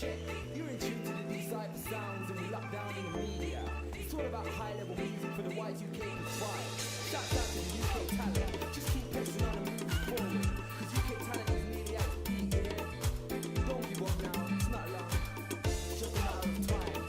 shit. You're in tune to the decipher sounds and we lock down in the media. It's all about high-level music for the Y2K vibe. Shouts out to the UK talent. Just keep pressing on and moving forward. Cause UK talent is nearly at its peak, yeah? Don't give up now, it's not long. It's just a matter of time.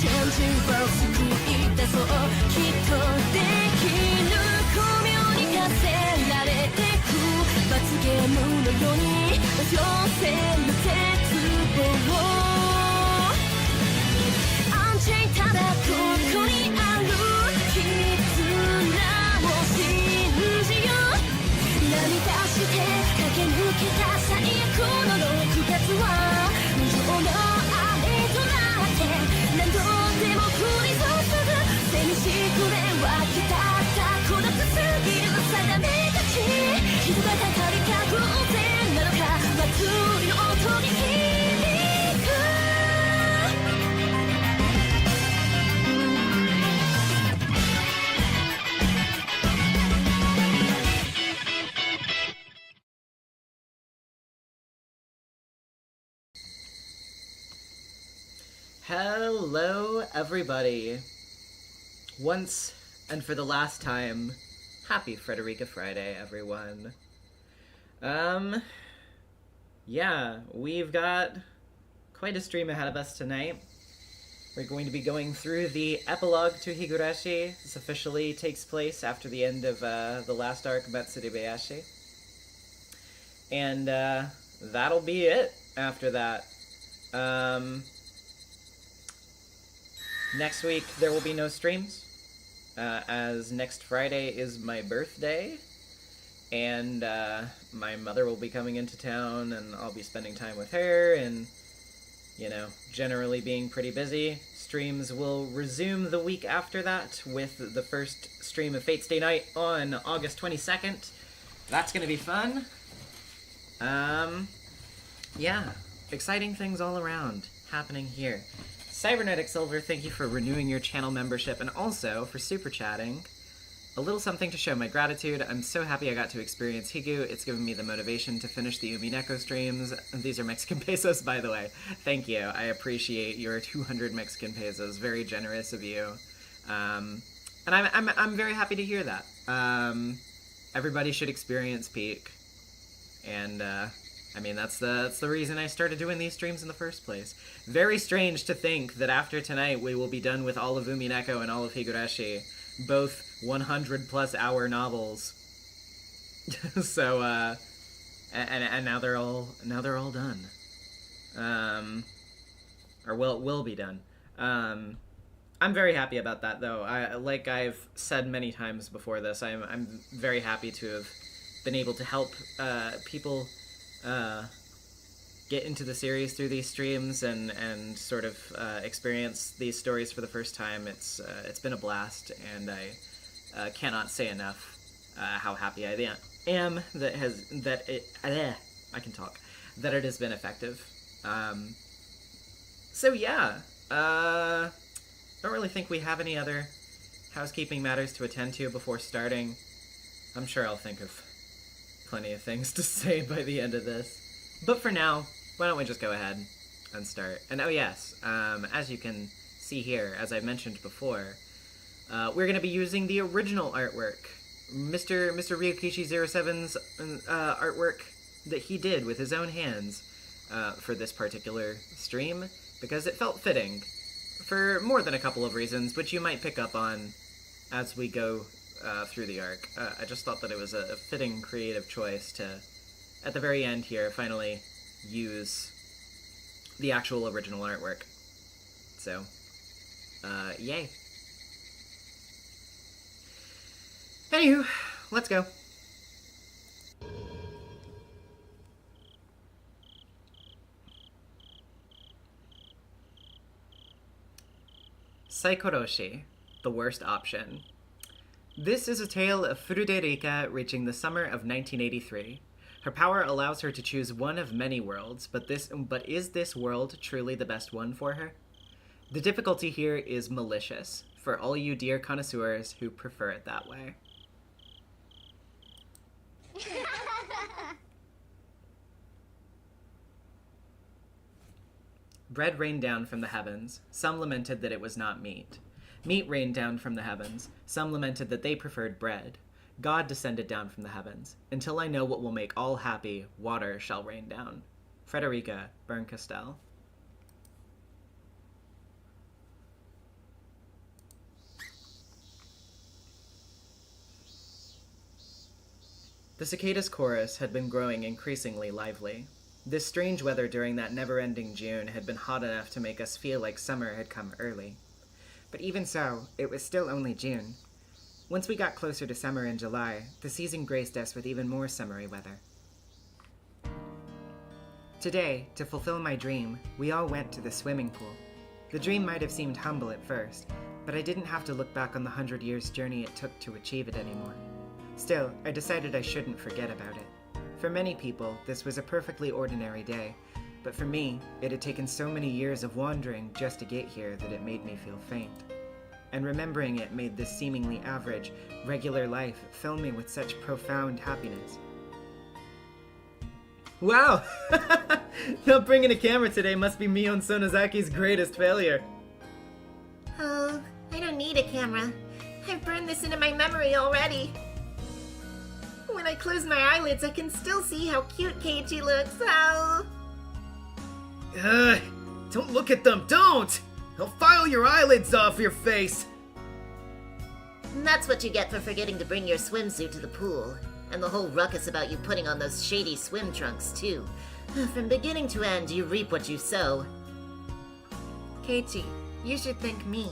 Changing world 救い出そうきっと情線の絶望アンチェイただここにある絆を信じよう涙して駆け抜けた最高の6月は無情の雨となって何度でも降り注ぐ背にしくれ湧き立った孤独すぎる定めがち人がかかりか偶然なのか祭りの音に響くHello, everybody. Once and for the last time, happy Furude Rika Friday, everyone. Yeah, we've got quite a stream ahead of us tonight. We're going to be going through the epilogue to Higurashi. This officially takes place after the end of the last arc, NezumiVA. And that'll be it after that. Next week, there will be no streams, as next Friday is my birthday, and my mother will be coming into town, and I'll be spending time with her, and, you know, generally being pretty busy. Streams will resume the week after that, with the first stream of Fate's Day Night on August 22nd. That's gonna be fun. Yeah, exciting things all around happening here. Cybernetic Silver, thank you for renewing your channel membership and also for super chatting. A little something to show my gratitude. I'm so happy I got to experience Higu. It's given me the motivation to finish the Umineko streams. These are Mexican pesos, by the way. Thank you. I appreciate your 200 Mexican pesos. Very generous of you. And I'm very happy to hear that. Everybody should experience Peak. And I mean, that's the reason I started doing these streams in the first place. Very strange to think that after tonight we will be done with all of Umineko and all of Higurashi, both 100+ hour novels. So and now they're all done. Or will be done. I'm very happy about that, though. Like I've said many times before this, I'm very happy to have been able to help people get into the series through these streams and sort of experience these stories for the first time. It's been a blast, and I cannot say enough how happy I am that it has been effective. So yeah, don't really think we have any other housekeeping matters to attend to before starting. I'm sure I'll think of plenty of things to say by the end of this. But for now, why don't we just go ahead and start. And oh yes, as you can see here, as I mentioned before, we're going to be using the original artwork. Mr. Ryukishi07's artwork that he did with his own hands for this particular stream, because it felt fitting for more than a couple of reasons, which you might pick up on as we go through the arc. I just thought that it was a fitting creative choice to, at the very end here, finally use the actual original artwork. So, yay. Anywho, let's go. Saikoroshi, the worst option. This is a tale of Furude Rika reaching the summer of 1983. Her power allows her to choose one of many worlds, but is this world truly the best one for her? The difficulty here is malicious, for all you dear connoisseurs who prefer it that way. Bread rained down from the heavens. Some lamented that it was not meat. Meat rained down from the heavens. Some lamented that they preferred bread. God descended down from the heavens. Until I know what will make all happy, water shall rain down. Frederica Berncastel. The cicada's chorus had been growing increasingly lively. This strange weather during that never-ending June had been hot enough to make us feel like summer had come early. But even so, it was still only June. Once we got closer to summer in July, the season graced us with even more summery weather. Today, to fulfill my dream, we all went to the swimming pool. The dream might have seemed humble at first, but I didn't have to look back on the 100 years journey it took to achieve it anymore. Still, I decided I shouldn't forget about it. For many people, this was a perfectly ordinary day, but for me, it had taken so many years of wandering just to get here that it made me feel faint. And remembering it made this seemingly average, regular life fill me with such profound happiness. Wow! Not bringing a camera today must be Mion Sonozaki's greatest failure. Oh, I don't need a camera. I've burned this into my memory already. When I close my eyelids, I can still see how cute Keiichi looks. Oh. Ugh! Don't look at them, don't! I'll file your eyelids off your face! And that's what you get for forgetting to bring your swimsuit to the pool. And the whole ruckus about you putting on those shady swim trunks, too. From beginning to end, you reap what you sow. Keiichi, you should thank me.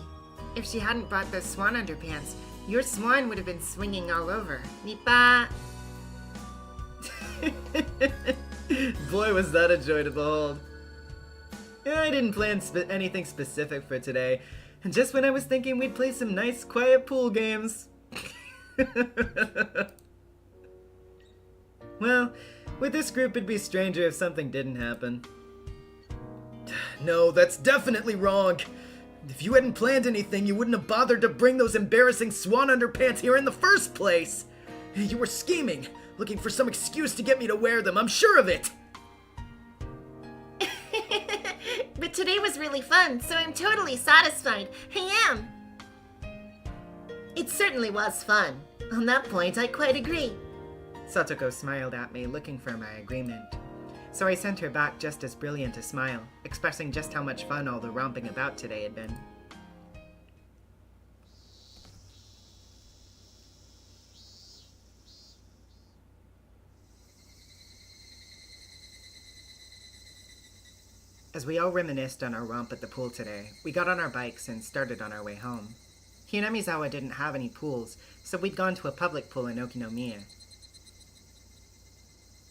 If she hadn't brought those swan underpants, your swan would have been swinging all over. Nipa! Boy, was that a joy to behold. I didn't plan anything specific for today, and just when I was thinking we'd play some nice, quiet pool games. Well, with this group it'd be stranger if something didn't happen. No, that's definitely wrong. If you hadn't planned anything, you wouldn't have bothered to bring those embarrassing swan underpants here in the first place. You were scheming, looking for some excuse to get me to wear them, I'm sure of it. But today was really fun, so I'm totally satisfied. I am. It certainly was fun. On that point, I quite agree. Satoko smiled at me, looking for my agreement. So I sent her back just as brilliant a smile, expressing just how much fun all the romping about today had been. As we all reminisced on our romp at the pool today, we got on our bikes and started on our way home. Hinamizawa didn't have any pools, so we'd gone to a public pool in Okinomiya.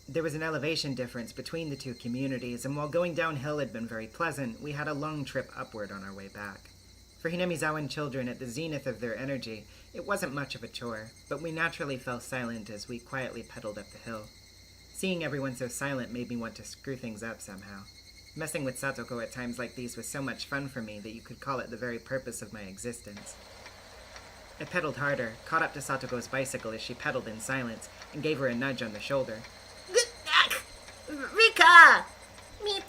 There was an elevation difference between the two communities, and while going downhill had been very pleasant, we had a long trip upward on our way back. For Hinamizawan children at the zenith of their energy, it wasn't much of a chore, but we naturally fell silent as we quietly pedaled up the hill. Seeing everyone so silent made me want to screw things up somehow. Messing with Satoko at times like these was so much fun for me that you could call it the very purpose of my existence. I pedaled harder, caught up to Satoko's bicycle as she pedaled in silence, and gave her a nudge on the shoulder. Rika! Meep.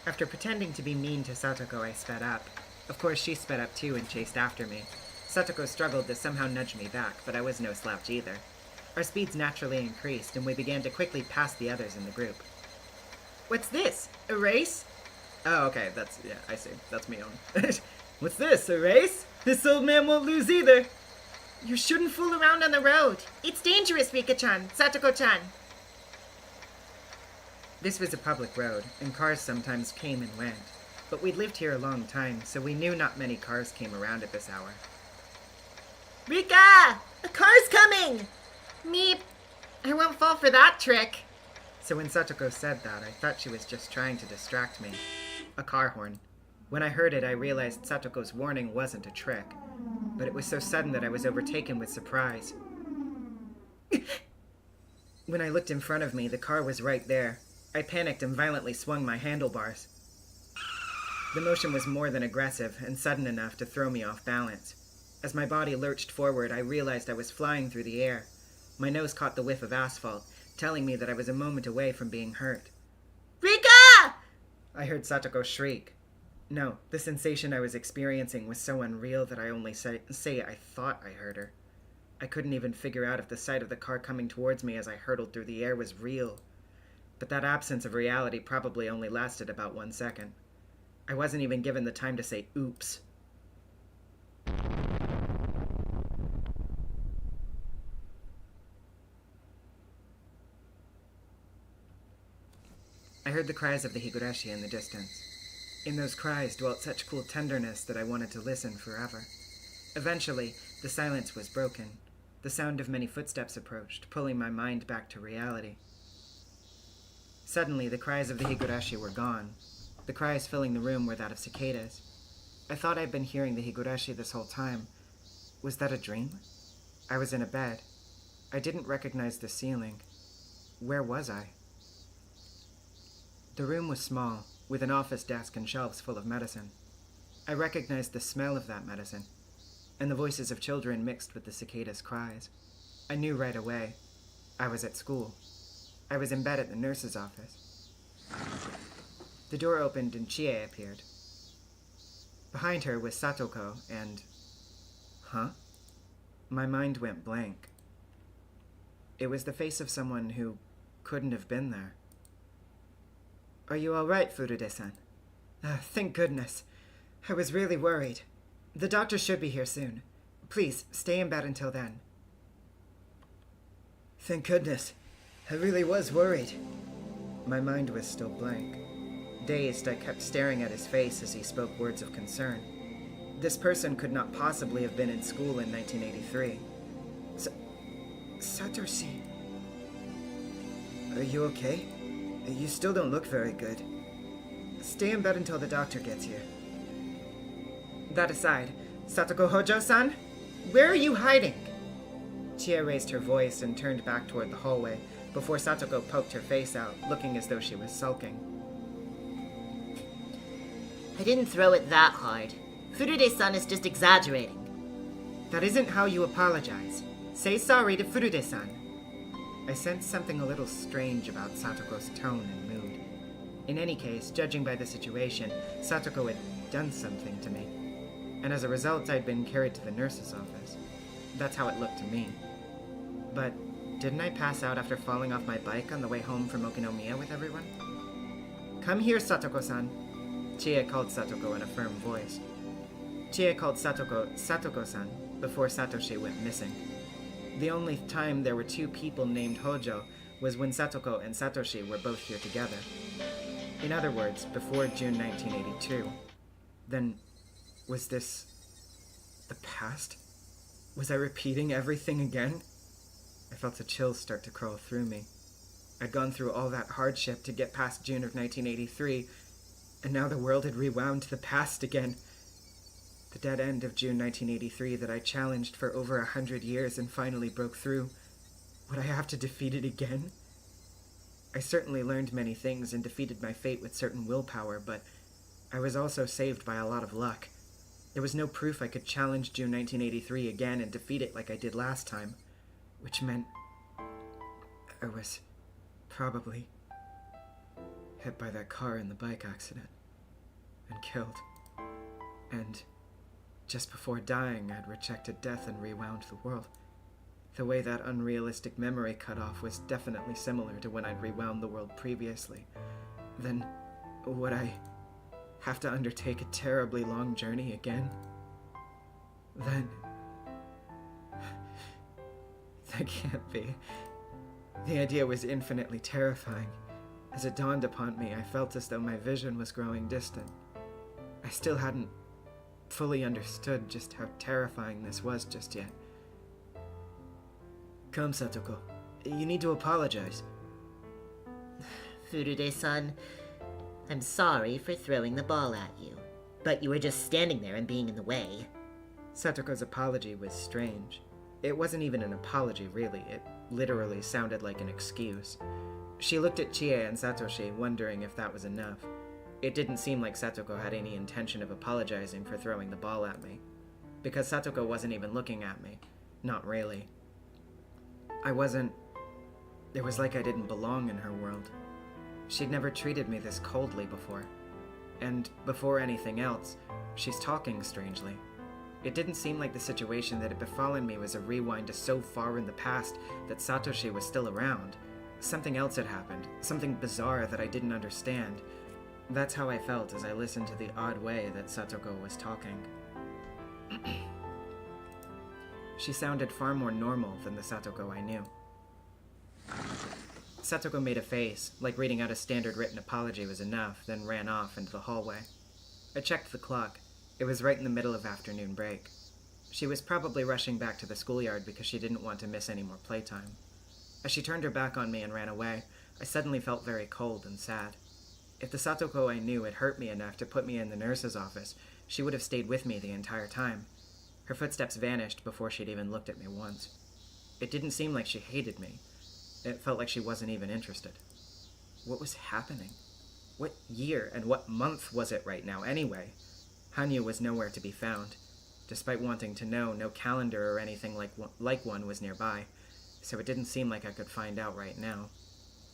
After pretending to be mean to Satoko, I sped up. Of course, she sped up too and chased after me. Satoko struggled to somehow nudge me back, but I was no slouch either. Our speeds naturally increased, and we began to quickly pass the others in the group. What's this? A race? Oh, okay, I see. That's me on. What's this, a race? This old man won't lose either. You shouldn't fool around on the road. It's dangerous, Rika-chan, Satoko-chan. This was a public road, and cars sometimes came and went. But we'd lived here a long time, so we knew not many cars came around at this hour. Rika! A car's coming! Meep. I won't fall for that trick. So when Satoko said that, I thought she was just trying to distract me. A car horn. When I heard it, I realized Satoko's warning wasn't a trick. But it was so sudden that I was overtaken with surprise. When I looked in front of me, the car was right there. I panicked and violently swung my handlebars. The motion was more than aggressive, and sudden enough to throw me off balance. As my body lurched forward, I realized I was flying through the air. My nose caught the whiff of asphalt, telling me that I was a moment away from being hurt. Rika! I heard Satoko shriek. No, the sensation I was experiencing was so unreal that I only say I thought I heard her. I couldn't even figure out if the sight of the car coming towards me as I hurtled through the air was real. But that absence of reality probably only lasted about 1 second. I wasn't even given the time to say oops. I heard the cries of the Higurashi in the distance. In those cries dwelt such cool tenderness that I wanted to listen forever. Eventually, the silence was broken. The sound of many footsteps approached, pulling my mind back to reality. Suddenly, the cries of the Higurashi were gone. The cries filling the room were that of cicadas. I thought I'd been hearing the Higurashi this whole time. Was that a dream? I was in a bed. I didn't recognize the ceiling. Where was I? The room was small, with an office desk and shelves full of medicine. I recognized the smell of that medicine, and the voices of children mixed with the cicadas' cries. I knew right away. I was at school. I was in bed at the nurse's office. The door opened and Chie appeared. Behind her was Satoko and... Huh? My mind went blank. It was the face of someone who couldn't have been there. Are you all right, Furude-san? Thank goodness. I was really worried. The doctor should be here soon. Please, stay in bed until then. Thank goodness. I really was worried. My mind was still blank. Dazed, I kept staring at his face as he spoke words of concern. This person could not possibly have been in school in 1983. Satoshi... Are you okay? You still don't look very good. Stay in bed until the doctor gets here. That aside, Satoko Hojo-san? Where are you hiding? Chie raised her voice and turned back toward the hallway before Satoko poked her face out, looking as though she was sulking. I didn't throw it that hard. Furude-san is just exaggerating. That isn't how you apologize. Say sorry to Furude-san. I sensed something a little strange about Satoko's tone and mood. In any case, judging by the situation, Satoko had done something to me. And as a result, I'd been carried to the nurse's office. That's how it looked to me. But didn't I pass out after falling off my bike on the way home from Okinomiya with everyone? Come here, Satoko-san. Chie called Satoko in a firm voice. Chie called Satoko Satoko-san before Satoshi went missing. The only time there were two people named Hojo was when Satoko and Satoshi were both here together. In other words, before June 1982. Then, was this the past? Was I repeating everything again? I felt a chill start to crawl through me. I'd gone through all that hardship to get past June of 1983, and now the world had rewound to the past again. The dead end of June 1983 that I challenged for over 100 years and finally broke through. Would I have to defeat it again? I certainly learned many things and defeated my fate with certain willpower, but I was also saved by a lot of luck. There was no proof I could challenge June 1983 again and defeat it like I did last time, which meant I was probably hit by that car in the bike accident and killed. And just before dying, I'd rejected death and rewound the world. The way that unrealistic memory cut off was definitely similar to when I'd rewound the world previously. Then, would I have to undertake a terribly long journey again? Then... that can't be. The idea was infinitely terrifying. As it dawned upon me, I felt as though my vision was growing distant. I still hadn't fully understood just how terrifying this was just yet. Come, Satoko. You need to apologize. Furude-san, I'm sorry for throwing the ball at you, but you were just standing there and being in the way. Satoko's apology was strange. It wasn't even an apology, really. It literally sounded like an excuse. She looked at Chie and Satoshi, wondering if that was enough. It didn't seem like Satoko had any intention of apologizing for throwing the ball at me, because Satoko wasn't even looking at me. Not really. It was like I didn't belong in her world. She'd never treated me this coldly before. And before anything else, she's talking strangely. It didn't seem like the situation that had befallen me was a rewind to so far in the past that Satoshi was still around. Something else had happened, something bizarre that I didn't understand. That's how I felt as I listened to the odd way that Satoko was talking. She sounded far more normal than the Satoko I knew. Satoko made a face, like reading out a standard written apology was enough, then ran off into the hallway. I checked the clock. It was right in the middle of afternoon break. She was probably rushing back to the schoolyard because she didn't want to miss any more playtime. As she turned her back on me and ran away, I suddenly felt very cold and sad. If the Satoko I knew had hurt me enough to put me in the nurse's office, she would have stayed with me the entire time. Her footsteps vanished before she'd even looked at me once. It didn't seem like she hated me. It felt like she wasn't even interested. What was happening? What year and what month was it right now, anyway? Hanyu was nowhere to be found. Despite wanting to know, no calendar or anything like one was nearby, so it didn't seem like I could find out right now.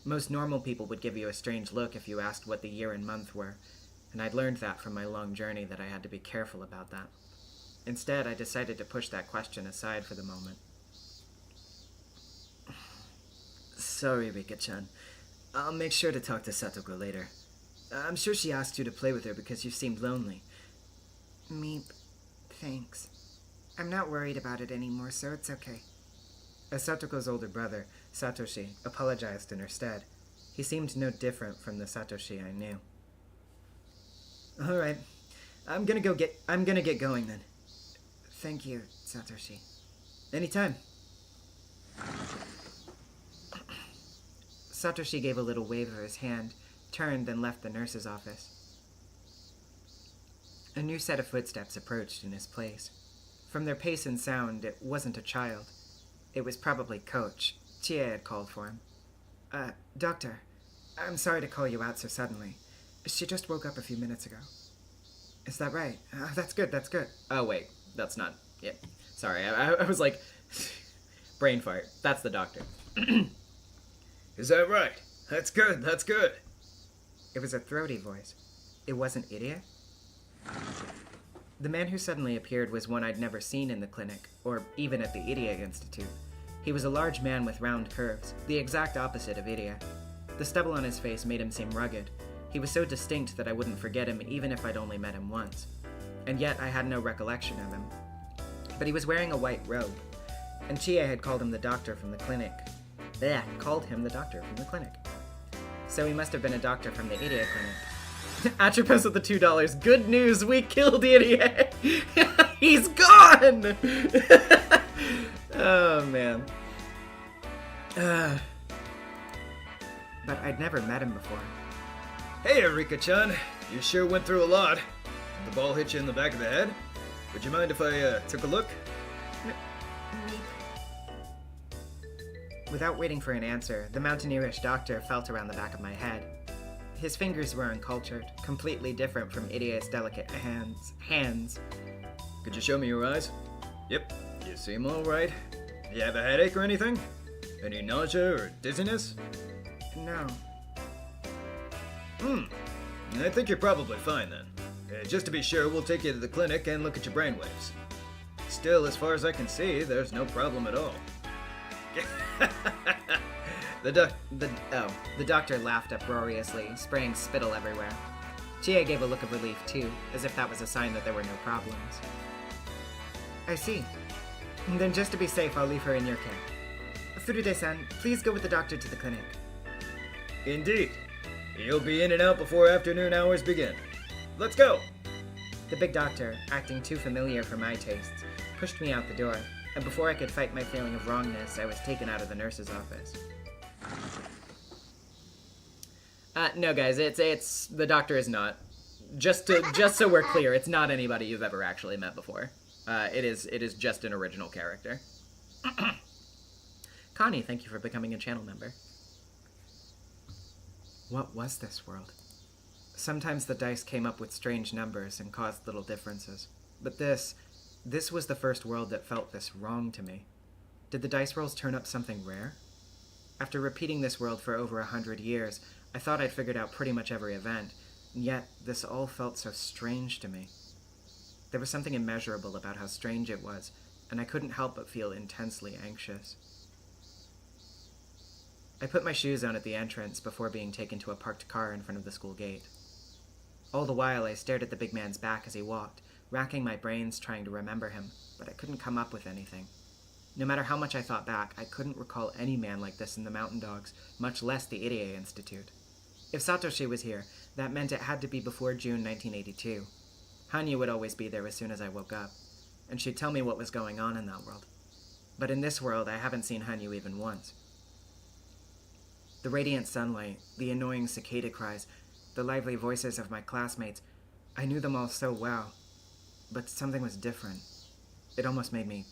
Most normal people would give you a strange look if you asked what the year and month were, and I'd learned that from my long journey that I had to be careful about that. Instead, I decided to push that question aside for the moment. Sorry, Rika-chan. I'll make sure to talk to Satoko later. I'm sure she asked you to play with her because you seemed lonely. Meep. Thanks. I'm not worried about it anymore, so it's okay. As Satoko's older brother, Satoshi, apologized in her stead. He seemed no different from the Satoshi I knew. Alright. I'm gonna get going then. Thank you, Satoshi. Anytime. Satoshi gave a little wave of his hand, turned, and left the nurse's office. A new set of footsteps approached in his place. From their pace and sound, it wasn't a child. It was probably Coach. Chie had called for him. Doctor, I'm sorry to call you out so suddenly. She just woke up a few minutes ago. Is that right? That's good. Oh, wait. That's not it. Sorry, I was like... brain fart. That's the doctor. Is that right? That's good. It was a throaty voice. It wasn't Idia? The man who suddenly appeared was one I'd never seen in the clinic, or even at the Idia Institute. He was a large man with round curves, the exact opposite of Idia. The stubble on his face made him seem rugged. He was so distinct that I wouldn't forget him even if I'd only met him once. And yet I had no recollection of him. But he was wearing a white robe, and Chie had called him the doctor from the clinic. So he must have been a doctor from the Idia clinic. Atropos with the $2. Good news, we killed Idia! He's gone! Oh, man. But I'd never met him before. Hey, Rika-chan. You sure went through a lot. Did the ball hit you in the back of the head? Would you mind if I took a look? Without waiting for an answer, the mountaineerish doctor felt around the back of my head. His fingers were uncultured, completely different from Idia's delicate hands. Could you show me your eyes? Yep, you seem alright. You have a headache or anything? Any nausea or dizziness? No. I think you're probably fine then. Just to be sure, we'll take you to the clinic and look at your brainwaves. Still, as far as I can see, there's no problem at all. The doctor laughed uproariously, spraying spittle everywhere. Chie gave a look of relief too, as if that was a sign that there were no problems. I see. Then just to be safe, I'll leave her in your care. Furude-san, please go with the doctor to the clinic. Indeed. He'll be in and out before afternoon hours begin. Let's go! The big doctor, acting too familiar for my tastes, pushed me out the door, and before I could fight my feeling of wrongness, I was taken out of the nurse's office. No guys, it's the doctor is not. Just so we're clear, it's not anybody you've ever actually met before. It is just an original character. Connie, thank you for becoming a channel member. What was this world? Sometimes the dice came up with strange numbers and caused little differences. But this was the first world that felt this wrong to me. Did the dice rolls turn up something rare? After repeating this world for over 100 years, I thought I'd figured out pretty much every event, and yet this all felt so strange to me. There was something immeasurable about how strange it was, and I couldn't help but feel intensely anxious. I put my shoes on at the entrance before being taken to a parked car in front of the school gate. All the while, I stared at the big man's back as he walked, racking my brains trying to remember him, but I couldn't come up with anything. No matter how much I thought back, I couldn't recall any man like this in the Mountain Dogs, much less the Irie Institute. If Satoshi was here, that meant it had to be before June 1982. Hanyu would always be there as soon as I woke up, and she'd tell me what was going on in that world. But in this world, I haven't seen Hanyu even once. The radiant sunlight, the annoying cicada cries, the lively voices of my classmates, I knew them all so well. But something was different. It almost made me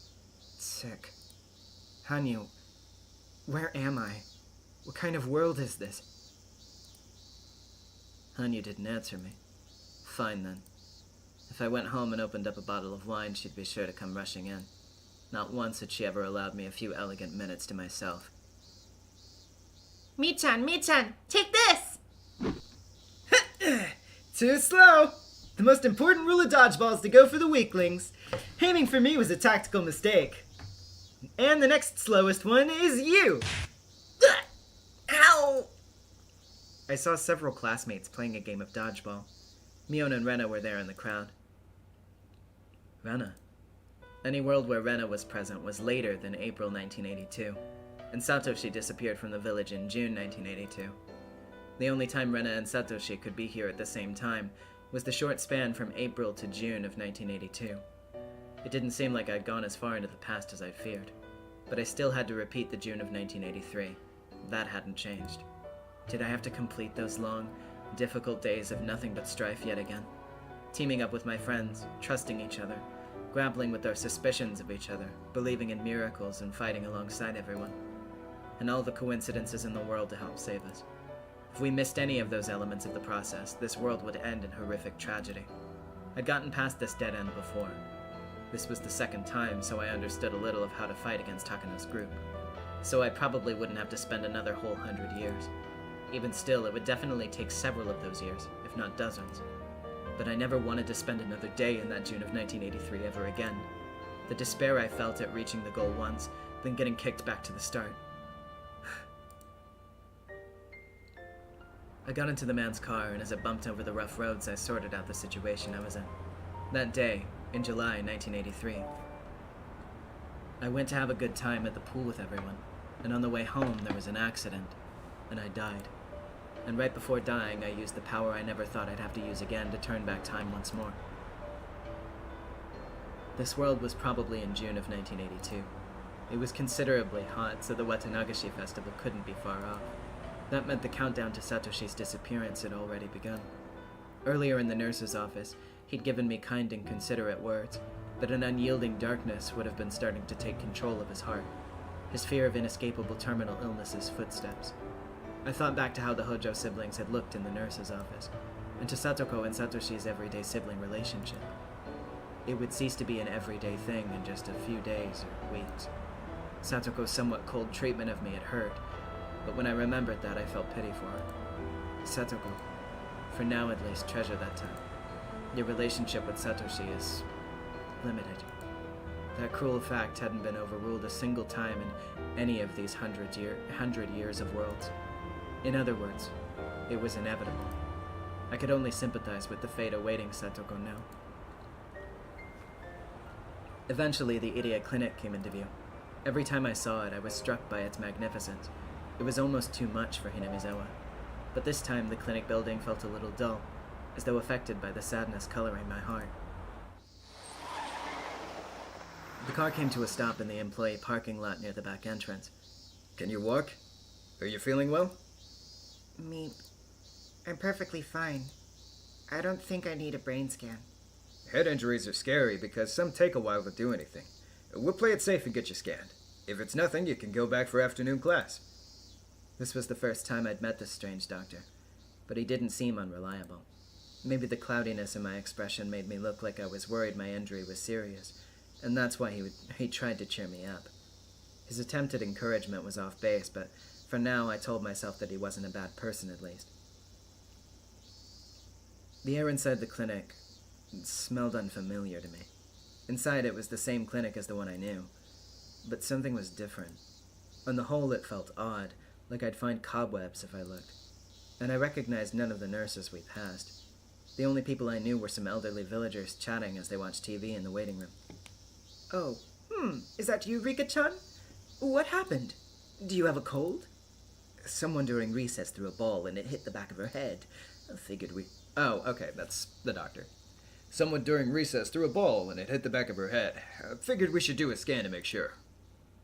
sick. Hanyu, where am I? What kind of world is this? Hanyu didn't answer me. Fine then. If I went home and opened up a bottle of wine, she'd be sure to come rushing in. Not once had she ever allowed me a few elegant minutes to myself. Michan, take this! Too slow! The most important rule of dodgeball is to go for the weaklings. Aiming for me was a tactical mistake. And the next slowest one is you! Ow! I saw several classmates playing a game of dodgeball. Mion and Rena were there in the crowd. Rena. Any world where Rena was present was later than April 1982, and Satoshi disappeared from the village in June 1982. The only time Rena and Satoshi could be here at the same time was the short span from April to June of 1982. It didn't seem like I'd gone as far into the past as I'd feared, but I still had to repeat the June of 1983. That hadn't changed. Did I have to complete those long, difficult days of nothing but strife yet again? Teaming up with my friends, trusting each other, grappling with our suspicions of each other, believing in miracles and fighting alongside everyone. And all the coincidences in the world to help save us. If we missed any of those elements of the process, this world would end in horrific tragedy. I'd gotten past this dead end before. This was the second time, so I understood a little of how to fight against Takano's group. So I probably wouldn't have to spend another whole 100 years. Even still, it would definitely take several of those years, if not dozens. But I never wanted to spend another day in that June of 1983 ever again. The despair I felt at reaching the goal once, then getting kicked back to the start. I got into the man's car, and as it bumped over the rough roads, I sorted out the situation I was in. That day, in July 1983, I went to have a good time at the pool with everyone, and on the way home there was an accident, and I died. And right before dying, I used the power I never thought I'd have to use again to turn back time once more. This world was probably in June of 1982. It was considerably hot, so the Watanagashi festival couldn't be far off. That meant the countdown to Satoshi's disappearance had already begun. Earlier in the nurse's office, he'd given me kind and considerate words, but an unyielding darkness would have been starting to take control of his heart, his fear of inescapable terminal illness's footsteps. I thought back to how the Hojo siblings had looked in the nurse's office, and to Satoko and Satoshi's everyday sibling relationship. It would cease to be an everyday thing in just a few days or weeks. Satoko's somewhat cold treatment of me had hurt, but when I remembered that, I felt pity for her. Satoko, for now at least, treasure that time. Your relationship with Satoshi is limited. That cruel fact hadn't been overruled a single time in any of these 100 years of worlds. In other words, it was inevitable. I could only sympathize with the fate awaiting Satoko now. Eventually, the Irie Clinic came into view. Every time I saw it, I was struck by its magnificence. It was almost too much for Hinamizawa. But this time, the clinic building felt a little dull, as though affected by the sadness coloring my heart. The car came to a stop in the employee parking lot near the back entrance. Can you walk? Are you feeling well? I'm perfectly fine. I don't think I need a brain scan. Head injuries are scary because some take a while to do anything. We'll play it safe and get you scanned. If it's nothing, you can go back for afternoon class. This was the first time I'd met this strange doctor, but he didn't seem unreliable. Maybe the cloudiness in my expression made me look like I was worried my injury was serious, and that's why he tried to cheer me up. His attempt at encouragement was off base, but for now I told myself that he wasn't a bad person at least. The air inside the clinic smelled unfamiliar to me. Inside it was the same clinic as the one I knew, but something was different. On the whole, it felt odd, like I'd find cobwebs if I looked. And I recognized none of the nurses we passed. The only people I knew were some elderly villagers chatting as they watched TV in the waiting room. Oh, Is that you, Rika-chan? What happened? Do you have a cold? Someone during recess threw a ball and it hit the back of her head. I figured we... Oh, okay, that's the doctor. Someone during recess threw a ball and it hit the back of her head. I figured we should do a scan to make sure.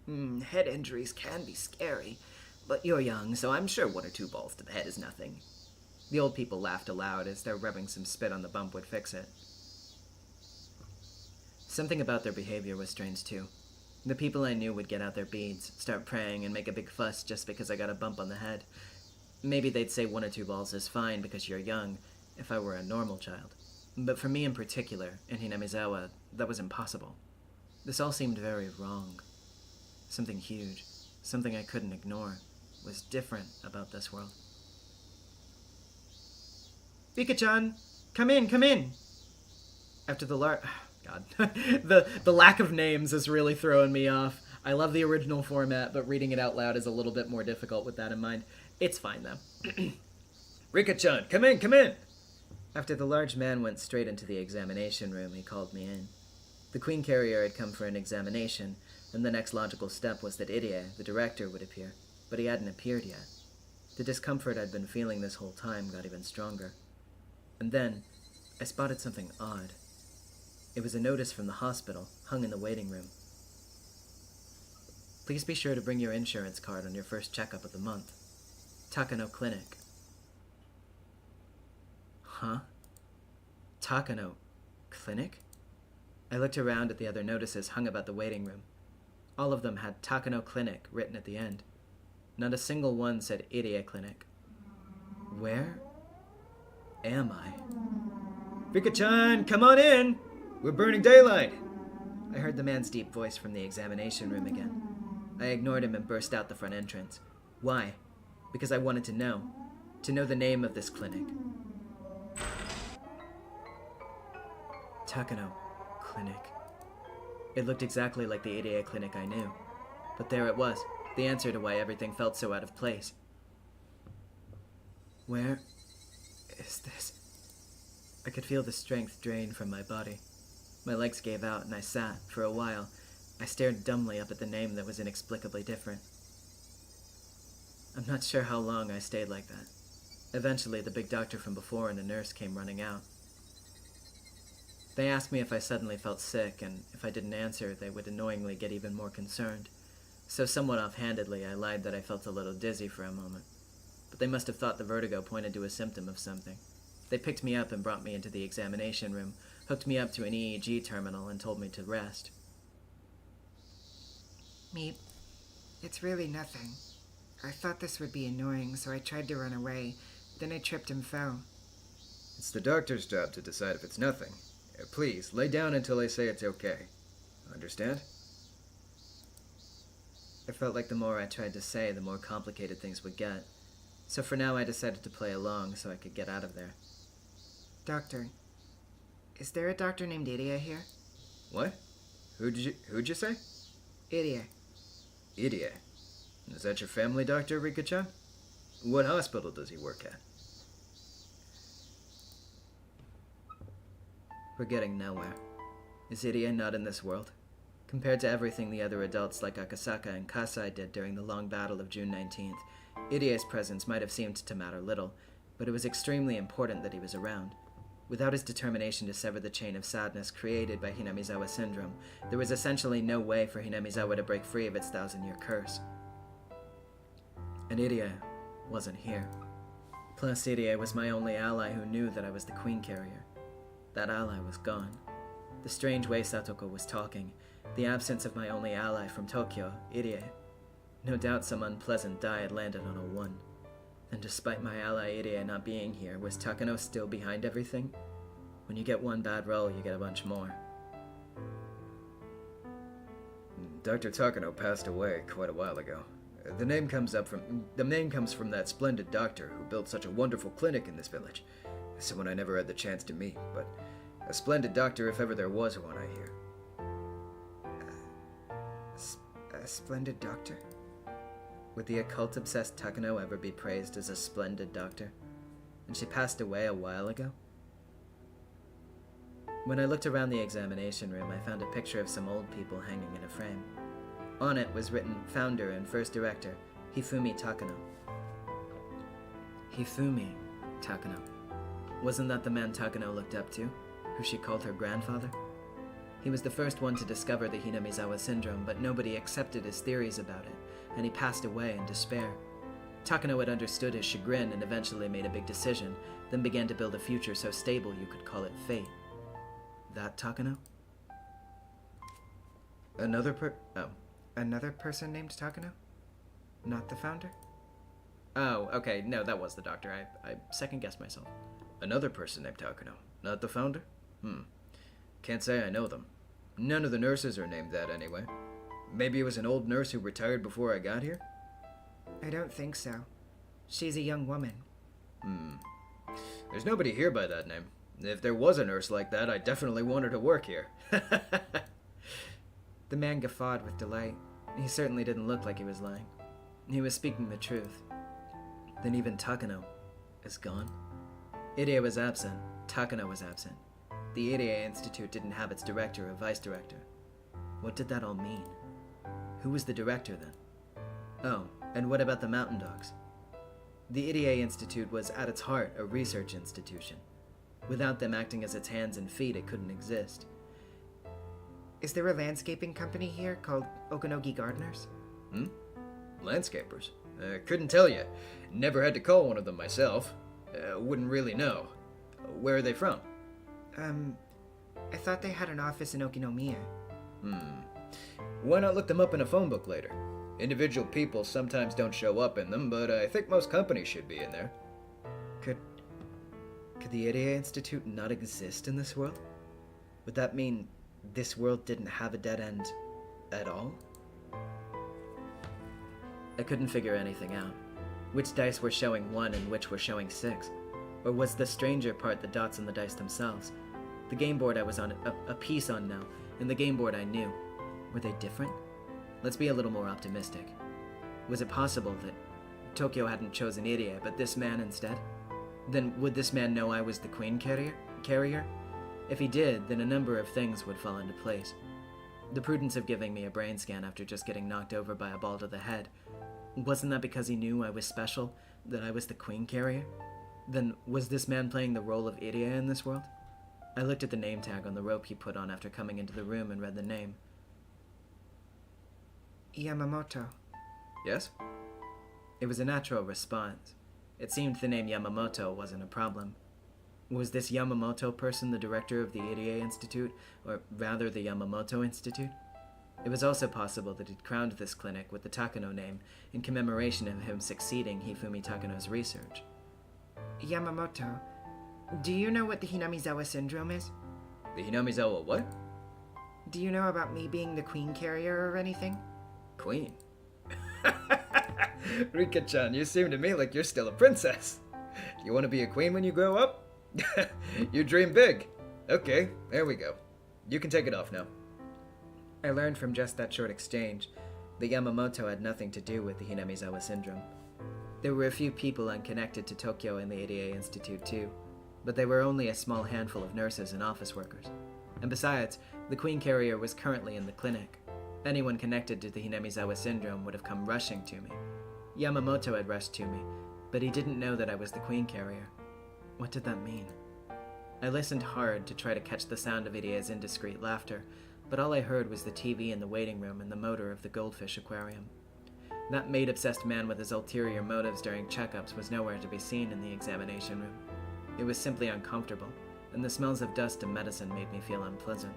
Head injuries can be scary, but you're young, so I'm sure 1 or 2 balls to the head is nothing. The old people laughed aloud as though rubbing some spit on the bump would fix it. Something about their behavior was strange too. The people I knew would get out their beads, start praying, and make a big fuss just because I got a bump on the head. Maybe they'd say 1 or 2 balls is fine because you're young, if I were a normal child. But for me in particular, in Hinamizawa, that was impossible. This all seemed very wrong. Something huge, something I couldn't ignore, was different about this world. Rika-chan, come in. After the God. the lack of names is really throwing me off. I love the original format, but reading it out loud is a little bit more difficult with that in mind. It's fine, though. Rika-chan, come in! After the large man went straight into the examination room, he called me in. The Queen Carrier had come for an examination, and the next logical step was that Irie, the director, would appear, but he hadn't appeared yet. The discomfort I'd been feeling this whole time got even stronger. And then, I spotted something odd. It was a notice from the hospital, hung in the waiting room. Please be sure to bring your insurance card on your first checkup of the month. Takano Clinic. Huh? Takano Clinic? I looked around at the other notices hung about the waiting room. All of them had Takano Clinic written at the end. Not a single one said Irie Clinic. Where am I? Rika-chan, come on in! We're burning daylight! I heard the man's deep voice from the examination room again. I ignored him and burst out the front entrance. Why? Because I wanted to know the name of this clinic. Takano Clinic. It looked exactly like the Irie Clinic I knew. But there it was, the answer to why everything felt so out of place. Where is this? I could feel the strength drain from my body. My legs gave out and I sat, for a while. I stared dumbly up at the name that was inexplicably different. I'm not sure how long I stayed like that. Eventually, the big doctor from before and a nurse came running out. They asked me if I suddenly felt sick, and if I didn't answer, they would annoyingly get even more concerned. So somewhat offhandedly, I lied that I felt a little dizzy for a moment. But they must have thought the vertigo pointed to a symptom of something. They picked me up and brought me into the examination room, hooked me up to an EEG terminal, and told me to rest. Meep, it's really nothing. I thought this would be annoying, so I tried to run away. Then I tripped and fell. It's the doctor's job to decide if it's nothing. Please, lay down until I say it's okay. Understand? I felt like the more I tried to say, the more complicated things would get. So for now, I decided to play along so I could get out of there. Doctor, is there a doctor named Irie here? What? Who'd you say? Irie. Irie. Is that your family doctor, Rika-chan? What hospital does he work at? We're getting nowhere. Is Irie not in this world? Compared to everything the other adults like Akasaka and Kasai did during the long battle of June 19th, Irie's presence might have seemed to matter little, but it was extremely important that he was around. Without his determination to sever the chain of sadness created by Hinamizawa syndrome, there was essentially no way for Hinamizawa to break free of its 1,000-year curse. And Irie wasn't here. Plus, Irie was my only ally who knew that I was the Queen Carrier. That ally was gone. The strange way Satoko was talking, the absence of my only ally from Tokyo, Irie. No doubt some unpleasant die had landed on a 1. And despite my ally Irie not being here, was Takano still behind everything? When you get one bad roll, you get a bunch more. Dr. Takano passed away quite a while ago. The name comes from that splendid doctor who built such a wonderful clinic in this village. Someone I never had the chance to meet, but a splendid doctor if ever there was one, I hear. A splendid doctor? Would the occult-obsessed Takano ever be praised as a splendid doctor? And she passed away a while ago? When I looked around the examination room, I found a picture of some old people hanging in a frame. On it was written founder and first director, Hifumi Takano. Hifumi Takano. Wasn't that the man Takano looked up to, who she called her grandfather? He was the first one to discover the Hinamizawa syndrome, but nobody accepted his theories about it, and he passed away in despair. Takano had understood his chagrin and eventually made a big decision, then began to build a future so stable you could call it fate. That Takano? Another person named Takano? Not the founder? Oh, okay, no, that was the doctor. I second-guessed myself. Another person named Takano, not the founder? Can't say I know them. None of the nurses are named that anyway. Maybe it was an old nurse who retired before I got here? I don't think so. She's a young woman. There's nobody here by that name. If there was a nurse like that, I definitely want her to work here. The man guffawed with delight. He certainly didn't look like he was lying. He was speaking the truth. Then even Takano is gone. Irie was absent. Takano was absent. The Irie Institute didn't have its director or vice director. What did that all mean? Who was the director then? Oh, and what about the Mountain Dogs? The Irie Institute was at its heart a research institution. Without them acting as its hands and feet, it couldn't exist. Is there a landscaping company here called Okanogi Gardeners? Landscapers? Couldn't tell you. Never had to call one of them myself. Wouldn't really know. Where are they from? I thought they had an office in Okinomiya. Why not look them up in a phone book later? Individual people sometimes don't show up in them, but I think most companies should be in there. Could the Irie Institute not exist in this world? Would that mean this world didn't have a dead end at all? I couldn't figure anything out. Which dice were showing 1 and which were showing 6? Or was the stranger part the dots on the dice themselves? The game board I was on a piece on now, and the game board I knew. Were they different? Let's be a little more optimistic. Was it possible that Tokyo hadn't chosen Irie, but this man instead? Then would this man know I was the Queen Carrier? If he did, then a number of things would fall into place. The prudence of giving me a brain scan after just getting knocked over by a ball to the head. Wasn't that because he knew I was special, that I was the Queen Carrier? Then was this man playing the role of Irie in this world? I looked at the name tag on the rope he put on after coming into the room and read the name. Yamamoto. Yes? It was a natural response. It seemed the name Yamamoto wasn't a problem. Was this Yamamoto person the director of the Irie Institute, or rather the Yamamoto Institute? It was also possible that he'd crowned this clinic with the Takano name in commemoration of him succeeding Hifumi Takano's research. Yamamoto, do you know what the Hinamizawa syndrome is? The Hinamizawa what? Do you know about me being the Queen Carrier or anything? Queen? Rika-chan, you seem to me like you're still a princess. You want to be a queen when you grow up? You dream big. Okay, there we go. You can take it off now. I learned from just that short exchange that Yamamoto had nothing to do with the Hinamizawa syndrome. There were a few people unconnected to Tokyo and the Irie Institute too, but they were only a small handful of nurses and office workers. And besides, the Queen Carrier was currently in the clinic. Anyone connected to the Hinamizawa syndrome would have come rushing to me. Yamamoto had rushed to me, but he didn't know that I was the Queen Carrier. What did that mean? I listened hard to try to catch the sound of Irie's indiscreet laughter, but all I heard was the TV in the waiting room and the motor of the goldfish aquarium. That maid-obsessed man with his ulterior motives during checkups was nowhere to be seen in the examination room. It was simply uncomfortable, and the smells of dust and medicine made me feel unpleasant.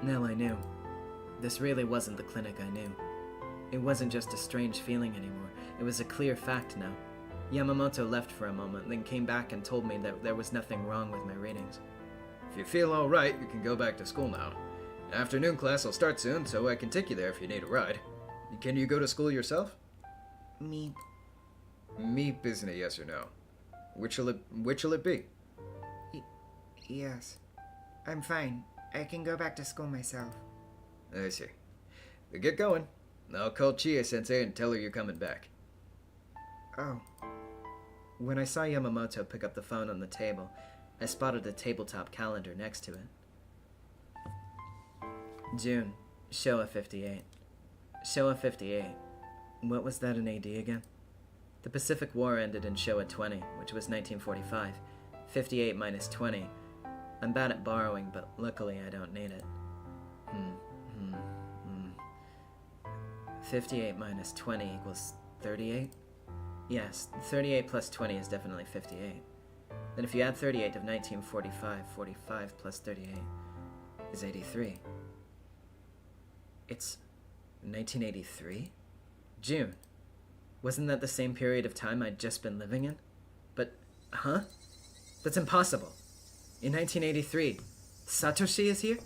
Now I knew. This really wasn't the clinic I knew. It wasn't just a strange feeling anymore. It was a clear fact now. Yamamoto left for a moment, then came back and told me that there was nothing wrong with my readings. If you feel alright, you can go back to school now. Afternoon class will start soon, so I can take you there if you need a ride. Can you go to school yourself? Me. Meep isn't a yes or no. Which'll it be? Yes. I'm fine. I can go back to school myself. I see. Then get going. I'll call Chie-sensei and tell her you're coming back. Oh. When I saw Yamamoto pick up the phone on the table, I spotted a tabletop calendar next to it. June, Showa 58. Showa 58. What was that in AD again? The Pacific War ended in Showa 20, which was 1945. 58 minus 20. I'm bad at borrowing, but luckily I don't need it. 58 minus 20 equals 38? Yes, 38 plus 20 is definitely 58. Then if you add 38 of 1945, 45 plus 38 is 83. It's 1983? June. Wasn't that the same period of time I'd just been living in? But, huh? That's impossible. In 1983, Satoshi is here?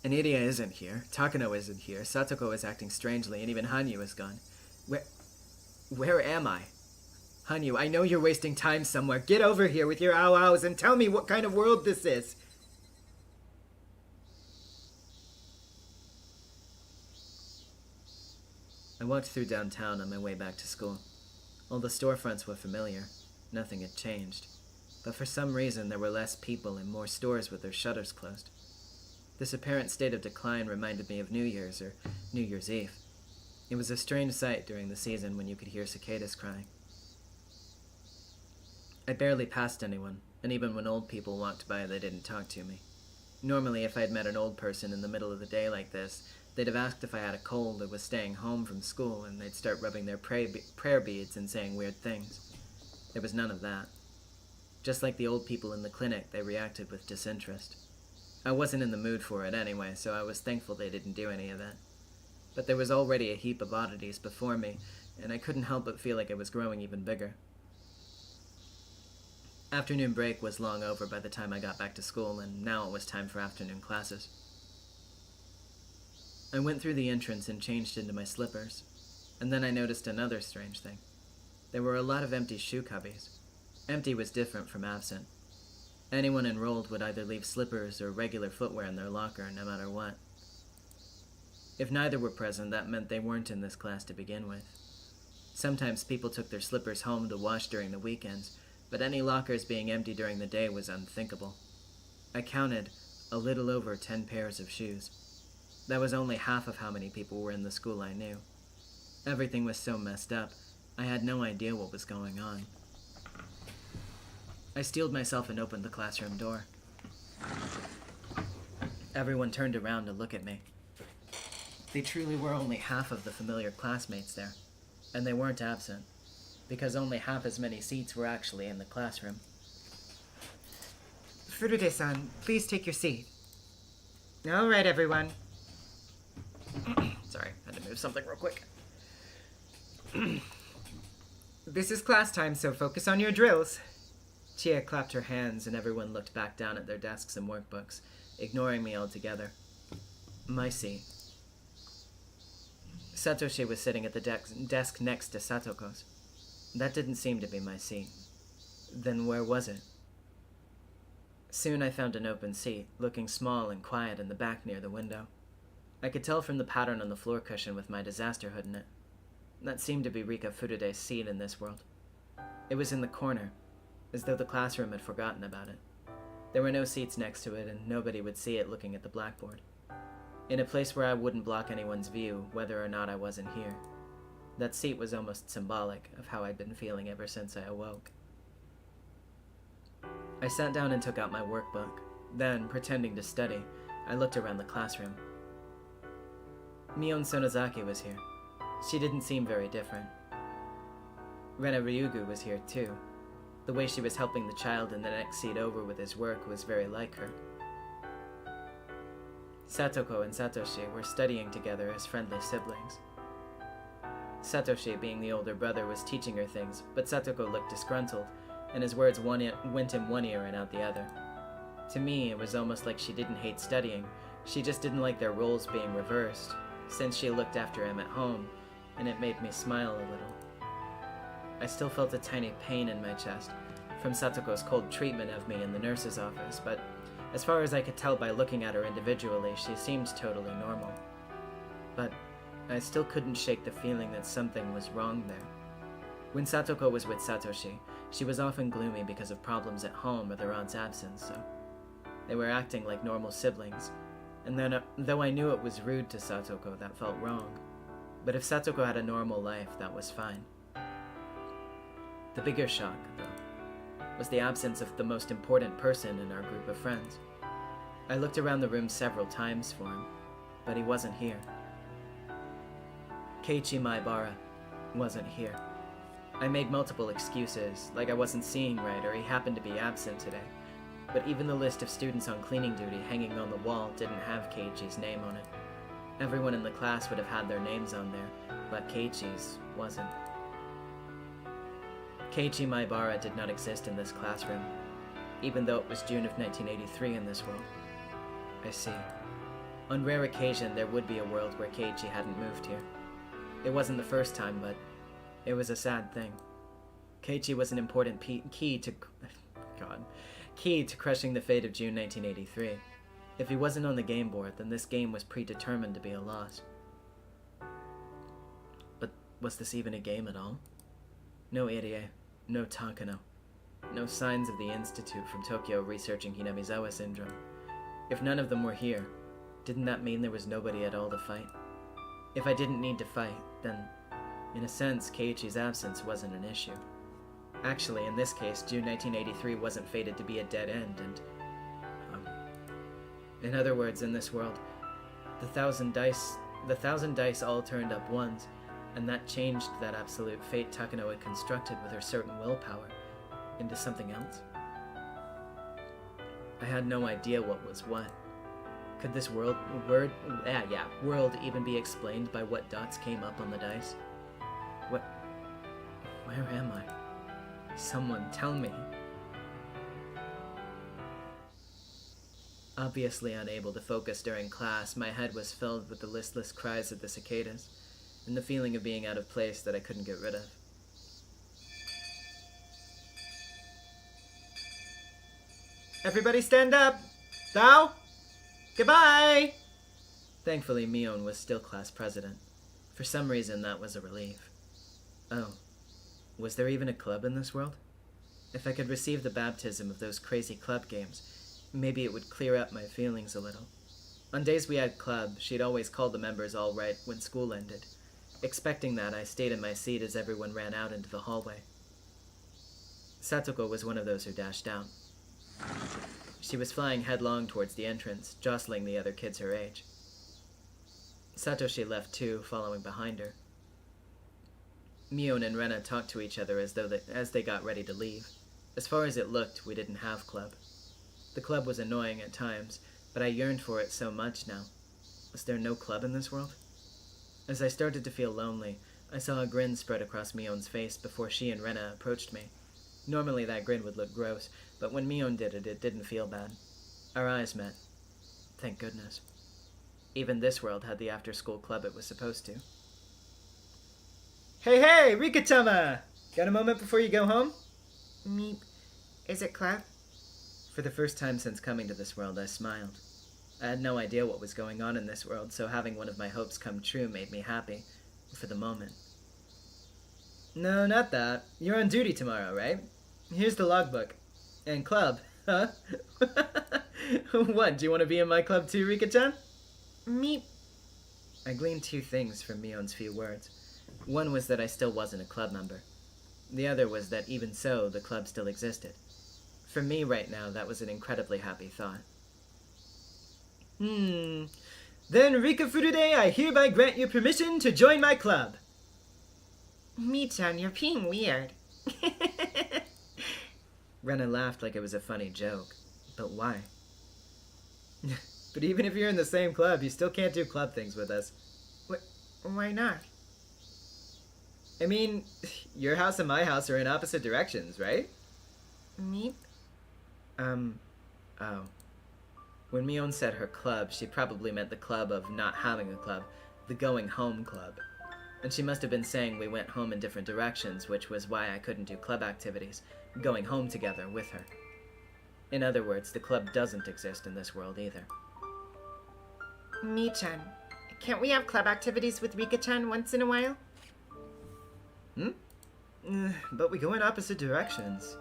And Iria isn't here, Takano isn't here, Satoko is acting strangely, and even Hanyu is gone. Where am I? Hanyu, I know you're wasting time somewhere. Get over here with your ow-ows and tell me what kind of world this is. I walked through downtown on my way back to school. All the storefronts were familiar. Nothing had changed. But for some reason, there were less people and more stores with their shutters closed. This apparent state of decline reminded me of New Year's or New Year's Eve. It was a strange sight during the season when you could hear cicadas crying. I barely passed anyone, and even when old people walked by, they didn't talk to me. Normally, if I'd met an old person in the middle of the day like this, they'd have asked if I had a cold or was staying home from school, and they'd start rubbing their prayer beads and saying weird things. There was none of that. Just like the old people in the clinic, they reacted with disinterest. I wasn't in the mood for it anyway, so I was thankful they didn't do any of that. But there was already a heap of oddities before me, and I couldn't help but feel like it was growing even bigger. Afternoon break was long over by the time I got back to school, and now it was time for afternoon classes. I went through the entrance and changed into my slippers, and then I noticed another strange thing. There were a lot of empty shoe cubbies. Empty was different from absent. Anyone enrolled would either leave slippers or regular footwear in their locker, no matter what. If neither were present, that meant they weren't in this class to begin with. Sometimes people took their slippers home to wash during the weekends, but any lockers being empty during the day was unthinkable. I counted a little over 10 pairs of shoes. That was only half of how many people were in the school I knew. Everything was so messed up, I had no idea what was going on. I steeled myself and opened the classroom door. Everyone turned around to look at me. They truly were only half of the familiar classmates there, and they weren't absent, because only half as many seats were actually in the classroom. Furude-san, please take your seat. All right, everyone. Sorry, had to move something real quick. This is class time, so focus on your drills. Chia clapped her hands, and everyone looked back down at their desks and workbooks, ignoring me altogether. My seat. Satoshi was sitting at the desk next to Satoko's. That didn't seem to be my seat. Then where was it? Soon I found an open seat, looking small and quiet in the back near the window. I could tell from the pattern on the floor cushion with my disaster hood in it. That seemed to be Rika Furude's seat in this world. It was in the corner, as though the classroom had forgotten about it. There were no seats next to it, and nobody would see it looking at the blackboard. In a place where I wouldn't block anyone's view, whether or not I wasn't here. That seat was almost symbolic of how I'd been feeling ever since I awoke. I sat down and took out my workbook. Then, pretending to study, I looked around the classroom. Mion Sonozaki was here. She didn't seem very different. Rena Ryugu was here too. The way she was helping the child in the next seat over with his work was very like her. Satoko and Satoshi were studying together as friendly siblings. Satoshi, being the older brother, was teaching her things, but Satoko looked disgruntled, and his words went in one ear and out the other. To me, it was almost like she didn't hate studying, she just didn't like their roles being reversed, since she looked after him at home, and it made me smile a little. I still felt a tiny pain in my chest, from Satoko's cold treatment of me in the nurse's office, but as far as I could tell by looking at her individually, she seemed totally normal. But I still couldn't shake the feeling that something was wrong there. When Satoko was with Satoshi, She was often gloomy because of problems at home or their aunt's absence, so they were acting like normal siblings. And then, though I knew it was rude to Satoko, that felt wrong. But if Satoko had a normal life, that was fine. The bigger shock, though, was the absence of the most important person in our group of friends. I looked around the room several times for him, but he wasn't here. Keiichi Maibara wasn't here. I made multiple excuses, like I wasn't seeing right or he happened to be absent today. But even the list of students on cleaning duty hanging on the wall didn't have Keiichi's name on it. Everyone in the class would have had their names on there, but Keiichi's wasn't. Keiichi Maibara did not exist in this classroom, even though it was June of 1983 in this world. I see. On rare occasion, there would be a world where Keiichi hadn't moved here. It wasn't the first time, but it was a sad thing. Keiichi was an important key to crushing the fate of June 1983. If he wasn't on the game board, then this game was predetermined to be a loss. But was this even a game at all? No Irie, no Takano, no signs of the Institute from Tokyo researching Hinamizawa syndrome. If none of them were here, didn't that mean there was nobody at all to fight? If I didn't need to fight, then, in a sense, Keiichi's absence wasn't an issue. Actually, in this case, June 1983 wasn't fated to be a dead end, and... in other words, in this world, the thousand dice all turned up ones, and that changed that absolute fate Takano had constructed with her certain willpower into something else. I had no idea what was what. Could this world even be explained by what dots came up on the dice? Where am I? Someone tell me. Obviously unable to focus during class, my head was filled with the listless cries of the cicadas, and the feeling of being out of place that I couldn't get rid of. Everybody stand up! Thou! Goodbye! Thankfully, Mion was still class president. For some reason, that was a relief. Oh. Was there even a club in this world? If I could receive the baptism of those crazy club games, maybe it would clear up my feelings a little. On days we had club, she'd always call the members all right when school ended. Expecting that, I stayed in my seat as everyone ran out into the hallway. Satoko was one of those who dashed out. She was flying headlong towards the entrance, jostling the other kids her age. Satoshi left too, following behind her. Mion and Rena talked to each other as they got ready to leave. As far as it looked, we didn't have club. The club was annoying at times, but I yearned for it so much now. Was there no club in this world? As I started to feel lonely, I saw a grin spread across Mion's face before she and Rena approached me. Normally that grin would look gross, but when Mion did it, it didn't feel bad. Our eyes met. Thank goodness. Even this world had the after-school club it was supposed to. Hey, Rika-tama! Got a moment before you go home? Meep. Is it club? For the first time since coming to this world, I smiled. I had no idea what was going on in this world, so having one of my hopes come true made me happy, for the moment. No, not that. You're on duty tomorrow, right? Here's the logbook. And club, huh? What, do you want to be in my club too, Rika-chan? Meep. I gleaned two things from Mion's few words. One was that I still wasn't a club member. The other was that even so, the club still existed. For me right now, that was an incredibly happy thought. Then, Rika Furude, I hereby grant you permission to join my club. Me-chan, you're being weird. Rena laughed like it was a funny joke. But why? But even if you're in the same club, you still can't do club things with us. Why not? I mean, your house and my house are in opposite directions, right? Meep. Oh. When Mion said her club, she probably meant the club of not having a club, the going home club. And she must have been saying we went home in different directions, which was why I couldn't do club activities, going home together with her. In other words, the club doesn't exist in this world either. Me-chan, can't we have club activities with Rika-chan once in a while? But we go in opposite directions.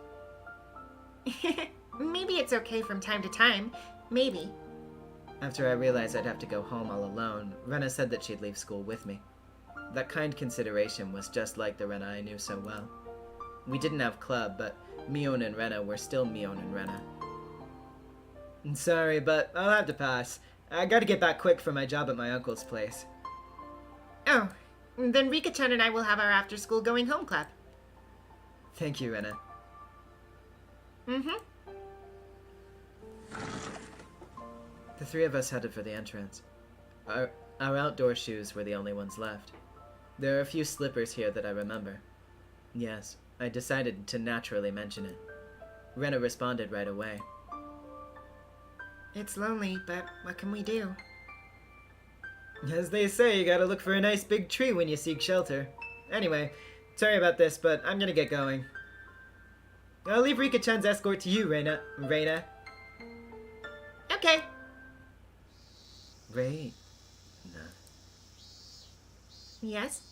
Maybe it's okay from time to time. Maybe. After I realized I'd have to go home all alone, Rena said that she'd leave school with me. That kind consideration was just like the Rena I knew so well. We didn't have club, but Mion and Rena were still Mion and Rena. Sorry, but I'll have to pass. I gotta get back quick for my job at my uncle's place. Oh, then Rika-chan and I will have our after-school going home club. Thank you, Rena. Mm-hmm. The three of us headed for the entrance. Our outdoor shoes were the only ones left. There are a few slippers here that I remember. Yes, I decided to naturally mention it. Rena responded right away. It's lonely, but what can we do? As they say, you gotta look for a nice big tree when you seek shelter. Anyway, sorry about this, but I'm gonna get going. I'll leave Rika-chan's escort to you, Reina. Okay. Reina. Yes?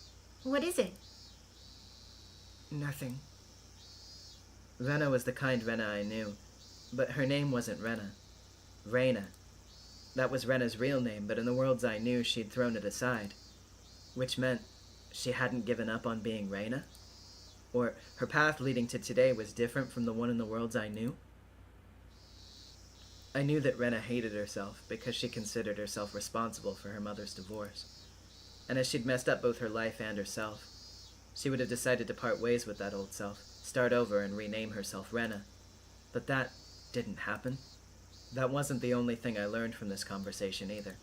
What is it? Nothing. Rena was the kind Rena I knew, but her name wasn't Rena. Reina. That was Rena's real name, but in the worlds I knew, she'd thrown it aside. Which meant she hadn't given up on being Reina? Or her path leading to today was different from the one in the worlds I knew? I knew that Rena hated herself because she considered herself responsible for her mother's divorce. And as she'd messed up both her life and herself, she would have decided to part ways with that old self, start over and rename herself Rena. But that didn't happen. That wasn't the only thing I learned from this conversation either.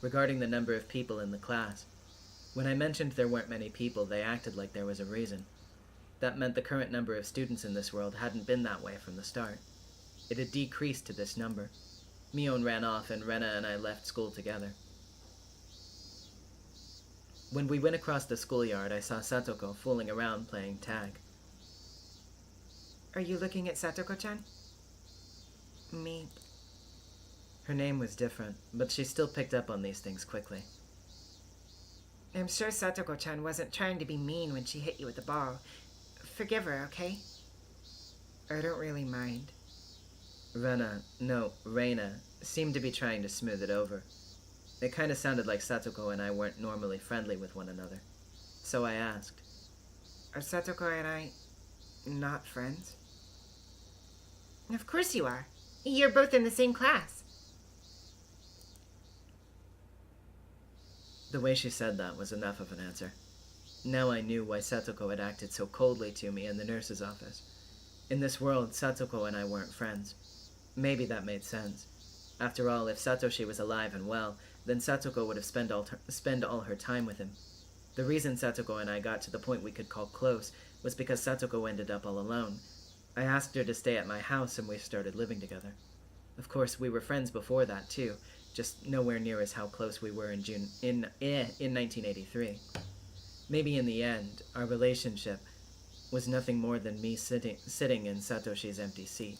Regarding the number of people in the class, when I mentioned there weren't many people, they acted like there was a reason. That meant the current number of students in this world hadn't been that way from the start. It had decreased to this number. Mion ran off and Rena and I left school together. When we went across the schoolyard, I saw Satoko fooling around playing tag. Are you looking at Satoko-chan? Me. Her name was different, but she still picked up on these things quickly. I'm sure Satoko-chan wasn't trying to be mean when she hit you with the ball. Forgive her, okay? I don't really mind. Reina, seemed to be trying to smooth it over. It kind of sounded like Satoko and I weren't normally friendly with one another. So I asked, Are Satoko and I not friends? Of course you are. You're both in the same class. The way she said that was enough of an answer. Now I knew why Satoko had acted so coldly to me in the nurse's office. In this world, Satoko and I weren't friends. Maybe that made sense. After all, if Satoshi was alive and well, then Satoko would have spent all her time with him. The reason Satoko and I got to the point we could call close was because Satoko ended up all alone. I asked her to stay at my house and we started living together. Of course, we were friends before that too, just nowhere near as how close we were in 1983. Maybe in the end, our relationship was nothing more than me sitting in Satoshi's empty seat.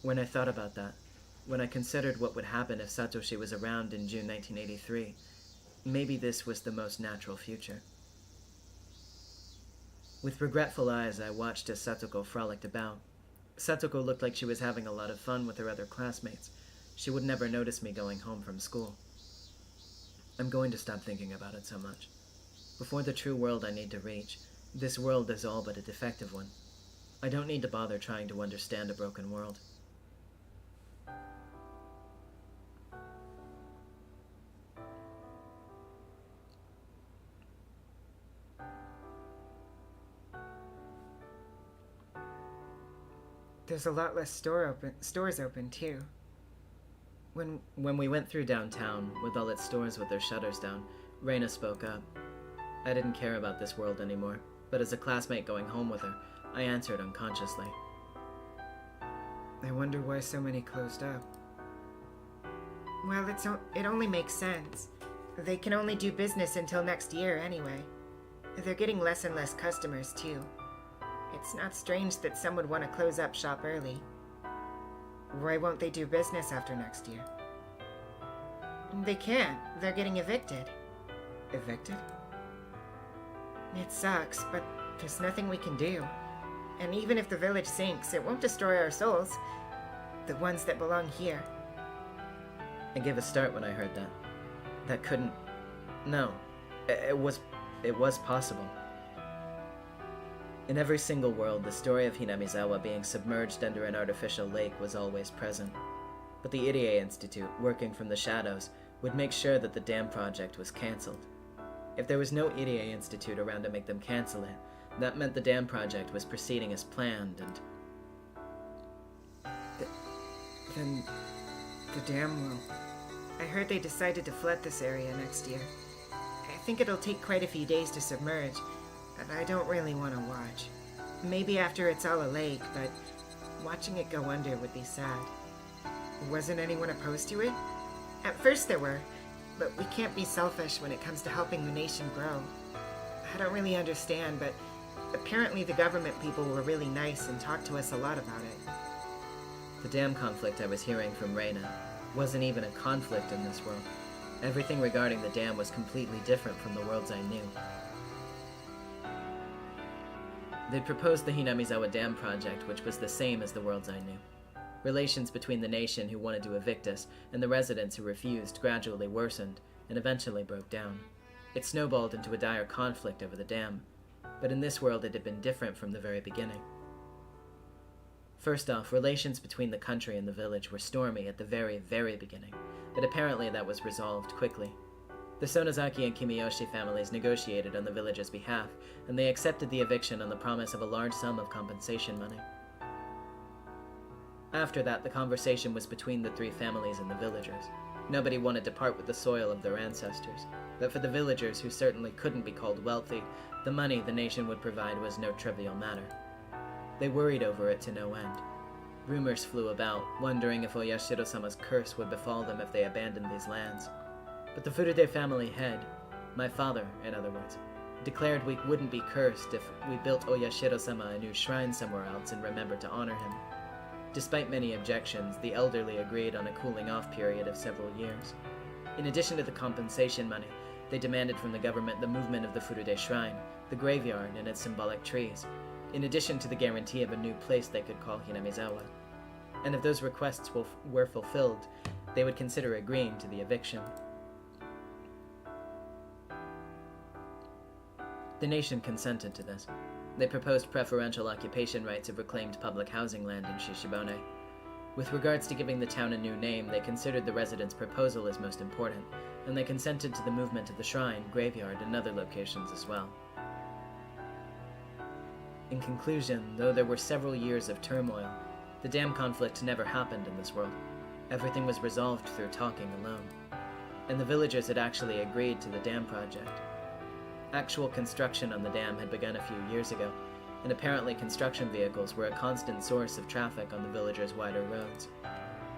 When I thought about that, when I considered what would happen if Satoshi was around in June 1983, maybe this was the most natural future. With regretful eyes, I watched as Satoko frolicked about. Satoko looked like she was having a lot of fun with her other classmates. She would never notice me going home from school. I'm going to stop thinking about it so much. Before the true world I need to reach, this world is all but a defective one. I don't need to bother trying to understand a broken world. There's a lot less stores open too. When we went through downtown, with all its stores with their shutters down, Reina spoke up. I didn't care about this world anymore, but as a classmate going home with her, I answered unconsciously. I wonder why so many closed up. Well, it only makes sense. They can only do business until next year anyway. They're getting less and less customers too. It's not strange that some would want to close up shop early. Why won't they do business after next year? They can't. They're getting evicted. Evicted? It sucks, but There's nothing we can do. And even if the village sinks, it won't destroy our souls. The ones that belong here. I gave a start when I heard that. That couldn't... No. It was possible. In every single world, the story of Hinamizawa being submerged under an artificial lake was always present. But the Irie Institute, working from the shadows, would make sure that the dam project was cancelled. If there was no Irie Institute around to make them cancel it, that meant the dam project was proceeding as planned, and... Then the dam will... I heard they decided to flood this area next year. I think it'll take quite a few days to submerge, and I don't really want to watch. Maybe after it's all a lake, but watching it go under would be sad. Wasn't anyone opposed to it? At first there were, but we can't be selfish when it comes to helping the nation grow. I don't really understand, but apparently the government people were really nice and talked to us a lot about it. The dam conflict I was hearing from Reina wasn't even a conflict in this world. Everything regarding the dam was completely different from the worlds I knew. They'd proposed the Hinamizawa Dam project, which was the same as the worlds I knew. Relations between the nation who wanted to evict us and the residents who refused gradually worsened and eventually broke down. It snowballed into a dire conflict over the dam, but in this world it had been different from the very beginning. First off, relations between the country and the village were stormy at the very, very beginning, but apparently that was resolved quickly. The Sonozaki and Kimiyoshi families negotiated on the village's behalf, and they accepted the eviction on the promise of a large sum of compensation money. After that, the conversation was between the three families and the villagers. Nobody wanted to part with the soil of their ancestors, but for the villagers, who certainly couldn't be called wealthy, the money the nation would provide was no trivial matter. They worried over it to no end. Rumors flew about, wondering if Oyashiro-sama's curse would befall them if they abandoned these lands. But the Furude family head, my father, in other words, declared we wouldn't be cursed if we built Oyashiro-sama a new shrine somewhere else and remembered to honor him. Despite many objections, the elderly agreed on a cooling-off period of several years. In addition to the compensation money, they demanded from the government the movement of the Furude shrine, the graveyard and its symbolic trees, in addition to the guarantee of a new place they could call Hinamizawa. And if those requests were fulfilled, they would consider agreeing to the eviction. The nation consented to this. They proposed preferential occupation rights of reclaimed public housing land in Shishibone. With regards to giving the town a new name, they considered the residents' proposal as most important, and they consented to the movement of the shrine, graveyard, and other locations as well. In conclusion, though there were several years of turmoil, the dam conflict never happened in this world. Everything was resolved through talking alone. And the villagers had actually agreed to the dam project. Actual construction on the dam had begun a few years ago, and apparently construction vehicles were a constant source of traffic on the villagers' wider roads.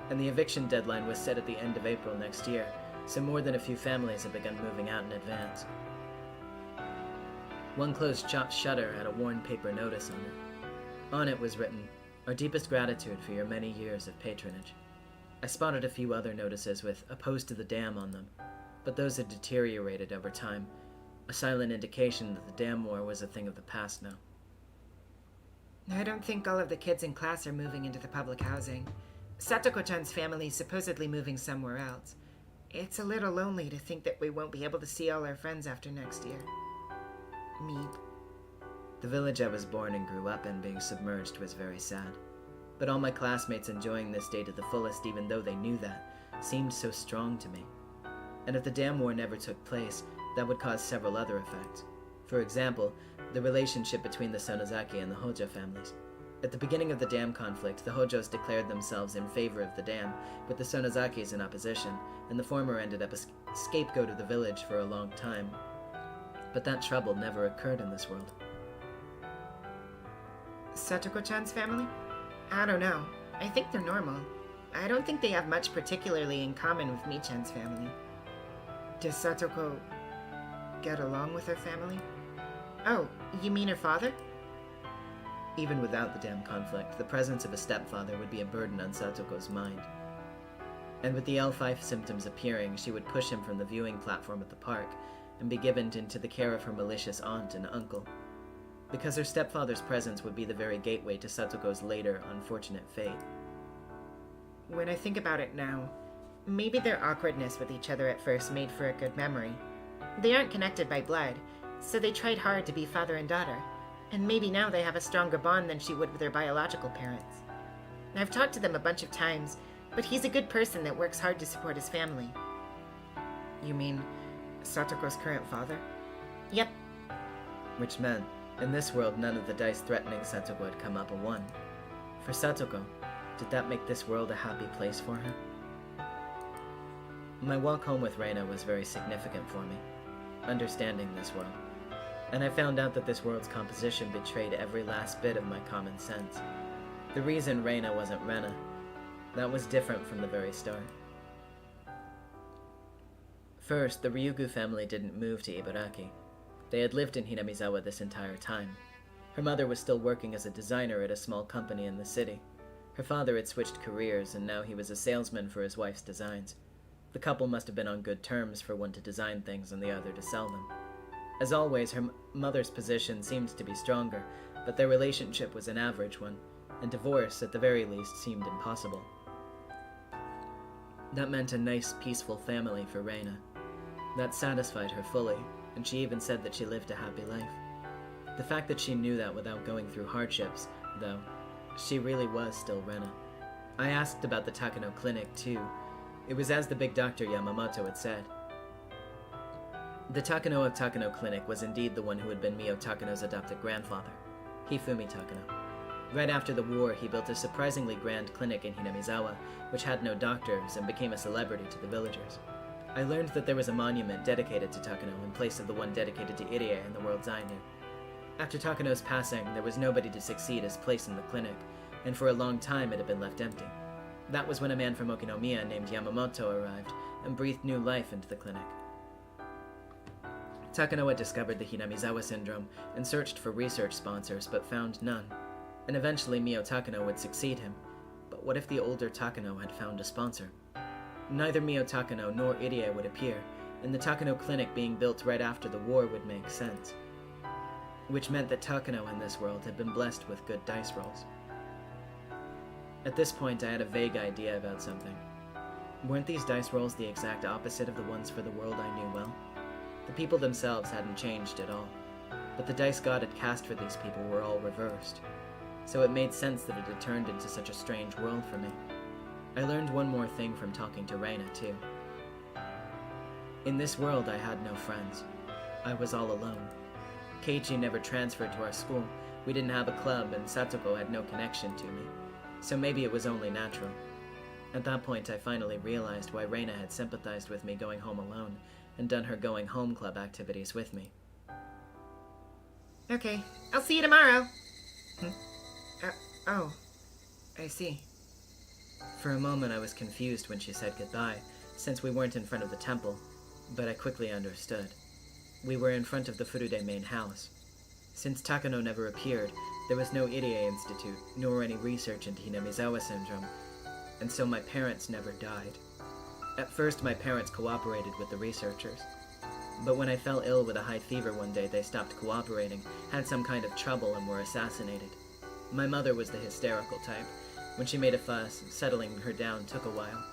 And the eviction deadline was set at the end of April next year, so more than a few families had begun moving out in advance. One closed shutter had a worn paper notice on it. On it was written, "Our deepest gratitude for your many years of patronage." I spotted a few other notices with "opposed to the dam" on them, but those had deteriorated over time, a silent indication that the dam war was a thing of the past now. I don't think all of the kids in class are moving into the public housing. Satoko-chan's family is supposedly moving somewhere else. It's a little lonely to think that we won't be able to see all our friends after next year. Meep. The village I was born and grew up in being submerged was very sad. But all my classmates enjoying this day to the fullest, even though they knew that, seemed so strong to me. And if the dam war never took place, that would cause several other effects. For example, the relationship between the Sonozaki and the Hojo families. At the beginning of the dam conflict, the Hojos declared themselves in favor of the dam, with the Sonozakis in opposition, and the former ended up a scapegoat of the village for a long time. But that trouble never occurred in this world. Satoko-chan's family? I don't know. I think they're normal. I don't think they have much particularly in common with Mi-chan's family. Does Satoko get along with her family? Oh, you mean her father? Even without the dam conflict, the presence of a stepfather would be a burden on Satoko's mind. And with the L5 symptoms appearing, she would push him from the viewing platform at the park and be given into the care of her malicious aunt and uncle. because her stepfather's presence would be the very gateway to Satoko's later unfortunate fate. When I think about it now, maybe their awkwardness with each other at first made for a good memory. They aren't connected by blood, so they tried hard to be father and daughter, and maybe now they have a stronger bond than she would with their biological parents. I've talked to them a bunch of times, but he's a good person that works hard to support his family. You mean Satoko's current father? Yep. Which meant, in this world, none of the dice threatening Satoko had come up a 1. For Satoko, did that make this world a happy place for her? My walk home with Reina was very significant for me, understanding this world. And I found out that this world's composition betrayed every last bit of my common sense. The reason Reina wasn't Rena, that was different from the very start. First, the Ryugu family didn't move to Ibaraki. They had lived in Hinamizawa this entire time. Her mother was still working as a designer at a small company in the city. Her father had switched careers, and now he was a salesman for his wife's designs. The couple must have been on good terms for one to design things and the other to sell them. As always, her mother's position seemed to be stronger, but their relationship was an average one, and divorce, at the very least, seemed impossible. That meant a nice, peaceful family for Reina. That satisfied her fully, and she even said that she lived a happy life. The fact that she knew that without going through hardships, though, she really was still Rena. I asked about the Takano clinic, too. It was as the big doctor Yamamoto had said. The Takano of Takano Clinic was indeed the one who had been Mio Takano's adopted grandfather, Hifumi Takano. Right after the war, he built a surprisingly grand clinic in Hinamizawa, which had no doctors and became a celebrity to the villagers. I learned that there was a monument dedicated to Takano in place of the one dedicated to Irie in the world's I knew. After Takano's passing, there was nobody to succeed his place in the clinic, and for a long time it had been left empty. That was when a man from Okinomiya named Yamamoto arrived and breathed new life into the clinic. Takano had discovered the Hinamizawa syndrome and searched for research sponsors, but found none. And eventually Mio Takano would succeed him. But what if the older Takano had found a sponsor? Neither Mio Takano nor Irie would appear, and the Takano clinic being built right after the war would make sense. Which meant that Takano in this world had been blessed with good dice rolls. At this point, I had a vague idea about something. Weren't these dice rolls the exact opposite of the ones for the world I knew well? The people themselves hadn't changed at all, but the dice God had cast for these people were all reversed. So it made sense that it had turned into such a strange world for me. I learned one more thing from talking to Reina, too. In this world, I had no friends. I was all alone. Keiichi never transferred to our school, we didn't have a club, and Satoko had no connection to me. So maybe it was only natural. At that point, I finally realized why Reina had sympathized with me going home alone, and done her going home club activities with me. Okay, I'll see you tomorrow. Oh, I see. For a moment I was confused when she said goodbye, since we weren't in front of the temple, but I quickly understood. We were in front of the Furude main house. Since Takano never appeared, there was no Irie Institute, nor any research into Hinamizawa syndrome, and so my parents never died. At first my parents cooperated with the researchers, but when I fell ill with a high fever one day they stopped cooperating, had some kind of trouble, and were assassinated. My mother was the hysterical type. When she made a fuss, settling her down took a while.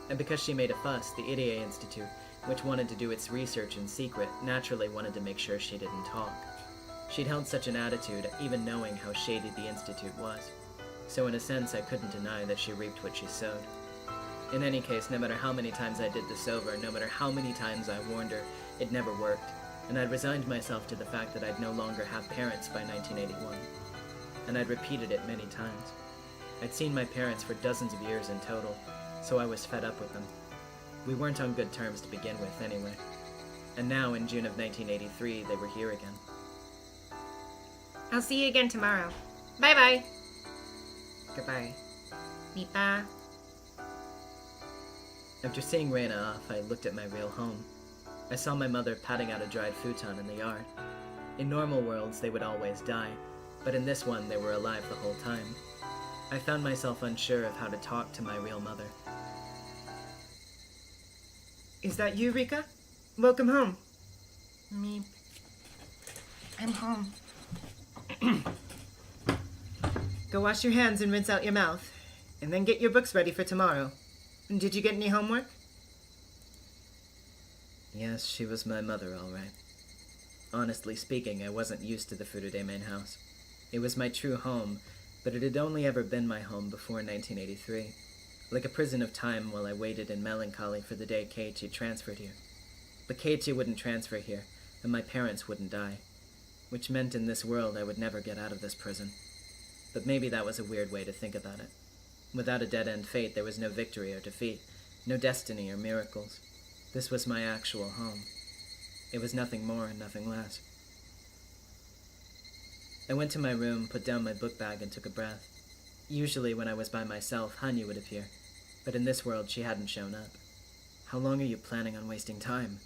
And because she made a fuss, the Irie Institute, which wanted to do its research in secret, naturally wanted to make sure she didn't talk. She'd held such an attitude, even knowing how shady the Institute was. So in a sense, I couldn't deny that she reaped what she sowed. In any case, no matter how many times I did this over, no matter how many times I warned her, it never worked, and I'd resigned myself to the fact that I'd no longer have parents by 1981. And I'd repeated it many times. I'd seen my parents for dozens of years in total, so I was fed up with them. We weren't on good terms to begin with, anyway. And now, in June of 1983, they were here again. I'll see you again tomorrow. Bye-bye. Goodbye. Mipa. After seeing Reina off, I looked at my real home. I saw my mother patting out a dried futon in the yard. In normal worlds, they would always die, but in this one, they were alive the whole time. I found myself unsure of how to talk to my real mother. Is that you, Rika? Welcome home. Me. I'm home. Go wash your hands and rinse out your mouth, and then get your books ready for tomorrow. Did you get any homework? Yes, she was my mother, all right. Honestly speaking, I wasn't used to the Furude main house. It was my true home, but it had only ever been my home before 1983. Like a prison of time while I waited in melancholy for the day Keiichi transferred here. But Keiichi wouldn't transfer here, and my parents wouldn't die. Which meant in this world I would never get out of this prison. But maybe that was a weird way to think about it. Without a dead-end fate, there was no victory or defeat, no destiny or miracles. This was my actual home. It was nothing more and nothing less. I went to my room, put down my book bag, and took a breath. Usually when I was by myself, Hanyu would appear, but in this world she hadn't shown up. How long are you planning on wasting time?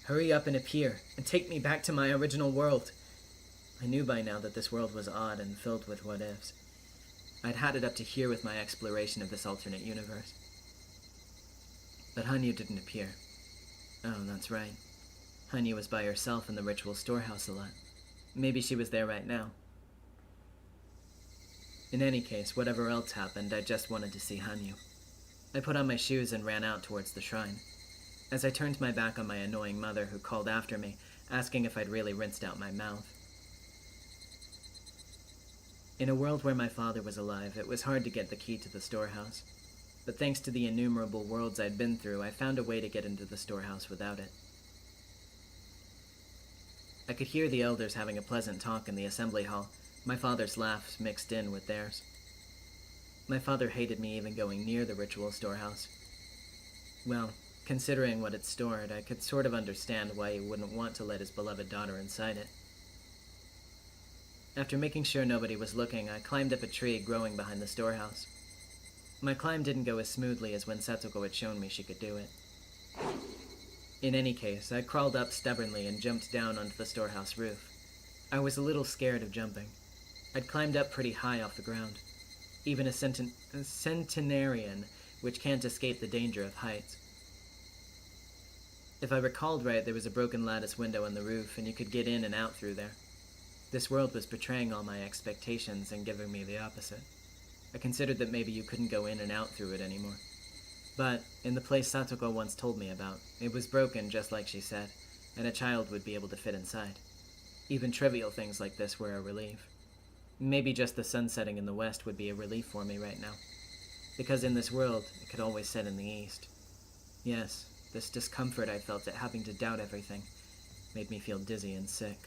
Hurry up and appear, and take me back to my original world. I knew by now that this world was odd and filled with what-ifs. I'd had it up to here with my exploration of this alternate universe. But Hanyu didn't appear. Oh, that's right. Hanyu was by herself in the ritual storehouse a lot. Maybe she was there right now. In any case, whatever else happened, I just wanted to see Hanyu. I put on my shoes and ran out towards the shrine. As I turned my back on my annoying mother, who called after me, asking if I'd really rinsed out my mouth. In a world where my father was alive, it was hard to get the key to the storehouse. But thanks to the innumerable worlds I'd been through, I found a way to get into the storehouse without it. I could hear the elders having a pleasant talk in the assembly hall, my father's laughs mixed in with theirs. My father hated me even going near the ritual storehouse. Well, considering what it stored, I could sort of understand why he wouldn't want to let his beloved daughter inside it. After making sure nobody was looking, I climbed up a tree growing behind the storehouse. My climb didn't go as smoothly as when Satoko had shown me she could do it. In any case, I crawled up stubbornly and jumped down onto the storehouse roof. I was a little scared of jumping. I'd climbed up pretty high off the ground. Even a centenarian, which can't escape the danger of heights. If I recalled right, there was a broken lattice window on the roof, and you could get in and out through there. This world was betraying all my expectations and giving me the opposite. I considered that maybe you couldn't go in and out through it anymore. But, in the place Satoko once told me about, it was broken just like she said, and a child would be able to fit inside. Even trivial things like this were a relief. Maybe just the sun setting in the west would be a relief for me right now. Because in this world, it could always set in the east. Yes, this discomfort I felt at having to doubt everything made me feel dizzy and sick.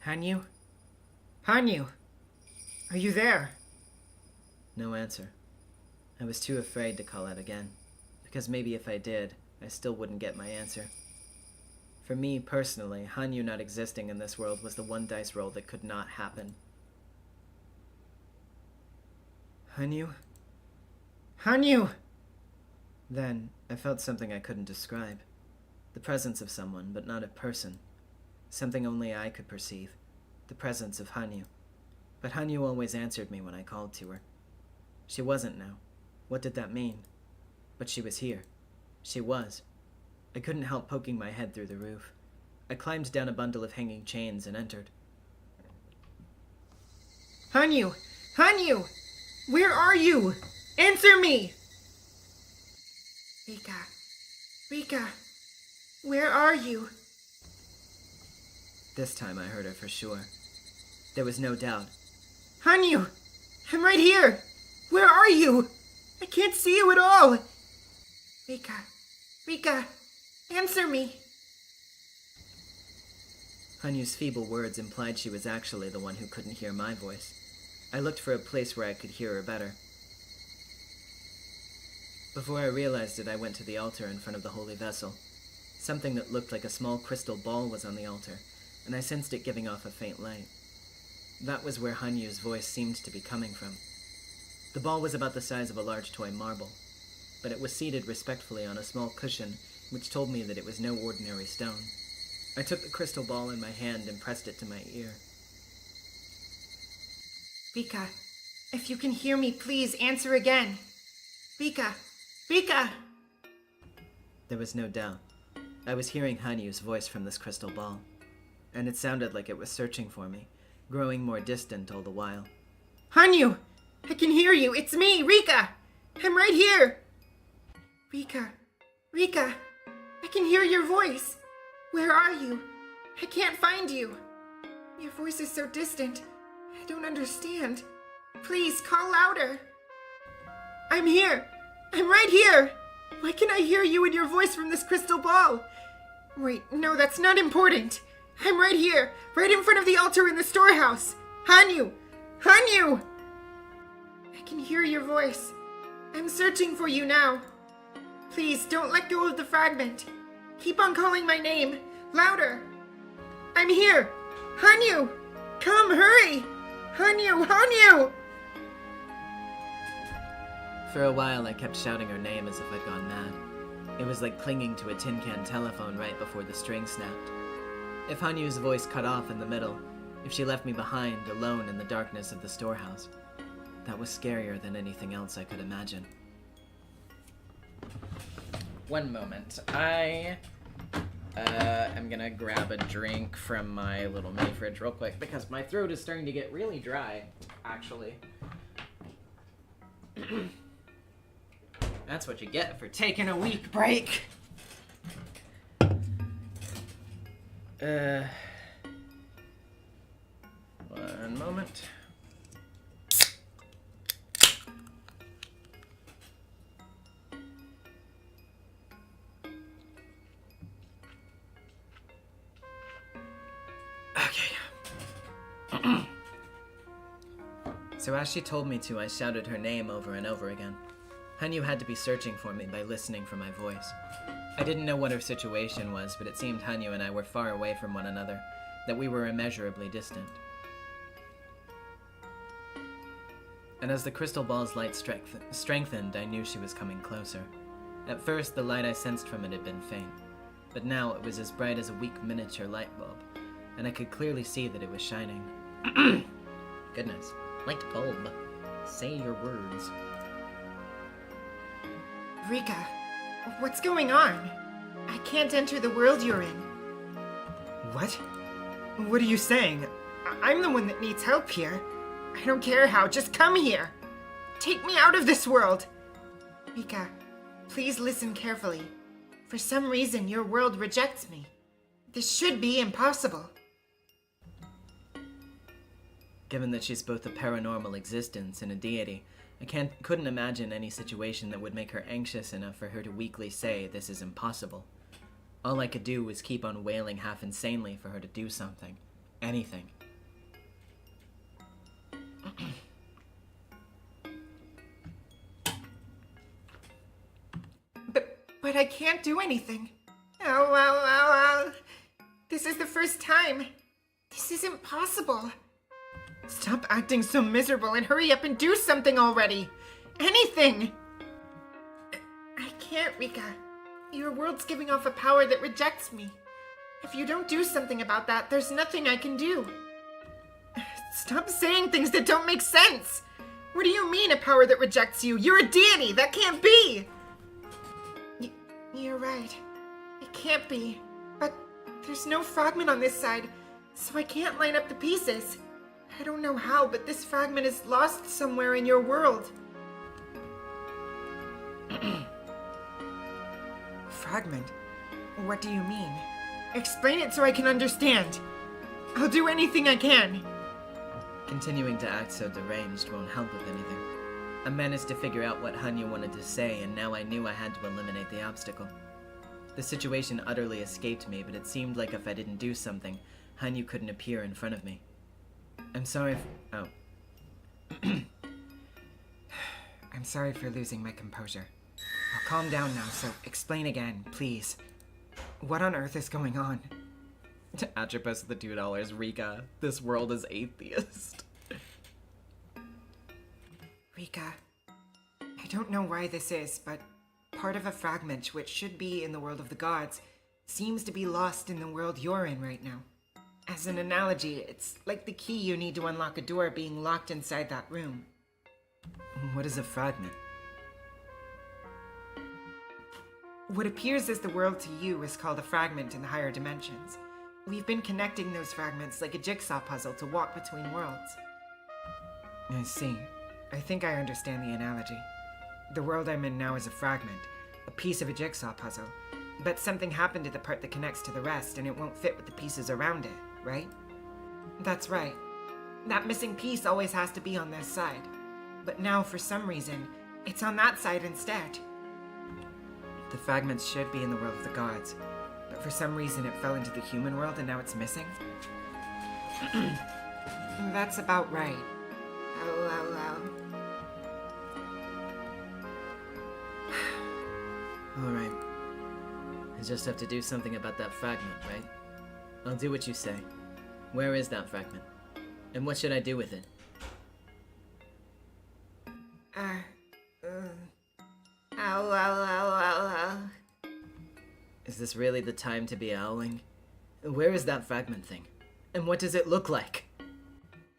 Hanyu? Hanyu! Are you there? No answer. I was too afraid to call out again, because maybe if I did, I still wouldn't get my answer. For me, personally, Hanyu not existing in this world was the one dice roll that could not happen. Hanyu? Hanyu! Then, I felt something I couldn't describe. The presence of someone, but not a person. Something only I could perceive. The presence of Hanyu. But Hanyu always answered me when I called to her. She wasn't now. What did that mean? But she was here. She was. I couldn't help poking my head through the roof. I climbed down a bundle of hanging chains and entered. Hanyu! Hanyu! Where are you? Answer me! Rika. Rika. Where are you? This time I heard her for sure. There was no doubt. Hanyu! I'm right here! Where are you? I can't see you at all! Rika. Rika. Answer me! Hanyu's feeble words implied she was actually the one who couldn't hear my voice. I looked for a place where I could hear her better. Before I realized it, I went to the altar in front of the holy vessel. Something that looked like a small crystal ball was on the altar, and I sensed it giving off a faint light. That was where Hanyu's voice seemed to be coming from. The ball was about the size of a large toy marble, but it was seated respectfully on a small cushion, which told me that it was no ordinary stone. I took the crystal ball in my hand and pressed it to my ear. Rika, if you can hear me, please answer again. Rika! Rika! There was no doubt. I was hearing Hanyu's voice from this crystal ball. and it sounded like it was searching for me, growing more distant all the while. Hanyu! I can hear you! It's me, Rika! I'm right here! Rika! Rika! I can hear your voice! Where are you? I can't find you! Your voice is so distant. I don't understand. Please, call louder! I'm here! I'm right here! Why can I hear you and your voice from this crystal ball? Wait, no, that's not important. I'm right here, right in front of the altar in the storehouse. Hanyu! Hanyu! I can hear your voice. I'm searching for you now. Please, don't let go of the fragment. Keep on calling my name. Louder. I'm here. Hanyu! Come, hurry! Hanyu! Hanyu! For a while, I kept shouting her name as if I'd gone mad. It was like clinging to a tin can telephone right before the string snapped. If Hanyu's voice cut off in the middle, if she left me behind, alone in the darkness of the storehouse, that was scarier than anything else I could imagine. One moment. I am gonna grab a drink from my little mini fridge real quick because my throat is starting to get really dry, actually. That's what you get for taking a week break. One moment. Okay. So as she told me to, I shouted her name over and over again. Hanyu had to be searching for me by listening for my voice. I didn't know what her situation was, but it seemed Hanyu and I were far away from one another, that we were immeasurably distant. And as the crystal ball's light strengthened, I knew she was coming closer. At first, the light I sensed from it had been faint, but now it was as bright as a weak miniature light bulb, and I could clearly see that it was shining. Goodness. Light bulb. Say your words. Rika, what's going on? I can't enter the world you're in. What? What are you saying? I'm the one that needs help here. I don't care how, just come here. Take me out of this world. Rika, please listen carefully. For some reason, your world rejects me. This should be impossible. Given that she's both a paranormal existence and a deity, I couldn't imagine any situation that would make her anxious enough for her to weakly say, "This is impossible." All I could do was keep on wailing half insanely for her to do something. Anything. But I can't do anything. Ow. This is the first time. This isn't possible. Stop acting so miserable and hurry up and do something already! Anything! I can't, Rika. Your world's giving off a power that rejects me. If you don't do something about that, there's nothing I can do. Stop saying things that don't make sense! What do you mean, a power that rejects you? You're a deity! That can't be! You're right. It can't be. But there's no fragment on this side, so I can't line up the pieces. I don't know how, but this fragment is lost somewhere in your world. Fragment? What do you mean? Explain it so I can understand. I'll do anything I can. Continuing to act so deranged won't help with anything. I managed to figure out what Hanyu wanted to say, and now I knew I had to eliminate the obstacle. The situation utterly escaped me, but it seemed like if I didn't do something, Hanyu couldn't appear in front of me. I'm sorry oh. I'm sorry for losing my composure. I'll calm down now, so explain again, please. What on earth is going on? Atropos the $2, Rika. This world is atheist. Rika, I don't know why this is, but part of a fragment which should be in the world of the gods seems to be lost in the world you're in right now. As an analogy, it's like the key you need to unlock a door being locked inside that room. What is a fragment? What appears as the world to you is called a fragment in the higher dimensions. We've been connecting those fragments like a jigsaw puzzle to walk between worlds. I see. I think I understand the analogy. The world I'm in now is a fragment, a piece of a jigsaw puzzle. But something happened to the part that connects to the rest, and it won't fit with the pieces around it, right? That's right. That missing piece always has to be on this side. But now, for some reason, it's on that side instead. The fragments should be in the world of the gods, but for some reason it fell into the human world and now it's missing? That's about right. Alright. I just have to do something about that fragment, right? I'll do what you say. Where is that fragment? And what should I do with it? Is this really the time to be owling? Where is that fragment thing? And what does it look like?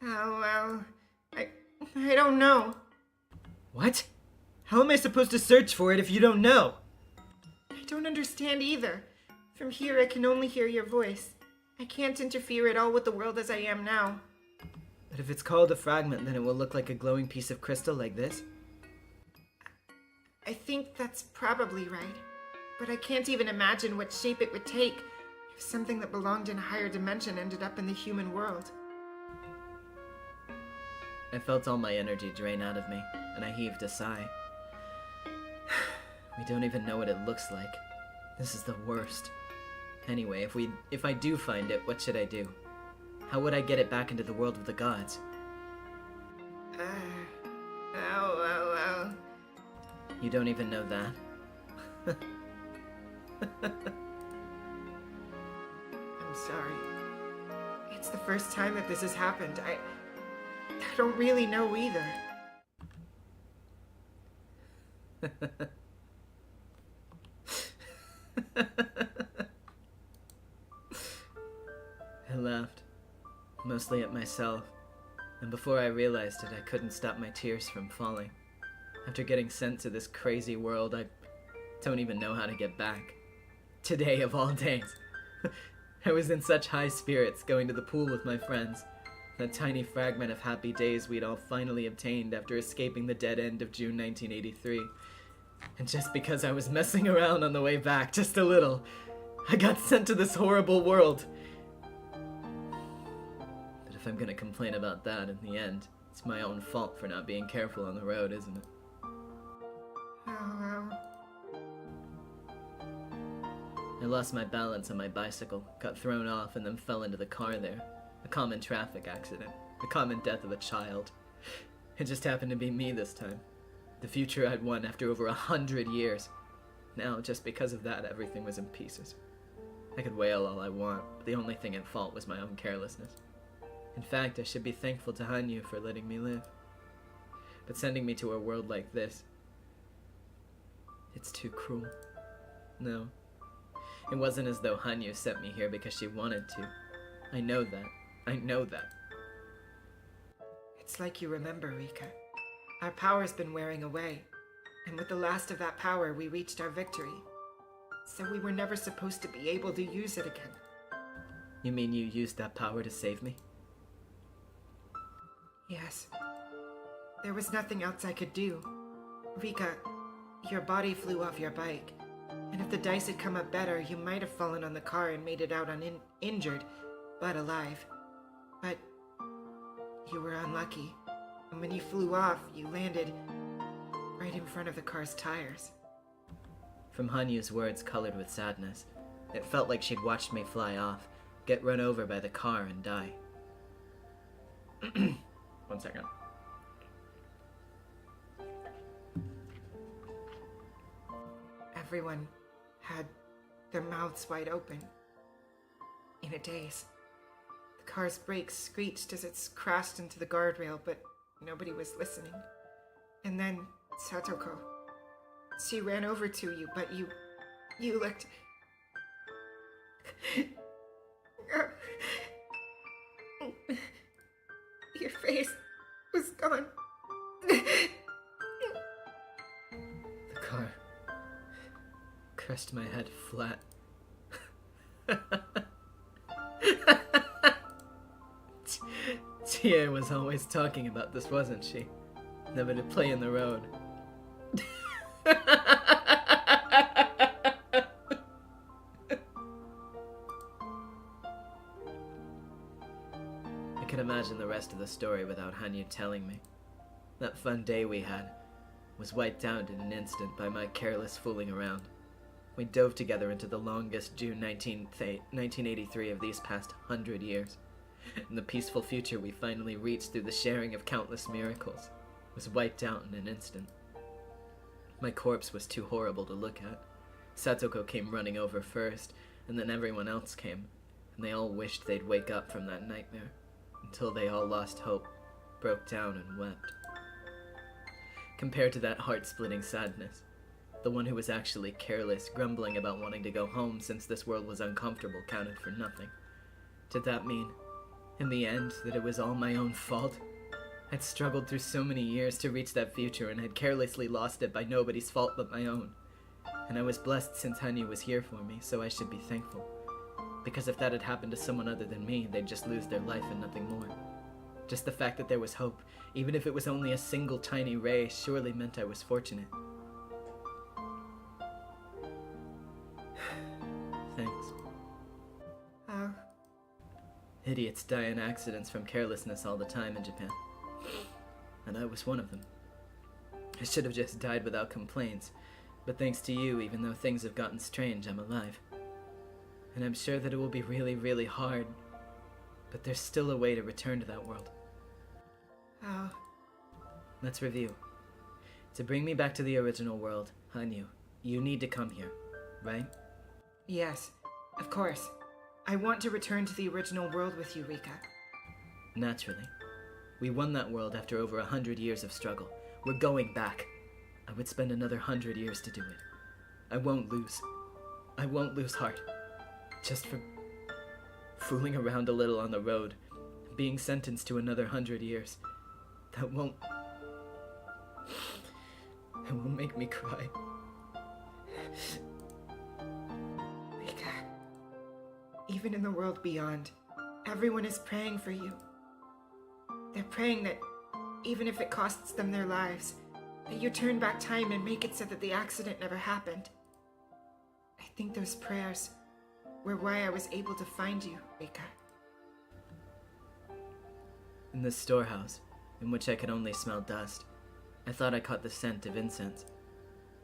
I don't know. What? How am I supposed to search for it if you don't know? I don't understand either. From here I can only hear your voice. I can't interfere at all with the world as I am now. But if it's called a fragment, then it will look like a glowing piece of crystal like this? I think that's probably right. But I can't even imagine what shape it would take if something that belonged in a higher dimension ended up in the human world. I felt all my energy drain out of me, and I heaved a sigh. We don't even know what it looks like. This is the worst. Anyway, if I do find it, what should I do? How would I get it back into the world of the gods? You don't even know that? I'm sorry. It's the first time that this has happened. I don't really know either. I laughed, mostly at myself, and before I realized it, I couldn't stop my tears from falling. After getting sent to this crazy world, I don't even know how to get back. Today of all days. I was in such high spirits going to the pool with my friends. That tiny fragment of happy days we'd all finally obtained after escaping the dead end of June 1983. And just because I was messing around on the way back just a little, I got sent to this horrible world. But if I'm gonna complain about that in the end, it's my own fault for not being careful on the road, isn't it? I lost my balance on my bicycle, got thrown off, and then fell into the car there. A common traffic accident. The common death of a child. It just happened to be me this time. The future I'd won after over 100 years. Now, just because of that, everything was in pieces. I could wail all I want, but the only thing at fault was my own carelessness. In fact, I should be thankful to Hanyu for letting me live. But sending me to a world like this, it's too cruel. No. It wasn't as though Hanyu sent me here because she wanted to. I know that. I know that. It's like you remember, Rika. Our power's been wearing away, and with the last of that power, we reached our victory. So we were never supposed to be able to use it again. You mean you used that power to save me? Yes. There was nothing else I could do. Rika, your body flew off your bike, and if the dice had come up better, you might have fallen on the car and made it out uninjured, but alive. But you were unlucky, and when you flew off, you landed right in front of the car's tires. From Hanyu's words colored with sadness, it felt like she'd watched me fly off, get run over by the car and die. 1 second. Everyone had their mouths wide open, in a daze. The car's brakes screeched as it crashed into the guardrail, but nobody was listening. And then Satoko. She ran over to you, but you looked... Your face was gone. The car crushed my head flat. Tia was always talking about this, wasn't she? Never to play in the road. I can imagine the rest of the story without Hanyu telling me. That fun day we had was wiped out in an instant by my careless fooling around. We dove together into the longest June 1983 of these past 100 years. And the peaceful future we finally reached through the sharing of countless miracles was wiped out in an instant. My corpse was too horrible to look at. Satoko came running over first, and then everyone else came, and they all wished they'd wake up from that nightmare, until they all lost hope, broke down, and wept. Compared to that heart-splitting sadness, the one who was actually careless, grumbling about wanting to go home since this world was uncomfortable, counted for nothing. Did that mean, in the end, that it was all my own fault? I'd struggled through so many years to reach that future and had carelessly lost it by nobody's fault but my own. And I was blessed since Hanyu was here for me, so I should be thankful. Because if that had happened to someone other than me, they'd just lose their life and nothing more. Just the fact that there was hope, even if it was only a single tiny ray, surely meant I was fortunate. Thanks. Oh, Idiots die in accidents from carelessness all the time in Japan. And I was one of them. I should have just died without complaints, but thanks to you, even though things have gotten strange, I'm alive. And I'm sure that it will be really, really hard, but there's still a way to return to that world. oh, Let's review. To bring me back to the original world, Hanyu, you need to come here, right? yes, of course. I want to return to the original world with you, Rika. Naturally. We won that world after over 100 years of struggle. We're going back. I would spend another 100 years to do it. I won't lose. I won't lose heart. Just for fooling around a little on the road, being sentenced to another 100 years. That won't make me cry. Rika, even in the world beyond, everyone is praying for you. They're praying that, even if it costs them their lives, that you turn back time and make it so that the accident never happened. I think those prayers were why I was able to find you, Rika. In the storehouse, in which I could only smell dust, I thought I caught the scent of incense.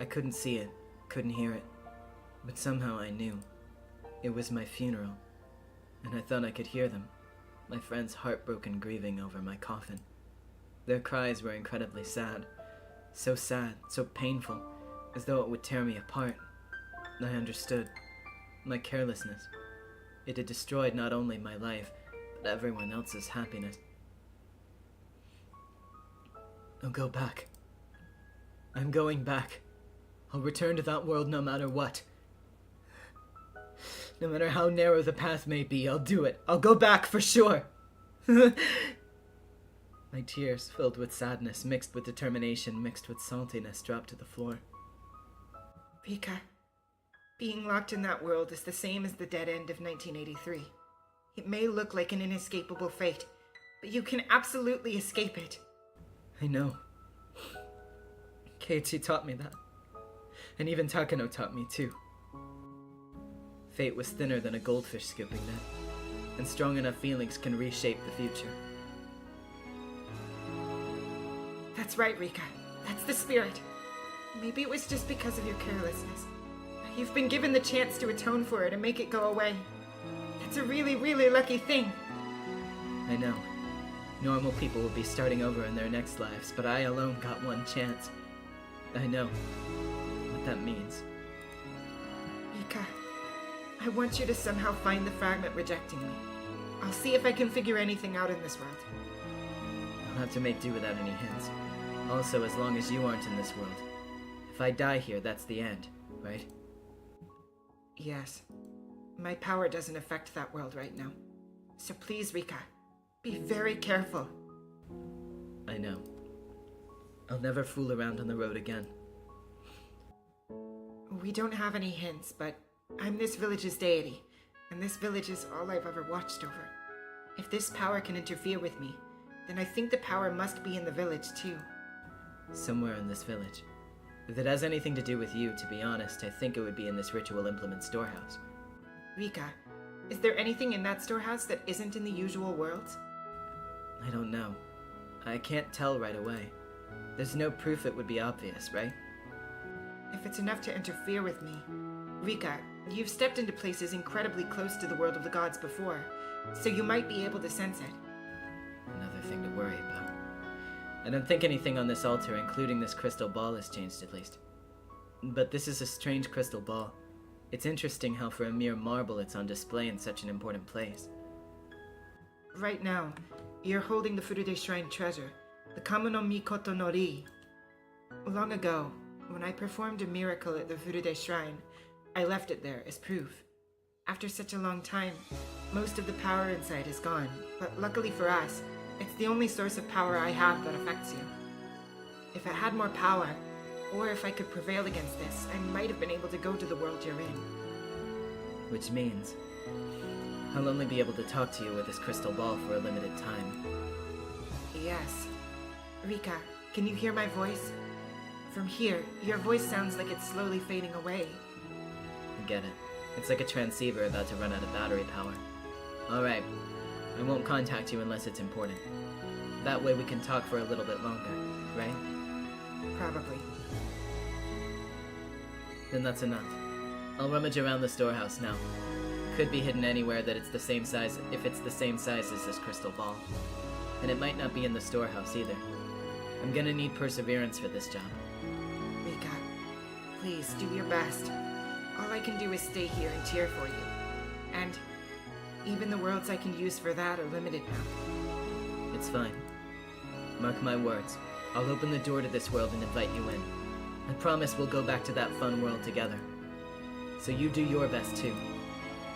I couldn't see it, couldn't hear it, but somehow I knew. It was my funeral, and I thought I could hear them, my friends heartbroken grieving over my coffin. Their cries were incredibly sad, so painful, as though it would tear me apart. I understood. My carelessness. It had destroyed not only my life, but everyone else's happiness. I'll go back. I'm going back. I'll return to that world no matter what. No matter how narrow the path may be, I'll do it. I'll go back for sure. My tears, filled with sadness, mixed with determination, mixed with saltiness, dropped to the floor. Rika, being locked in that world is the same as the dead end of 1983. It may look like an inescapable fate, but you can absolutely escape it. I know. Keiichi taught me that. And even Takano taught me too. Fate was thinner than a goldfish scooping net, and strong enough feelings can reshape the future. That's right, Rika. That's the spirit. Maybe it was just because of your carelessness. You've been given the chance to atone for it and make it go away. That's a really, really lucky thing. I know. Normal people will be starting over in their next lives, but I alone got one chance. I know what that means. Rika, I want you to somehow find the fragment rejecting me. I'll see if I can figure anything out in this world. I'll have to make do without any hints. Also, as long as you aren't in this world. If I die here, that's the end, right? Yes. My power doesn't affect that world right now. So please, Rika, be very careful. I know. I'll never fool around on the road again. We don't have any hints, but I'm this village's deity, and this village is all I've ever watched over. If this power can interfere with me, then I think the power must be in the village too. Somewhere in this village. If it has anything to do with you, to be honest, I think it would be in this ritual implement storehouse. Rika, is there anything in that storehouse that isn't in the usual worlds? I don't know. I can't tell right away. There's no proof it would be obvious, right? If it's enough to interfere with me. Rika, you've stepped into places incredibly close to the world of the gods before, so you might be able to sense it. Another thing to worry about. I don't think anything on this altar, including this crystal ball, has changed at least. But this is a strange crystal ball. It's interesting how for a mere marble it's on display in such an important place. Right now, you're holding the Furude Shrine treasure, the Kamo no Mikoto no Ri. Long ago, when I performed a miracle at the Furude Shrine, I left it there as proof. After such a long time, most of the power inside is gone, but luckily for us, it's the only source of power I have that affects you. If I had more power, or if I could prevail against this, I might have been able to go to the world you're in. Which means I'll only be able to talk to you with this crystal ball for a limited time. Yes. Rika, can you hear my voice? From here, your voice sounds like it's slowly fading away. I get it. It's like a transceiver about to run out of battery power. Alright, I won't contact you unless it's important. That way we can talk for a little bit longer, right? Probably. Then that's enough. I'll rummage around the storehouse now. Could be hidden anywhere that it's the same size, if it's the same size as this crystal ball. And it might not be in the storehouse either. I'm gonna need perseverance for this job. Rika, please do your best. All I can do is stay here and cheer for you. And even the worlds I can use for that are limited now. It's fine. Mark my words. I'll open the door to this world and invite you in. I promise we'll go back to that fun world together. So you do your best too.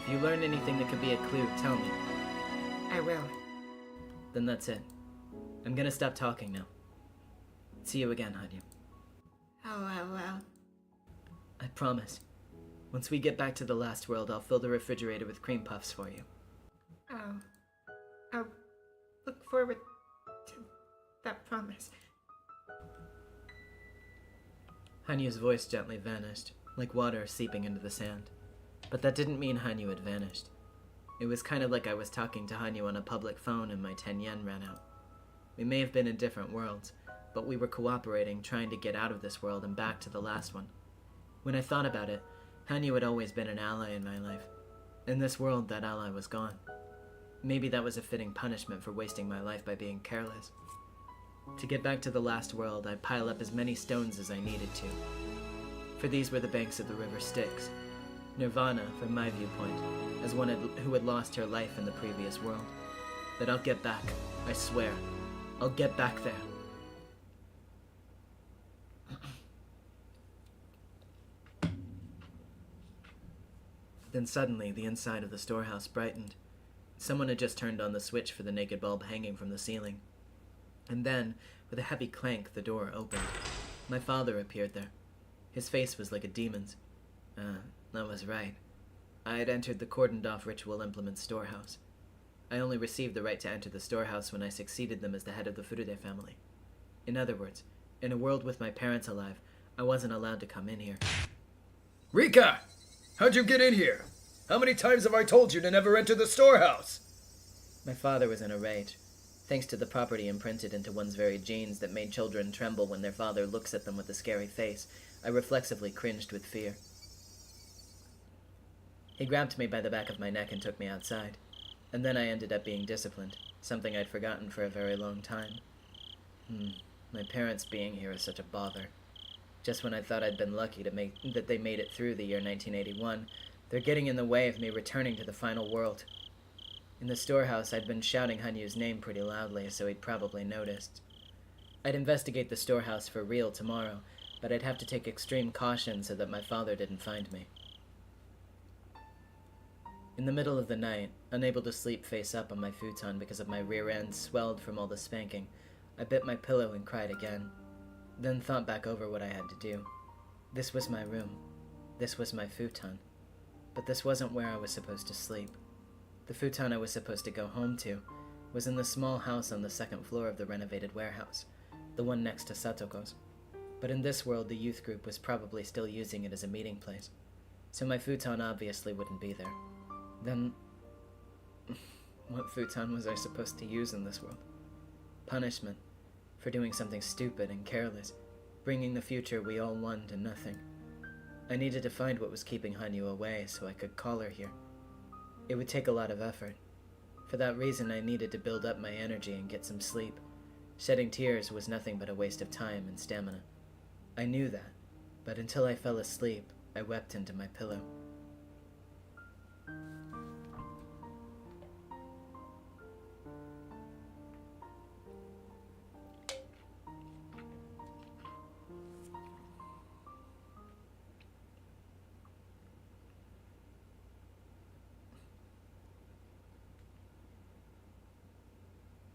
If you learn anything that could be a clue, tell me. I will. Then that's it. I'm gonna stop talking now. See you again, Hanyu. Oh. I promise. Once we get back to the last world, I'll fill the refrigerator with cream puffs for you. Oh. I'll look forward to that promise. Hanyu's voice gently vanished, like water seeping into the sand. But that didn't mean Hanyu had vanished. It was kind of like I was talking to Hanyu on a public phone and my 10 yen ran out. We may have been in different worlds, but we were cooperating, trying to get out of this world and back to the last one. When I thought about it, Hanyu had always been an ally in my life. In this world, that ally was gone. Maybe that was a fitting punishment for wasting my life by being careless. To get back to the last world, I piled up as many stones as I needed to. For these were the banks of the river Styx. Nirvana, from my viewpoint, as one who had lost her life in the previous world. But I'll get back, I swear. I'll get back there. Then suddenly, the inside of the storehouse brightened. Someone had just turned on the switch for the naked bulb hanging from the ceiling. And then, with a heavy clank, the door opened. My father appeared there. His face was like a demon's. That was right. I had entered the cordoned-off ritual implement storehouse. I only received the right to enter the storehouse when I succeeded them as the head of the Furude family. In other words, in a world with my parents alive, I wasn't allowed to come in here. Rika! How'd you get in here? How many times have I told you to never enter the storehouse? My father was in a rage, thanks to the property imprinted into one's very genes that made children tremble when their father looks at them with a scary face. I reflexively cringed with fear. He grabbed me by the back of my neck and took me outside. And then I ended up being disciplined, something I'd forgotten for a very long time. My parents being here is such a bother. Just when I thought I'd been lucky that they made it through the year 1981, they're getting in the way of me returning to the final world. In the storehouse, I'd been shouting Hanyu's name pretty loudly, so he'd probably noticed. I'd investigate the storehouse for real tomorrow, but I'd have to take extreme caution so that my father didn't find me. In the middle of the night, unable to sleep face up on my futon because of my rear end swelled from all the spanking, I bit my pillow and cried again. Then thought back over what I had to do. This was my room. This was my futon. But this wasn't where I was supposed to sleep. The futon I was supposed to go home to was in the small house on the second floor of the renovated warehouse, the one next to Satoko's. But in this world, the youth group was probably still using it as a meeting place, so my futon obviously wouldn't be there. Then, what futon was I supposed to use in this world? Punishment for doing something stupid and careless, bringing the future we all won to nothing. I needed to find what was keeping Hanyu away so I could call her here. It would take a lot of effort. For that reason, I needed to build up my energy and get some sleep. Shedding tears was nothing but a waste of time and stamina. I knew that, but until I fell asleep, I wept into my pillow.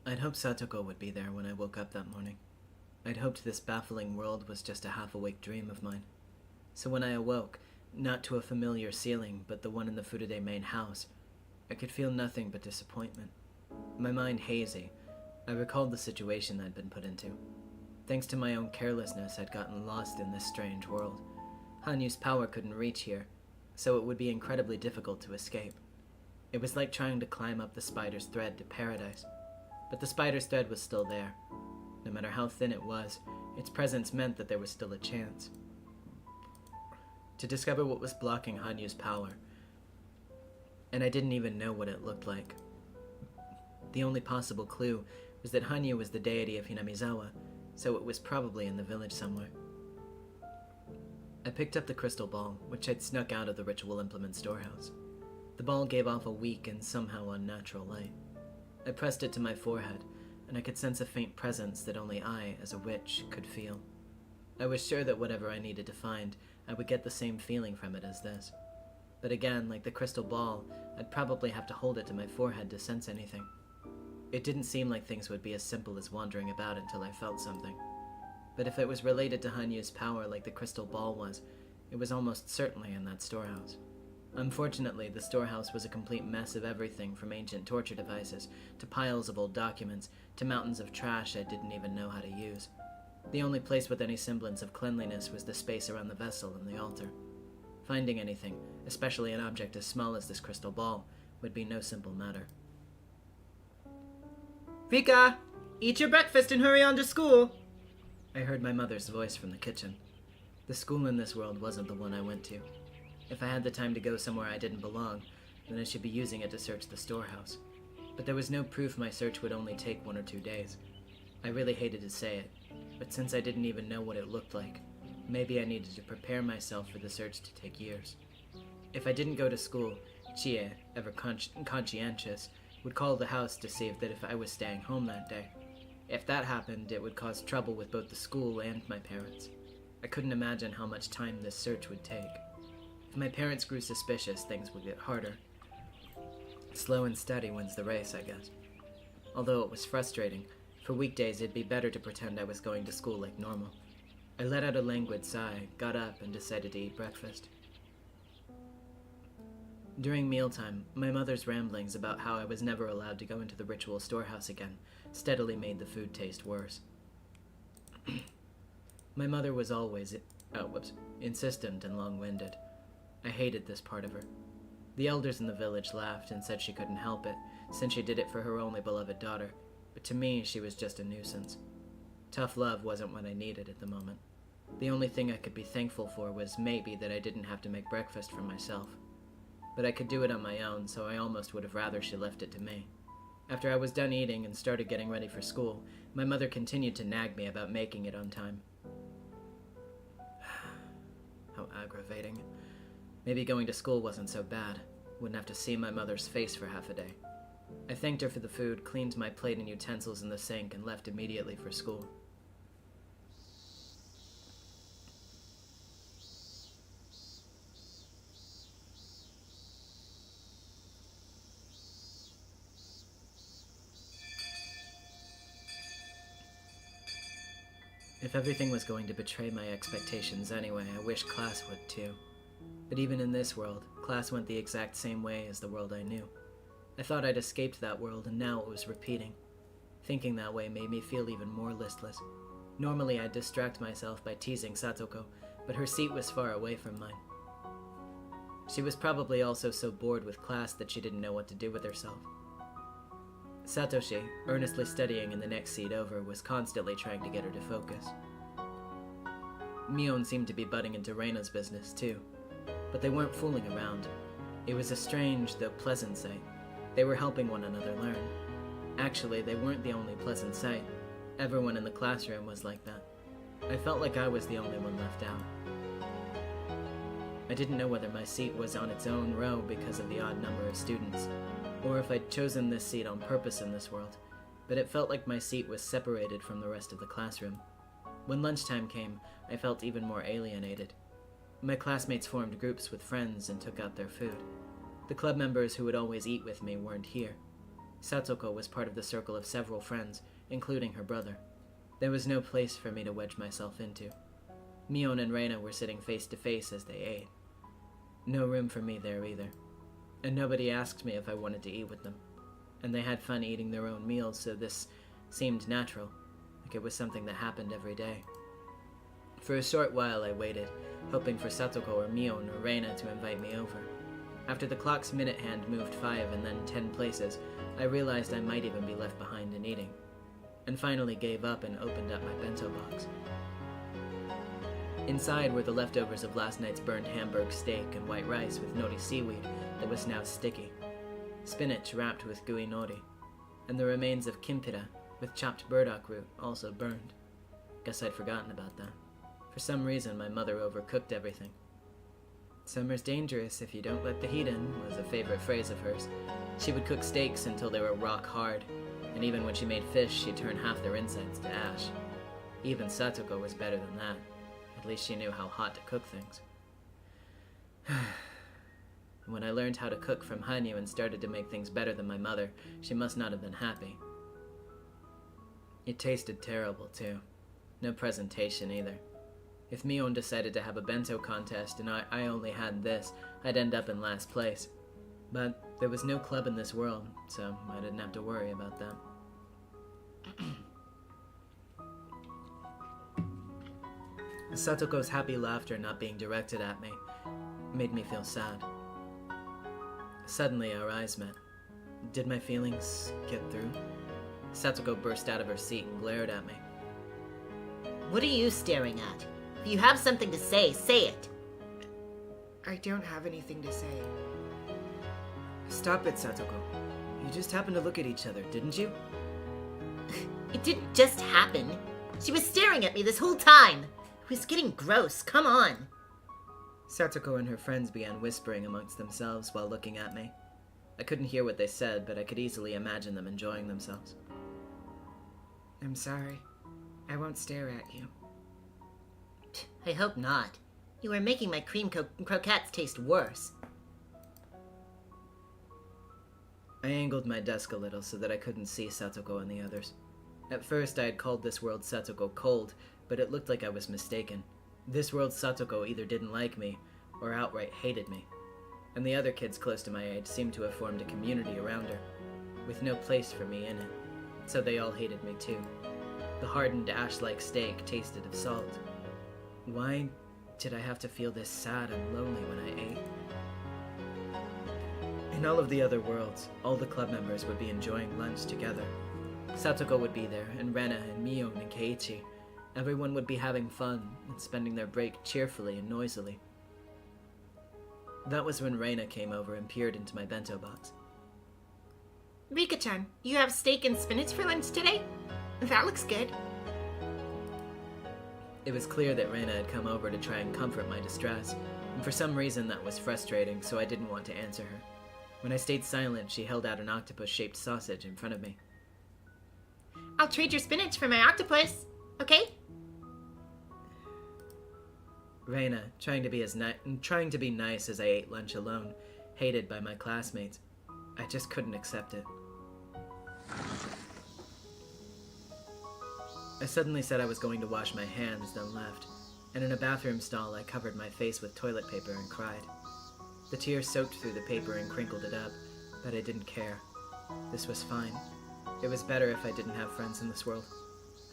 I'd hoped Satoko would be there when I woke up that morning. I'd hoped this baffling world was just a half-awake dream of mine. So when I awoke, not to a familiar ceiling, but the one in the Furude main house, I could feel nothing but disappointment. My mind hazy, I recalled the situation I'd been put into. Thanks to my own carelessness, I'd gotten lost in this strange world. Hanyu's power couldn't reach here, so it would be incredibly difficult to escape. It was like trying to climb up the spider's thread to paradise. But the spider's thread was still there. No matter how thin it was, its presence meant that there was still a chance. To discover what was blocking Hanyu's power, and I didn't even know what it looked like. The only possible clue was that Hanyu was the deity of Hinamizawa, so it was probably in the village somewhere. I picked up the crystal ball, which I'd snuck out of the ritual implement storehouse. The ball gave off a weak and somehow unnatural light. I pressed it to my forehead, and I could sense a faint presence that only I, as a witch, could feel. I was sure that whatever I needed to find, I would get the same feeling from it as this. But again, like the crystal ball, I'd probably have to hold it to my forehead to sense anything. It didn't seem like things would be as simple as wandering about until I felt something. But if it was related to Hanyu's power like the crystal ball was, it was almost certainly in that storehouse. Unfortunately, the storehouse was a complete mess of everything from ancient torture devices, to piles of old documents, to mountains of trash I didn't even know how to use. The only place with any semblance of cleanliness was the space around the vessel and the altar. Finding anything, especially an object as small as this crystal ball, would be no simple matter. "Rika! Eat your breakfast and hurry on to school!" I heard my mother's voice from the kitchen. The school in this world wasn't the one I went to. If I had the time to go somewhere I didn't belong, then I should be using it to search the storehouse. But there was no proof my search would only take 1 or 2 days. I really hated to say it, but since I didn't even know what it looked like, maybe I needed to prepare myself for the search to take years. If I didn't go to school, Chie, ever conscientious, would call the house to see if I was staying home that day. If that happened, it would cause trouble with both the school and my parents. I couldn't imagine how much time this search would take. If my parents grew suspicious, things would get harder. Slow and steady wins the race, I guess. Although it was frustrating, for weekdays it'd be better to pretend I was going to school like normal. I let out a languid sigh, got up, and decided to eat breakfast. During mealtime, my mother's ramblings about how I was never allowed to go into the ritual storehouse again steadily made the food taste worse. My mother was always, insistent and long-winded. I hated this part of her. The elders in the village laughed and said she couldn't help it, since she did it for her only beloved daughter, but to me she was just a nuisance. Tough love wasn't what I needed at the moment. The only thing I could be thankful for was maybe that I didn't have to make breakfast for myself. But I could do it on my own, so I almost would have rather she left it to me. After I was done eating and started getting ready for school, my mother continued to nag me about making it on time. How aggravating. Maybe going to school wasn't so bad. Wouldn't have to see my mother's face for half a day. I thanked her for the food, cleaned my plate and utensils in the sink, and left immediately for school. If everything was going to betray my expectations anyway, I wish class would too. But even in this world, class went the exact same way as the world I knew. I thought I'd escaped that world, and now it was repeating. Thinking that way made me feel even more listless. Normally, I'd distract myself by teasing Satoko, but her seat was far away from mine. She was probably also so bored with class that she didn't know what to do with herself. Satoshi, earnestly studying in the next seat over, was constantly trying to get her to focus. Mion seemed to be butting into Reina's business, too, but they weren't fooling around. It was a strange, though pleasant sight. They were helping one another learn. Actually, they weren't the only pleasant sight. Everyone in the classroom was like that. I felt like I was the only one left out. I didn't know whether my seat was on its own row because of the odd number of students, or if I'd chosen this seat on purpose in this world, but it felt like my seat was separated from the rest of the classroom. When lunchtime came, I felt even more alienated. My classmates formed groups with friends and took out their food. The club members who would always eat with me weren't here. Satoko was part of the circle of several friends, including her brother. There was no place for me to wedge myself into. Mion and Reina were sitting face to face as they ate. No room for me there either. And nobody asked me if I wanted to eat with them. And they had fun eating their own meals, so this seemed natural, like it was something that happened every day. For a short while I waited, hoping for Satoko or Mion or Reina to invite me over. After the clock's minute hand moved 5 and then 10 places, I realized I might even be left behind in eating, and finally gave up and opened up my bento box. Inside were the leftovers of last night's burned Hamburg steak and white rice with nori seaweed that was now sticky, spinach wrapped with gooey nori, and the remains of kimpira with chopped burdock root also burned. Guess I'd forgotten about that. For some reason, my mother overcooked everything. "Summer's dangerous if you don't let the heat in," was a favorite phrase of hers. She would cook steaks until they were rock hard, and even when she made fish, she'd turn half their insides to ash. Even Satoko was better than that. At least she knew how hot to cook things. When I learned how to cook from Hanyu and started to make things better than my mother, she must not have been happy. It tasted terrible, too. No presentation, either. If Mion decided to have a bento contest and I only had this, I'd end up in last place. But there was no club in this world, so I didn't have to worry about that. Satoko's happy laughter not being directed at me made me feel sad. Suddenly, our eyes met. Did my feelings get through? Satoko burst out of her seat and glared at me. What are you staring at? If you have something to say, say it. I don't have anything to say. Stop it, Satoko. You just happened to look at each other, didn't you? It didn't just happen. She was staring at me this whole time. It was getting gross. Come on. Satoko and her friends began whispering amongst themselves while looking at me. I couldn't hear what they said, but I could easily imagine them enjoying themselves. I'm sorry. I won't stare at you. I hope not. You are making my cream croquettes taste worse. I angled my desk a little so that I couldn't see Satoko and the others. At first, I had called this world Satoko cold, but it looked like I was mistaken. This world's Satoko either didn't like me, or outright hated me. And the other kids close to my age seemed to have formed a community around her, with no place for me in it. So they all hated me too. The hardened ash-like steak tasted of salt. Why did I have to feel this sad and lonely when I ate? In all of the other worlds, all the club members would be enjoying lunch together. Satoko would be there, and Rena, and Mion, and Keiichi. Everyone would be having fun, and spending their break cheerfully and noisily. That was when Reina came over and peered into my bento box. Rika-chan, you have steak and spinach for lunch today? That looks good. It was clear that Reina had come over to try and comfort my distress, and for some reason that was frustrating, so I didn't want to answer her. When I stayed silent, she held out an octopus-shaped sausage in front of me. I'll trade your spinach for my octopus, okay? Reina, trying to be nice as I ate lunch alone, hated by my classmates. I just couldn't accept it. I suddenly said I was going to wash my hands, then left, and in a bathroom stall I covered my face with toilet paper and cried. The tears soaked through the paper and crinkled it up, but I didn't care. This was fine. It was better if I didn't have friends in this world.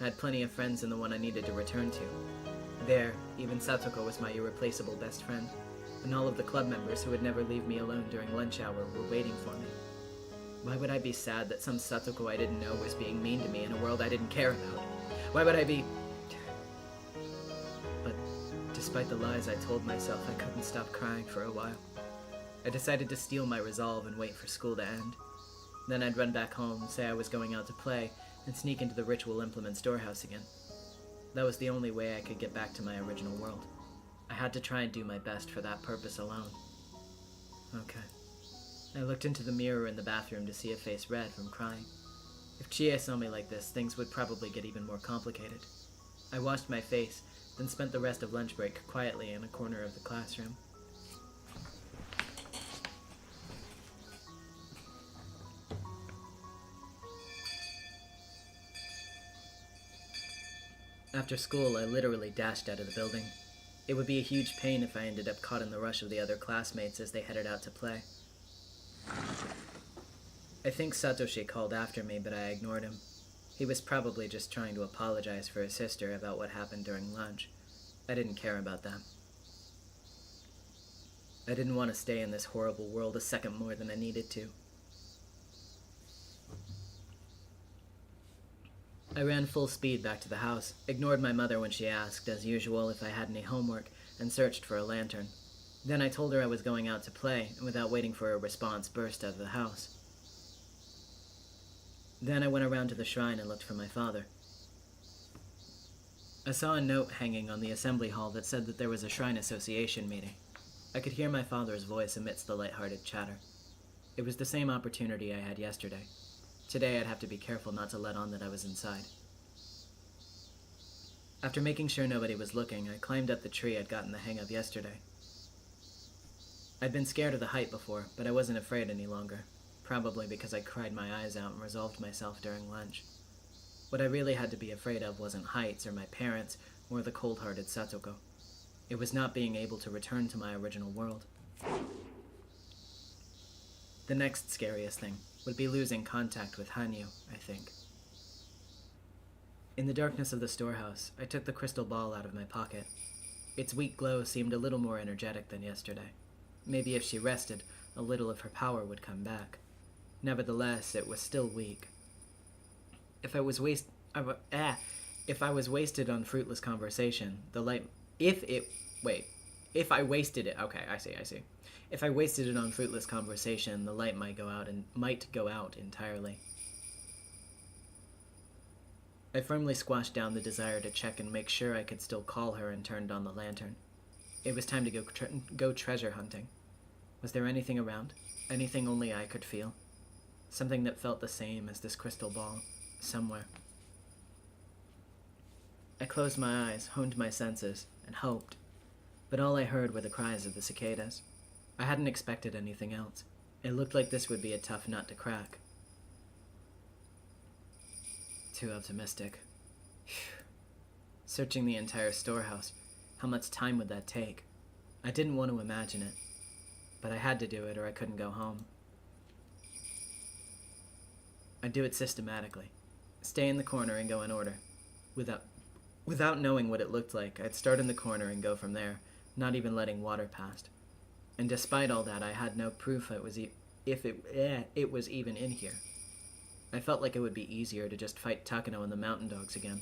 I had plenty of friends in the one I needed to return to. There, even Satoko was my irreplaceable best friend, and all of the club members who would never leave me alone during lunch hour were waiting for me. Why would I be sad that some Satoko I didn't know was being mean to me in a world I didn't care about? Why would I be... But despite the lies I told myself, I couldn't stop crying for a while. I decided to steel my resolve and wait for school to end. Then I'd run back home, say I was going out to play, and sneak into the Ritual Implement storehouse again. That was the only way I could get back to my original world. I had to try and do my best for that purpose alone. Okay. I looked into the mirror in the bathroom to see a face red from crying. If Chie saw me like this, things would probably get even more complicated. I washed my face, then spent the rest of lunch break quietly in a corner of the classroom. After school, I literally dashed out of the building. It would be a huge pain if I ended up caught in the rush of the other classmates as they headed out to play. I think Satoshi called after me, but I ignored him. He was probably just trying to apologize for his sister about what happened during lunch. I didn't care about that. I didn't want to stay in this horrible world a second more than I needed to. I ran full speed back to the house, ignored my mother when she asked, as usual, if I had any homework, and searched for a lantern. Then I told her I was going out to play, and without waiting for a response, burst out of the house. Then I went around to the shrine and looked for my father. I saw a note hanging on the assembly hall that said that there was a shrine association meeting. I could hear my father's voice amidst the light-hearted chatter. It was the same opportunity I had yesterday. Today I'd have to be careful not to let on that I was inside. After making sure nobody was looking, I climbed up the tree I'd gotten the hang of yesterday. I'd been scared of the height before, but I wasn't afraid any longer, probably because I cried my eyes out and resolved myself during lunch. What I really had to be afraid of wasn't heights or my parents or the cold-hearted Satoko. It was not being able to return to my original world. The next scariest thing would be losing contact with Hanyu, I think. In the darkness of the storehouse, I took the crystal ball out of my pocket. Its weak glow seemed a little more energetic than yesterday. Maybe if she rested, a little of her power would come back. Nevertheless, it was still weak. If I was wasted on fruitless conversation, the light... If I wasted it... Okay, I see. If I wasted it on fruitless conversation, the light might go out entirely. I firmly squashed down the desire to check and make sure I could still call her and turned on the lantern. It was time to go treasure hunting. Was there anything around? Anything only I could feel? Something that felt the same as this crystal ball, somewhere. I closed my eyes, honed my senses, and hoped. But all I heard were the cries of the cicadas. I hadn't expected anything else. It looked like this would be a tough nut to crack. Too optimistic. Searching the entire storehouse, how much time would that take? I didn't want to imagine it, but I had to do it or I couldn't go home. I'd do it systematically. Stay in the corner and go in order. Without knowing what it looked like, I'd start in the corner and go from there, not even letting water past. And despite all that, I had no proof it was even in here. I felt like it would be easier to just fight Takano and the mountain dogs again.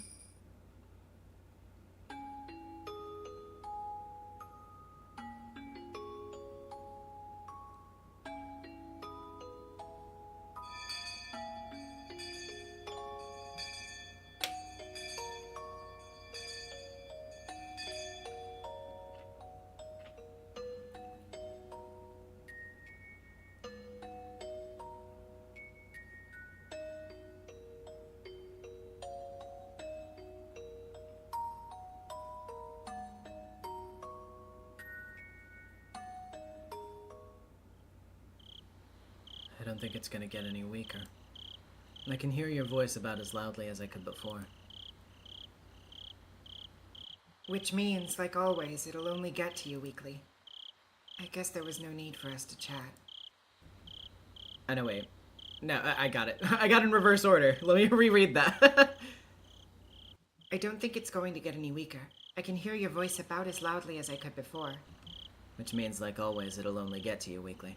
I don't think it's gonna get any weaker. I can hear your voice about as loudly as I could before. Which means, like always, it'll only get to you weekly. I guess there was no need for us to chat. I know, wait. No, I got it. I got it in reverse order. Let me reread that. I don't think it's going to get any weaker. I can hear your voice about as loudly as I could before. Which means, like always, it'll only get to you weakly.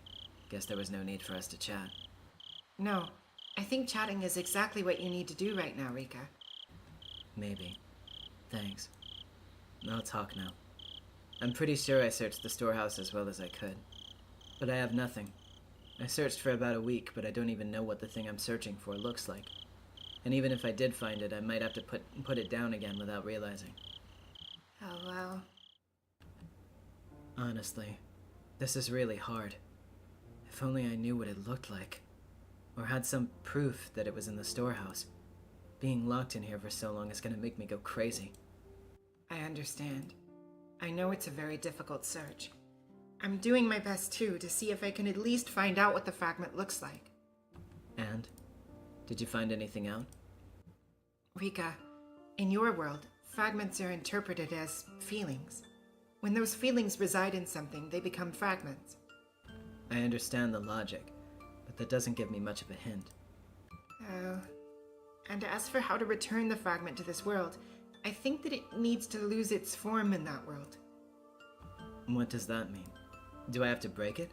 Guess there was no need for us to chat. No, I think chatting is exactly what you need to do right now, Rika. Maybe. Thanks. I'll talk now. I'm pretty sure I searched the storehouse as well as I could. But I have nothing. I searched for about a week, but I don't even know what the thing I'm searching for looks like. And even if I did find it, I might have to put it down again without realizing. Oh, well. Honestly, this is really hard. If only I knew what it looked like. Or had some proof that it was in the storehouse. Being locked in here for so long is gonna make me go crazy. I understand. I know it's a very difficult search. I'm doing my best too to see if I can at least find out what the fragment looks like. And? Did you find anything out? Rika, in your world, fragments are interpreted as feelings. When those feelings reside in something, they become fragments. I understand the logic, but that doesn't give me much of a hint. Oh. And as for how to return the fragment to this world, I think that it needs to lose its form in that world. What does that mean? Do I have to break it?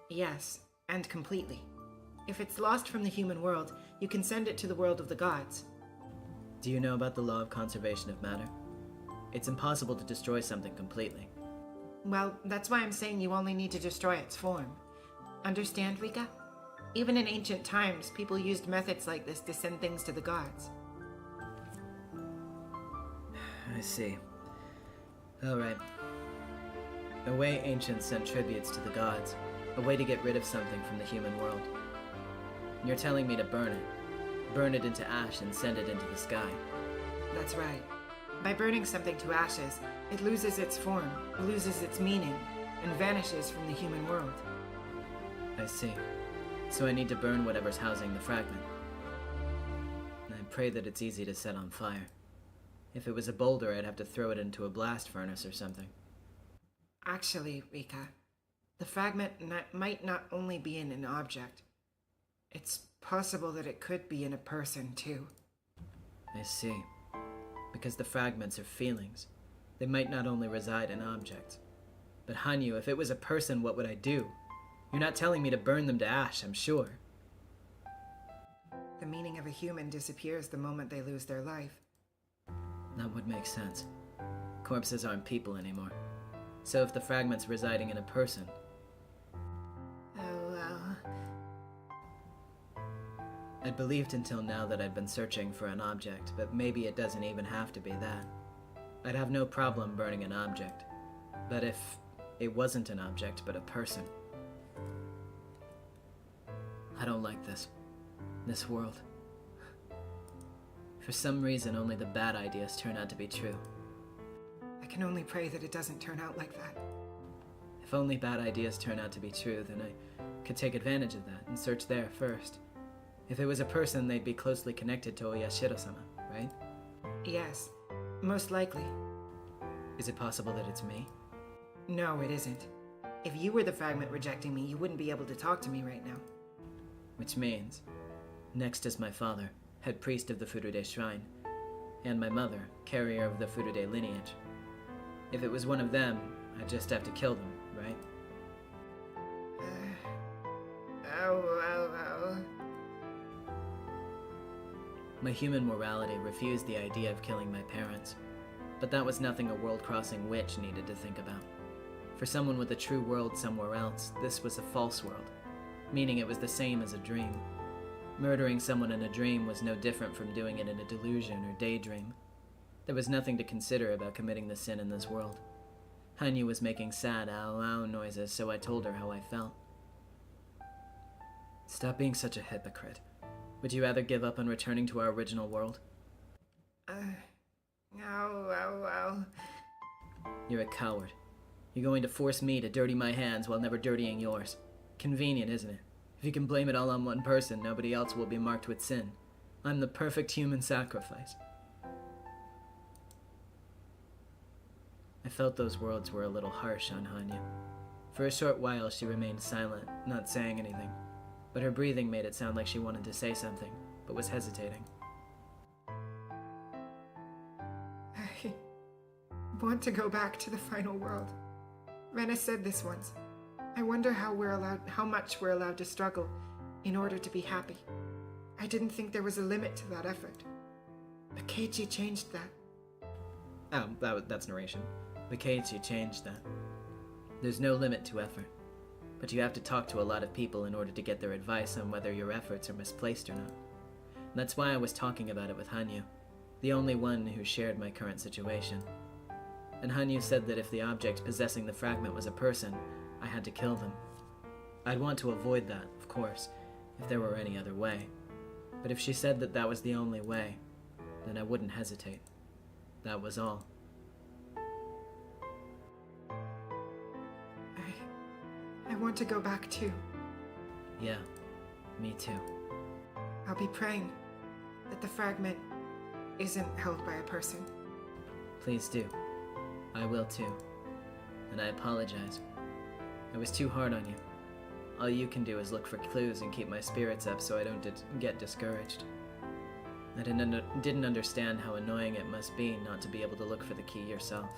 Yes, and completely. If it's lost from the human world, you can send it to the world of the gods. Do you know about the law of conservation of matter? It's impossible to destroy something completely. Well, that's why I'm saying you only need to destroy its form. Understand, Rika? Even in ancient times, people used methods like this to send things to the gods. I see. Alright. A way ancients sent tributes to the gods. A way to get rid of something from the human world. You're telling me to burn it. Burn it into ash and send it into the sky. That's right. By burning something to ashes, it loses its form, loses its meaning, and vanishes from the human world. I see. So I need to burn whatever's housing the fragment. I pray that it's easy to set on fire. If it was a boulder, I'd have to throw it into a blast furnace or something. Actually, Rika, the fragment might not only be in an object. It's possible that it could be in a person, too. I see. Because the fragments are feelings. They might not only reside in objects. But Hanyu, if it was a person, what would I do? You're not telling me to burn them to ash, I'm sure. The meaning of a human disappears the moment they lose their life. That would make sense. Corpses aren't people anymore. So if the fragment's residing in a person... Oh, well... I'd believed until now that I'd been searching for an object, but maybe it doesn't even have to be that. I'd have no problem burning an object. But if it wasn't an object, but a person... I don't like this. This world. For some reason, only the bad ideas turn out to be true. I can only pray that it doesn't turn out like that. If only bad ideas turn out to be true, then I could take advantage of that and search there first. If it was a person, they'd be closely connected to Oyashiro-sama, right? Yes, most likely. Is it possible that it's me? No, it isn't. If you were the fragment rejecting me, you wouldn't be able to talk to me right now. Which means, next is my father, head priest of the Furude Shrine, and my mother, carrier of the Furude lineage. If it was one of them, I'd just have to kill them, right? Oh. My human morality refused the idea of killing my parents, but that was nothing a world-crossing witch needed to think about. For someone with a true world somewhere else, this was a false world, meaning it was the same as a dream. Murdering someone in a dream was no different from doing it in a delusion or daydream. There was nothing to consider about committing the sin in this world. Hanyu was making sad ow-ow noises, so I told her how I felt. Stop being such a hypocrite. Would you rather give up on returning to our original world? Oh. You're a coward. You're going to force me to dirty my hands while never dirtying yours. Convenient, isn't it? If you can blame it all on one person, nobody else will be marked with sin. I'm the perfect human sacrifice. I felt those words were a little harsh on Hanyu. For a short while, she remained silent, not saying anything. but her breathing made it sound like she wanted to say something, but was hesitating. I want to go back to the final world. Rena said this once. I wonder how much we're allowed to struggle in order to be happy. I didn't think there was a limit to that effort. But Keiichi changed that. Oh, that's narration. But Keiichi changed that. There's no limit to effort, but you have to talk to a lot of people in order to get their advice on whether your efforts are misplaced or not. And that's why I was talking about it with Hanyu, the only one who shared my current situation. And Hanyu said that if the object possessing the fragment was a person, I had to kill them. I'd want to avoid that, of course, if there were any other way. But if she said that that was the only way, then I wouldn't hesitate. That was all. I want to go back too. Yeah, me too. I'll be praying that the fragment isn't held by a person. Please do. I will too. And I apologize. I was too hard on you. All you can do is look for clues and keep my spirits up so I don't get discouraged. I didn't understand how annoying it must be not to be able to look for the key yourself.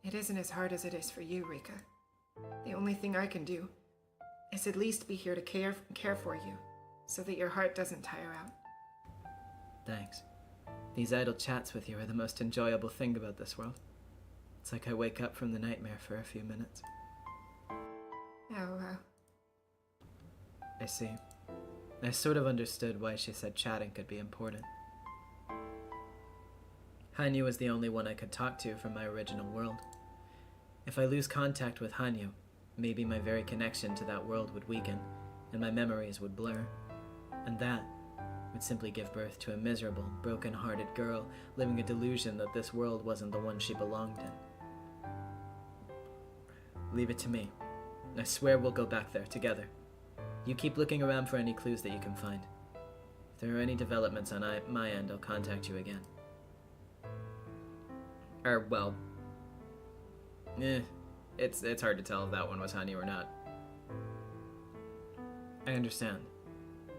It isn't as hard as it is for you, Rika. The only thing I can do is at least be here to care for you, so that your heart doesn't tire out. Thanks. These idle chats with you are the most enjoyable thing about this world. It's like I wake up from the nightmare for a few minutes. Oh, I see. I sort of understood why she said chatting could be important. Hanyu was the only one I could talk to from my original world. If I lose contact with Hanyu, maybe my very connection to that world would weaken, and my memories would blur. And that would simply give birth to a miserable, broken-hearted girl living a delusion that this world wasn't the one she belonged in. Leave it to me. I swear we'll go back there together. You keep looking around for any clues that you can find. If there are any developments on my end, I'll contact you again. It's hard to tell if that one was Hanyu or not. I understand.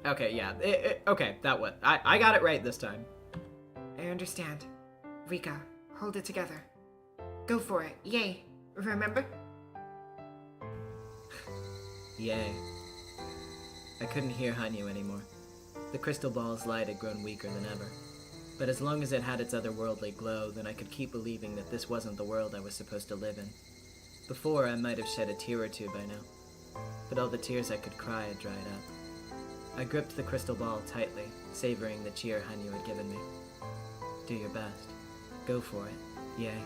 Okay, yeah, okay, that one. I got it right this time. I understand. Rika, hold it together. Go for it. Yay. Remember? Yay. I couldn't hear Hanyu anymore. The crystal ball's light had grown weaker than ever. But as long as it had its otherworldly glow, then I could keep believing that this wasn't the world I was supposed to live in. Before, I might have shed a tear or two by now, but all the tears I could cry had dried up. I gripped the crystal ball tightly, savoring the cheer Hanyu had given me. Do your best. Go for it. Yay.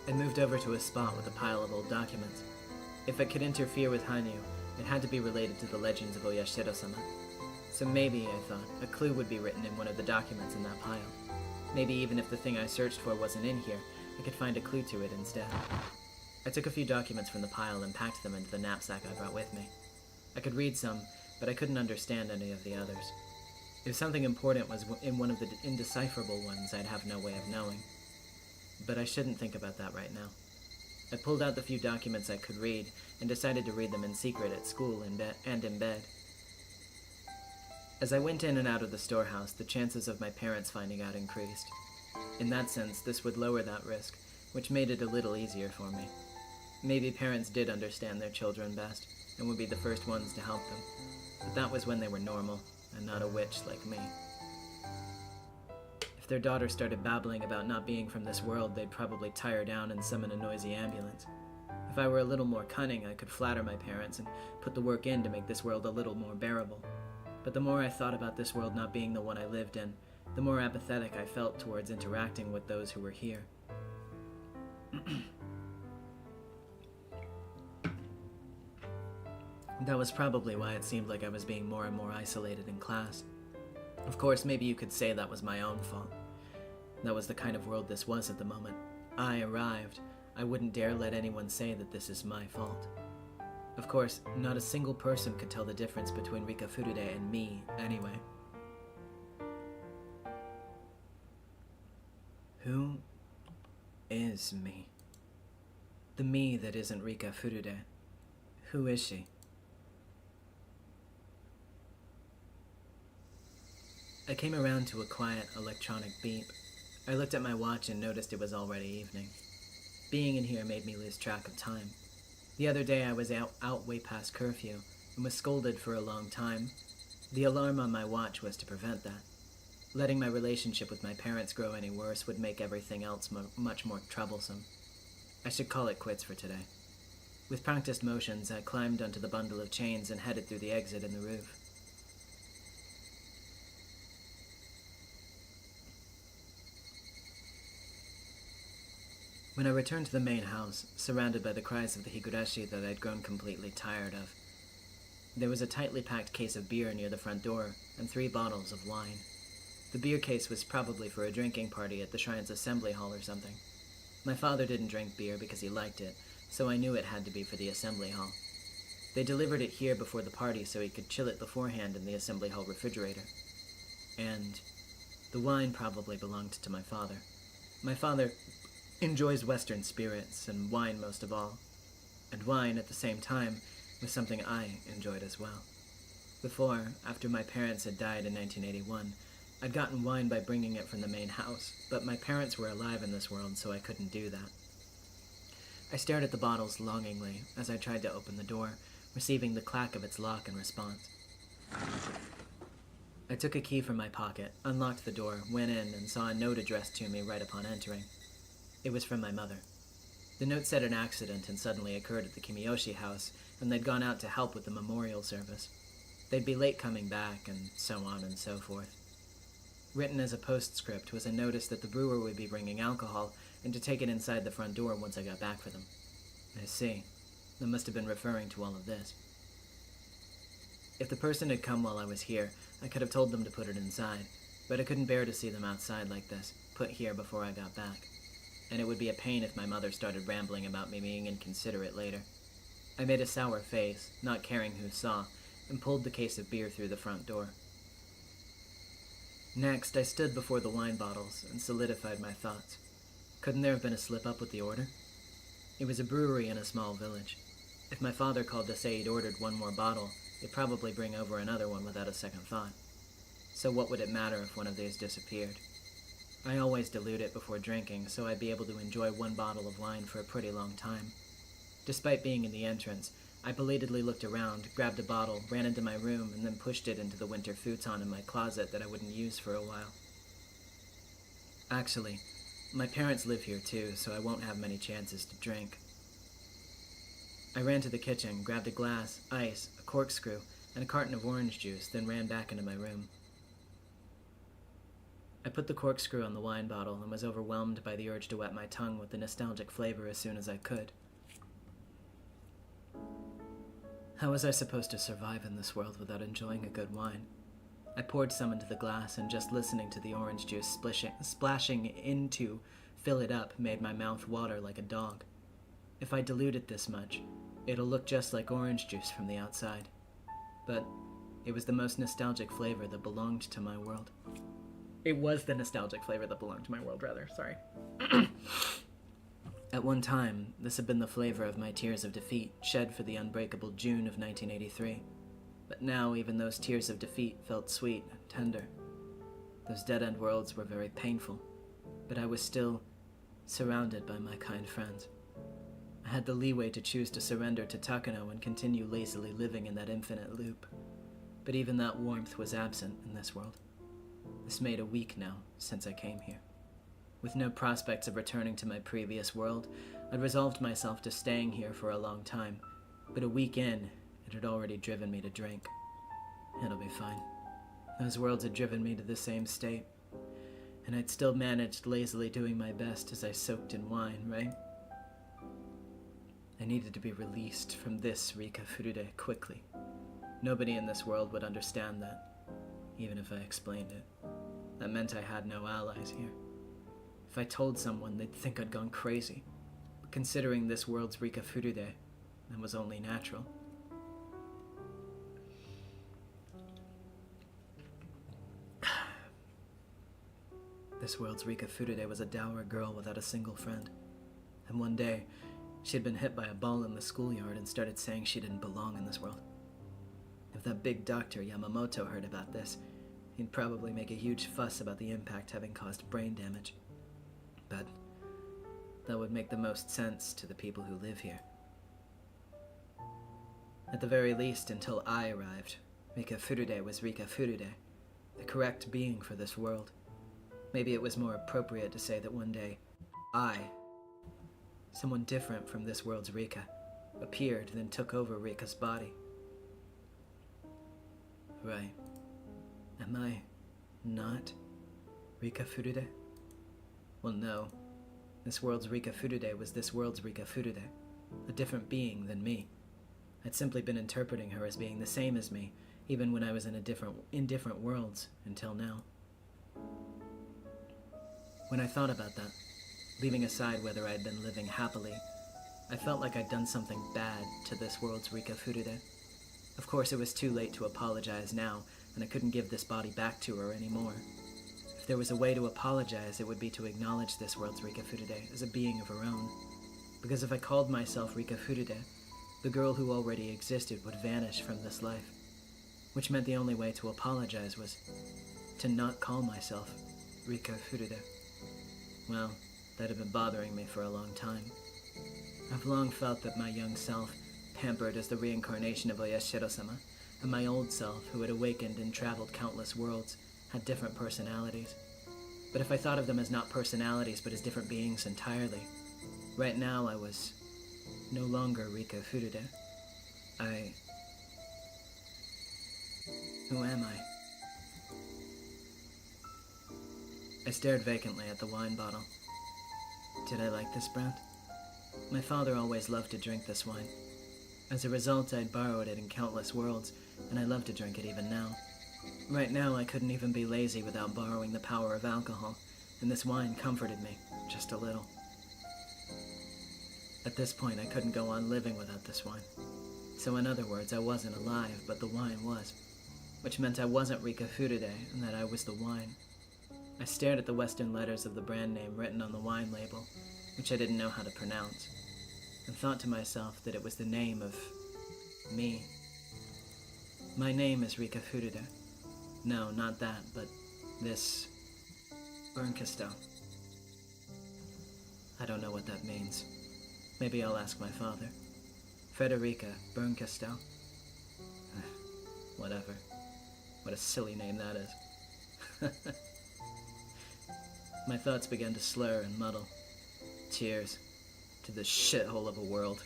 I moved over to a spot with a pile of old documents. If it could interfere with Hanyu, it had to be related to the legends of Oyashiro-sama. So maybe, I thought, a clue would be written in one of the documents in that pile. Maybe even if the thing I searched for wasn't in here, I could find a clue to it instead. I took a few documents from the pile and packed them into the knapsack I brought with me. I could read some, but I couldn't understand any of the others. If something important was in one of the indecipherable ones, I'd have no way of knowing. But I shouldn't think about that right now. I pulled out the few documents I could read and decided to read them in secret at school and in bed. As I went in and out of the storehouse, the chances of my parents finding out increased. In that sense, this would lower that risk, which made it a little easier for me. Maybe parents did understand their children best, and would be the first ones to help them, but that was when they were normal, and not a witch like me. If their daughter started babbling about not being from this world, they'd probably tire down and summon a noisy ambulance. If I were a little more cunning, I could flatter my parents and put the work in to make this world a little more bearable. But the more I thought about this world not being the one I lived in, the more apathetic I felt towards interacting with those who were here. That was probably why it seemed like I was being more and more isolated in class. Of course, maybe you could say that was my own fault. That was the kind of world this was at the moment. I arrived. I wouldn't dare let anyone say that this is my fault. Of course, not a single person could tell the difference between Rika Furude and me, anyway. Who is me? The me that isn't Rika Furude. Who is she? I came around to a quiet electronic beep. I looked at my watch and noticed it was already evening. Being in here made me lose track of time. The other day I was out way past curfew and was scolded for a long time. The alarm on my watch was to prevent that. Letting my relationship with my parents grow any worse would make everything else much more troublesome. I should call it quits for today. With practiced motions, I climbed onto the bundle of chains and headed through the exit in the roof. When I returned to the main house, surrounded by the cries of the Higurashi that I'd grown completely tired of, there was a tightly packed case of beer near the front door and 3 bottles of wine. The beer case was probably for a drinking party at the shrine's assembly hall or something. My father didn't drink beer because he liked it, so I knew it had to be for the assembly hall. They delivered it here before the party so he could chill it beforehand in the assembly hall refrigerator. And the wine probably belonged to my father. My father enjoys Western spirits, and wine most of all. And wine, at the same time, was something I enjoyed as well. Before, after my parents had died in 1981, I'd gotten wine by bringing it from the main house, but my parents were alive in this world, so I couldn't do that. I stared at the bottles longingly as I tried to open the door, receiving the clack of its lock in response. I took a key from my pocket, unlocked the door, went in, and saw a note addressed to me right upon entering. It was from my mother. The note said an accident had suddenly occurred at the Kimiyoshi house, and they'd gone out to help with the memorial service. They'd be late coming back, and so on and so forth. Written as a postscript was a notice that the brewer would be bringing alcohol, and to take it inside the front door once I got back for them. I see. They must have been referring to all of this. If the person had come while I was here, I could have told them to put it inside, but I couldn't bear to see them outside like this, put here before I got back. And it would be a pain if my mother started rambling about me being inconsiderate later. I made a sour face, not caring who saw, and pulled the case of beer through the front door. Next, I stood before the wine bottles and solidified my thoughts. Couldn't there have been a slip-up with the order? It was a brewery in a small village. If my father called to say he'd ordered one more bottle, they'd probably bring over another one without a second thought. So what would it matter if one of these disappeared? I always dilute it before drinking, so I'd be able to enjoy one bottle of wine for a pretty long time. Despite being in the entrance, I belatedly looked around, grabbed a bottle, ran into my room, and then pushed it into the winter futon in my closet that I wouldn't use for a while. Actually, my parents live here too, so I won't have many chances to drink. I ran to the kitchen, grabbed a glass, ice, a corkscrew, and a carton of orange juice, then ran back into my room. I put the corkscrew on the wine bottle and was overwhelmed by the urge to wet my tongue with the nostalgic flavor as soon as I could. How was I supposed to survive in this world without enjoying a good wine? I poured some into the glass, and just listening to the orange juice splashing into fill it up made my mouth water like a dog. If I dilute it this much, it'll look just like orange juice from the outside. But it was the most nostalgic flavor that belonged to my world. It was the nostalgic flavor that belonged to my world, rather. Sorry. At one time, this had been the flavor of my tears of defeat, shed for the unbreakable June of 1983. But now, even those tears of defeat felt sweet and tender. Those dead-end worlds were very painful, but I was still surrounded by my kind friends. I had the leeway to choose to surrender to Takano and continue lazily living in that infinite loop. But even that warmth was absent in this world. This made a week now since I came here. With no prospects of returning to my previous world, I'd resolved myself to staying here for a long time, but a week in, it had already driven me to drink. It'll be fine. Those worlds had driven me to the same state, and I'd still managed lazily doing my best as I soaked in wine, right? I needed to be released from this Rika Furude quickly. Nobody in this world would understand that, even if I explained it. That meant I had no allies here. If I told someone, they'd think I'd gone crazy. But considering this world's Rika Furude, that was only natural. This world's Rika Furude was a dour girl without a single friend. And one day, She'd been hit by a ball in the schoolyard and started saying she didn't belong in this world. If that big doctor Yamamoto heard about this, he'd probably make a huge fuss about the impact having caused brain damage. But that would make the most sense to the people who live here. At the very least, until I arrived, Rika Furude was Rika Furude, the correct being for this world. Maybe it was more appropriate to say that one day, I, someone different from this world's Rika, appeared, then took over Rika's body. Right. Am I not Rika Furude? Well, no. This world's Rika Furude was this world's Rika Furude, a different being than me. I'd simply been interpreting her as being the same as me, even when I was in different worlds, until now. When I thought about that, leaving aside whether I'd been living happily, I felt like I'd done something bad to this world's Rika Furude. Of course, it was too late to apologize now, and I couldn't give this body back to her anymore. If there was a way to apologize, it would be to acknowledge this world's Rika Furude as a being of her own. Because if I called myself Rika Furude, the girl who already existed would vanish from this life. Which meant the only way to apologize was to not call myself Rika Furude. Well, that had been bothering me for a long time. I've long felt that my young self, pampered as the reincarnation of Oyashiro-sama, and my old self, who had awakened and traveled countless worlds, had different personalities. But if I thought of them as not personalities, but as different beings entirely, right now I was no longer Rika Furude. Who am I? I stared vacantly at the wine bottle. Did I like this brand? My father always loved to drink this wine. As a result, I'd borrowed it in countless worlds, and I love to drink it even now. Right now, I couldn't even be lazy without borrowing the power of alcohol, and this wine comforted me, just a little. At this point, I couldn't go on living without this wine. So in other words, I wasn't alive, but the wine was. Which meant I wasn't Rika Furude, and that I was the wine. I stared at the Western letters of the brand name written on the wine label, which I didn't know how to pronounce, and thought to myself that it was the name of me. My name is Rika Furude. No, not that, but this Burncasto. I don't know what that means. Maybe I'll ask my father. Frederica Burncasto. Whatever. What a silly name that is. My thoughts began to slur and muddle. Cheers to this shithole of a world.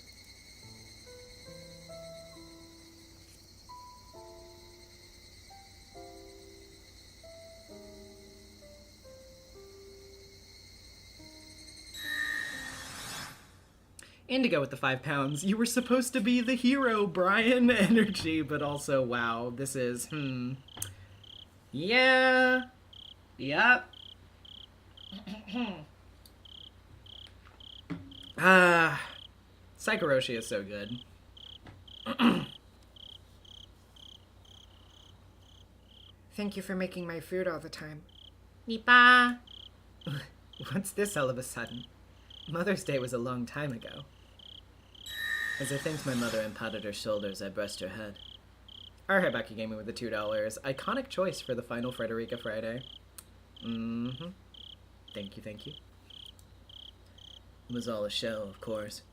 Indigo with the 5 pounds. You were supposed to be the hero, Brian. Energy, but also, wow, this is, Yeah. Yep. Higurashi is so good. Thank you for making my food all the time. Nipa. What's this all of a sudden? Mother's Day was a long time ago. As I thanked my mother and patted her shoulders, I brushed her head. Our Hibaki gave me with the $2. Iconic choice for the final Frederica Friday. Thank you, thank you. It was all a show, of course.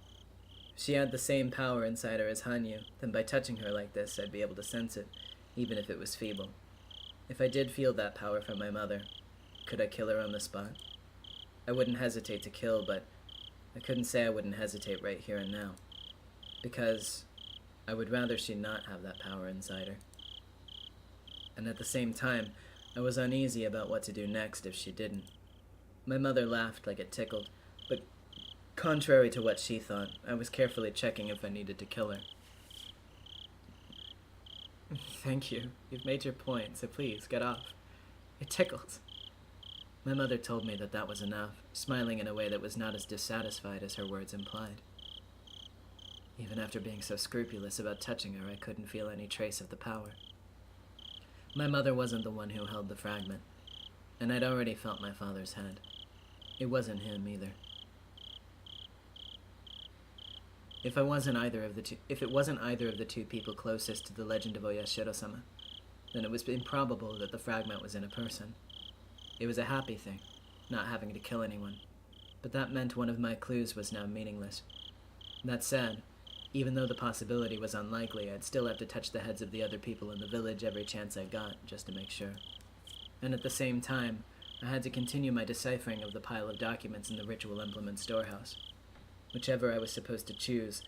If she had the same power inside her as Hanyu, then by touching her like this, I'd be able to sense it, even if it was feeble. If I did feel that power from my mother, could I kill her on the spot? I wouldn't hesitate to kill, but I couldn't say I wouldn't hesitate right here and now. Because I would rather she not have that power inside her. And at the same time, I was uneasy about what to do next if she didn't. My mother laughed like it tickled, but contrary to what she thought, I was carefully checking if I needed to kill her. Thank you. You've made your point, so please, get off. It tickles. My mother told me that that was enough, smiling in a way that was not as dissatisfied as her words implied. Even after being so scrupulous about touching her, I couldn't feel any trace of the power. My mother wasn't the one who held the fragment, and I'd already felt my father's head. It wasn't him either. If it wasn't either of the two people closest to the legend of Oyashiro-sama, then it was improbable that the fragment was in a person. It was a happy thing, not having to kill anyone, but that meant one of my clues was now meaningless. That said, even though the possibility was unlikely, I'd still have to touch the heads of the other people in the village every chance I got, just to make sure. And at the same time, I had to continue my deciphering of the pile of documents in the ritual implement storehouse. Whichever I was supposed to choose,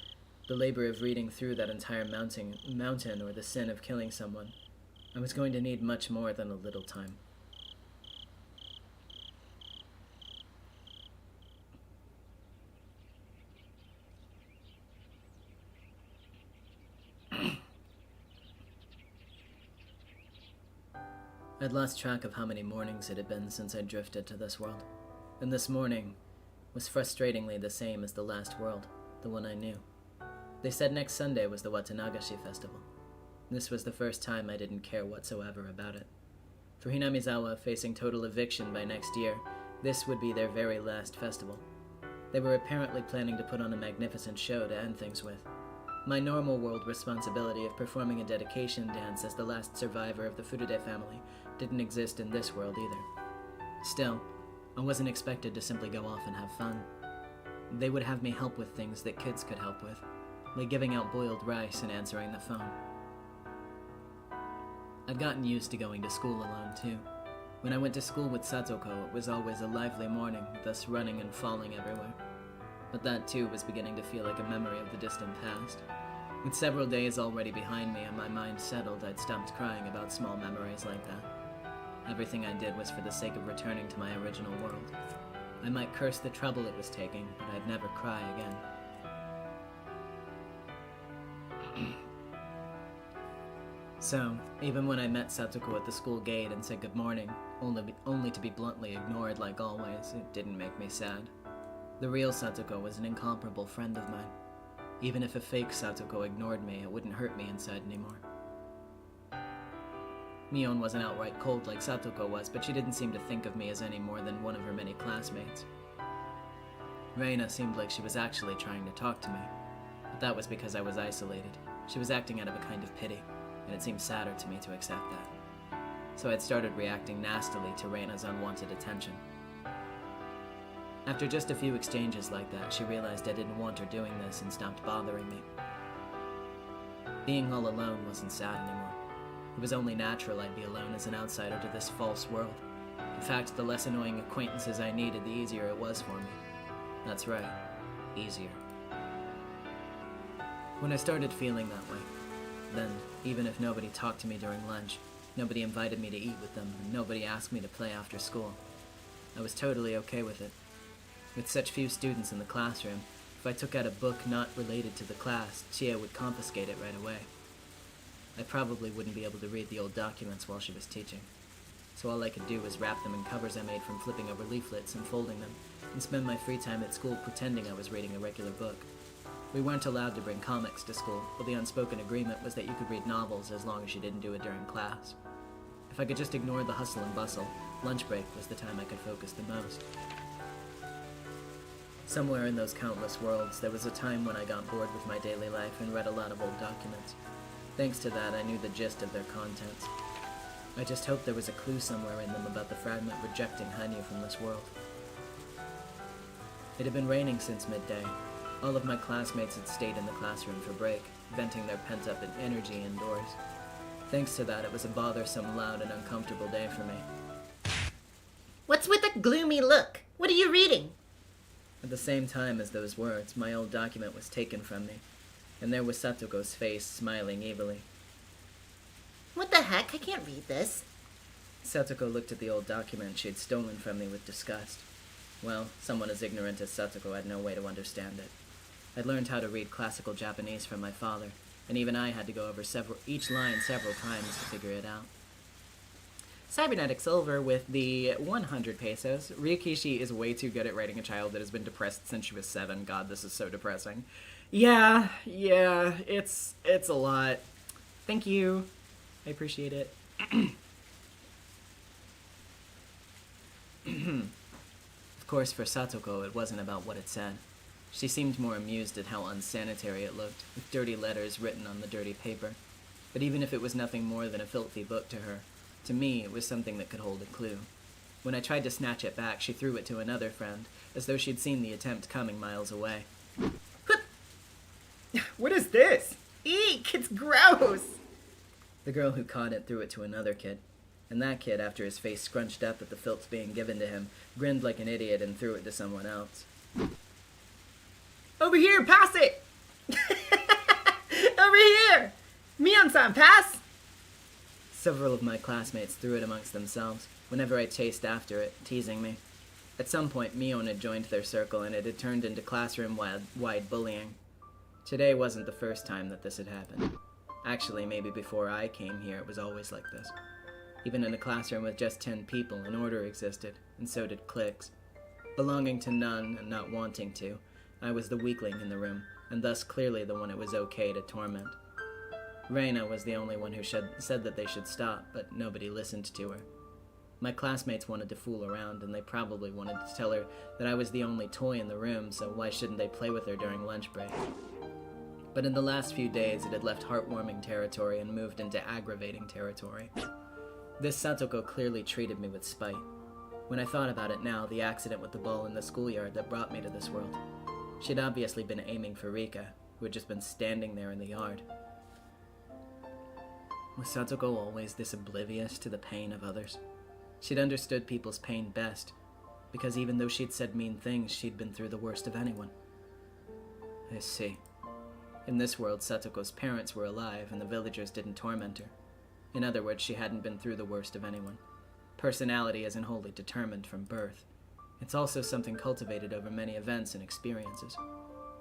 the labor of reading through that entire mountain or the sin of killing someone, I was going to need much more than a little time. I'd lost track of how many mornings it had been since I drifted to this world, and this morning was frustratingly the same as the last world, the one I knew. They said next Sunday was the Watanagashi festival. This was the first time I didn't care whatsoever about it. For Hinamizawa, facing total eviction by next year, this would be their very last festival. They were apparently planning to put on a magnificent show to end things with. My normal world responsibility of performing a dedication dance as the last survivor of the Furude family didn't exist in this world either. Still, I wasn't expected to simply go off and have fun. They would have me help with things that kids could help with, like giving out boiled rice and answering the phone. I'd gotten used to going to school alone, too. When I went to school with Satoko, it was always a lively morning, with us running and falling everywhere. But that, too, was beginning to feel like a memory of the distant past. With several days already behind me and my mind settled, I'd stopped crying about small memories like that. Everything I did was for the sake of returning to my original world. I might curse the trouble it was taking, but I'd never cry again. So, even when I met Satoko at the school gate and said good morning, only to be bluntly ignored like always, it didn't make me sad. The real Satoko was an incomparable friend of mine. Even if a fake Satoko ignored me, it wouldn't hurt me inside anymore. Mion wasn't outright cold like Satoko was, but she didn't seem to think of me as any more than one of her many classmates. Reina seemed like she was actually trying to talk to me, but that was because I was isolated. She was acting out of a kind of pity, and it seemed sadder to me to accept that. So I'd started reacting nastily to Reina's unwanted attention. After just a few exchanges like that, she realized I didn't want her doing this and stopped bothering me. Being all alone wasn't sad anymore. It was only natural I'd be alone as an outsider to this false world. In fact, the less annoying acquaintances I needed, the easier it was for me. That's right, easier. When I started feeling that way, then, even if nobody talked to me during lunch, nobody invited me to eat with them, and nobody asked me to play after school, I was totally okay with it. With such few students in the classroom, if I took out a book not related to the class, Chia would confiscate it right away. I probably wouldn't be able to read the old documents while she was teaching, so all I could do was wrap them in covers I made from flipping over leaflets and folding them, and spend my free time at school pretending I was reading a regular book. We weren't allowed to bring comics to school, but the unspoken agreement was that you could read novels as long as you didn't do it during class. If I could just ignore the hustle and bustle, lunch break was the time I could focus the most. Somewhere in those countless worlds, there was a time when I got bored with my daily life and read a lot of old documents. Thanks to that, I knew the gist of their contents. I just hoped there was a clue somewhere in them about the fragment rejecting Hanyu from this world. It had been raining since midday. All of my classmates had stayed in the classroom for break, venting their pent-up energy indoors. Thanks to that, it was a bothersome, loud, and uncomfortable day for me. What's with the gloomy look? What are you reading? At the same time as those words, my old document was taken from me, and there was Satoko's face smiling evilly. What the heck? I can't read this. Satoko looked at the old document she had stolen from me with disgust. Well, someone as ignorant as Satoko had no way to understand it. I'd learned how to read classical Japanese from my father, and even I had to go over each line several times to figure it out. Cybernetic Silver with the 100 pesos. Ryukishi is way too good at writing a child that has been depressed since she was 7. God, this is so depressing. Yeah, it's a lot. Thank you. I appreciate it. Of course, for Satoko, it wasn't about what it said. She seemed more amused at how unsanitary it looked, with dirty letters written on the dirty paper. But even if it was nothing more than a filthy book to her, to me it was something that could hold a clue. When I tried to snatch it back, she threw it to another friend, as though she'd seen the attempt coming miles away. What is this? Eek, it's gross! The girl who caught it threw it to another kid, and that kid, after his face scrunched up at the filth being given to him, grinned like an idiot and threw it to someone else. Over here, pass it! Over here! Mion-san, pass! Several of my classmates threw it amongst themselves, whenever I chased after it, teasing me. At some point, Mion had joined their circle, and it had turned into classroom-wide bullying. Today wasn't the first time that this had happened. Actually, maybe before I came here, it was always like this. Even in a classroom with just 10 people, an order existed, and so did cliques. Belonging to none and not wanting to, I was the weakling in the room, and thus clearly the one it was okay to torment. Reina was the only one who said that they should stop, but nobody listened to her. My classmates wanted to fool around, and they probably wanted to tell her that I was the only toy in the room, so why shouldn't they play with her during lunch break? But in the last few days, it had left heartwarming territory and moved into aggravating territory. This Satoko clearly treated me with spite. When I thought about it now, the accident with the ball in the schoolyard that brought me to this world. She'd obviously been aiming for Rika, who had just been standing there in the yard. Was Satoko always this oblivious to the pain of others? She'd understood people's pain best, because even though she'd said mean things, she'd been through the worst of anyone. I see. In this world, Satoko's parents were alive, and the villagers didn't torment her. In other words, she hadn't been through the worst of anyone. Personality isn't wholly determined from birth. It's also something cultivated over many events and experiences.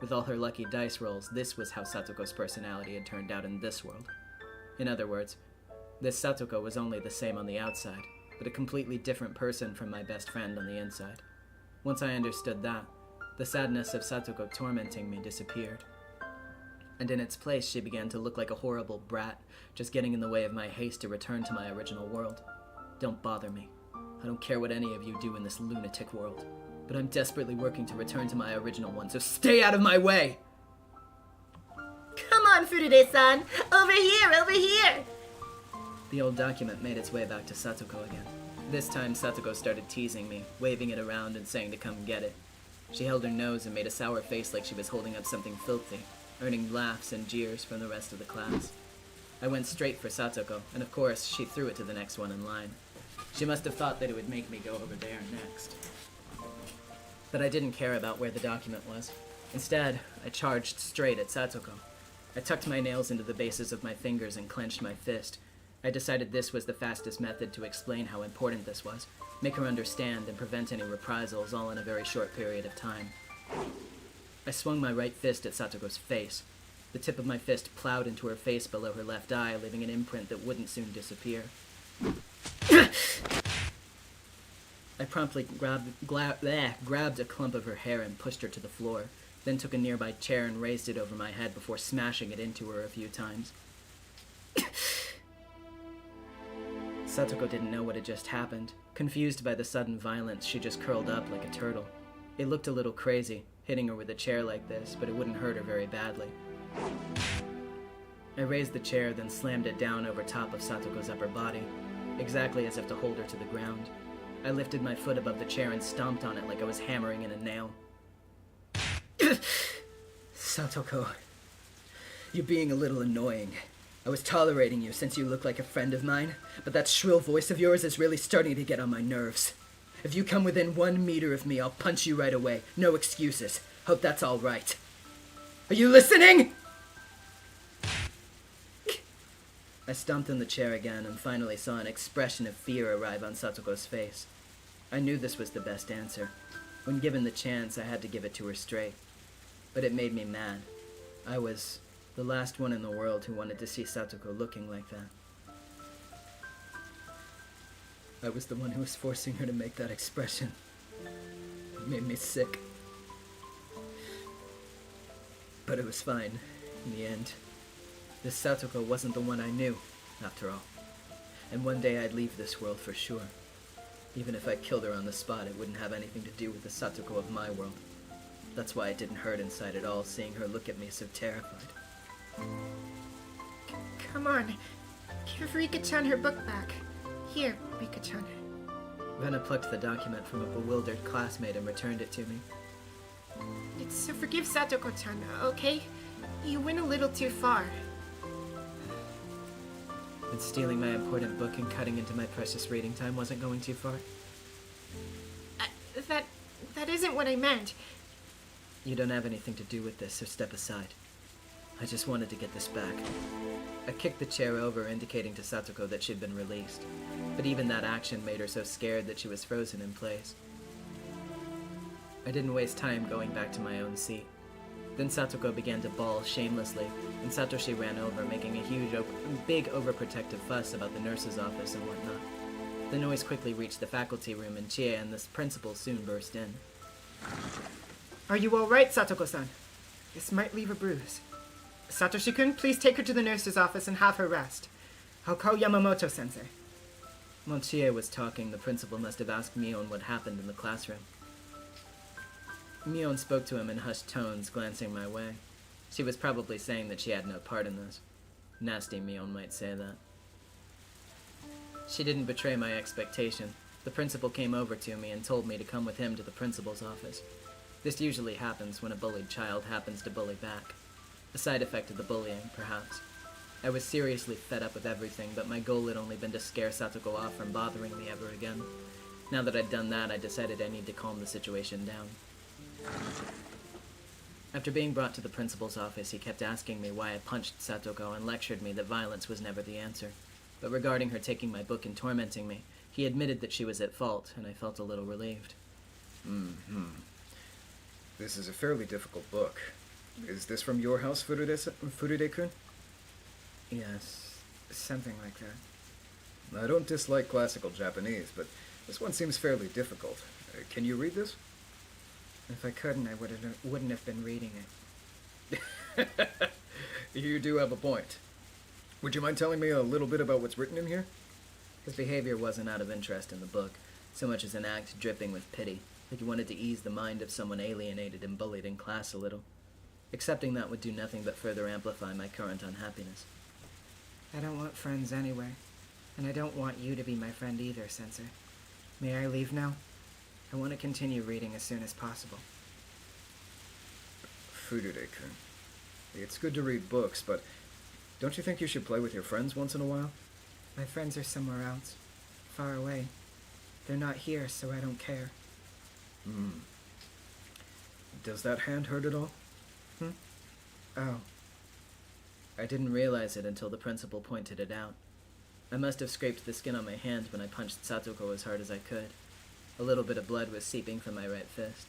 With all her lucky dice rolls, this was how Satoko's personality had turned out in this world. In other words, this Satoko was only the same on the outside, but a completely different person from my best friend on the inside. Once I understood that, the sadness of Satoko tormenting me disappeared. And in its place, she began to look like a horrible brat, just getting in the way of my haste to return to my original world. Don't bother me. I don't care what any of you do in this lunatic world, but I'm desperately working to return to my original one, so stay out of my way! Come on, Furude-san! Over here, over here! The old document made its way back to Satoko again. This time, Satoko started teasing me, waving it around and saying to come get it. She held her nose and made a sour face like she was holding up something filthy, earning laughs and jeers from the rest of the class. I went straight for Satoko, and of course, she threw it to the next one in line. She must have thought that it would make me go over there next. But I didn't care about where the document was. Instead, I charged straight at Satoko. I tucked my nails into the bases of my fingers and clenched my fist. I decided this was the fastest method to explain how important this was, make her understand and prevent any reprisals all in a very short period of time. I swung my right fist at Satoko's face. The tip of my fist plowed into her face below her left eye, leaving an imprint that wouldn't soon disappear. I promptly grabbed a clump of her hair and pushed her to the floor, then took a nearby chair and raised it over my head before smashing it into her a few times. Satoko didn't know what had just happened. Confused by the sudden violence, she just curled up like a turtle. It looked a little crazy, hitting her with a chair like this, but it wouldn't hurt her very badly. I raised the chair, then slammed it down over top of Satoko's upper body, exactly as if to hold her to the ground. I lifted my foot above the chair and stomped on it like I was hammering in a nail. Satoko, you're being a little annoying. I was tolerating you since you look like a friend of mine, but that shrill voice of yours is really starting to get on my nerves. If you come within 1 meter of me, I'll punch you right away. No excuses. Hope that's all right. Are you listening? I stomped on the chair again and finally saw an expression of fear arrive on Satoko's face. I knew this was the best answer. When given the chance, I had to give it to her straight. But it made me mad. I was the last one in the world who wanted to see Satoko looking like that. I was the one who was forcing her to make that expression. It made me sick. But it was fine, in the end. This Satoko wasn't the one I knew, after all. And one day I'd leave this world for sure. Even if I killed her on the spot, it wouldn't have anything to do with the Satoko of my world. That's why it didn't hurt inside at all seeing her look at me so terrified. Come on. Give Rika-chan her book back. Here, Rika-chan. Rena plucked the document from a bewildered classmate and returned it to me. So forgive Satoko-chan, okay? You went a little too far. And stealing my important book and cutting into my precious reading time wasn't going too far. That isn't what I meant. You don't have anything to do with this, so step aside. I just wanted to get this back. I kicked the chair over, indicating to Satoko that she'd been released. But even that action made her so scared that she was frozen in place. I didn't waste time going back to my own seat. Then Satoko began to bawl shamelessly, and Satoshi ran over, making a big overprotective fuss about the nurse's office and whatnot. The noise quickly reached the faculty room, and Chie and the principal soon burst in. Are you alright, Satoko-san? This might leave a bruise. Satoshi-kun, please take her to the nurse's office and have her rest. I'll call Yamamoto-sensei. While Chie was talking, the principal must have asked Mion what happened in the classroom. Mion spoke to him in hushed tones, glancing my way. She was probably saying that she had no part in this. Nasty Mion might say that. She didn't betray my expectation. The principal came over to me and told me to come with him to the principal's office. This usually happens when a bullied child happens to bully back. A side effect of the bullying, perhaps. I was seriously fed up with everything, but my goal had only been to scare Satoko off from bothering me ever again. Now that I'd done that, I decided I need to calm the situation down. After being brought to the principal's office, he kept asking me why I punched Satoko and lectured me that violence was never the answer. But regarding her taking my book and tormenting me, he admitted that she was at fault, and I felt a little relieved. This is a fairly difficult book. Is this from your house, Furude-kun? Yes, something like that. I don't dislike classical Japanese, but this one seems fairly difficult. Can you read this? If I couldn't, I wouldn't have been reading it. You do have a point. Would you mind telling me a little bit about what's written in here? His behavior wasn't out of interest in the book, so much as an act dripping with pity, like he wanted to ease the mind of someone alienated and bullied in class a little. Accepting that would do nothing but further amplify my current unhappiness. I don't want friends anyway, and I don't want you to be my friend either, Sensei. May I leave now? I want to continue reading as soon as possible. Furude-kun. It's good to read books, but don't you think you should play with your friends once in a while? My friends are somewhere else, far away. They're not here, so I don't care. Does that hand hurt at all? Oh. I didn't realize it until the principal pointed it out. I must have scraped the skin on my hand when I punched Satoko as hard as I could. A little bit of blood was seeping from my right fist.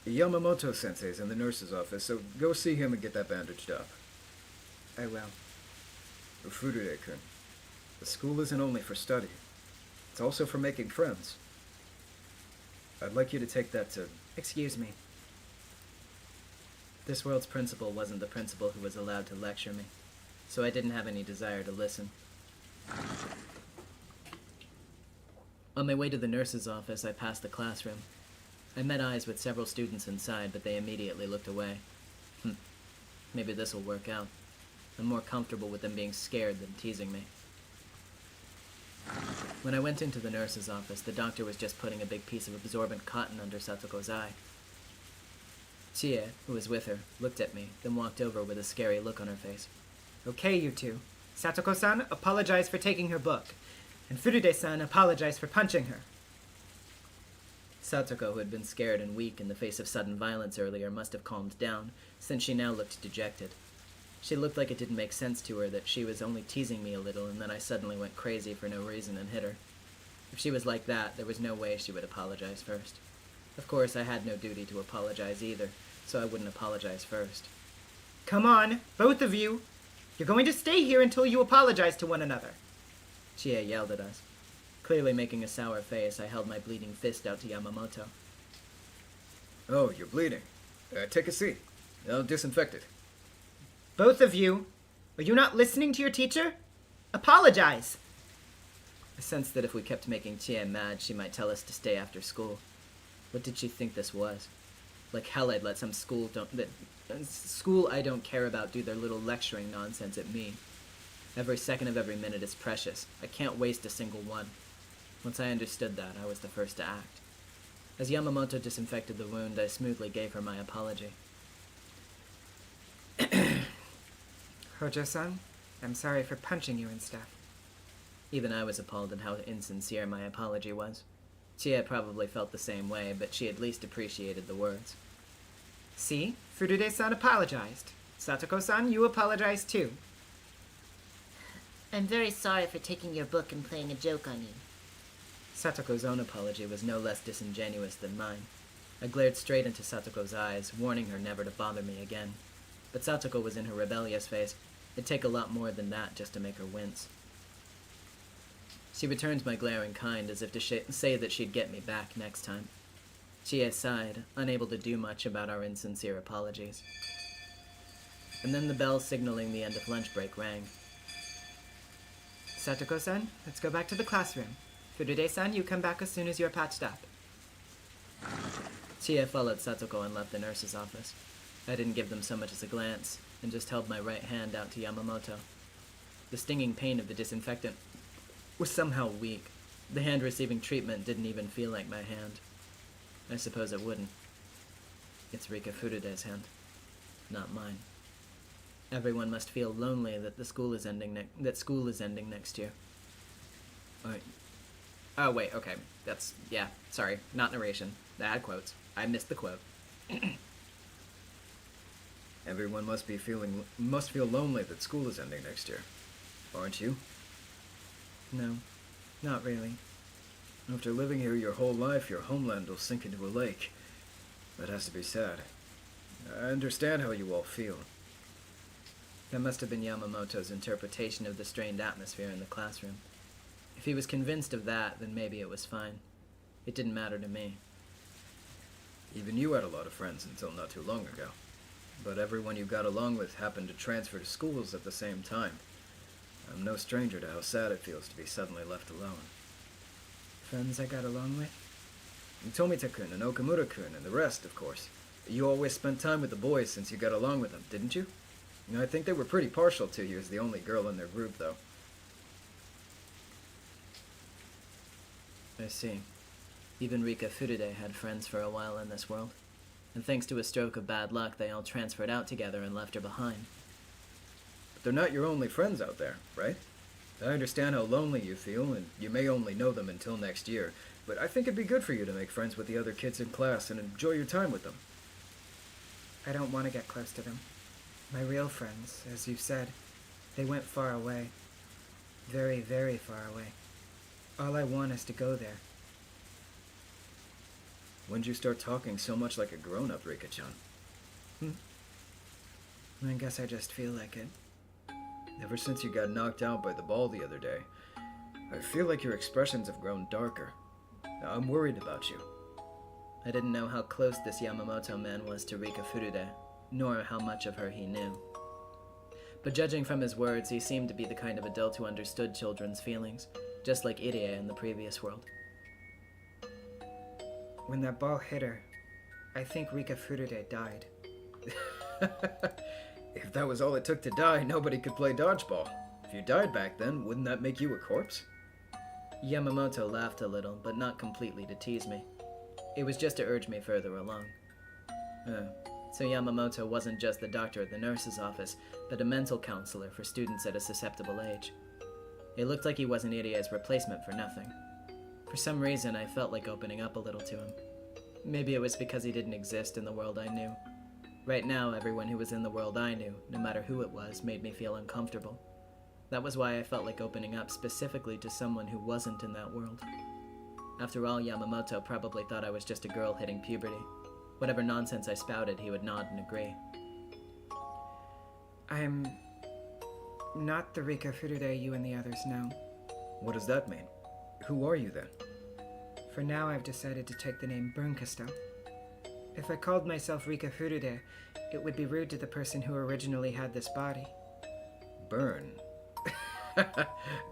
Yamamoto-sensei's in the nurse's office, so go see him and get that bandaged up. I will. Furude-kun, the school isn't only for study. It's also for making friends. I'd like you to take that to... Excuse me. This world's principal wasn't the principal who was allowed to lecture me, so I didn't have any desire to listen. On my way to the nurse's office, I passed the classroom. I met eyes with several students inside, but they immediately looked away. Maybe this'll work out. I'm more comfortable with them being scared than teasing me. When I went into the nurse's office, the doctor was just putting a big piece of absorbent cotton under Satoko's eye. Chie, who was with her, looked at me, then walked over with a scary look on her face. Okay, you two. Satoko-san, apologize for taking her book. And Furude-san, apologize for punching her. Satoko, who had been scared and weak in the face of sudden violence earlier, must have calmed down, since she now looked dejected. She looked like it didn't make sense to her that she was only teasing me a little and then I suddenly went crazy for no reason and hit her. If she was like that, there was no way she would apologize first. Of course, I had no duty to apologize either, so I wouldn't apologize first. Come on, both of you. You're going to stay here until you apologize to one another. Chie yelled at us. Clearly making a sour face, I held my bleeding fist out to Yamamoto. Oh, you're bleeding. Take a seat. I'll disinfect it. Both of you, are you not listening to your teacher? Apologize! I sensed that if we kept making Chie mad, she might tell us to stay after school. What did she think this was? Like hell I'd let some school I don't care about do their little lecturing nonsense at me. Every second of every minute is precious. I can't waste a single one. Once I understood that, I was the first to act. As Yamamoto disinfected the wound, I smoothly gave her my apology. Hojo-san, I'm sorry for punching you and stuff. Even I was appalled at how insincere my apology was. Chie probably felt the same way, but she at least appreciated the words. See? Furude-san apologized. Satoko-san, you apologized too. I'm very sorry for taking your book and playing a joke on you. Satoko's own apology was no less disingenuous than mine. I glared straight into Satoko's eyes, warning her never to bother me again. But Satoko was in her rebellious phase. It'd take a lot more than that just to make her wince. She returned my glare in kind, as if to say that she'd get me back next time. Chie sighed, unable to do much about our insincere apologies. And then the bell signaling the end of lunch break rang. Satoko-san, let's go back to the classroom. Furude-san, you come back as soon as you're patched up. Chie followed Satoko and left the nurse's office. I didn't give them so much as a glance, and just held my right hand out to Yamamoto. The stinging pain of the disinfectant was somehow weak. The hand receiving treatment didn't even feel like my hand. I suppose it wouldn't. It's Rika Furude's hand, not mine. Everyone must feel lonely that school is ending next year. Oh wait, okay. Sorry, not narration. Add quotes. I missed the quote. Everyone must feel lonely that school is ending next year. Aren't you? No, not really. After living here your whole life, your homeland will sink into a lake. That has to be sad. I understand how you all feel. That must have been Yamamoto's interpretation of the strained atmosphere in the classroom. If he was convinced of that, then maybe it was fine. It didn't matter to me. Even you had a lot of friends until not too long ago. But everyone you got along with happened to transfer to schools at the same time. I'm no stranger to how sad it feels to be suddenly left alone. Friends I got along with? And Tomita-kun and Okamura-kun and the rest, of course. You always spent time with the boys since you got along with them, didn't you? I think they were pretty partial to you as the only girl in their group, though. I see. Even Rika Furude had friends for a while in this world. And thanks to a stroke of bad luck, they all transferred out together and left her behind. But they're not your only friends out there, right? I understand how lonely you feel, and you may only know them until next year, but I think it'd be good for you to make friends with the other kids in class and enjoy your time with them. I don't want to get close to them. My real friends, as you said, they went far away. Very, very far away. All I want is to go there. When'd you start talking so much like a grown-up, Rika-chan? I guess I just feel like it. Ever since you got knocked out by the ball the other day, I feel like your expressions have grown darker. I'm worried about you. I didn't know how close this Yamamoto man was to Rika Furude, nor how much of her he knew. But judging from his words, he seemed to be the kind of adult who understood children's feelings, just like Irie in the previous world. When that ball hit her, I think Rika Furude died. If that was all it took to die, nobody could play dodgeball. If you died back then, wouldn't that make you a corpse? Yamamoto laughed a little, but not completely to tease me. It was just to urge me further along. So Yamamoto wasn't just the doctor at the nurse's office, but a mental counselor for students at a susceptible age. It looked like he wasn't Irie's replacement for nothing. For some reason, I felt like opening up a little to him. Maybe it was because he didn't exist in the world I knew. Right now, everyone who was in the world I knew, no matter who it was, made me feel uncomfortable. That was why I felt like opening up specifically to someone who wasn't in that world. After all, Yamamoto probably thought I was just a girl hitting puberty. Whatever nonsense I spouted, he would nod and agree. I'm not the Rika Furude you and the others know. What does that mean? Who are you then? For now, I've decided to take the name Burnkasto. If I called myself Rika Furude, it would be rude to the person who originally had this body. Burn?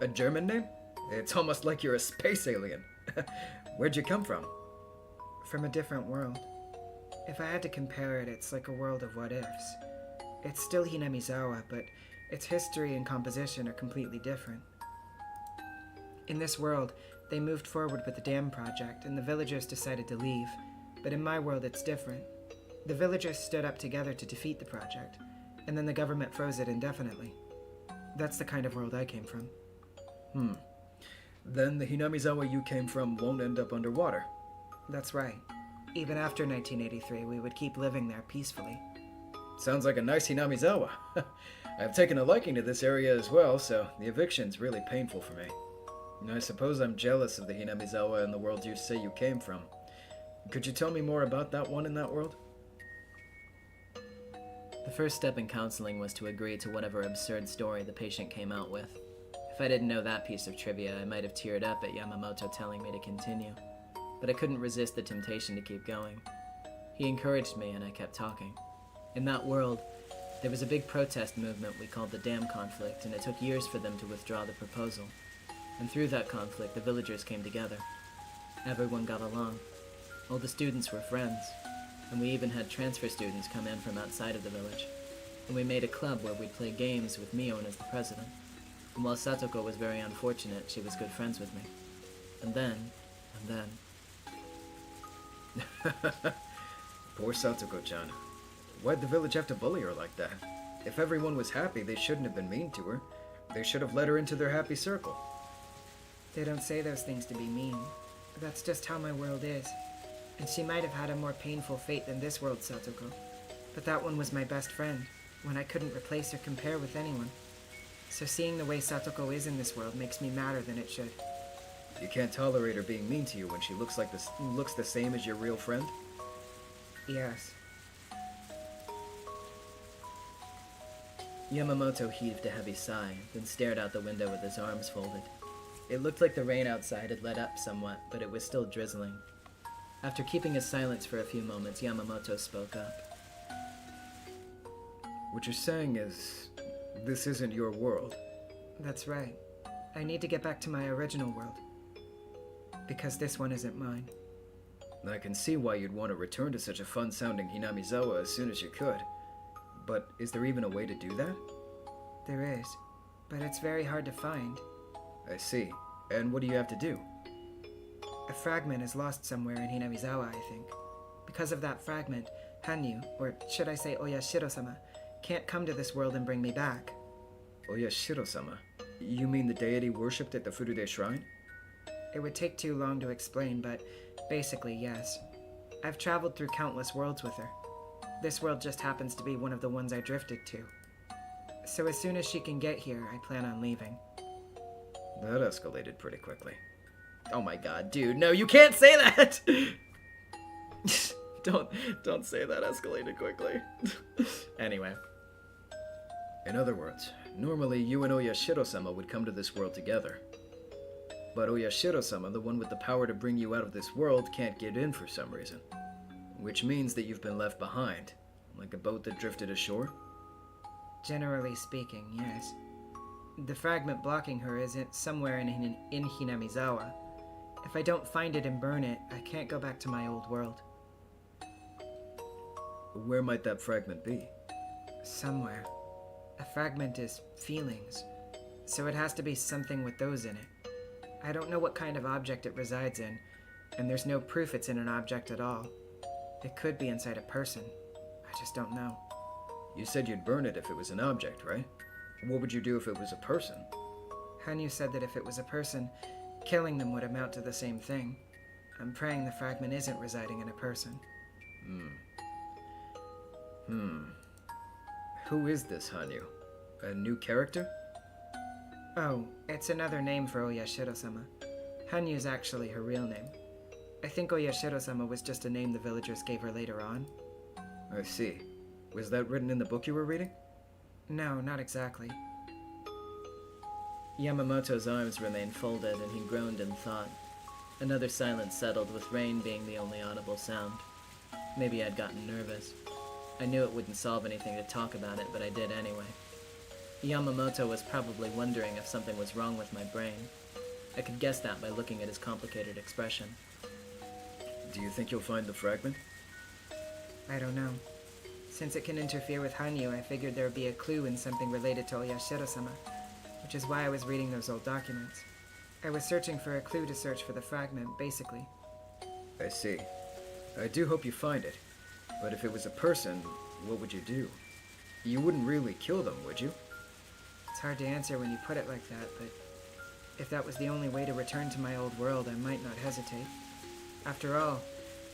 A German name? It's almost like you're a space alien. Where'd you come from? From a different world. If I had to compare it, it's like a world of what-ifs. It's still Hinamizawa, but its history and composition are completely different. In this world, they moved forward with the dam project, and the villagers decided to leave. But in my world, it's different. The villagers stood up together to defeat the project, and then the government froze it indefinitely. That's the kind of world I came from. Then the Hinamizawa you came from won't end up underwater. That's right. Even after 1983, we would keep living there peacefully. Sounds like a nice Hinamizawa. I've taken a liking to this area as well, so the eviction's really painful for me. I suppose I'm jealous of the Hinamizawa and the world you say you came from. Could you tell me more about that one in that world? The first step in counseling was to agree to whatever absurd story the patient came out with. If I didn't know that piece of trivia, I might have teared up at Yamamoto telling me to continue. But I couldn't resist the temptation to keep going. He encouraged me and I kept talking. In that world, there was a big protest movement we called the Dam Conflict, and it took years for them to withdraw the proposal. And through that conflict, the villagers came together. Everyone got along. All the students were friends, and we even had transfer students come in from outside of the village. And we made a club where we'd play games with Mion as the president. And while Satoko was very unfortunate, she was good friends with me. And then... Poor Satoko-chan. Why'd the village have to bully her like that? If everyone was happy, they shouldn't have been mean to her. They should have let her into their happy circle. They don't say those things to be mean. That's just how my world is. And she might have had a more painful fate than this world, Satoko. But that one was my best friend, when I couldn't replace or compare with anyone. So seeing the way Satoko is in this world makes me madder than it should. You can't tolerate her being mean to you when she looks the same as your real friend? Yes. Yamamoto heaved a heavy sigh, then stared out the window with his arms folded. It looked like the rain outside had let up somewhat, but it was still drizzling. After keeping his silence for a few moments, Yamamoto spoke up. What you're saying is, this isn't your world. That's right. I need to get back to my original world. Because this one isn't mine. I can see why you'd want to return to such a fun-sounding Hinamizawa as soon as you could. But is there even a way to do that? There is, but it's very hard to find. I see. And what do you have to do? A fragment is lost somewhere in Hinamizawa, I think. Because of that fragment, Hanyu, or should I say Oyashiro-sama, can't come to this world and bring me back. Oyashiro-sama? You mean the deity worshipped at the Furude Shrine? It would take too long to explain, but basically, yes. I've traveled through countless worlds with her. This world just happens to be one of the ones I drifted to. So as soon as she can get here, I plan on leaving. That escalated pretty quickly. Oh my god, dude, no, you can't say that! Don't say that escalated quickly. Anyway. In other words, normally you and Oyashiro-sama would come to this world together. But Oyashiro-sama, the one with the power to bring you out of this world, can't get in for some reason. Which means that you've been left behind, like a boat that drifted ashore? Generally speaking, yes. The fragment blocking her is somewhere in Hinamizawa. If I don't find it and burn it, I can't go back to my old world. Where might that fragment be? Somewhere. A fragment is feelings, so it has to be something with those in it. I don't know what kind of object it resides in, and there's no proof it's in an object at all. It could be inside a person. I just don't know. You said you'd burn it if it was an object, right? What would you do if it was a person? Hanyu said that if it was a person, killing them would amount to the same thing. I'm praying the fragment isn't residing in a person. Who is this Hanyu? A new character? Oh, it's another name for Oyashiro-sama. Hanyu's actually her real name. I think Oyashiro-sama was just a name the villagers gave her later on. I see. Was that written in the book you were reading? No, not exactly. Yamamoto's arms remained folded, and he groaned in thought. Another silence settled, with rain being the only audible sound. Maybe I'd gotten nervous. I knew it wouldn't solve anything to talk about it, but I did anyway. Yamamoto was probably wondering if something was wrong with my brain. I could guess that by looking at his complicated expression. Do you think you'll find the fragment? I don't know. Since it can interfere with Hanyu, I figured there would be a clue in something related to Oyashiro-sama, which is why I was reading those old documents. I was searching for a clue to search for the fragment, basically. I see. I do hope you find it. But if it was a person, what would you do? You wouldn't really kill them, would you? It's hard to answer when you put it like that, but if that was the only way to return to my old world, I might not hesitate. After all,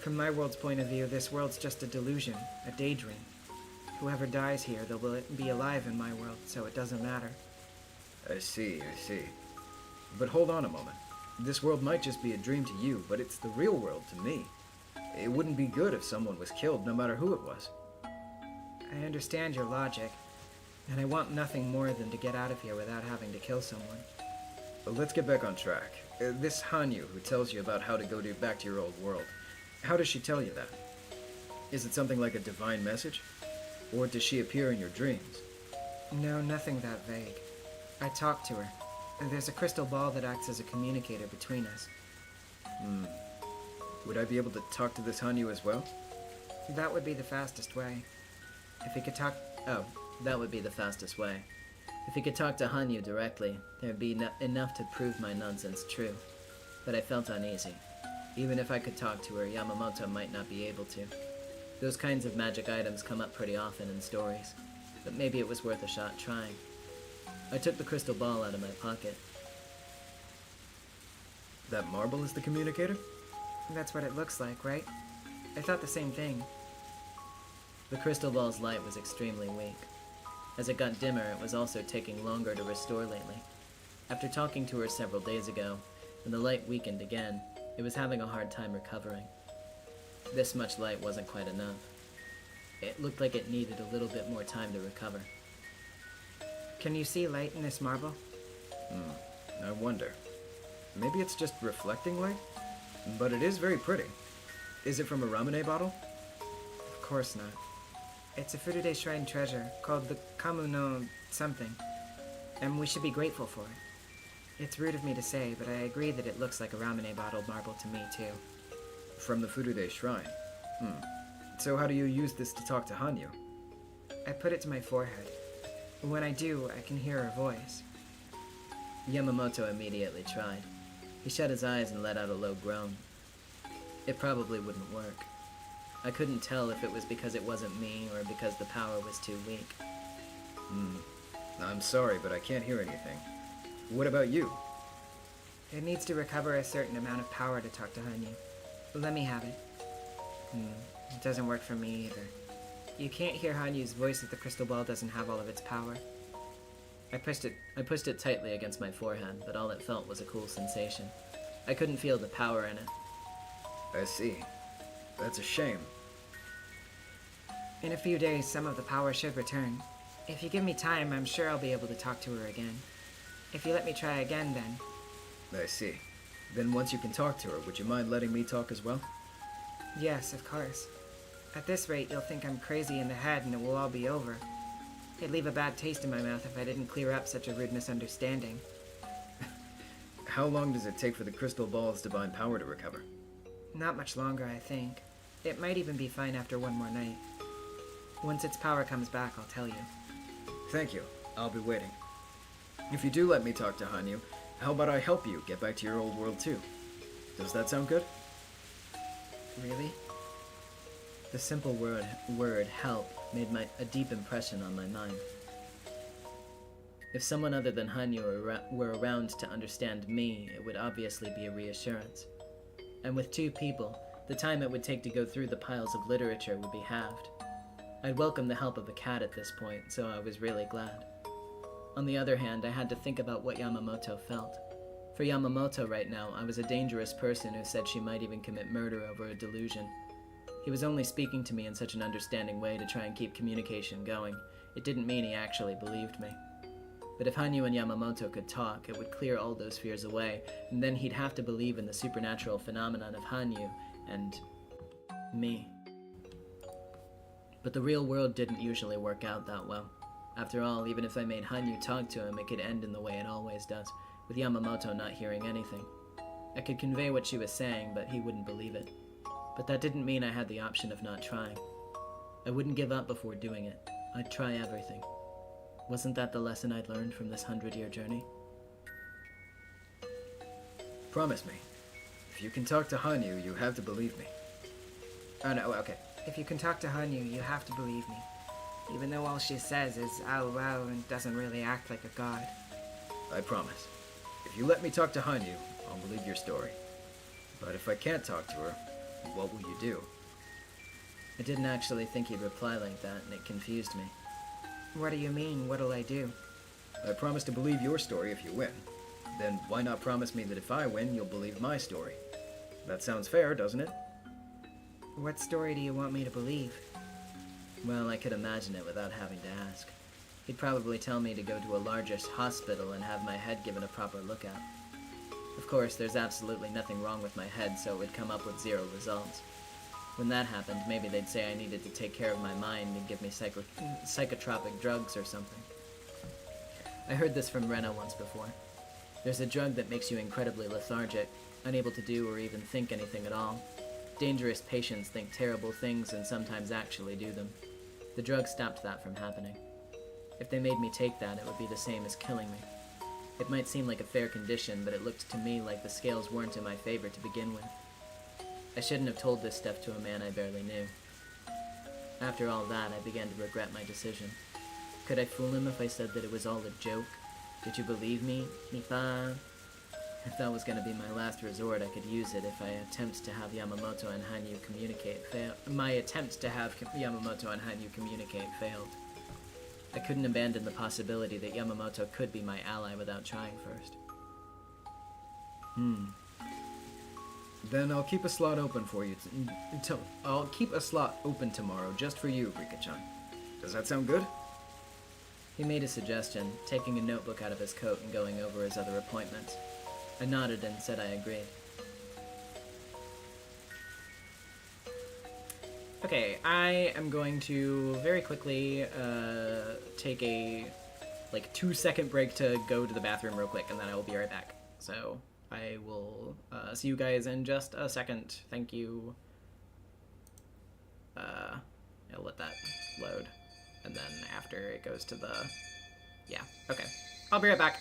from my world's point of view, this world's just a delusion, a daydream. Whoever dies here, they'll be alive in my world, so it doesn't matter. I see. But hold on a moment. This world might just be a dream to you, but it's the real world to me. It wouldn't be good if someone was killed, no matter who it was. I understand your logic, and I want nothing more than to get out of here without having to kill someone. But let's get back on track. This Hanyu who tells you about how to go back to your old world, how does she tell you that? Is it something like a divine message? Or does she appear in your dreams? No, nothing that vague. I talked to her, and there's a crystal ball that acts as a communicator between us. Would I be able to talk to this Hanyu as well? That would be the fastest way. If he could talk... Oh, that would be the fastest way. If he could talk to Hanyu directly, there'd be enough to prove my nonsense true. But I felt uneasy. Even if I could talk to her, Yamamoto might not be able to. Those kinds of magic items come up pretty often in stories, but maybe it was worth a shot trying. I took the crystal ball out of my pocket. That marble is the communicator? That's what it looks like, right? I thought the same thing. The crystal ball's light was extremely weak. As it got dimmer, it was also taking longer to restore lately. After talking to her several days ago, and the light weakened again, it was having a hard time recovering. This much light wasn't quite enough. It looked like it needed a little bit more time to recover. Can you see light in this marble? I wonder. Maybe it's just reflecting light? But it is very pretty. Is it from a ramune bottle? Of course not. It's a Furude Shrine treasure called the Kamu no something, and we should be grateful for it. It's rude of me to say, but I agree that it looks like a ramune bottle marble to me, too. From the Furude Shrine? So how do you use this to talk to Hanyu? I put it to my forehead. When I do, I can hear her voice. Yamamoto immediately tried. He shut his eyes and let out a low groan. It probably wouldn't work. I couldn't tell if it was because it wasn't me or because the power was too weak. I'm sorry, but I can't hear anything. What about you? It needs to recover a certain amount of power to talk to Hanyu. Let me have it. It doesn't work for me either. You can't hear Hanyu's voice if the crystal ball doesn't have all of its power. I pushed it tightly against my forehead, but all it felt was a cool sensation. I couldn't feel the power in it. I see. That's a shame. In a few days, some of the power should return. If you give me time, I'm sure I'll be able to talk to her again. If you let me try again, then... I see. Then once you can talk to her, would you mind letting me talk as well? Yes, of course. At this rate, you'll think I'm crazy in the head and it will all be over. It'd leave a bad taste in my mouth if I didn't clear up such a rude misunderstanding. How long does it take for the crystal ball's divine power to recover? Not much longer, I think. It might even be fine after one more night. Once its power comes back, I'll tell you. Thank you. I'll be waiting. If you do let me talk to Hanyu, how about I help you get back to your old world too? Does that sound good? Really? The simple word help made a deep impression on my mind. If someone other than Hanyu were around to understand me, it would obviously be a reassurance. And with two people, the time it would take to go through the piles of literature would be halved. I'd welcome the help of a cat at this point, so I was really glad. On the other hand, I had to think about what Yamamoto felt. For Yamamoto right now, I was a dangerous person who said she might even commit murder over a delusion. He was only speaking to me in such an understanding way to try and keep communication going. It didn't mean he actually believed me. But if Hanyu and Yamamoto could talk, it would clear all those fears away, and then he'd have to believe in the supernatural phenomenon of Hanyu and me. But the real world didn't usually work out that well. After all, even if I made Hanyu talk to him, it could end in the way it always does, with Yamamoto not hearing anything. I could convey what she was saying, but he wouldn't believe it. But that didn't mean I had the option of not trying. I wouldn't give up before doing it. I'd try everything. Wasn't that the lesson I'd learned from this 100-year journey? Promise me. If you can talk to Hanyu, you have to believe me. Oh no, okay. If you can talk to Hanyu, you have to believe me. Even though all she says is "ow wow" and doesn't really act like a god. I promise. If you let me talk to Hanyu, I'll believe your story. But if I can't talk to her, what will you do? I didn't actually think he'd reply like that, and it confused me. What do you mean, what'll I do? I promise to believe your story if you win. Then why not promise me that if I win, you'll believe my story? That sounds fair, doesn't it? What story do you want me to believe? Well, I could imagine it without having to ask. He'd probably tell me to go to a largest hospital and have my head given a proper look at. Of course, there's absolutely nothing wrong with my head, so it would come up with 0 results. When that happened, maybe they'd say I needed to take care of my mind and give me psychotropic drugs or something. I heard this from Rena once before. There's a drug that makes you incredibly lethargic, unable to do or even think anything at all. Dangerous patients think terrible things and sometimes actually do them. The drug stopped that from happening. If they made me take that, it would be the same as killing me. It might seem like a fair condition, but it looked to me like the scales weren't in my favor to begin with. I shouldn't have told this stuff to a man I barely knew. After all that, I began to regret my decision. Could I fool him if I said that it was all a joke? Did you believe me, Nifa? If that was going to be my last resort, I could use it if my attempts to have Yamamoto and Hanyu communicate failed. I couldn't abandon the possibility that Yamamoto could be my ally without trying first. Then I'll keep a slot open for you. I'll keep a slot open tomorrow just for you, Rika-chan. Does that sound good? He made a suggestion, taking a notebook out of his coat and going over his other appointments. I nodded and said I agreed. Okay, I am going to very quickly take a 2-second break to go to the bathroom real quick, and then I will be right back. So I will see you guys in just a second. Thank you. I'll let that load, and then after it goes to the... Yeah, okay. I'll be right back.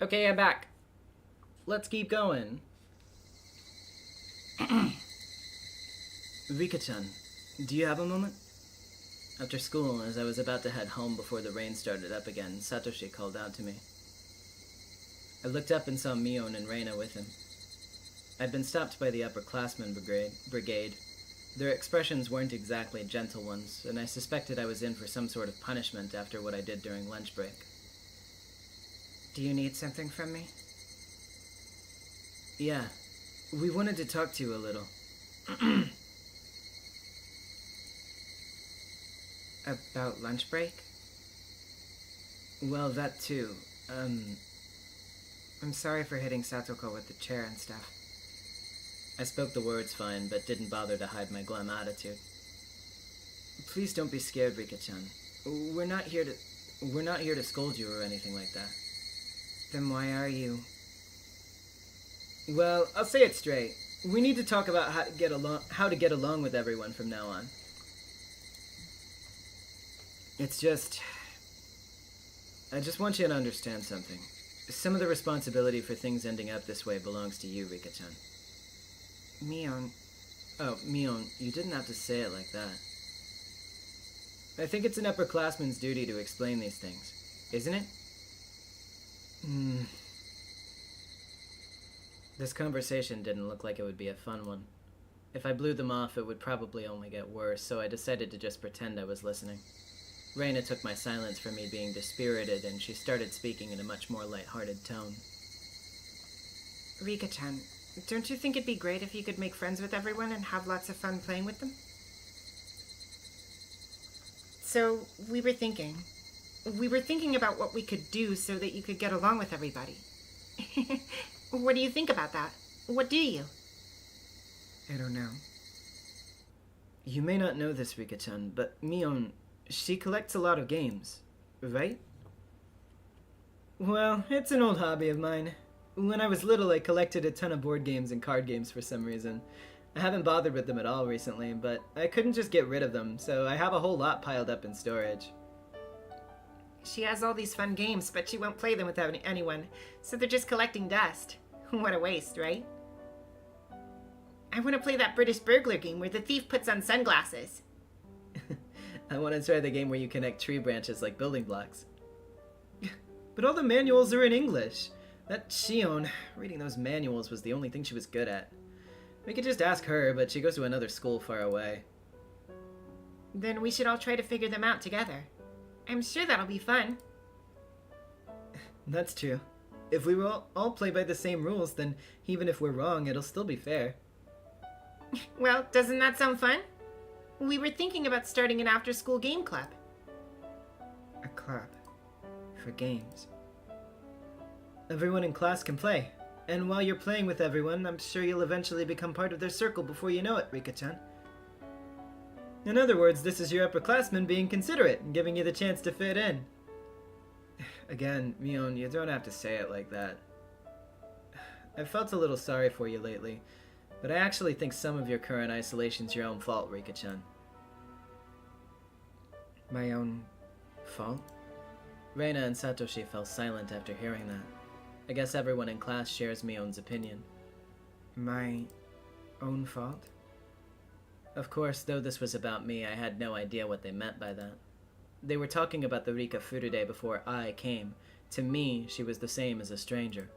Okay, I'm back. Let's keep going. Rika-chan, do you have a moment? After school, as I was about to head home before the rain started up again, Satoshi called out to me. I looked up and saw Mion and Reina with him. I'd been stopped by the upperclassmen brigade. Their expressions weren't exactly gentle ones, and I suspected I was in for some sort of punishment after what I did during lunch break. Do you need something from me? Yeah, we wanted to talk to you a little. About lunch break? Well, that too. I'm sorry for hitting Satoko with the chair and stuff. I spoke the words fine, but didn't bother to hide my glum attitude. Please don't be scared, Rika-chan. We're not here to scold you or anything like that. Then why are you? Well, I'll say it straight. We need to talk about how to get along with everyone from now on. It's just... I just want you to understand something. Some of the responsibility for things ending up this way belongs to you, Rika-chan. Mion. Oh, Mion, you didn't have to say it like that. I think it's an upperclassman's duty to explain these things, isn't it? This conversation didn't look like it would be a fun one. If I blew them off, it would probably only get worse, so I decided to just pretend I was listening. Reina took my silence for me being dispirited, and she started speaking in a much more light-hearted tone. Rika-chan, don't you think it'd be great if you could make friends with everyone and have lots of fun playing with them? So, we were thinking about what we could do so that you could get along with everybody. What do you think about that? What do you? I don't know. You may not know this, Rika-chan, but Mion, she collects a lot of games, right? Well, it's an old hobby of mine. When I was little, I collected a ton of board games and card games for some reason. I haven't bothered with them at all recently, but I couldn't just get rid of them, so I have a whole lot piled up in storage. She has all these fun games, but she won't play them with anyone, so they're just collecting dust. What a waste, right? I want to play that British burglar game where the thief puts on sunglasses. I want to try the game where you connect tree branches like building blocks. But all the manuals are in English. That Shion, reading those manuals was the only thing she was good at. We could just ask her, but she goes to another school far away. Then we should all try to figure them out together. I'm sure that'll be fun. That's true. If we will all play by the same rules, then even if we're wrong, it'll still be fair. Well, doesn't that sound fun? We were thinking about starting an after-school game club. A club. For games. Everyone in class can play. And while you're playing with everyone, I'm sure you'll eventually become part of their circle before you know it, Rika-chan. In other words, this is your upperclassman being considerate and giving you the chance to fit in. Again, Mion, you don't have to say it like that. I've felt a little sorry for you lately, but I actually think some of your current isolation's your own fault, Rika-chan. My own fault? Reina and Satoshi fell silent after hearing that. I guess everyone in class shares Mion's opinion. My own fault? Of course, though this was about me, I had no idea what they meant by that. They were talking about the Rika Furude before I came. To me, she was the same as a stranger.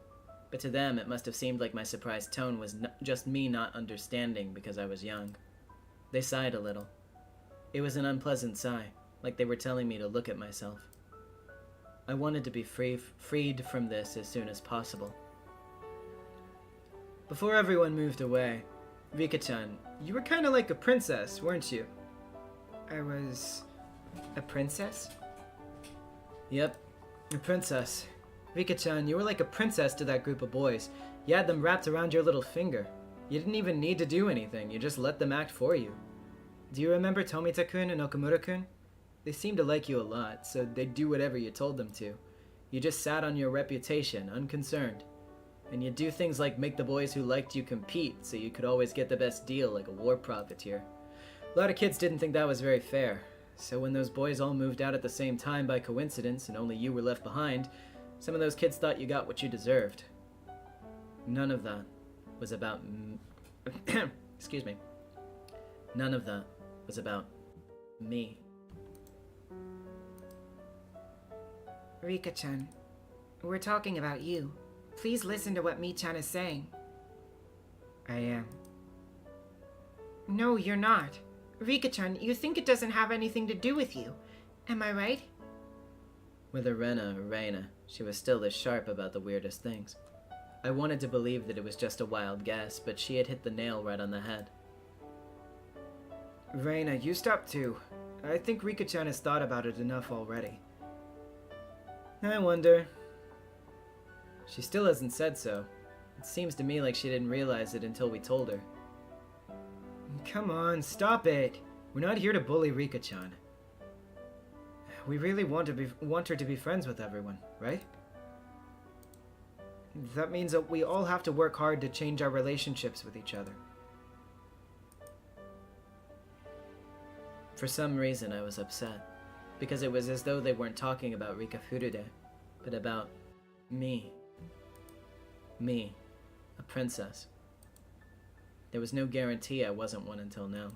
But to them, it must have seemed like my surprised tone was just me not understanding because I was young. They sighed a little. It was an unpleasant sigh, like they were telling me to look at myself. I wanted to be freed from this as soon as possible. Before everyone moved away, Rika-chan, you were kind of like a princess, weren't you? I was... a princess? Yep, a princess. Rika-chan, you were like a princess to that group of boys. You had them wrapped around your little finger. You didn't even need to do anything, you just let them act for you. Do you remember Tomita-kun and Okamura-kun? They seemed to like you a lot, so they'd do whatever you told them to. You just sat on your reputation, unconcerned. And you'd do things like make the boys who liked you compete, so you could always get the best deal like a war profiteer. A lot of kids didn't think that was very fair, so when those boys all moved out at the same time by coincidence and only you were left behind, some of those kids thought you got what you deserved. None of that was about excuse me. None of that was about me. Rika-chan, we're talking about you. Please listen to what Mi-chan is saying. I am. No, you're not. Rika-chan, you think it doesn't have anything to do with you. Am I right? Whether Rena or Reina, she was still as sharp about the weirdest things. I wanted to believe that it was just a wild guess, but she had hit the nail right on the head. Reina, you stop too. I think Rika-chan has thought about it enough already. I wonder. She still hasn't said so. It seems to me like she didn't realize it until we told her. Come on, stop it. We're not here to bully Rika-chan. We really want her to be friends with everyone, right? That means that we all have to work hard to change our relationships with each other. For some reason, I was upset, because it was as though they weren't talking about Rika Furude, but about me. Me, a princess. There was no guarantee I wasn't one until now.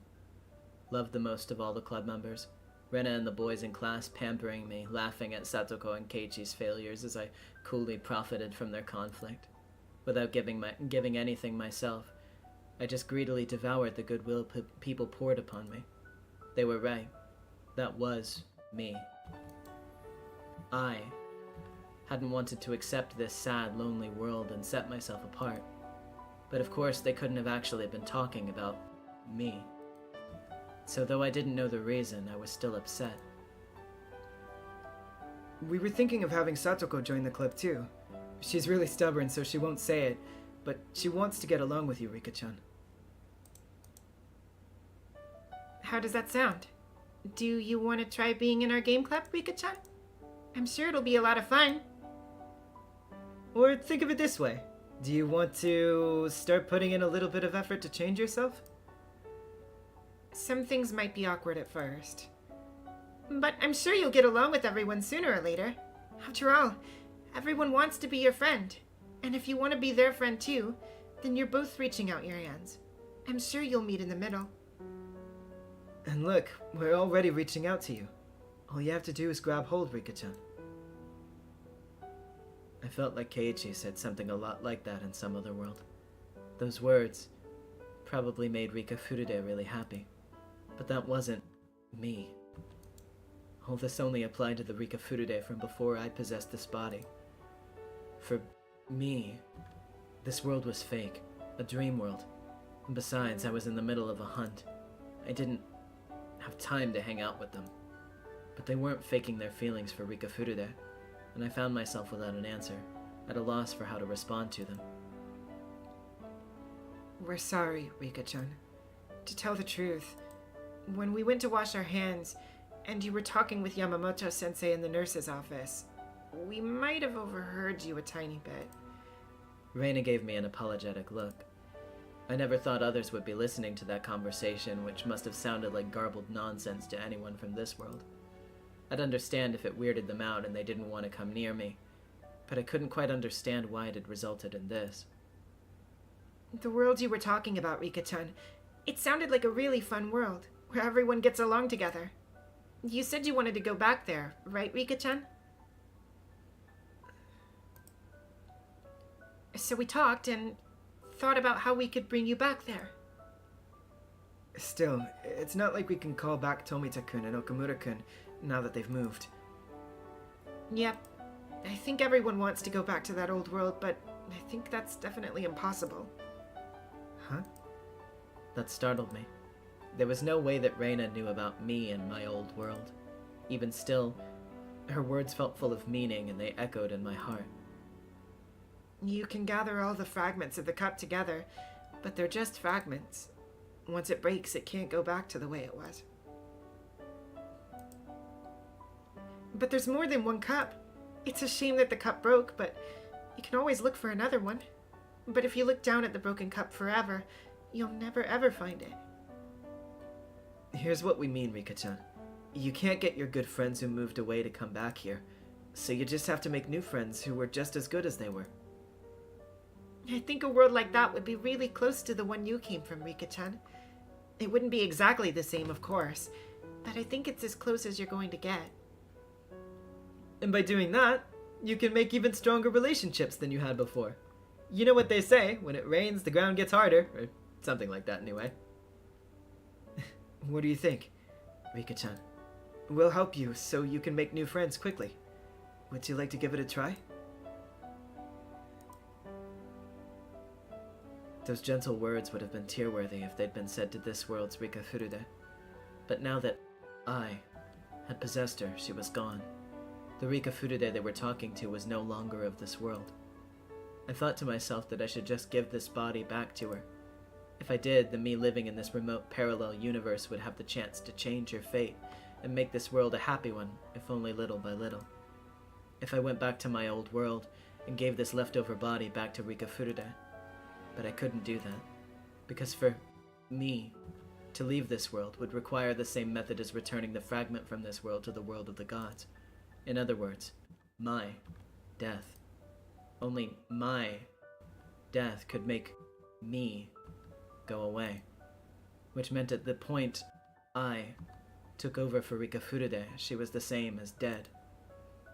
Loved the most of all the club members. Rena and the boys in class pampering me, laughing at Satoko and Keiichi's failures as I coolly profited from their conflict. Without giving anything myself, I just greedily devoured the goodwill people poured upon me. They were right. That was me. I hadn't wanted to accept this sad, lonely world and set myself apart. But of course, they couldn't have actually been talking about me. So though I didn't know the reason, I was still upset. We were thinking of having Satoko join the club too. She's really stubborn, so she won't say it, but she wants to get along with you, Rika-chan. How does that sound? Do you want to try being in our game club, Rika-chan? I'm sure it'll be a lot of fun. Or think of it this way. Do you want to start putting in a little bit of effort to change yourself? Some things might be awkward at first. But I'm sure you'll get along with everyone sooner or later. After all, everyone wants to be your friend. And if you want to be their friend too, then you're both reaching out your hands. I'm sure you'll meet in the middle. And look, we're already reaching out to you. All you have to do is grab hold, Rika-chan. I felt like Keiichi said something a lot like that in some other world. Those words probably made Rika Furude really happy. But that wasn't me. All this only applied to the Rika Furude from before I possessed this body. For me, this world was fake, a dream world. And besides, I was in the middle of a hunt. I didn't have time to hang out with them. But they weren't faking their feelings for Rika Furude, and I found myself without an answer, at a loss for how to respond to them. We're sorry, Rika-chan. To tell the truth, when we went to wash our hands, and you were talking with Yamamoto-sensei in the nurse's office, we might have overheard you a tiny bit. Reina gave me an apologetic look. I never thought others would be listening to that conversation, which must have sounded like garbled nonsense to anyone from this world. I'd understand if it weirded them out and they didn't want to come near me, but I couldn't quite understand why it had resulted in this. The world you were talking about, Rika-chan, it sounded like a really fun world, where everyone gets along together. You said you wanted to go back there, right, Rika-chan? So we talked and thought about how we could bring you back there. Still, it's not like we can call back Tomita-kun and Okamura-kun now that they've moved. Yep. I think everyone wants to go back to that old world, but I think that's definitely impossible. Huh? That startled me. There was no way that Reina knew about me and my old world. Even still, her words felt full of meaning and they echoed in my heart. You can gather all the fragments of the cup together, but they're just fragments. Once it breaks, it can't go back to the way it was. But there's more than one cup. It's a shame that the cup broke, but you can always look for another one. But if you look down at the broken cup forever, you'll never ever find it. Here's what we mean, Rika-chan. You can't get your good friends who moved away to come back here, so you just have to make new friends who were just as good as they were. I think a world like that would be really close to the one you came from, Rika-chan. It wouldn't be exactly the same, of course, but I think it's as close as you're going to get. And by doing that, you can make even stronger relationships than you had before. You know what they say, when it rains, the ground gets harder, or something like that anyway. What do you think, Rika-chan? We'll help you so you can make new friends quickly. Would you like to give it a try? Those gentle words would have been tear-worthy if they'd been said to this world's Rika Furude. But now that I had possessed her, she was gone. The Rika Furude they were talking to was no longer of this world. I thought to myself that I should just give this body back to her. If I did, then me living in this remote parallel universe would have the chance to change your fate and make this world a happy one, if only little by little. If I went back to my old world and gave this leftover body back to Rika Furude. But I couldn't do that, because for me, to leave this world would require the same method as returning the fragment from this world to the world of the gods. In other words, my death. Only my death could make me go away. Which meant at the point I took over for Rika Furude, she was the same as dead.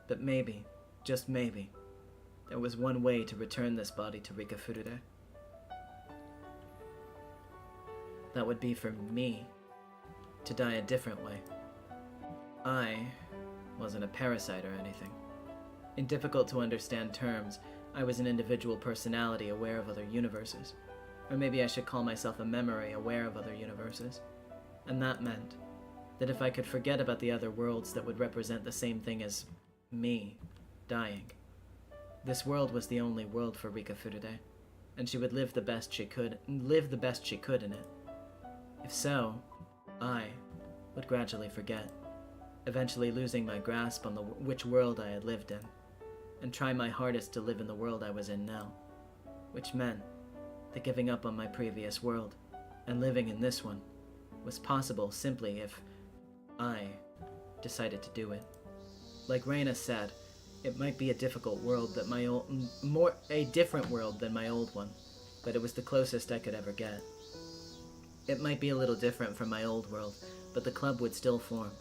But maybe, just maybe, there was one way to return this body to Rika Furude. That would be for me to die a different way. I wasn't a parasite or anything. In difficult to understand terms, I was an individual personality aware of other universes. Or maybe I should call myself a memory aware of other universes. And that meant that if I could forget about the other worlds that would represent the same thing as me dying, this world was the only world for Rika Furude, and she would live the best she could in it. If so, I would gradually forget, eventually losing my grasp on which world I had lived in, and try my hardest to live in the world I was in now, which meant that giving up on my previous world and living in this one was possible simply if I decided to do it. Like Reina said, it might be a difficult world that a different world than my old one, but it was the closest I could ever get. It might be a little different from my old world, but the club would still form.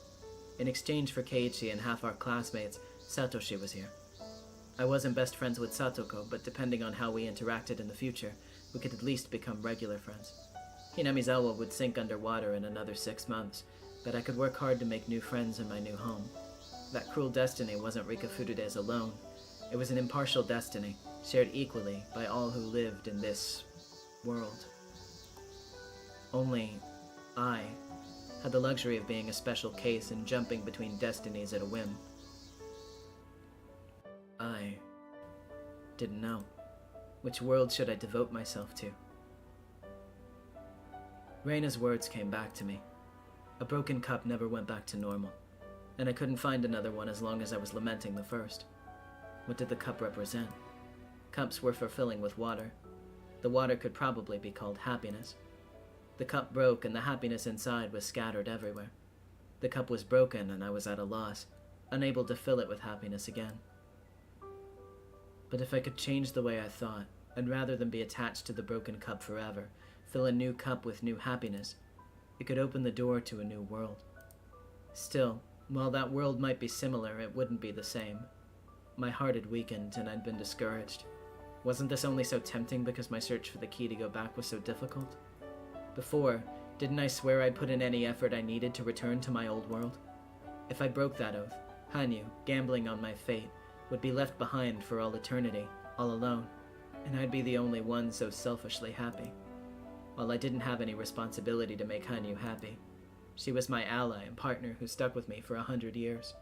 In exchange for Keiichi and half our classmates, Satoshi was here. I wasn't best friends with Satoko, but depending on how we interacted in the future, we could at least become regular friends. Hinamizawa would sink underwater in another 6 months, but I could work hard to make new friends in my new home. That cruel destiny wasn't Rika Furude's alone. It was an impartial destiny, shared equally by all who lived in this world. Only I had the luxury of being a special case and jumping between destinies at a whim. I didn't know. Which world should I devote myself to? Reina's words came back to me. A broken cup never went back to normal, and I couldn't find another one as long as I was lamenting the first. What did the cup represent? Cups were for filling with water. The water could probably be called happiness. The cup broke and the happiness inside was scattered everywhere. The cup was broken and I was at a loss, unable to fill it with happiness again. But if I could change the way I thought, and rather than be attached to the broken cup forever, fill a new cup with new happiness, it could open the door to a new world. Still, while that world might be similar, it wouldn't be the same. My heart had weakened and I'd been discouraged. Wasn't this only so tempting because my search for the key to go back was so difficult? Before, didn't I swear I'd put in any effort I needed to return to my old world? If I broke that oath, Hanyu, gambling on my fate, would be left behind for all eternity, all alone, and I'd be the only one so selfishly happy. While I didn't have any responsibility to make Hanyu happy, she was my ally and partner who stuck with me for 100 years,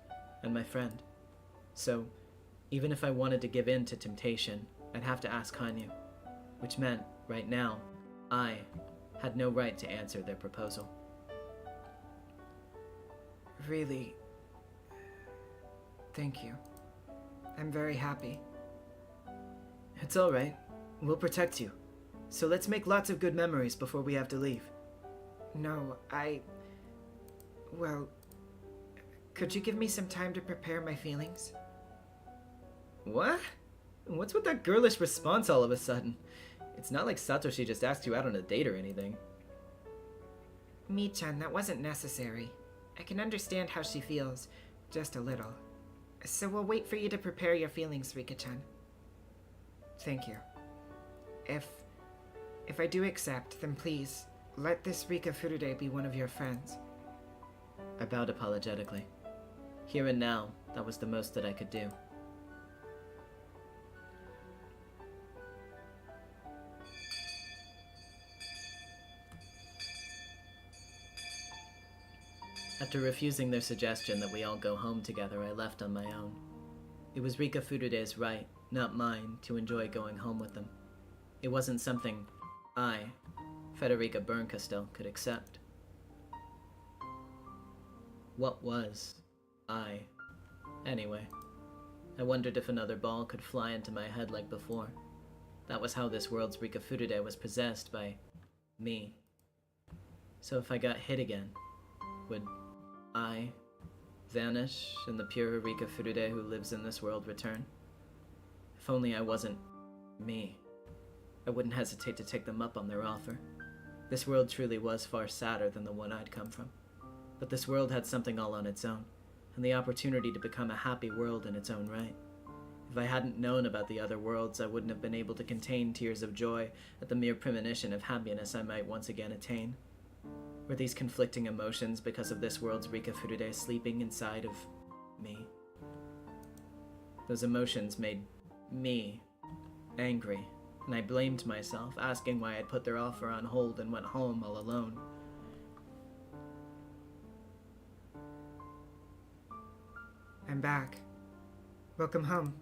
and my friend. So, even if I wanted to give in to temptation, I'd have to ask Hanyu, which meant, right now, I had no right to answer their proposal. Really, thank you. I'm very happy. It's all right. We'll protect you. So let's make lots of good memories before we have to leave. No, well, could you give me some time to prepare my feelings? What? What's with that girlish response all of a sudden? It's not like Satoshi just asked you out on a date or anything. Mi-chan, that wasn't necessary. I can understand how she feels, just a little. So we'll wait for you to prepare your feelings, Rika-chan. Thank you. If I do accept, then please, let this Rika Furude be one of your friends. I bowed apologetically. Here and now, that was the most that I could do. After refusing their suggestion that we all go home together, I left on my own. It was Rika Furude's right, not mine, to enjoy going home with them. It wasn't something I Federica Bernkastel could accept. What was I, anyway? I wondered if another ball could fly into my head like before. That was how this world's Rika Furude was possessed by me. So if I got hit again, would I vanish and the pure Rika Furude who lives in this world return? If only I wasn't me. I wouldn't hesitate to take them up on their offer. This world truly was far sadder than the one I'd come from. But this world had something all on its own, and the opportunity to become a happy world in its own right. If I hadn't known about the other worlds, I wouldn't have been able to contain tears of joy at the mere premonition of happiness I might once again attain. Were these conflicting emotions because of this world's Rika Furude sleeping inside of me? Those emotions made me angry, and I blamed myself, asking why I'd put their offer on hold and went home all alone. I'm back. Welcome home.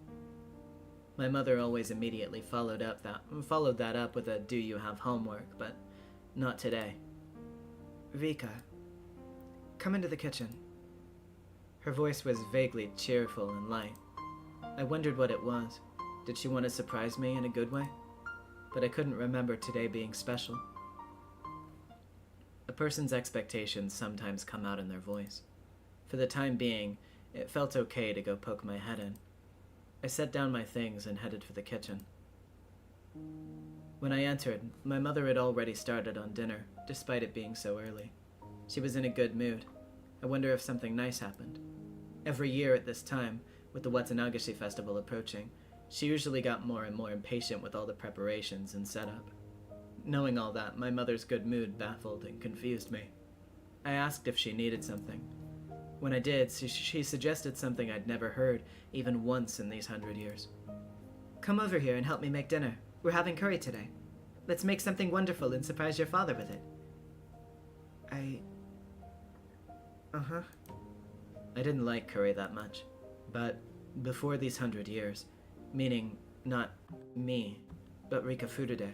My mother always immediately followed that up with a "do you have homework," but not today. Rika, come into the kitchen. Her voice was vaguely cheerful and light. I wondered what it was. Did she want to surprise me in a good way? But I couldn't remember today being special. A person's expectations sometimes come out in their voice. For the time being, it felt okay to go poke my head in. I set down my things and headed for the kitchen. When I entered, my mother had already started on dinner, despite it being so early. She was in a good mood. I wonder if something nice happened. Every year at this time, with the Watsunagashi festival approaching, she usually got more and more impatient with all the preparations and setup. Knowing all that, my mother's good mood baffled and confused me. I asked if she needed something. When I did, she suggested something I'd never heard, even once in these 100 years. Come over here and help me make dinner. We're having curry today. Let's make something wonderful and surprise your father with it. I didn't like curry that much, but before these 100 years, meaning not me, but Rika Furude,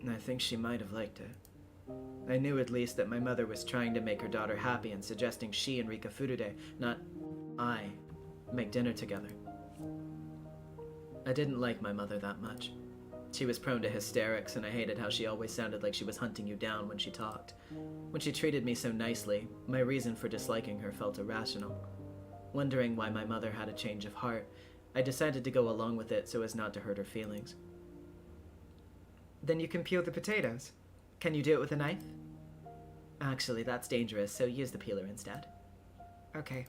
I think she might have liked it. I knew at least that my mother was trying to make her daughter happy and suggesting she and Rika Furude, not I, make dinner together. I didn't like my mother that much. She was prone to hysterics, and I hated how she always sounded like she was hunting you down when she talked. When she treated me so nicely, my reason for disliking her felt irrational. Wondering why my mother had a change of heart, I decided to go along with it so as not to hurt her feelings. Then you can peel the potatoes. Can you do it with a knife? Actually, that's dangerous, so use the peeler instead. Okay.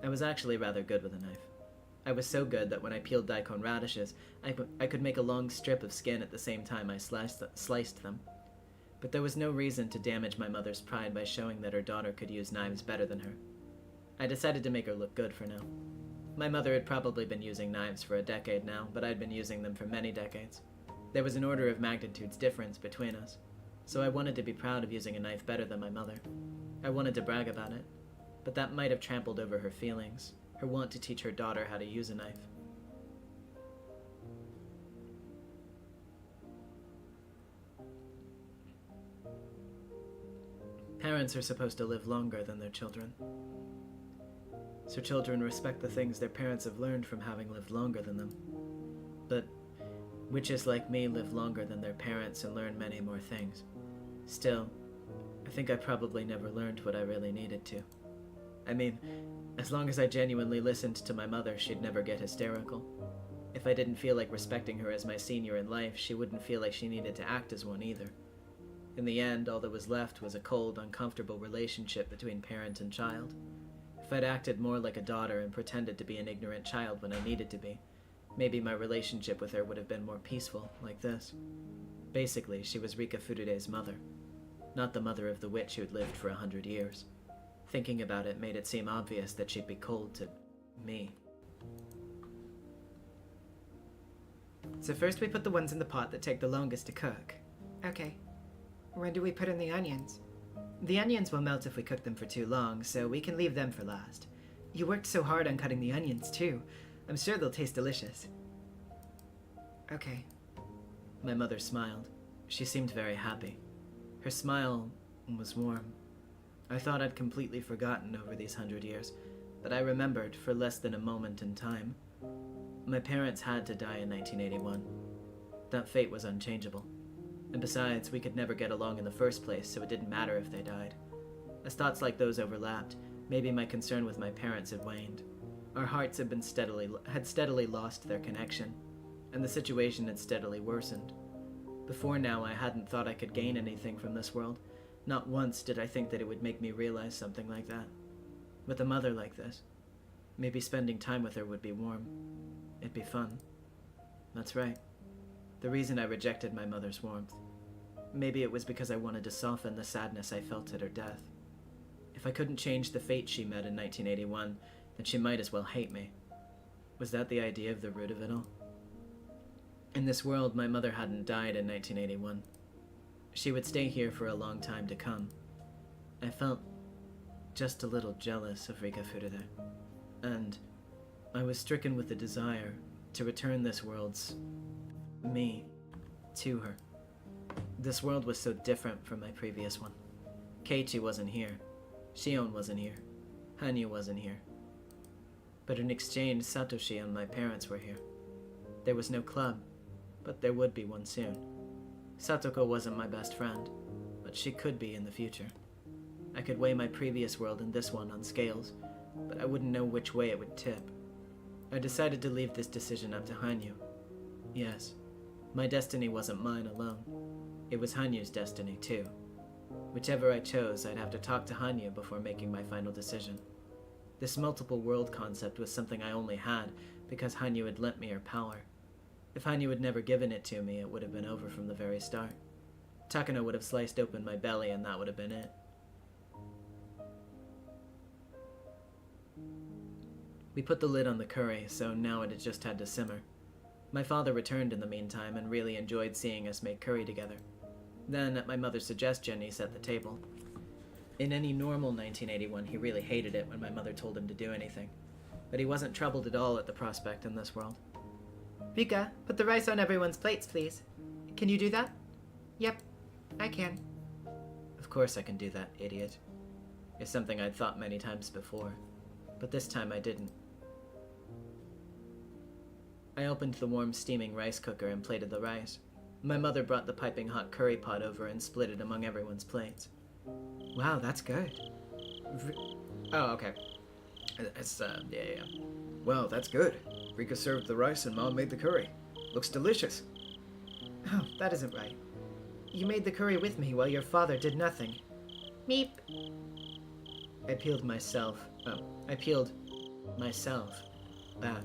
I was actually rather good with a knife. I was so good that when I peeled daikon radishes, I could make a long strip of skin at the same time I sliced them. But there was no reason to damage my mother's pride by showing that her daughter could use knives better than her. I decided to make her look good for now. My mother had probably been using knives for a decade now, but I'd been using them for many decades. There was an order of magnitude's difference between us, so I wanted to be proud of using a knife better than my mother. I wanted to brag about it, but that might have trampled over her feelings, her want to teach her daughter how to use a knife. Parents are supposed to live longer than their children. So children respect the things their parents have learned from having lived longer than them. But witches like me live longer than their parents and learn many more things. Still, I think I probably never learned what I really needed to. I mean, as long as I genuinely listened to my mother, she'd never get hysterical. If I didn't feel like respecting her as my senior in life, she wouldn't feel like she needed to act as one either. In the end, all that was left was a cold, uncomfortable relationship between parent and child. If I'd acted more like a daughter and pretended to be an ignorant child when I needed to be, maybe my relationship with her would have been more peaceful, like this. Basically, she was Rika Furude's mother, not the mother of the witch who'd lived for 100 years. Thinking about it made it seem obvious that she'd be cold to me. So first we put the ones in the pot that take the longest to cook. Okay. When do we put in the onions? The onions will melt if we cook them for too long, so we can leave them for last. You worked so hard on cutting the onions, too. I'm sure they'll taste delicious. Okay. My mother smiled. She seemed very happy. Her smile was warm. I thought I'd completely forgotten over these 100 years, but I remembered for less than a moment in time. My parents had to die in 1981. That fate was unchangeable. And besides, we could never get along in the first place, so it didn't matter if they died. As thoughts like those overlapped, maybe my concern with my parents had waned. Our hearts had steadily lost their connection, and the situation had steadily worsened. Before now, I hadn't thought I could gain anything from this world. Not once did I think that it would make me realize something like that. With a mother like this, maybe spending time with her would be warm. It'd be fun. That's right. The reason I rejected my mother's warmth. Maybe it was because I wanted to soften the sadness I felt at her death. If I couldn't change the fate she met in 1981, then she might as well hate me. Was that the idea of the root of it all? In this world, my mother hadn't died in 1981. She would stay here for a long time to come. I felt just a little jealous of Rika Furude, and I was stricken with the desire to return this world's me to her. This world was so different from my previous one. Keiichi wasn't here. Shion wasn't here. Hanyu wasn't here. But in exchange, Satoshi and my parents were here. There was no club, but there would be one soon. Satoko wasn't my best friend, but she could be in the future. I could weigh my previous world and this one on scales, but I wouldn't know which way it would tip. I decided to leave this decision up to Hanyu. Yes, my destiny wasn't mine alone. It was Hanyu's destiny, too. Whichever I chose, I'd have to talk to Hanyu before making my final decision. This multiple world concept was something I only had because Hanyu had lent me her power. If Hanyu had never given it to me, it would have been over from the very start. Takano would have sliced open my belly and that would have been it. We put the lid on the curry, so now it had just had to simmer. My father returned in the meantime and really enjoyed seeing us make curry together. Then, at my mother's suggestion, he set the table. In any normal 1981, he really hated it when my mother told him to do anything. But he wasn't troubled at all at the prospect in this world. Rika, put the rice on everyone's plates, please. Can you do that? Yep, I can. Of course I can do that, idiot. It's something I'd thought many times before, but this time I didn't. I opened the warm steaming rice cooker and plated the rice. My mother brought the piping hot curry pot over and split it among everyone's plates. Wow, that's good. Oh, okay. It's, yeah. Wow, that's good. Rika served the rice and Mom made the curry. Looks delicious. Oh, that isn't right. You made the curry with me while your father did nothing. Meep. I peeled myself back.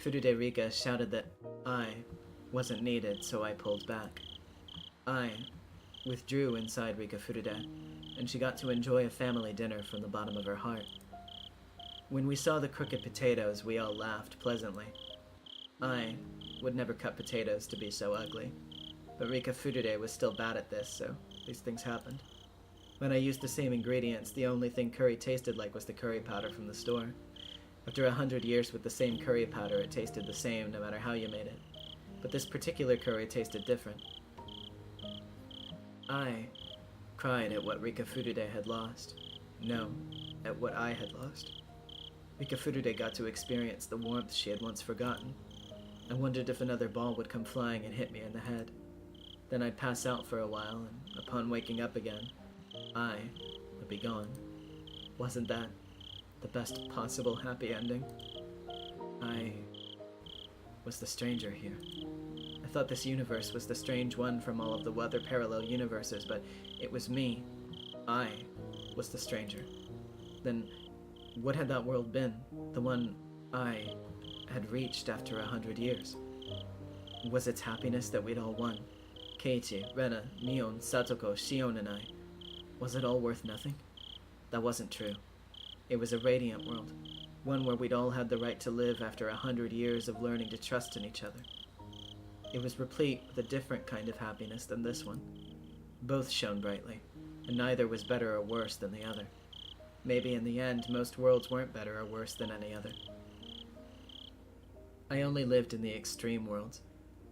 Furude Rika shouted that I wasn't needed, so I pulled back. I withdrew inside Rika Furude, and she got to enjoy a family dinner from the bottom of her heart. When we saw the crooked potatoes, we all laughed pleasantly. I would never cut potatoes to be so ugly, but Rika Furude was still bad at this, so these things happened. When I used the same ingredients, the only thing curry tasted like was the curry powder from the store. After 100 years with the same curry powder, it tasted the same no matter how you made it. But this particular curry tasted different. I cried at what Rika Furude had lost. No, at what I had lost. Rika Furude got to experience the warmth she had once forgotten. I wondered if another ball would come flying and hit me in the head. Then I'd pass out for a while, and upon waking up again, I would be gone. Wasn't that the best possible happy ending? I was the stranger here. I thought this universe was the strange one from all of the other parallel universes, but it was me. I was the stranger. Then, what had that world been? The one I had reached after 100 years? Was its happiness that we'd all won? Keiichi, Rena, Mion, Satoko, Shion, and I. Was it all worth nothing? That wasn't true. It was a radiant world. One where we'd all had the right to live after 100 years of learning to trust in each other. It was replete with a different kind of happiness than this one. Both shone brightly, and neither was better or worse than the other. Maybe in the end, most worlds weren't better or worse than any other. I only lived in the extreme worlds.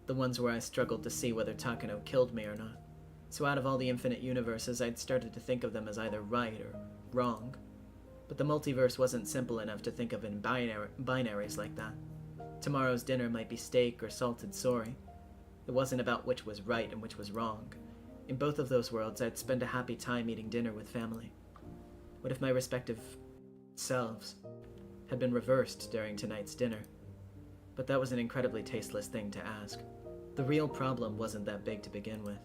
The ones where I struggled to see whether Takano killed me or not. So out of all the infinite universes, I'd started to think of them as either right or wrong. But the multiverse wasn't simple enough to think of in binaries like that. Tomorrow's dinner might be steak or salted soy. It wasn't about which was right and which was wrong. In both of those worlds, I'd spend a happy time eating dinner with family. What if my respective selves had been reversed during tonight's dinner? But that was an incredibly tasteless thing to ask. The real problem wasn't that big to begin with.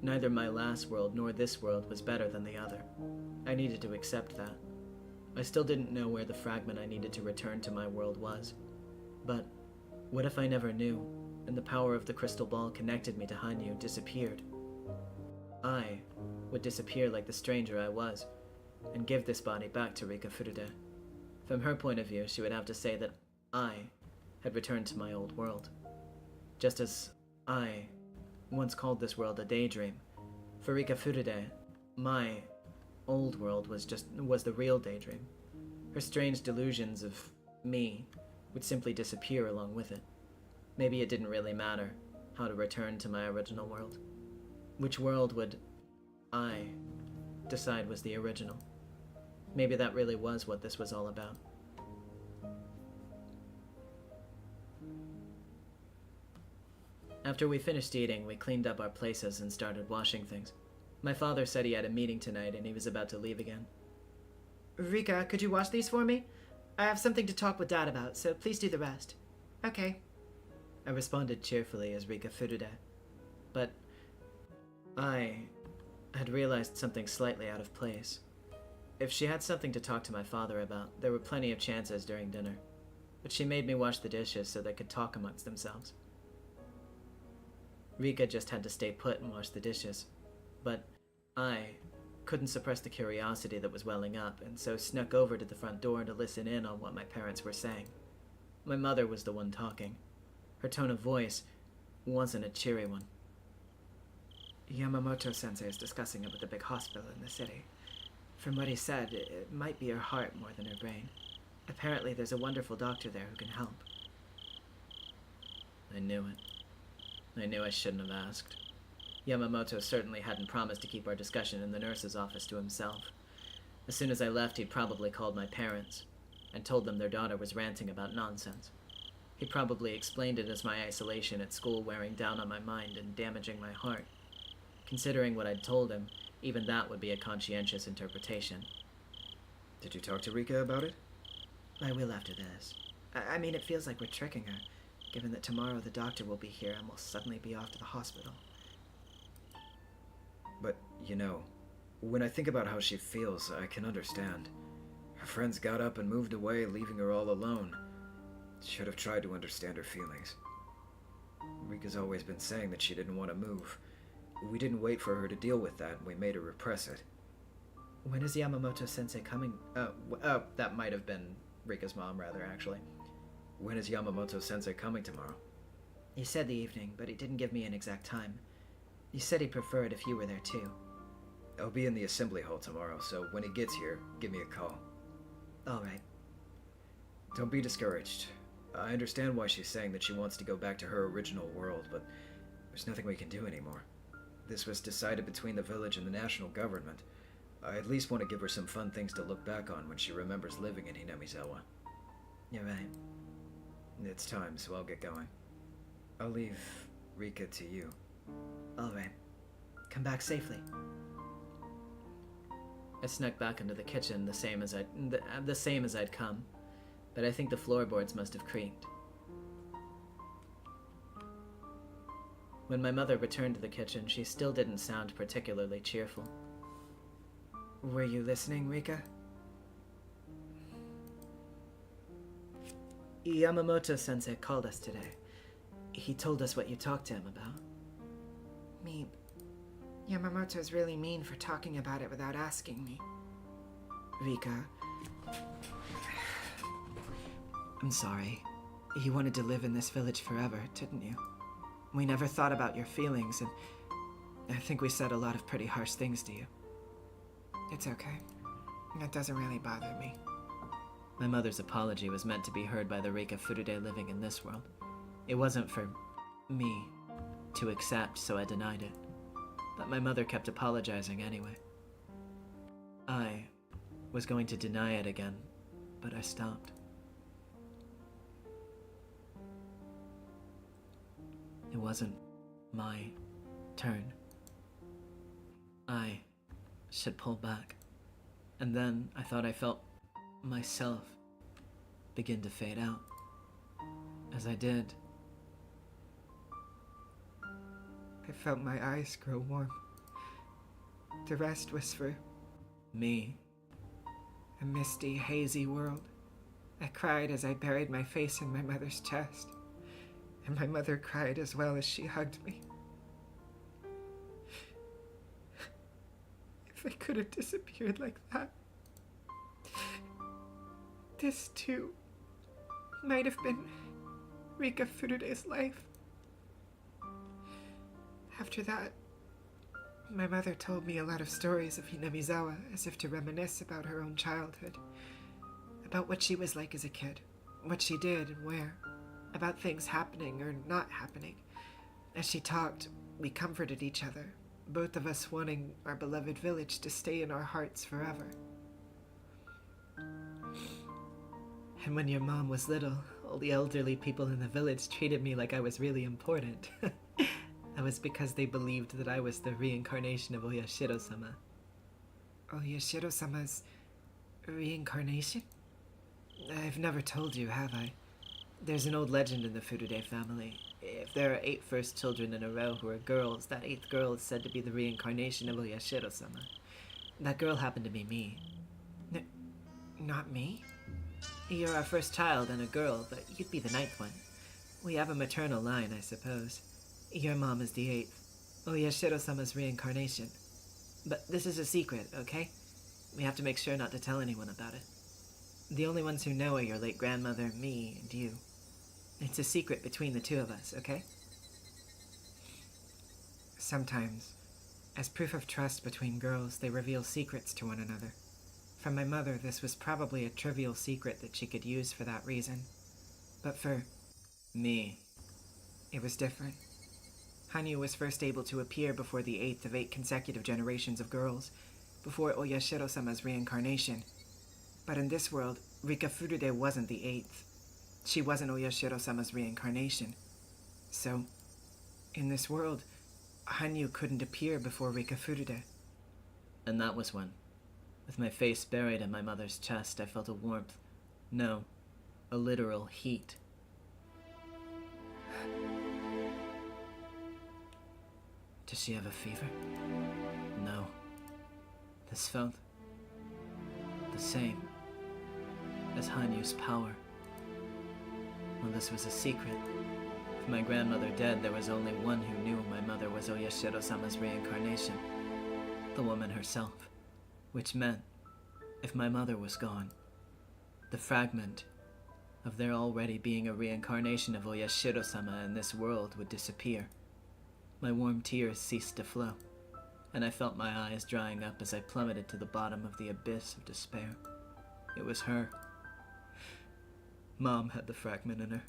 Neither my last world nor this world was better than the other. I needed to accept that. I still didn't know where the fragment I needed to return to my world was. But what if I never knew, and the power of the crystal ball connected me to Hanyu disappeared? I would disappear like the stranger I was, and give this body back to Rika Furude. From her point of view, she would have to say that I had returned to my old world. Just as I once called this world a daydream, for Rika Furude, my old world was the real daydream. Her strange delusions of me would simply disappear along with it. Maybe it didn't really matter how to return to my original world. Which world would I decide was the original? Maybe that really was what this was all about. After we finished eating, we cleaned up our places and started washing things. My father said he had a meeting tonight and he was about to leave again. Rika, could you wash these for me? I have something to talk with Dad about, so please do the rest. Okay. I responded cheerfully as Rika Furude. But I had realized something slightly out of place. If she had something to talk to my father about, there were plenty of chances during dinner. But she made me wash the dishes so they could talk amongst themselves. Rika just had to stay put and wash the dishes. But I couldn't suppress the curiosity that was welling up, and so snuck over to the front door to listen in on what my parents were saying. My mother was the one talking. Her tone of voice wasn't a cheery one. Yamamoto-sensei is discussing it with the big hospital in the city. From what he said, it might be her heart more than her brain. Apparently there's a wonderful doctor there who can help. I knew it. I knew I shouldn't have asked. Yamamoto certainly hadn't promised to keep our discussion in the nurse's office to himself. As soon as I left, he'd probably called my parents and told them their daughter was ranting about nonsense. He probably explained it as my isolation at school wearing down on my mind and damaging my heart. Considering what I'd told him, even that would be a conscientious interpretation. Did you talk to Rika about it? I will after this. I mean, it feels like we're tricking her, given that tomorrow the doctor will be here and we'll suddenly be off to the hospital. But, you know, when I think about how she feels, I can understand. Her friends got up and moved away, leaving her all alone. Should have tried to understand her feelings. Rika's always been saying that she didn't want to move. We didn't wait for her to deal with that, and we made her repress it. When is Yamamoto-sensei coming? That might have been Rika's mom, rather, actually. When is Yamamoto-sensei coming tomorrow? He said the evening, but he didn't give me an exact time. He said he'd prefer it if you were there too. I'll be in the assembly hall tomorrow, so when he gets here, give me a call. Alright. Don't be discouraged. I understand why she's saying that she wants to go back to her original world, but there's nothing we can do anymore. This was decided between the village and the national government. I at least want to give her some fun things to look back on when she remembers living in Hinamizawa. You're right. It's time, so I'll get going. I'll leave Rika to you. Alright. Come back safely. I snuck back into the kitchen the same as I'd come, but I think the floorboards must have creaked. When my mother returned to the kitchen, she still didn't sound particularly cheerful. Were you listening, Rika? Yamamoto-sensei called us today. He told us what you talked to him about. Me... Yamamoto's really mean for talking about it without asking me. Rika... I'm sorry. You wanted to live in this village forever, didn't you? We never thought about your feelings, and I think we said a lot of pretty harsh things to you. It's okay. It doesn't really bother me. My mother's apology was meant to be heard by the Rika Furude living in this world. It wasn't for me to accept, so I denied it. But my mother kept apologizing anyway. I was going to deny it again, but I stopped. It wasn't my turn. I should pull back. And then I thought I felt myself begin to fade out. As I did, I felt my eyes grow warm. The rest was for me. a misty, hazy world. I cried as I buried my face in my mother's chest. And my mother cried as well as she hugged me. If I could have disappeared like that, this too might have been Rika Furude's life. After that, my mother told me a lot of stories of Hinamizawa as if to reminisce about her own childhood, about what she was like as a kid, what she did and where, about things happening or not happening. As she talked, we comforted each other, both of us wanting our beloved village to stay in our hearts forever. And when your mom was little, all the elderly people in the village treated me like I was really important. That was because they believed that I was the reincarnation of Oyashiro-sama. Oyashiro-sama's reincarnation? I've never told you, have I? There's an old legend in the Furude family. If there are 8 first children in a row who are girls, that 8th girl is said to be the reincarnation of Oyashiro-sama. That girl happened to be me. Not me? You're our first child and a girl, but you'd be the 9th one. We have a maternal line, I suppose. Your mom is the 8th. Oyashiro-sama's reincarnation. But this is a secret, okay? We have to make sure not to tell anyone about it. The only ones who know are your late grandmother, me, and you. It's a secret between the two of us, okay? Sometimes, as proof of trust between girls, they reveal secrets to one another. From my mother, this was probably a trivial secret that she could use for that reason. But for me, it was different. Hanyu was first able to appear before the 8th of 8 consecutive generations of girls, before Oyashiro-sama's reincarnation. But in this world, Rika Furude wasn't the 8th. She wasn't Oyashiro-sama's reincarnation. So, in this world, Hanyu couldn't appear before Rika Furude. And that was when, with my face buried in my mother's chest, I felt a warmth. No, a literal heat. Does she have a fever? No. This felt the same as Hanyu's power. Well, this was a secret. With my grandmother dead, there was only one who knew my mother was Oyashiro-sama's reincarnation. The woman herself. Which meant, if my mother was gone, the fragment of there already being a reincarnation of Oyashiro-sama in this world would disappear. My warm tears ceased to flow, and I felt my eyes drying up as I plummeted to the bottom of the abyss of despair. It was her. Mom had the fragment in her.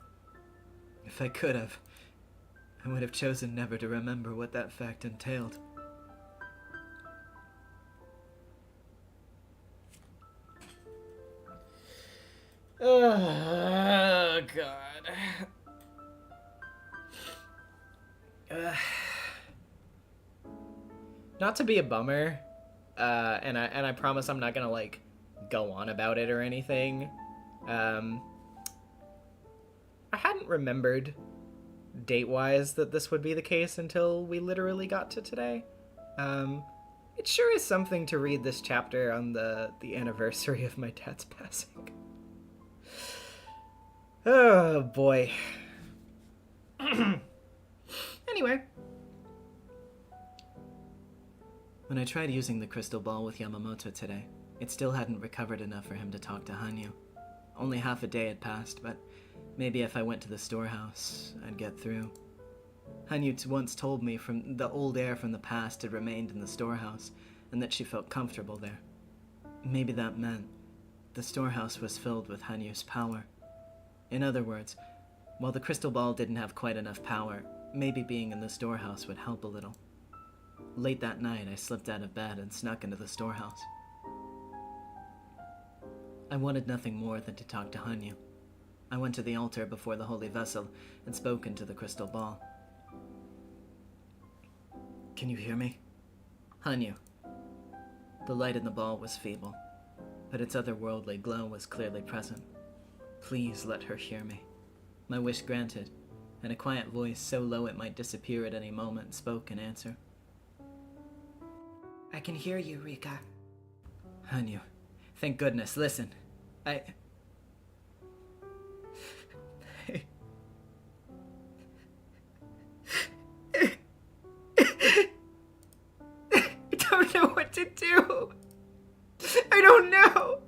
If I could have, I would have chosen never to remember what that fact entailed. Oh, God. Not to be a bummer, and I promise I'm not gonna like go on about it or anything. I hadn't remembered date-wise that this would be the case until we literally got to today. It sure is something to read this chapter on the anniversary of my dad's passing. Oh boy. Anyway. When I tried using the crystal ball with Yamamoto today, it still hadn't recovered enough for him to talk to Hanyu. Only half a day had passed, but maybe if I went to the storehouse, I'd get through. Hanyu once told me from the old air from the past had remained in the storehouse, and that she felt comfortable there. Maybe that meant the storehouse was filled with Hanyu's power. In other words, while the crystal ball didn't have quite enough power, maybe being in the storehouse would help a little. Late that night, I slipped out of bed and snuck into the storehouse. I wanted nothing more than to talk to Hanyu. I went to the altar before the holy vessel and spoke into the crystal ball. Can you hear me? Hanyu. The light in the ball was feeble, but its otherworldly glow was clearly present. Please let her hear me. My wish granted, and a quiet voice so low it might disappear at any moment spoke in answer. I can hear you, Rika. Hanyu, thank goodness, listen. I don't know what to do. I don't know.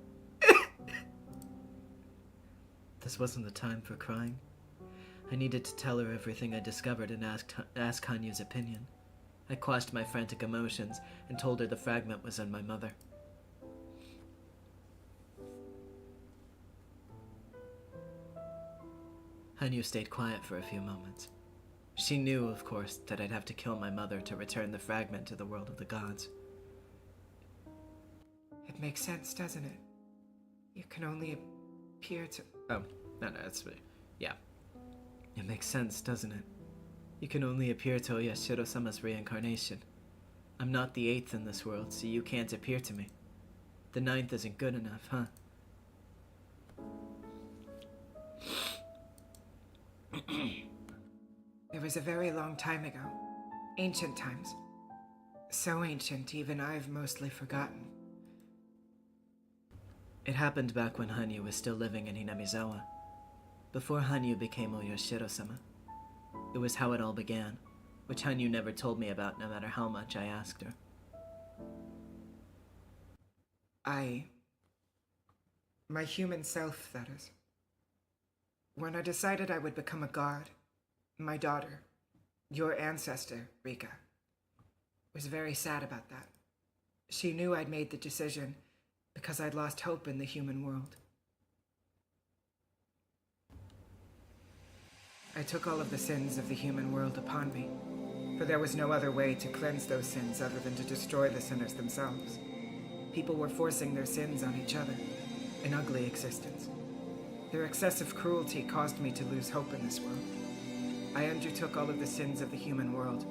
This wasn't the time for crying. I needed to tell her everything I discovered and ask Hanyu's opinion. I quashed my frantic emotions and told her the fragment was in my mother. Hanyu stayed quiet for a few moments. She knew, of course, that I'd have to kill my mother to return the fragment to the world of the gods. It makes sense, doesn't it? You can only appear to... Oh, no, it's... yeah. It makes sense, doesn't it? You can only appear to Oyashiro-sama's reincarnation. I'm not the 8th in this world, so you can't appear to me. The 9th isn't good enough, huh? It was a very long time ago. Ancient times. So ancient, even I've mostly forgotten. It happened back when Hanyu was still living in Hinamizawa. Before Hanyu became Oyashiro-sama. It was how it all began, which Hanyu never told me about no matter how much I asked her. My human self, that is. When I decided I would become a god, my daughter, your ancestor, Rika, was very sad about that. She knew I'd made the decision because I'd lost hope in the human world. I took all of the sins of the human world upon me, for there was no other way to cleanse those sins other than to destroy the sinners themselves. People were forcing their sins on each other, an ugly existence. Their excessive cruelty caused me to lose hope in this world. I undertook all of the sins of the human world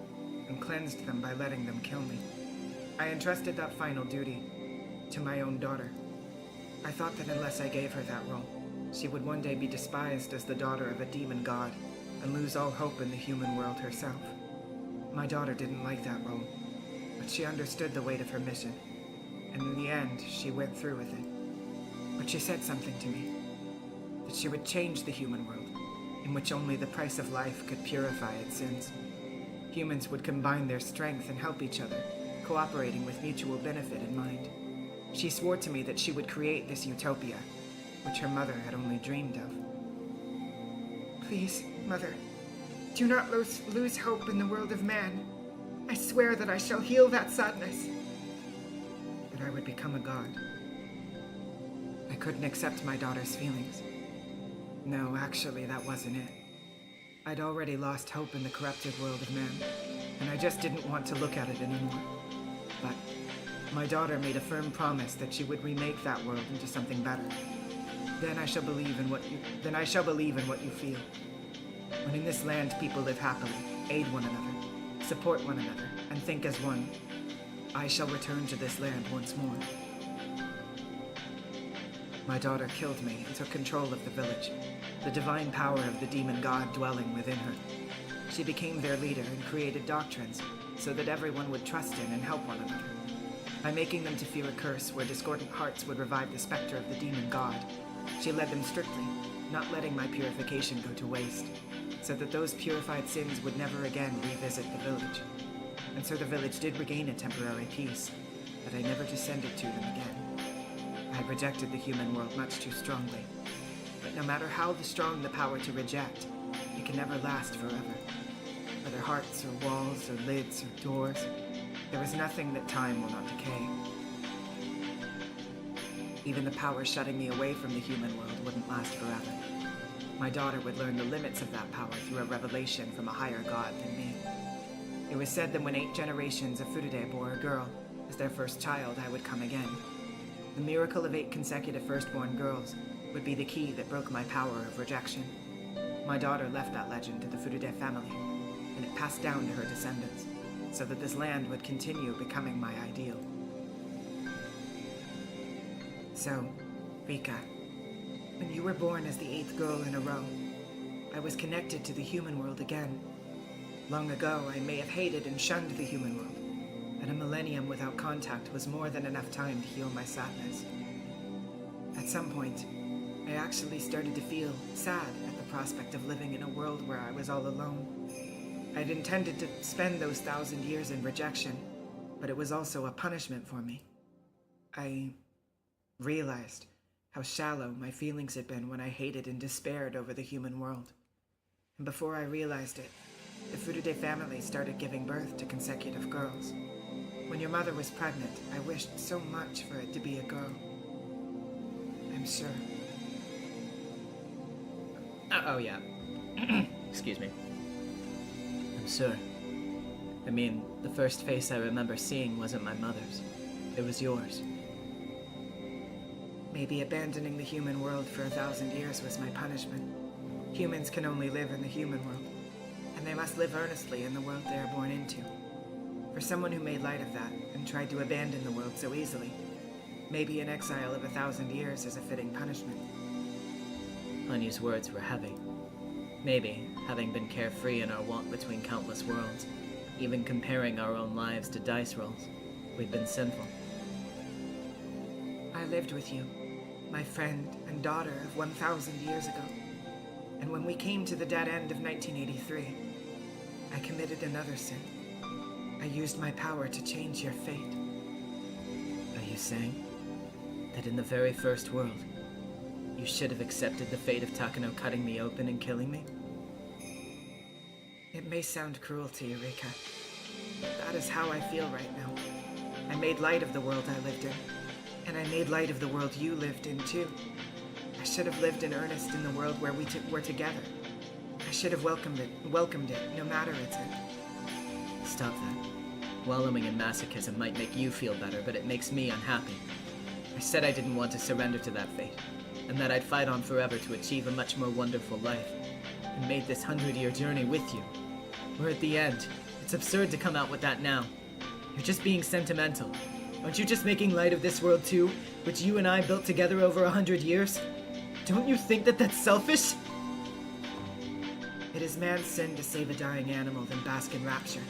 and cleansed them by letting them kill me. I entrusted that final duty to my own daughter. I thought that unless I gave her that role, she would one day be despised as the daughter of a demon god and lose all hope in the human world herself. My daughter didn't like that role, but she understood the weight of her mission, and in the end, she went through with it. But she said something to me, that she would change the human world, in which only the price of life could purify its sins. Humans would combine their strength and help each other, cooperating with mutual benefit in mind. She swore to me that she would create this utopia, which her mother had only dreamed of. Please, Mother, do not lose hope in the world of man. I swear that I shall heal that sadness. That I would become a god. I couldn't accept my daughter's feelings. No, actually, that wasn't it. I'd already lost hope in the corrupted world of man, and I just didn't want to look at it anymore. But my daughter made a firm promise that she would remake that world into something better. Then I shall believe in what you feel. When in this land people live happily, aid one another, support one another, and think as one, I shall return to this land once more. My daughter killed me and took control of the village, the divine power of the demon god dwelling within her. She became their leader and created doctrines so that everyone would trust in and help one another. By making them to fear a curse where discordant hearts would revive the specter of the demon god, she led them strictly, not letting my purification go to waste, so that those purified sins would never again revisit the village. And so the village did regain a temporary peace, but I never descended to them again. I had rejected the human world much too strongly. But no matter how strong the power to reject, it can never last forever. Whether hearts or walls or lids or doors, there is nothing that time will not decay. Even the power shutting me away from the human world wouldn't last forever. My daughter would learn the limits of that power through a revelation from a higher god than me. It was said that when 8 generations of Furude bore a girl as their first child, I would come again. The miracle of 8 consecutive firstborn girls would be the key that broke my power of rejection. My daughter left that legend to the Furude family, and it passed down to her descendants, so that this land would continue becoming my ideal. So, Rika, when you were born as the 8th girl in a row, I was connected to the human world again. Long ago, I may have hated and shunned the human world, but a millennium without contact was more than enough time to heal my sadness. At some point, I actually started to feel sad at the prospect of living in a world where I was all alone. I'd intended to spend those 1,000 years in rejection, but it was also a punishment for me. I realized how shallow my feelings had been when I hated and despaired over the human world. And before I realized it, the Furude family started giving birth to consecutive girls. When your mother was pregnant, I wished so much for it to be a girl. I'm sure. Oh, yeah. Excuse me. I'm sure. I mean, the first face I remember seeing wasn't my mother's. It was yours. Maybe abandoning the human world for 1,000 years was my punishment. Humans can only live in the human world, and they must live earnestly in the world they are born into. For someone who made light of that and tried to abandon the world so easily, maybe an exile of 1,000 years is a fitting punishment. Hanya's words were heavy. Maybe, having been carefree in our walk between countless worlds, even comparing our own lives to dice rolls, we'd been sinful. I lived with you, my friend and daughter of 1,000 years ago. And when we came to the dead end of 1983, I committed another sin. I used my power to change your fate. Are you saying that in the very first world, you should have accepted the fate of Takano cutting me open and killing me? It may sound cruel to you, Rika, but that is how I feel right now. I made light of the world I lived in, and I made light of the world you lived in too. I should have lived in earnest in the world where we were together. I should have welcomed it, no matter its end. Stop that. Wallowing in masochism might make you feel better, but it makes me unhappy. I said I didn't want to surrender to that fate, and that I'd fight on forever to achieve a much more wonderful life, and made this 100-year journey with you. We're at the end. It's absurd to come out with that now. You're just being sentimental. Aren't you just making light of this world too, which you and I built together over 100 years? Don't you think that that's selfish? It is man's sin to save a dying animal than bask in rapture.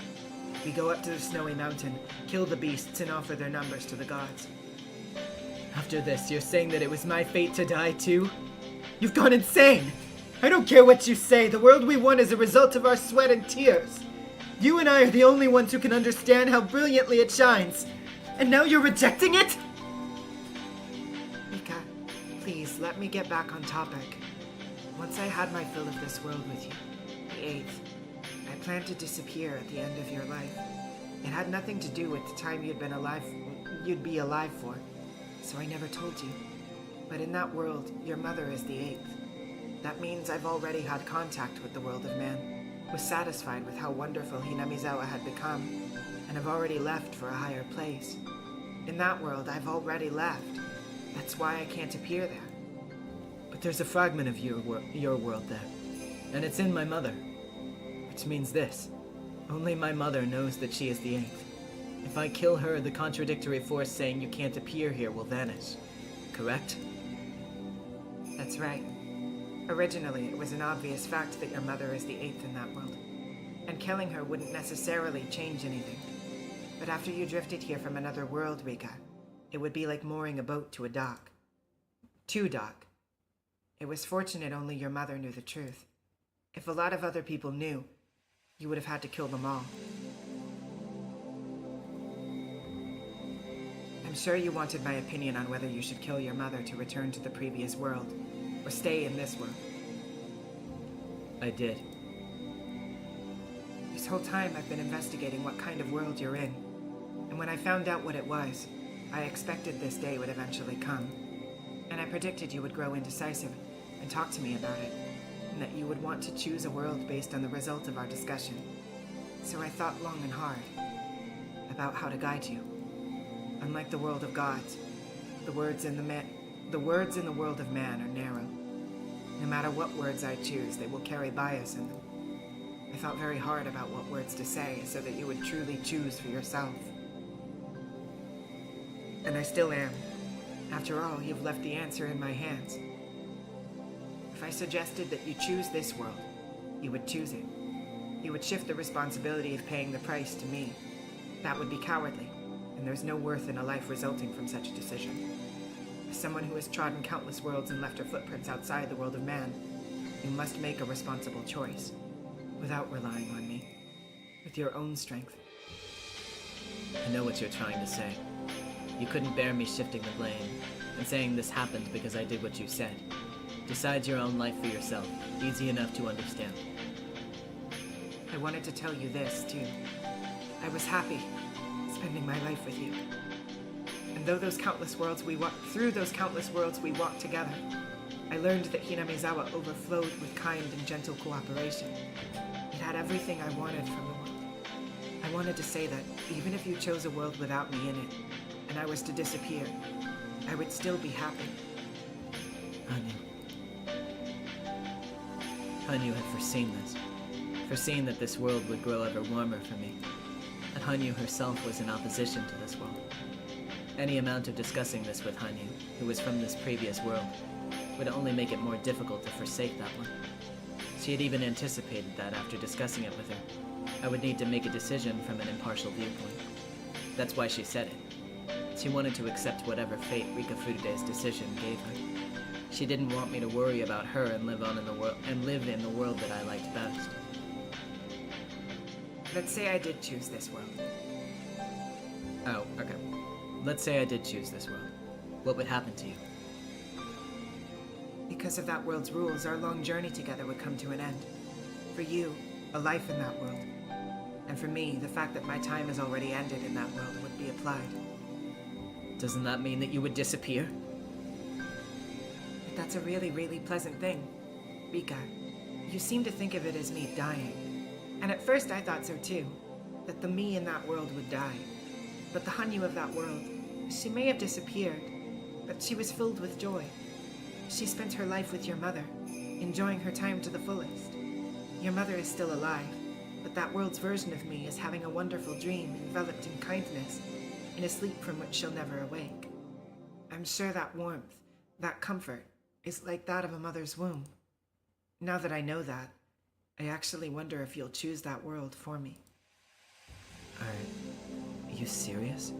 We go up to the snowy mountain, kill the beasts, and offer their numbers to the gods. After this, you're saying that it was my fate to die too? You've gone insane! I don't care what you say, the world we won is a result of our sweat and tears. You and I are the only ones who can understand how brilliantly it shines. And now you're rejecting it? Rika, please, let me get back on topic. Once I had my fill of this world with you, the 8th, I planned to disappear at the end of your life. It had nothing to do with the time you'd be alive for, so I never told you. But in that world, your mother is the 8th. That means I've already had contact with the world of man, was satisfied with how wonderful NezumiVA had become, and have already left for a higher place. In that world, I've already left. That's why I can't appear there. But there's a fragment of your world there, and it's in my mother. Which means this. Only my mother knows that she is the 8th. If I kill her, the contradictory force saying you can't appear here will vanish. Correct? That's right. Originally, it was an obvious fact that your mother is the 8th in that world, and killing her wouldn't necessarily change anything. But after you drifted here from another world, Rika, it would be like mooring a boat to a dock. To dock. It was fortunate only your mother knew the truth. If a lot of other people knew, you would have had to kill them all. I'm sure you wanted my opinion on whether you should kill your mother to return to the previous world, or stay in this world. I did. This whole time I've been investigating what kind of world you're in, and when I found out what it was, I expected this day would eventually come, and I predicted you would grow indecisive and talk to me about it. and that you would want to choose a world based on the result of our discussion. So I thought long and hard about how to guide you. Unlike the world of gods, the words in the world of man are narrow. No matter what words I choose, they will carry bias in them. I thought very hard about what words to say so that you would truly choose for yourself. And I still am. After all, you've left the answer in my hands. If I suggested that you choose this world, you would choose it. You would shift the responsibility of paying the price to me. That would be cowardly, and there's no worth in a life resulting from such a decision. As someone who has trodden countless worlds and left her footprints outside the world of man, you must make a responsible choice, without relying on me, with your own strength. I know what you're trying to say. You couldn't bear me shifting the blame and saying this happened because I did what you said. Decide your own life for yourself. Easy enough to understand. I wanted to tell you this, too. I was happy spending my life with you. And through those countless worlds we walked together, I learned that Hinamizawa overflowed with kind and gentle cooperation. It had everything I wanted from the world. I wanted to say that even if you chose a world without me in it, and I was to disappear, I would still be happy. Hanyu had foreseen this. Foreseen that this world would grow ever warmer for me. That Hanyu herself was in opposition to this world. Any amount of discussing this with Hanyu, who was from this previous world, would only make it more difficult to forsake that one. She had even anticipated that after discussing it with her, I would need to make a decision from an impartial viewpoint. That's why she said it. She wanted to accept whatever fate Rika Furude's decision gave her. She didn't want me to worry about her and live in the world that I liked best. Let's say I did choose this world. Oh, okay. Let's say I did choose this world. What would happen to you? Because of that world's rules, our long journey together would come to an end. For you, a life in that world. And for me, the fact that my time has already ended in that world would be applied. Doesn't that mean that you would disappear? But that's a really, really pleasant thing. Rika, you seem to think of it as me dying. And at first I thought so too, that the me in that world would die. But the Hanyu of that world, she may have disappeared, but she was filled with joy. She spent her life with your mother, enjoying her time to the fullest. Your mother is still alive, but that world's version of me is having a wonderful dream enveloped in kindness, in a sleep from which she'll never awake. I'm sure that warmth, that comfort, is like that of a mother's womb. Now that I know that, I actually wonder if you'll choose that world for me. Are you serious?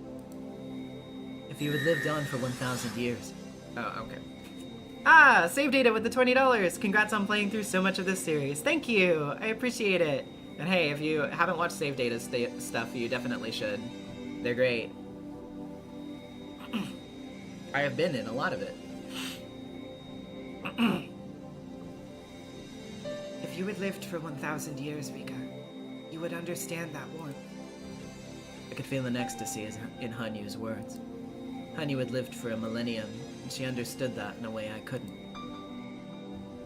If you had lived on for 1,000 years. Oh, okay. Ah, save data with the $20. Congrats on playing through so much of this series. Thank you. I appreciate it. And hey, if you haven't watched save data stuff, you definitely should. They're great. I have been in a lot of it. If you had lived for 1,000 years, Rika, you would understand that warmth. I could feel an ecstasy in Hanyu's words. Hanyu had lived for a millennium, and she understood that in a way I couldn't.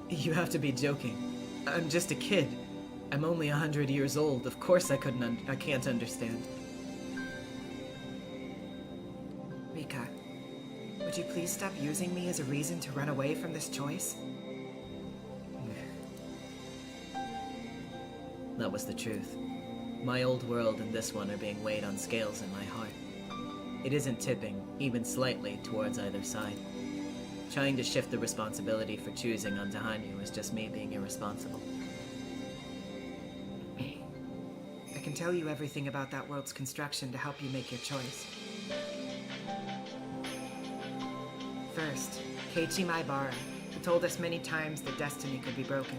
You have to be joking. I'm just a kid. I'm only 100 years old. Of course I can't understand. Rika, would you please stop using me as a reason to run away from this choice? That was the truth. My old world and this one are being weighed on scales in my heart. It isn't tipping, even slightly, towards either side. Trying to shift the responsibility for choosing onto Hanyu is just me being irresponsible. I can tell you everything about that world's construction to help you make your choice. First, Keiichi Maibara, who told us many times that destiny could be broken.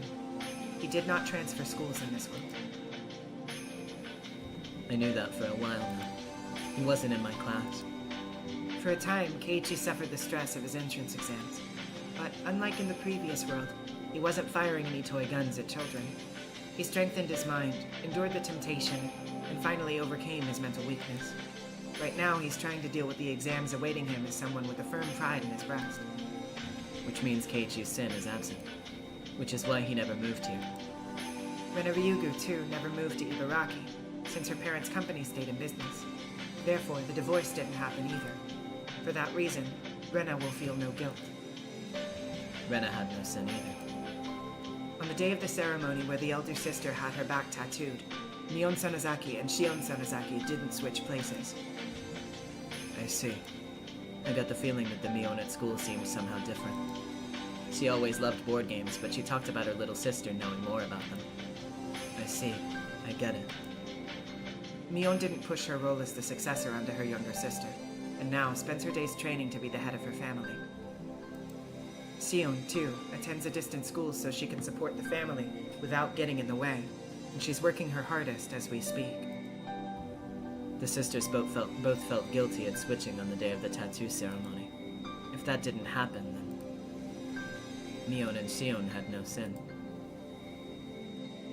He did not transfer schools in this world. I knew that for a while now. He wasn't in my class. For a time, Keiichi suffered the stress of his entrance exams. But unlike in the previous world, he wasn't firing any toy guns at children. He strengthened his mind, endured the temptation, and finally overcame his mental weakness. Right now, he's trying to deal with the exams awaiting him as someone with a firm pride in his breast. Which means Keiichi's sin is absent. which is why he never moved here. Rena Ryugu, too, never moved to Ibaraki, since her parents' company stayed in business. Therefore, the divorce didn't happen either. For that reason, Rena will feel no guilt. Rena had no sin either. On the day of the ceremony where the elder sister had her back tattooed, Mion Sonozaki and Shion Sonozaki didn't switch places. I see. I got the feeling that the Mion at school seemed somehow different. She always loved board games, but she talked about her little sister knowing more about them. I see. I get it. Mion didn't push her role as the successor onto her younger sister, and now spends her days training to be the head of her family. Shion, too, attends a distant school so she can support the family without getting in the way, and she's working her hardest as we speak. The sisters both felt guilty at switching on the day of the tattoo ceremony. If that didn't happen, then Mion and Shion had no sin.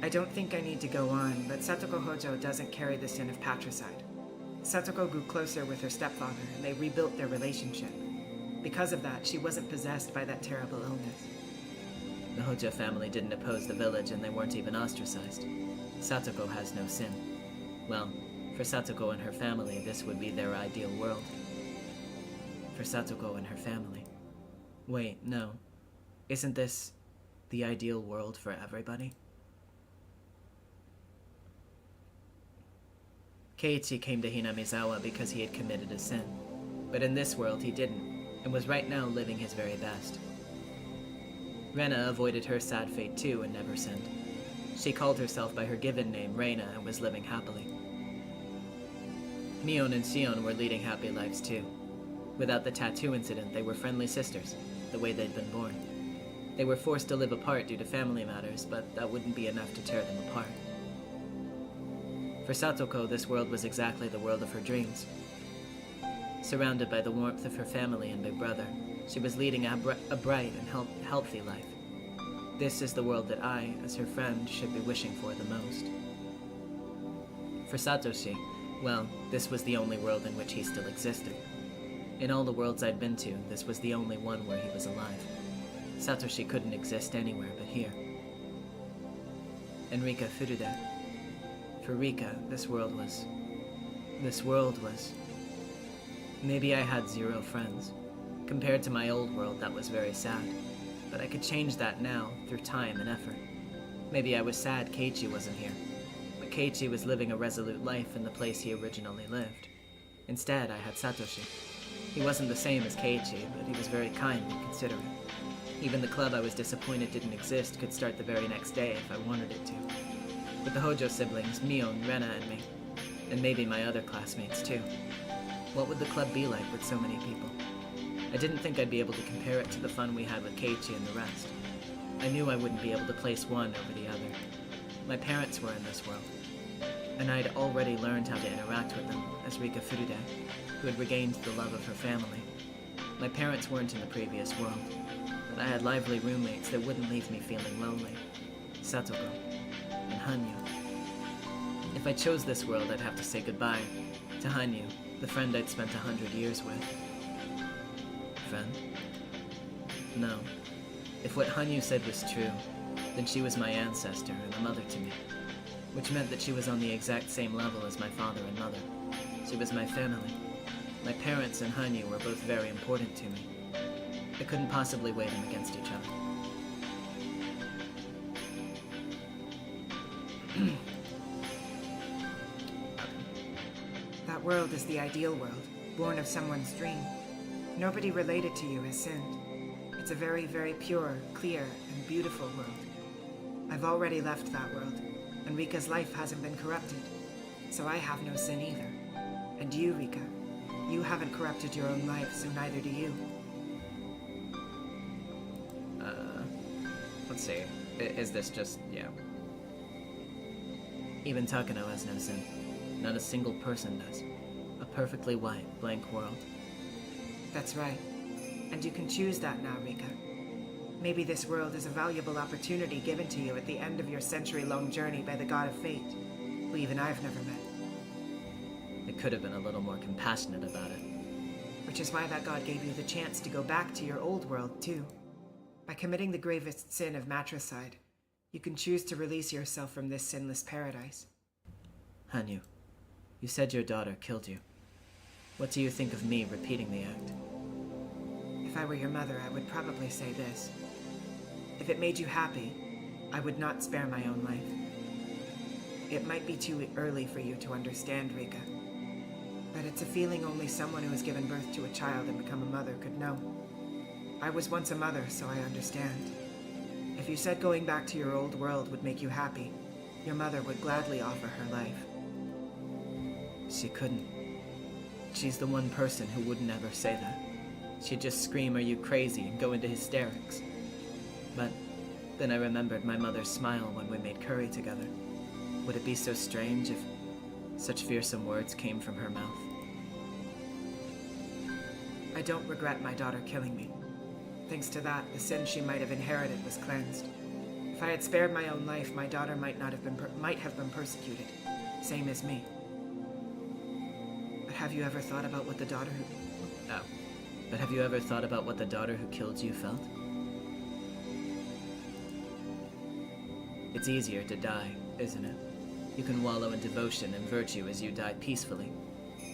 I don't think I need to go on, but Satoko Hojo doesn't carry the sin of patricide. Satoko grew closer with her stepfather, and they rebuilt their relationship. Because of that, she wasn't possessed by that terrible illness. The Hojo family didn't oppose the village, and they weren't even ostracized. Satoko has no sin. Well, for Satoko and her family, this would be their ideal world. For Satoko and her family. Wait, no. Isn't this the ideal world for everybody? Keiichi came to Hinamizawa because he had committed a sin. But in this world, he didn't, and was right now living his very best. Rena avoided her sad fate too and never sinned. She called herself by her given name, Reina, and was living happily. Mion and Shion were leading happy lives too. Without the tattoo incident, they were friendly sisters, the way they'd been born. They were forced to live apart due to family matters, but that wouldn't be enough to tear them apart. For Satoko, this world was exactly the world of her dreams. Surrounded by the warmth of her family and big brother, she was leading a bright and healthy life. This is the world that I, as her friend, should be wishing for the most. For Satoshi, well, this was the only world in which he still existed. In all the worlds I'd been to, this was the only one where he was alive. Satoshi couldn't exist anywhere but here. And Rika Furude. For Rika, this world was... Maybe I had 0 friends. Compared to my old world, that was very sad. But I could change that now, through time and effort. Maybe I was sad Keiichi wasn't here. But Keiichi was living a resolute life in the place he originally lived. Instead, I had Satoshi. He wasn't the same as Keiichi, but he was very kind and considerate. Even the club I was disappointed didn't exist could start the very next day if I wanted it to. With the Hojo siblings, Mion, Rena, and me. And maybe my other classmates too. What would the club be like with so many people? I didn't think I'd be able to compare it to the fun we had with Keiichi and the rest. I knew I wouldn't be able to place one over the other. My parents were in this world, and I'd already learned how to interact with them as Rika Furude, who had regained the love of her family. My parents weren't in the previous world, but I had lively roommates that wouldn't leave me feeling lonely. Satoko and Hanyu. If I chose this world, I'd have to say goodbye to Hanyu, the friend I'd spent 100 years with. Friend? No. If what Hanyu said was true, then she was my ancestor and a mother to me, which meant that she was on the exact same level as my father and mother. She was my family. My parents and Hanyu were both very important to me. I couldn't possibly weigh them against each other. That world is the ideal world, born of someone's dream. Nobody related to you has sinned. It's a very, very pure, clear, and beautiful world. I've already left that world, and Rika's life hasn't been corrupted, so I have no sin either. And you, Rika, you haven't corrupted your own life, so neither do you. Let's see. Is this just, Even Takano has no sin. Not a single person does. A perfectly white, blank world. That's right. And you can choose that now, Rika. Maybe this world is a valuable opportunity given to you at the end of your century-long journey by the God of Fate, who even I've never met. It could have been a little more compassionate about it. Which is why that God gave you the chance to go back to your old world, too. By committing the gravest sin of matricide, you can choose to release yourself from this sinless paradise. Hanyu, you said your daughter killed you. What do you think of me repeating the act? If I were your mother, I would probably say this. If it made you happy, I would not spare my own life. It might be too early for you to understand, Rika, but it's a feeling only someone who has given birth to a child and become a mother could know. I was once a mother, so I understand. If you said going back to your old world would make you happy, your mother would gladly offer her life. She couldn't. She's the one person who wouldn't ever say that. She'd just scream, "Are you crazy?" and go into hysterics. But then I remembered my mother's smile when we made curry together. Would it be so strange if such fearsome words came from her mouth? I don't regret my daughter killing me. Thanks to that, the sin she might have inherited was cleansed. If I had spared my own life, my daughter might have been persecuted, same as me. But have you ever thought about what the daughter who... Oh. But have you ever thought about what the daughter who killed you felt? It's easier to die, isn't it? You can wallow in devotion and virtue as you die peacefully.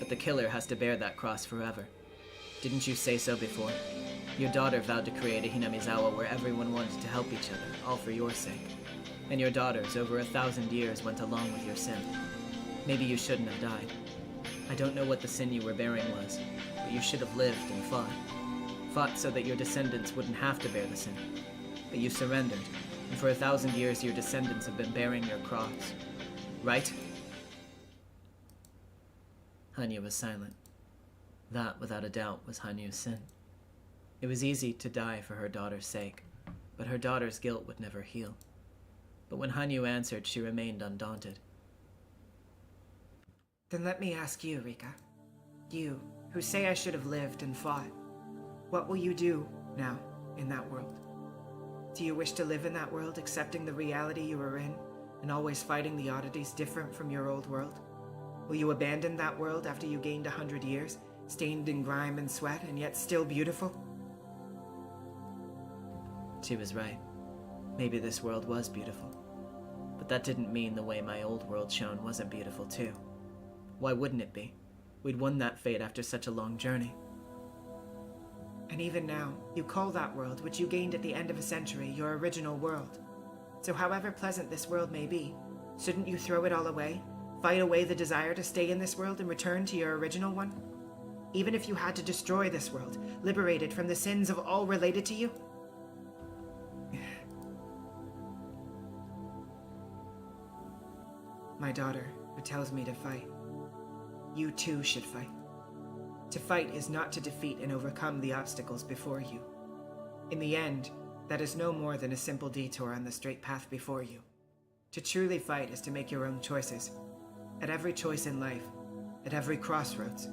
But the killer has to bear that cross forever. Didn't you say so before? Your daughter vowed to create a Hinamizawa where everyone wanted to help each other, all for your sake. And your daughters, over 1,000 years, went along with your sin. Maybe you shouldn't have died. I don't know what the sin you were bearing was, but you should have lived and fought. Fought so that your descendants wouldn't have to bear the sin. But you surrendered, and for 1,000 years your descendants have been bearing your cross. Right? Hanyu was silent. That, without a doubt, was Hanyu's sin. It was easy to die for her daughter's sake, but her daughter's guilt would never heal. But when Hanyu answered, she remained undaunted. Then let me ask you, Rika. You, who say I should have lived and fought. What will you do now, in that world? Do you wish to live in that world, accepting the reality you are in, and always fighting the oddities different from your old world? Will you abandon that world after you gained 100 years, stained in grime and sweat, and yet still beautiful? She was right. Maybe this world was beautiful. But that didn't mean the way my old world shone wasn't beautiful too. Why wouldn't it be? We'd won that fate after such a long journey. And even now, you call that world, which you gained at the end of a century, your original world. So however pleasant this world may be, shouldn't you throw it all away? Fight away the desire to stay in this world and return to your original one? Even if you had to destroy this world, liberate it from the sins of all related to you? My daughter, who tells me to fight. You too should fight. To fight is not to defeat and overcome the obstacles before you. In the end, that is no more than a simple detour on the straight path before you. To truly fight is to make your own choices. At every choice in life, at every crossroads,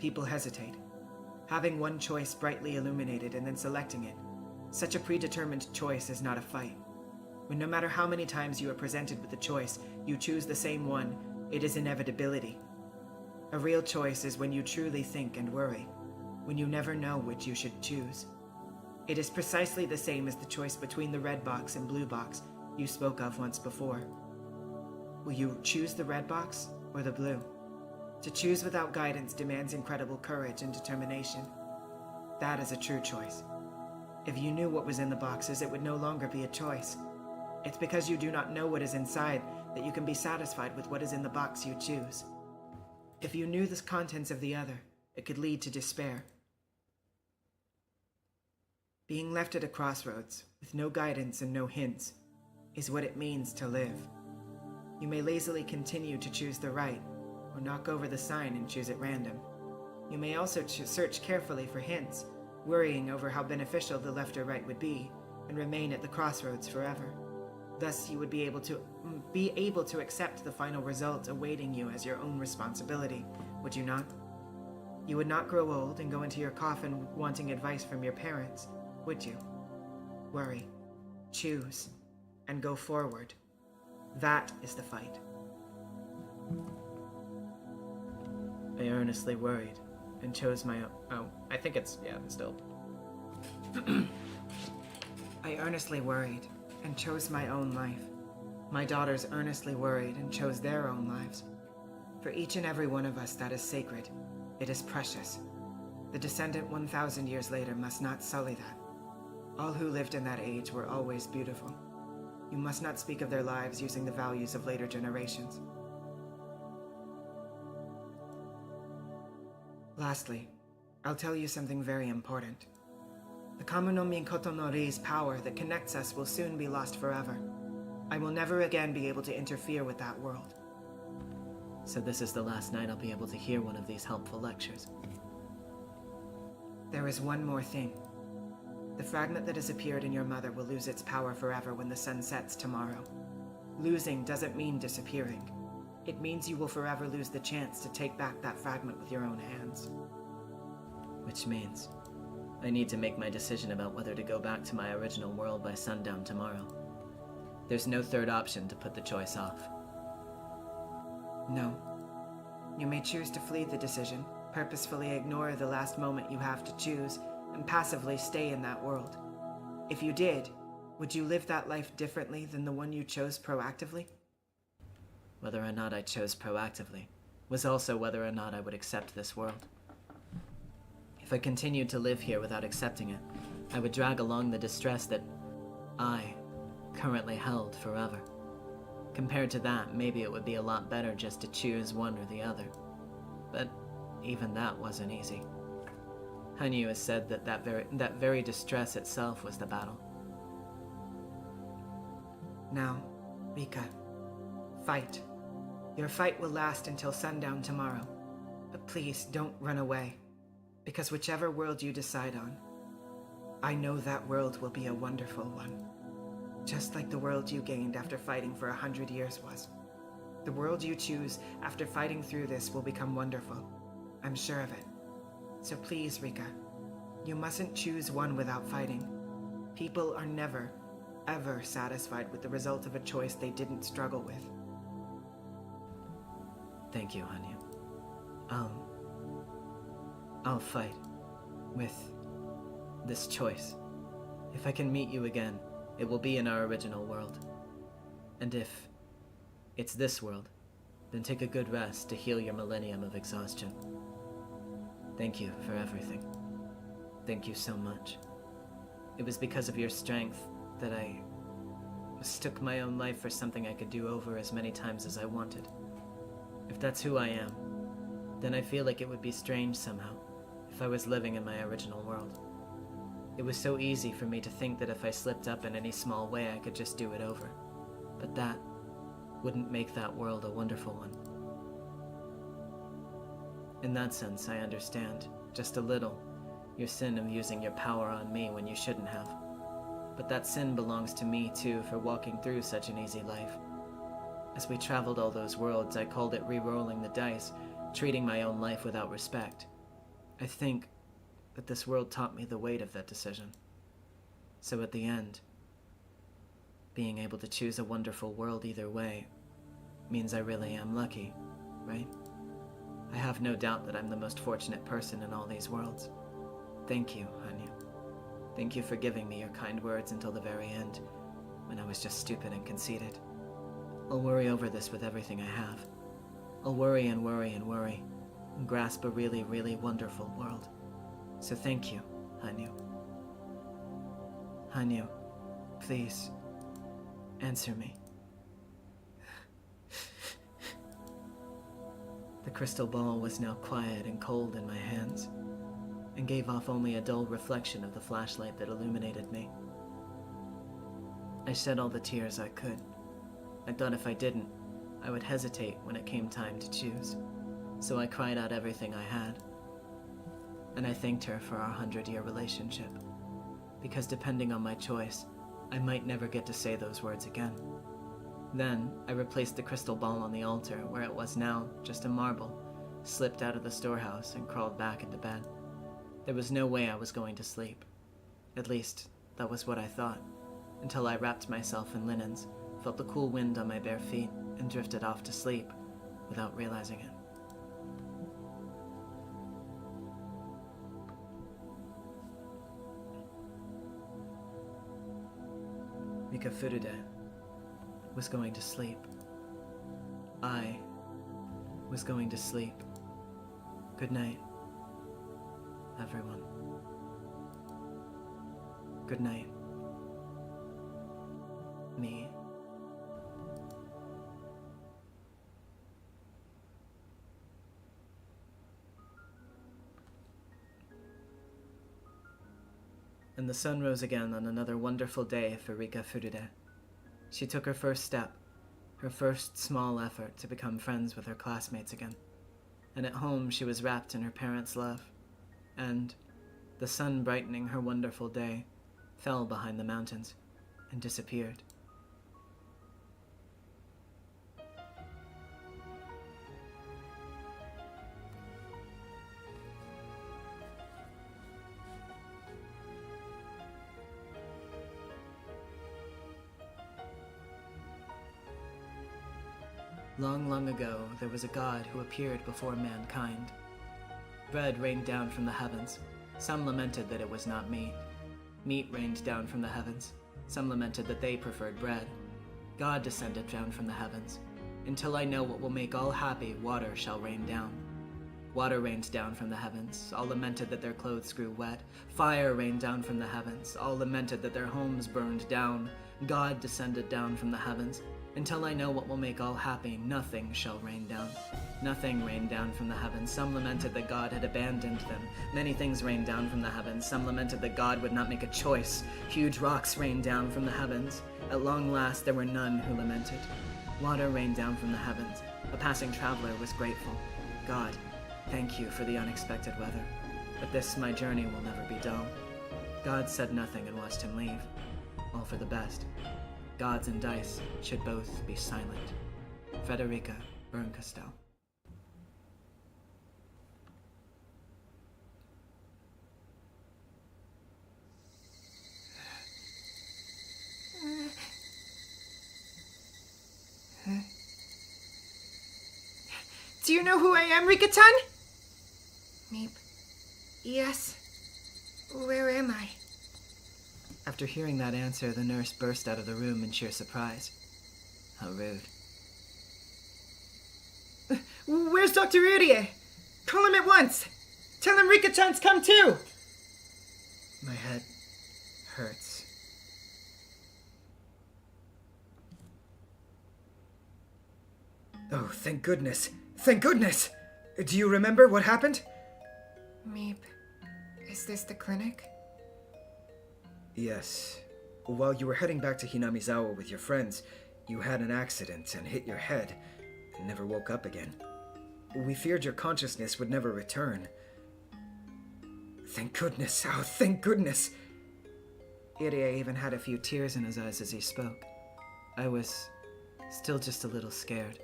people hesitate. Having one choice brightly illuminated and then selecting it, such a predetermined choice is not a fight. When no matter how many times you are presented with a choice, you choose the same one, it is inevitability. A real choice is when you truly think and worry, when you never know which you should choose. It is precisely the same as the choice between the red box and blue box you spoke of once before. Will you choose the red box or the blue? To choose without guidance demands incredible courage and determination. That is a true choice. If you knew what was in the boxes, it would no longer be a choice. It's because you do not know what is inside that you can be satisfied with what is in the box you choose. If you knew the contents of the other, it could lead to despair. Being left at a crossroads, with no guidance and no hints, is what it means to live. You may lazily continue to choose the right, or knock over the sign and choose at random. You may also search carefully for hints, worrying over how beneficial the left or right would be, and remain at the crossroads forever. Thus, you would be able to accept the final result awaiting you as your own responsibility, would you not? You would not grow old and go into your coffin wanting advice from your parents, would you? Worry, choose, and go forward. That is the fight. I earnestly worried and chose my own... Oh, I think it's... yeah, still. I earnestly worried and chose my own life. My daughters earnestly worried and chose their own lives. For each and every one of us, that is sacred. It is precious. The descendant 1,000 years later must not sully that. All who lived in that age were always beautiful. You must not speak of their lives using the values of later generations. Lastly, I'll tell you something very important. The Kamo no Minkoto no Ri's power that connects us will soon be lost forever. I will never again be able to interfere with that world. So this is the last night I'll be able to hear one of these helpful lectures. There is one more thing. The fragment that has appeared in your mother will lose its power forever when the sun sets tomorrow. Losing doesn't mean disappearing. It means you will forever lose the chance to take back that fragment with your own hands. Which means I need to make my decision about whether to go back to my original world by sundown tomorrow. There's no third option to put the choice off. No. You may choose to flee the decision, purposefully ignore the last moment you have to choose, and passively stay in that world. If you did, would you live that life differently than the one you chose proactively? Whether or not I chose proactively was also whether or not I would accept this world. If I continued to live here without accepting it, I would drag along the distress that I currently held forever. Compared to that, maybe it would be a lot better just to choose one or the other. But even that wasn't easy. Hanyu has said that very distress itself was the battle. Now, Rika, fight. Your fight will last until sundown tomorrow. But please don't run away, because whichever world you decide on, I know that world will be a wonderful one. Just like the world you gained after fighting for 100 years was. The world you choose after fighting through this will become wonderful. I'm sure of it. So please, Rika, you mustn't choose one without fighting. People are never, ever satisfied with the result of a choice they didn't struggle with. Thank you, Hanyu. I'll fight with this choice. If I can meet you again, it will be in our original world. And if it's this world, then take a good rest to heal your millennium of exhaustion. Thank you for everything. Thank you so much. It was because of your strength that I mistook my own life for something I could do over as many times as I wanted. If that's who I am, then I feel like it would be strange somehow if I was living in my original world. It was so easy for me to think that if I slipped up in any small way, I could just do it over. But that wouldn't make that world a wonderful one. In that sense, I understand, just a little, your sin of using your power on me when you shouldn't have. But that sin belongs to me too for walking through such an easy life. As we traveled all those worlds, I called it re-rolling the dice, treating my own life without respect. I think that this world taught me the weight of that decision. So at the end, being able to choose a wonderful world either way means I really am lucky, right? I have no doubt that I'm the most fortunate person in all these worlds. Thank you, Hanyu. Thank you for giving me your kind words until the very end, when I was just stupid and conceited. I'll worry over this with everything I have. I'll worry and worry and worry, and grasp a really, really wonderful world. So thank you, Hanyu. Hanyu, please, answer me. The crystal ball was now quiet and cold in my hands, and gave off only a dull reflection of the flashlight that illuminated me. I shed all the tears I could. I thought if I didn't, I would hesitate when it came time to choose. So I cried out everything I had. And I thanked her for our 100-year relationship. Because depending on my choice, I might never get to say those words again. Then, I replaced the crystal ball on the altar where it was now just a marble, slipped out of the storehouse and crawled back into bed. There was no way I was going to sleep. At least, that was what I thought, until I wrapped myself in linens, felt the cool wind on my bare feet, and drifted off to sleep without realizing it. Rika Furude was going to sleep. I was going to sleep. Good night, everyone. Good night, me. And the sun rose again on another wonderful day for Rika Furude. She took her first step, her first small effort to become friends with her classmates again. And at home she was wrapped in her parents' love. And, the sun brightening her wonderful day, fell behind the mountains and disappeared. Long, long ago, there was a god who appeared before mankind. Bread rained down from the heavens. Some lamented that it was not meat. Meat rained down from the heavens. Some lamented that they preferred bread. God descended down from the heavens. Until I know what will make all happy, water shall rain down. Water rained down from the heavens. All lamented that their clothes grew wet. Fire rained down from the heavens. All lamented that their homes burned down. God descended down from the heavens. Until I know what will make all happy, nothing shall rain down. Nothing rained down from the heavens. Some lamented that God had abandoned them. Many things rained down from the heavens. Some lamented that God would not make a choice. Huge rocks rained down from the heavens. At long last, there were none who lamented. Water rained down from the heavens. A passing traveler was grateful. God, thank you for the unexpected weather. But this, my journey, will never be dull. God said nothing and watched him leave. All for the best. Gods and dice should both be silent. Frederica Berncastel. Do you know who I am, Rika-chan? Meep. Yes. Where am I? After hearing that answer, the nurse burst out of the room in sheer surprise. How rude. Where's Dr. Urie? Call him at once. Tell him Rika-chan's come too. My head hurts. Oh, thank goodness. Thank goodness! Do you remember what happened? Meep. Is this the clinic? Yes. While you were heading back to Hinamizawa with your friends, you had an accident and hit your head, and never woke up again. We feared your consciousness would never return. Thank goodness, oh, thank goodness! Irie even had a few tears in his eyes as he spoke. I was still just a little scared.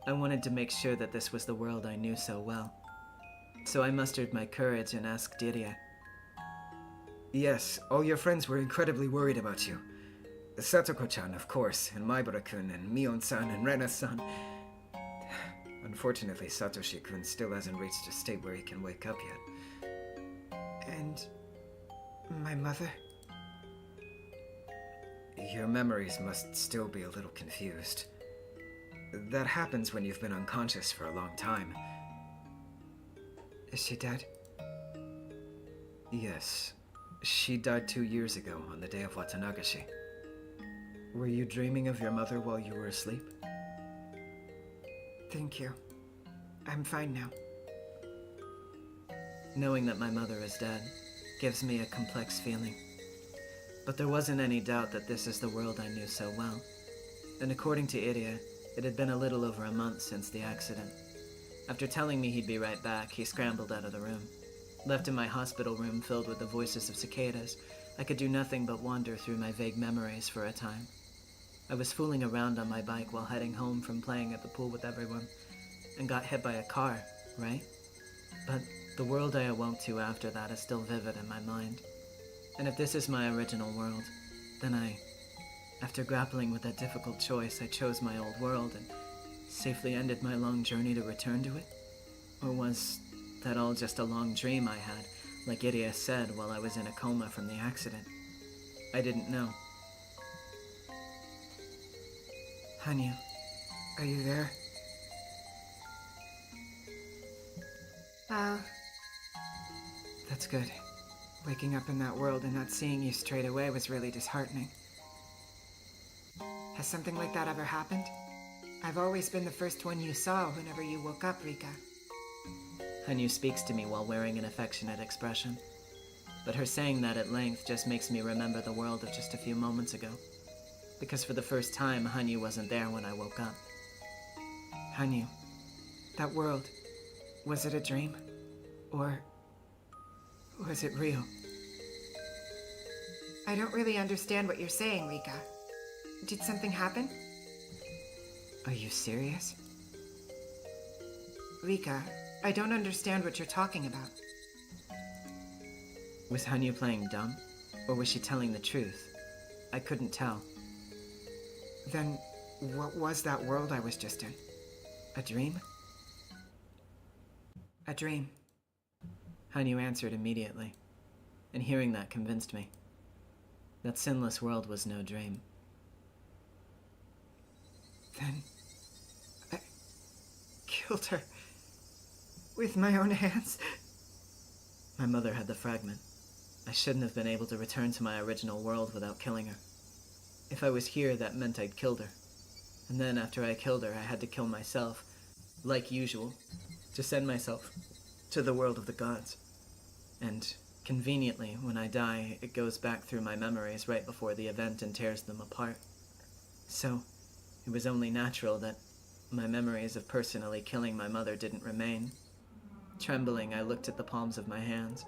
I wanted to make sure that this was the world I knew so well. So I mustered my courage and asked Irie. Yes, all your friends were incredibly worried about you. Satoko-chan, of course, and Maibara-kun, and Mion-san, and Rena-san. Unfortunately, Satoshi-kun still hasn't reached a state where he can wake up yet. And my mother? Your memories must still be a little confused. That happens when you've been unconscious for a long time. Is she dead? Yes. She died 2 years ago on the day of Watanagashi. Were you dreaming of your mother while you were asleep? Thank you. I'm fine now. Knowing that my mother is dead gives me a complex feeling. But there wasn't any doubt that this is the world I knew so well. And according to Irie, it had been a little over a month since the accident. After telling me he'd be right back, he scrambled out of the room. Left in my hospital room filled with the voices of cicadas, I could do nothing but wander through my vague memories for a time. I was fooling around on my bike while heading home from playing at the pool with everyone, and got hit by a car, right? But the world I awoke to after that is still vivid in my mind. And if this is my original world, then after grappling with that difficult choice, I chose my old world and safely ended my long journey to return to it? Or was that all just a long dream I had, like Irie said, while I was in a coma from the accident? I didn't know. Hanyu, are you there? That's good. Waking up in that world and not seeing you straight away was really disheartening. Has something like that ever happened? I've always been the first one you saw whenever you woke up, Rika. Hanyu speaks to me while wearing an affectionate expression. But her saying that at length just makes me remember the world of just a few moments ago. Because for the first time, Hanyu wasn't there when I woke up. Hanyu, that world, was it a dream? Or was it real? I don't really understand what you're saying, Rika. Did something happen? Are you serious? Rika, I don't understand what you're talking about. Was Hanyu playing dumb? Or was she telling the truth? I couldn't tell. Then, what was that world I was just in? A dream? A dream. Hanyu answered immediately, and hearing that convinced me. That sinless world was no dream. Then, I killed her. With my own hands. My mother had the fragment. I shouldn't have been able to return to my original world without killing her. If I was here, that meant I'd killed her. And then after I killed her, I had to kill myself, like usual, to send myself to the world of the gods. And conveniently, when I die, it goes back through my memories right before the event and tears them apart. So, it was only natural that my memories of personally killing my mother didn't remain. Trembling, I looked at the palms of my hands.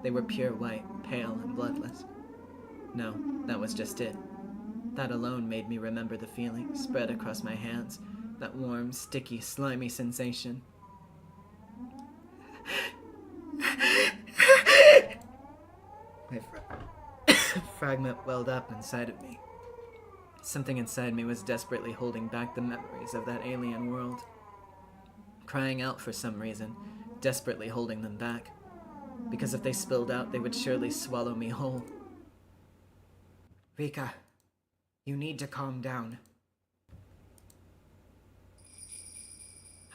They were pure white, pale, and bloodless. No, that was just it. That alone made me remember the feeling spread across my hands, that warm, sticky, slimy sensation. My fragment welled up inside of me. Something inside me was desperately holding back the memories of that alien world. Crying out for some reason, desperately holding them back. Because if they spilled out, they would surely swallow me whole. Rika, you need to calm down.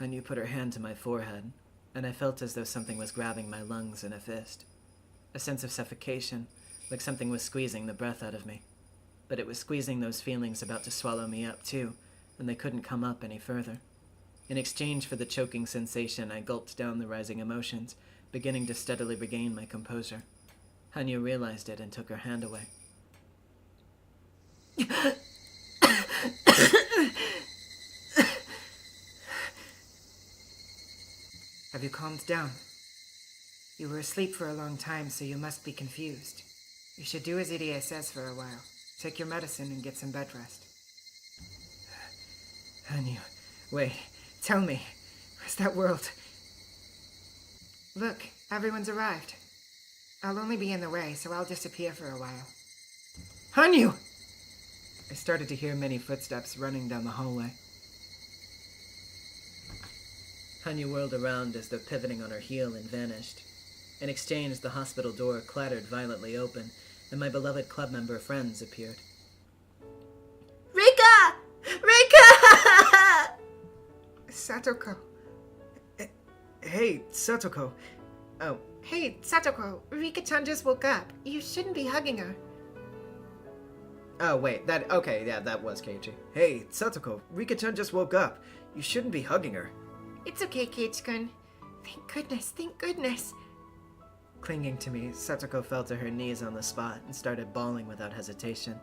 Hanyu put her hand to my forehead, and I felt as though something was grabbing my lungs in a fist. A sense of suffocation, like something was squeezing the breath out of me. But it was squeezing those feelings about to swallow me up too, and they couldn't come up any further. In exchange for the choking sensation, I gulped down the rising emotions, beginning to steadily regain my composure. Hanyu realized it and took her hand away. Have you calmed down? You were asleep for a long time, so you must be confused. You should do as Idia says for a while. Take your medicine and get some bed rest. Hanyu, wait, tell me, where's that world? Look, everyone's arrived. I'll only be in the way, so I'll disappear for a while. Hanyu! I started to hear many footsteps running down the hallway. Hanyu whirled around as though pivoting on her heel and vanished. In exchange, the hospital door clattered violently open, and my beloved club member friends appeared. Rika! Rika! Satoko. Hey, Satoko. Oh, Hey, Satoko, Rika-chan just woke up. You shouldn't be hugging her. oh wait, that was Keiichi. Hey, Satoko, Rika-chan just woke up. You shouldn't be hugging her. It's okay, Keiichi-kun. Thank goodness, thank goodness. Clinging to me, Satoko fell to her knees on the spot and started bawling without hesitation.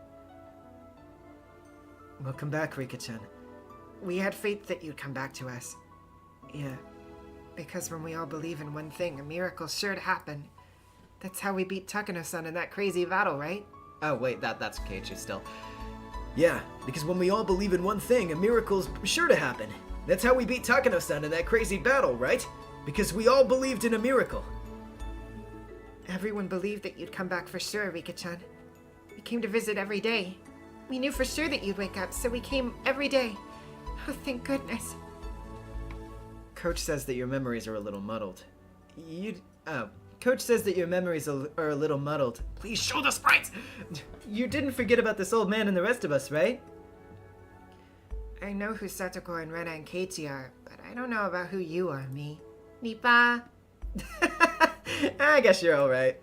Welcome back, Rika-chan. We had faith that you'd come back to us. Yeah, Because when we all believe in one thing, a miracle's sure to happen. That's how we beat Takano-san in that crazy battle, right? oh wait, that's Keiichi still. Yeah, because when we all believe in one thing, a miracle's sure to happen. That's how we beat Takano-san in that crazy battle, right? Because we all believed in a miracle. Everyone believed that you'd come back for sure, Rika-chan. We came to visit every day. We knew for sure that you'd wake up, so we came every day. Oh, thank goodness. Coach says that your memories are a little muddled. Coach says that your memories are a little muddled. Please show the sprites! You didn't forget about this old man and the rest of us, right? I know who Satoko and Rena and Keiichi are, but I don't know about who you are, me. Nipa! I guess you're alright.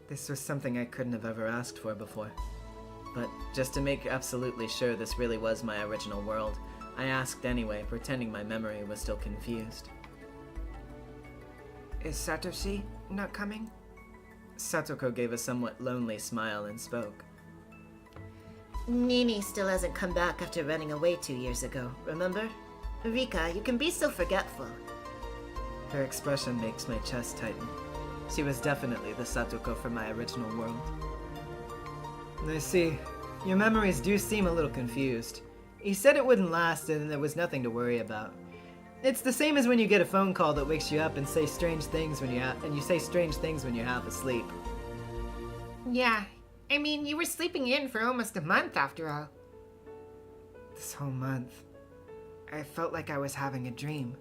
This was something I couldn't have ever asked for before. But just to make absolutely sure this really was my original world, I asked anyway, pretending my memory was still confused. Is Satoshi not coming? Satoko gave a somewhat lonely smile and spoke. Nini still hasn't come back after running away 2 years ago, remember? Rika, you can be so forgetful. Her expression makes my chest tighten. She was definitely the Satoko from my original world. I see. Your memories do seem a little confused. You said it wouldn't last and there was nothing to worry about. It's the same as when you get a phone call that wakes you up and say strange things when you say strange things when you're half asleep. Yeah, I mean, you were sleeping in for almost a month after all. This whole month, I felt like I was having a dream.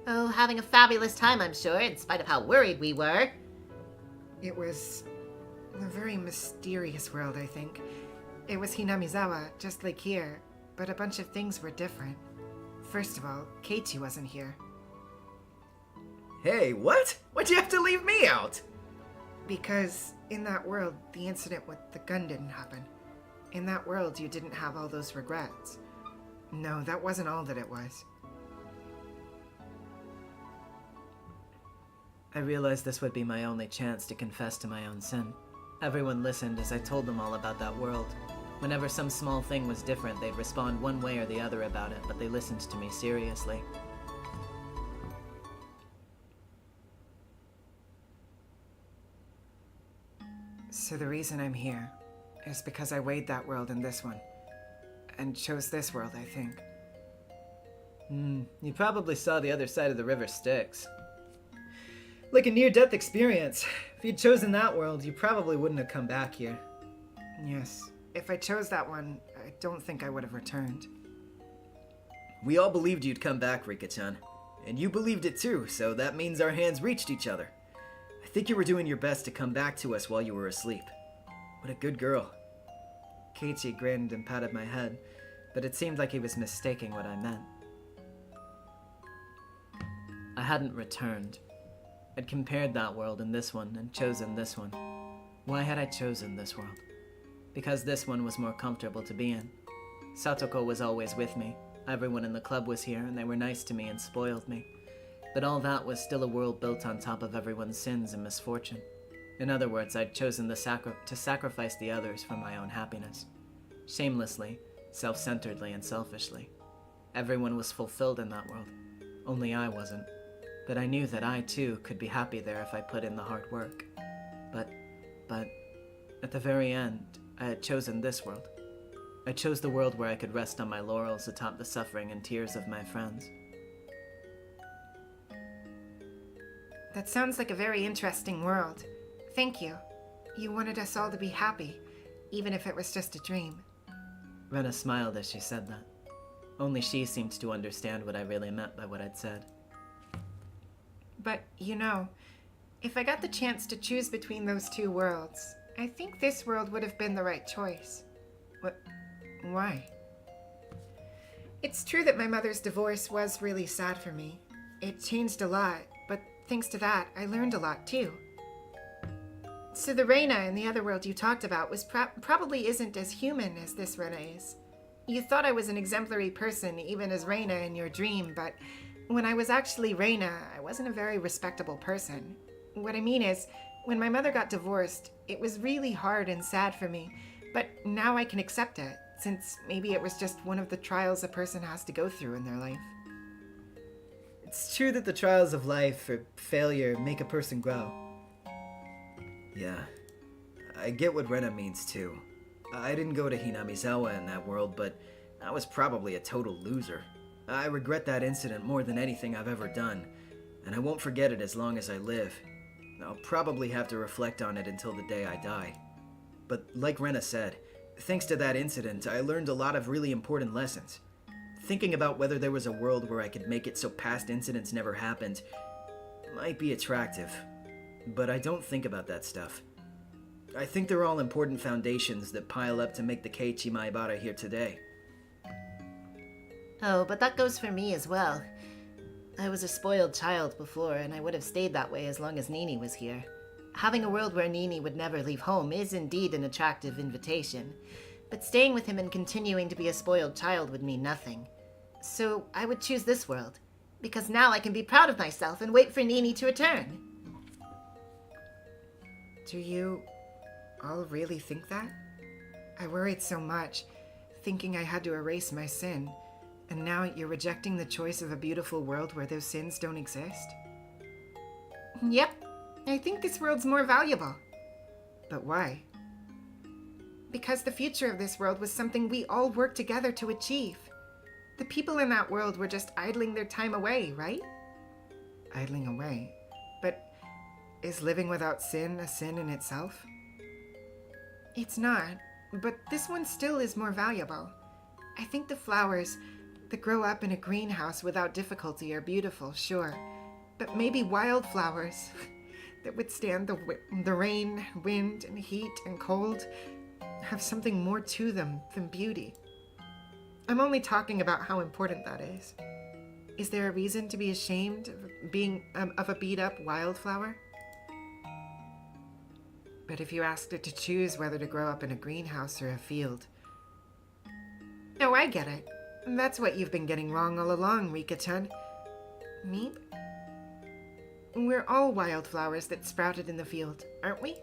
Oh, having a fabulous time, I'm sure, in spite of how worried we were. It was a very mysterious world, I think. It was Hinamizawa, just like here, but a bunch of things were different. First of all, Keiichi wasn't here. Hey, what? Why'd you have to leave me out? Because in that world, the incident with the gun didn't happen. In that world, you didn't have all those regrets. No, that wasn't all that it was. I realized this would be my only chance to confess to my own sin. Everyone listened as I told them all about that world. Whenever some small thing was different, they'd respond one way or the other about it, but they listened to me seriously. So the reason I'm here is because I weighed that world and this one. And chose this world, I think. You probably saw the other side of the river Styx. Like a near-death experience. If you'd chosen that world, you probably wouldn't have come back here. Yes. If I chose that one, I don't think I would have returned. We all believed you'd come back, Rika-chan. And you believed it too, so that means our hands reached each other. I think you were doing your best to come back to us while you were asleep. What a good girl. Keiichi grinned and patted my head, but it seemed like he was mistaking what I meant. I hadn't returned. I'd compared that world and this one, and chosen this one. Why had I chosen this world? Because this one was more comfortable to be in. Satoko was always with me. Everyone in the club was here, and they were nice to me and spoiled me. But all that was still a world built on top of everyone's sins and misfortune. In other words, I'd chosen to sacrifice the others for my own happiness. Shamelessly, self-centeredly, and selfishly. Everyone was fulfilled in that world. Only I wasn't. But I knew that I, too, could be happy there if I put in the hard work. But, at the very end, I had chosen this world. I chose the world where I could rest on my laurels atop the suffering and tears of my friends. That sounds like a very interesting world. Thank you. You wanted us all to be happy, even if it was just a dream. Rena smiled as she said that. Only she seemed to understand what I really meant by what I'd said. But, you know, if I got the chance to choose between those two worlds, I think this world would have been the right choice. What? Why? It's true that my mother's divorce was really sad for me. It changed a lot, but thanks to that, I learned a lot too. So the Reina in the other world you talked about was probably isn't as human as this Reina is. You thought I was an exemplary person, even as Reina in your dream, but when I was actually Reina, I wasn't a very respectable person. What I mean is, when my mother got divorced, it was really hard and sad for me, but now I can accept it, since maybe it was just one of the trials a person has to go through in their life. It's true that the trials of life or failure make a person grow. Yeah, I get what Rena means too. I didn't go to Hinamizawa in that world, but I was probably a total loser. I regret that incident more than anything I've ever done, and I won't forget it as long as I live. I'll probably have to reflect on it until the day I die. But like Rena said, thanks to that incident, I learned a lot of really important lessons. Thinking about whether there was a world where I could make it so past incidents never happened might be attractive, but I don't think about that stuff. I think they're all important foundations that pile up to make the Keiichi Maibara here today. Oh, but that goes for me as well. I was a spoiled child before, and I would have stayed that way as long as Nini was here. Having a world where Nini would never leave home is indeed an attractive invitation, but staying with him and continuing to be a spoiled child would mean nothing. So I would choose this world, because now I can be proud of myself and wait for Nini to return. Do you all really think that? I worried so much, thinking I had to erase my sin, and now you're rejecting the choice of a beautiful world where those sins don't exist? Yep, I think this world's more valuable. But why? Because the future of this world was something we all worked together to achieve. The people in that world were just idling their time away, right? Idling away? But is living without sin a sin in itself? It's not, but this one still is more valuable. I think the flowers that grow up in a greenhouse without difficulty are beautiful, sure. But maybe wildflowers that withstand the rain, wind, and heat and cold have something more to them than beauty. I'm only talking about how important that is. Is there a reason to be ashamed of being of a beat-up wildflower? But if you asked it to choose whether to grow up in a greenhouse or a field... Oh, I get it. That's what you've been getting wrong all along, Rika-chan. Meep? We're all wildflowers that sprouted in the field, aren't we?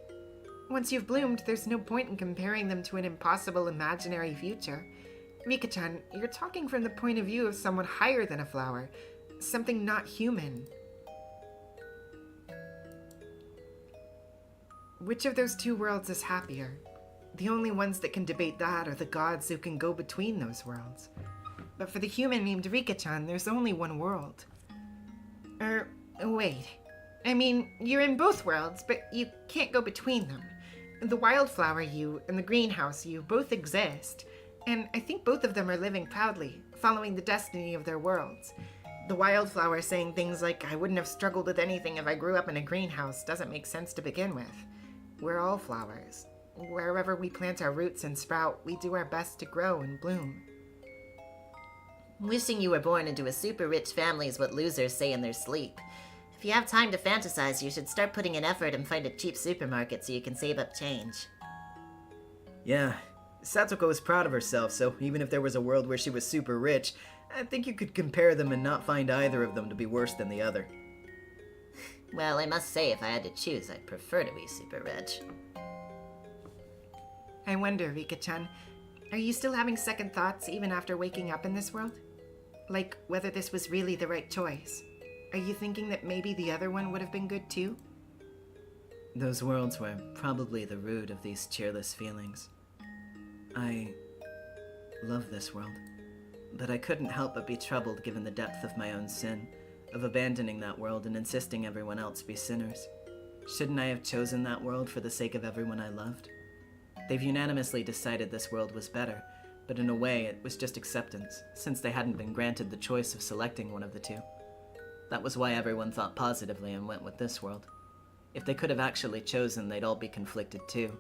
Once you've bloomed, there's no point in comparing them to an impossible imaginary future. Rika-chan, you're talking from the point of view of someone higher than a flower, something not human. Which of those two worlds is happier? The only ones that can debate that are the gods who can go between those worlds. But for the human named Rika-chan, there's only one world. Wait. I mean, you're in both worlds, but you can't go between them. The wildflower you and the greenhouse you both exist, and I think both of them are living proudly, following the destiny of their worlds. The wildflower saying things like, I wouldn't have struggled with anything if I grew up in a greenhouse doesn't make sense to begin with. We're all flowers. Wherever we plant our roots and sprout, we do our best to grow and bloom. Wishing you were born into a super rich family is what losers say in their sleep. If you have time to fantasize, you should start putting in effort and find a cheap supermarket so you can save up change. Yeah, Satoko was proud of herself, so even if there was a world where she was super rich, I think you could compare them and not find either of them to be worse than the other. Well, I must say, if I had to choose, I'd prefer to be super rich. I wonder, Rika-chan, are you still having second thoughts even after waking up in this world? Like, whether this was really the right choice? Are you thinking that maybe the other one would have been good too? Those worlds were probably the root of these cheerless feelings. I love this world, but I couldn't help but be troubled given the depth of my own sin, of abandoning that world and insisting everyone else be sinners. Shouldn't I have chosen that world for the sake of everyone I loved? They've unanimously decided this world was better, but in a way it was just acceptance, since they hadn't been granted the choice of selecting one of the two. That was why everyone thought positively and went with this world. If they could have actually chosen, they'd all be conflicted too.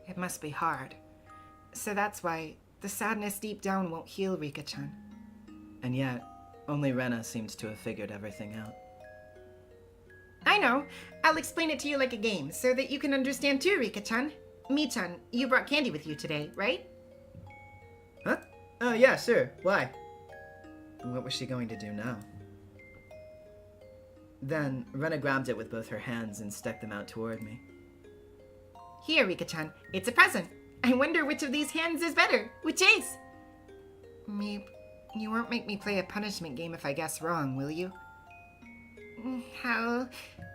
It must be hard. So that's why the sadness deep down won't heal, Rika-chan. And yet, only Rena seems to have figured everything out. I know. I'll explain it to you like a game, so that you can understand too, Rika-chan. Mi-chan, you brought candy with you today, right? Huh? Oh yeah, sure. Why? What was she going to do now? Then, Rena grabbed it with both her hands and stuck them out toward me. Here, Rika-chan, it's a present. I wonder which of these hands is better. Which is? Meep, you won't make me play a punishment game if I guess wrong, will you? How?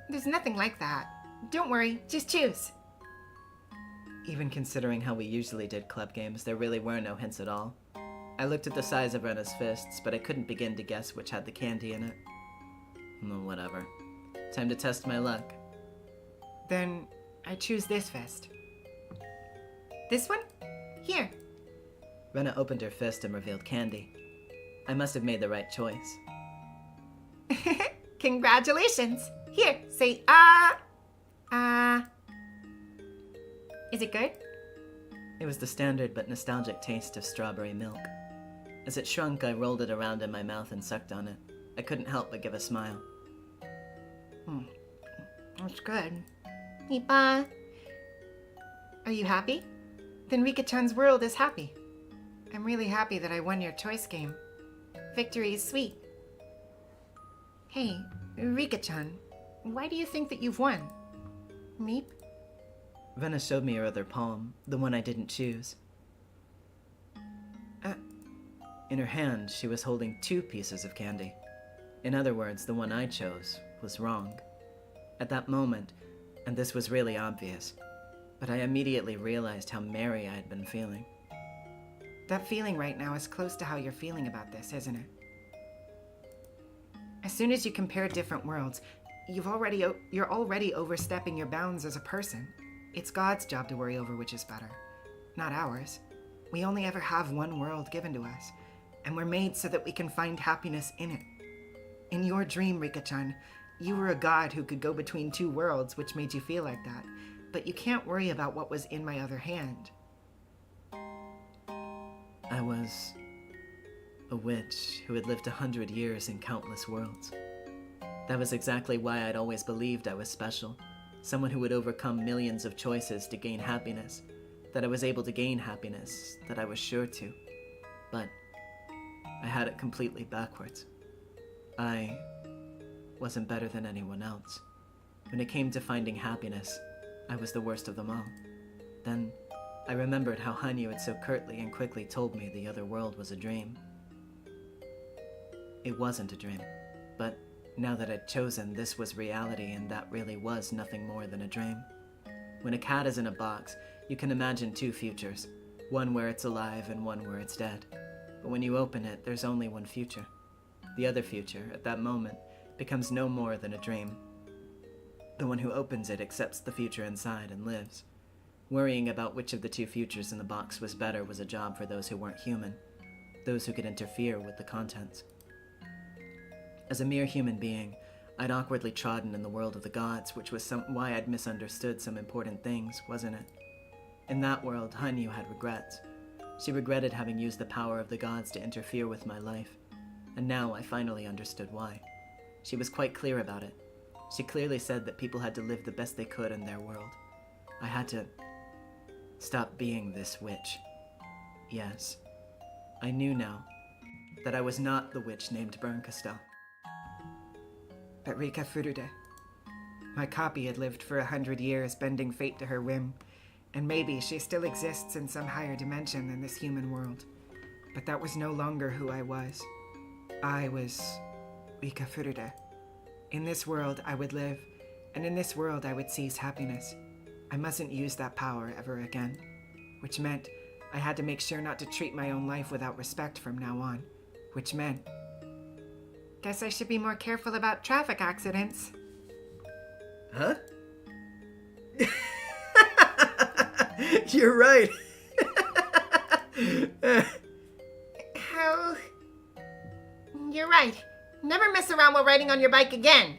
There's nothing like that. Don't worry, just choose. Even considering how we usually did club games, there really were no hints at all. I looked at the size of Rena's fists, but I couldn't begin to guess which had the candy in it. Well, whatever. Time to test my luck. Then I choose this fist. This one? Here. Rena opened her fist and revealed candy. I must have made the right choice. Congratulations! Here, say ah! Ah. Is it good? It was the standard but nostalgic taste of strawberry milk. As it shrunk, I rolled it around in my mouth and sucked on it. I couldn't help but give a smile. That's good. Mipa, are you happy? Then Rika-chan's world is happy. I'm really happy that I won your choice game. Victory is sweet. Hey, Rika-chan, why do you think that you've won? Meep? Venna showed me her other palm, the one I didn't choose. In her hand, she was holding 2 pieces of candy. In other words, the one I chose was wrong. At that moment, and this was really obvious, but I immediately realized how merry I had been feeling. That feeling right now is close to how you're feeling about this, isn't it? As soon as you compare different worlds, you're already overstepping your bounds as a person. It's God's job to worry over which is better, not ours. We only ever have one world given to us, and we're made so that we can find happiness in it. In your dream, Rika-chan, you were a god who could go between 2 worlds, which made you feel like that, but you can't worry about what was in my other hand. I was a witch who had lived 100 years in countless worlds. That was exactly why I'd always believed I was special, someone who would overcome millions of choices to gain happiness, that I was able to gain happiness, that I was sure to. But I had it completely backwards. I wasn't better than anyone else. When it came to finding happiness, I was the worst of them all. Then I remembered how Hanyu had so curtly and quickly told me the other world was a dream. It wasn't a dream, but now that I'd chosen, this was reality, and that really was nothing more than a dream. When a cat is in a box, you can imagine 2 futures, one where it's alive and one where it's dead. But when you open it, there's only one future. The other future, at that moment, becomes no more than a dream. The one who opens it accepts the future inside and lives. Worrying about which of the 2 futures in the box was better was a job for those who weren't human, those who could interfere with the contents. As a mere human being, I'd awkwardly trodden in the world of the gods, which was why I'd misunderstood some important things, wasn't it? In that world, Hanyu had regrets. She regretted having used the power of the gods to interfere with my life, and now I finally understood why. She was quite clear about it. She clearly said that people had to live the best they could in their world. I had to stop being this witch. Yes, I knew now that I was not the witch named Berncastel. But Rika Furude, my copy had lived for 100 years, bending fate to her whim, and maybe she still exists in some higher dimension than this human world. But that was no longer who I was. I was Rika Furude. In this world, I would live, and in this world, I would seize happiness. I mustn't use that power ever again, which meant I had to make sure not to treat my own life without respect from now on, which meant guess I should be more careful about traffic accidents. Huh? You're right. Oh, you're right. Never mess around while riding on your bike again.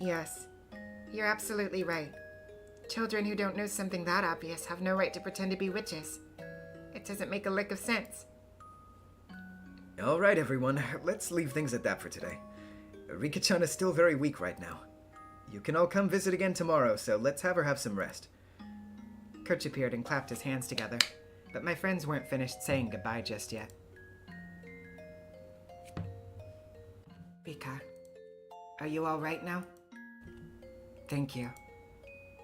Yes, you're absolutely right. Children who don't know something that obvious have no right to pretend to be witches. It doesn't make a lick of sense. All right, everyone, let's leave things at that for today. Rika-chan is still very weak right now. You can all come visit again tomorrow, so let's have her have some rest. Kurch appeared and clapped his hands together, but my friends weren't finished saying goodbye just yet. Rika, are you all right now? Thank you.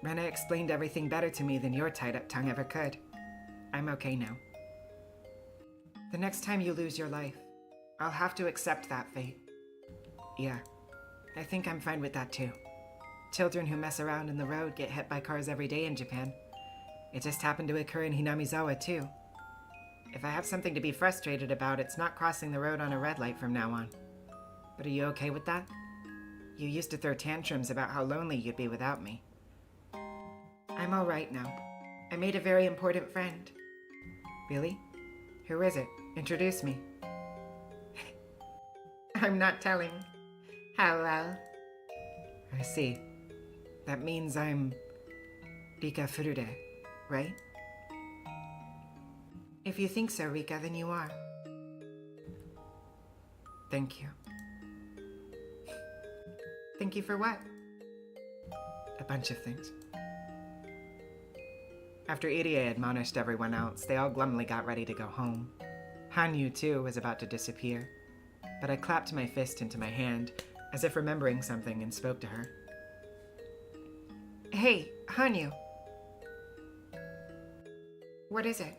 Rena explained everything better to me than your tied-up tongue ever could. I'm okay now. The next time you lose your life, I'll have to accept that fate. Yeah, I think I'm fine with that too. Children who mess around in the road get hit by cars every day in Japan. It just happened to occur in Hinamizawa too. If I have something to be frustrated about, it's not crossing the road on a red light from now on. But are you okay with that? You used to throw tantrums about how lonely you'd be without me. I'm all right now. I made a very important friend. Really? Who is it? Introduce me. I'm not telling. How well? I see. That means I'm Rika Furude, right? If you think so, Rika, then you are. Thank you. Thank you for what? A bunch of things. After Irie admonished everyone else, they all glumly got ready to go home. Hanyu, too, was about to disappear, but I clapped my fist into my hand, as if remembering something, and spoke to her. Hey, Hanyu. What is it?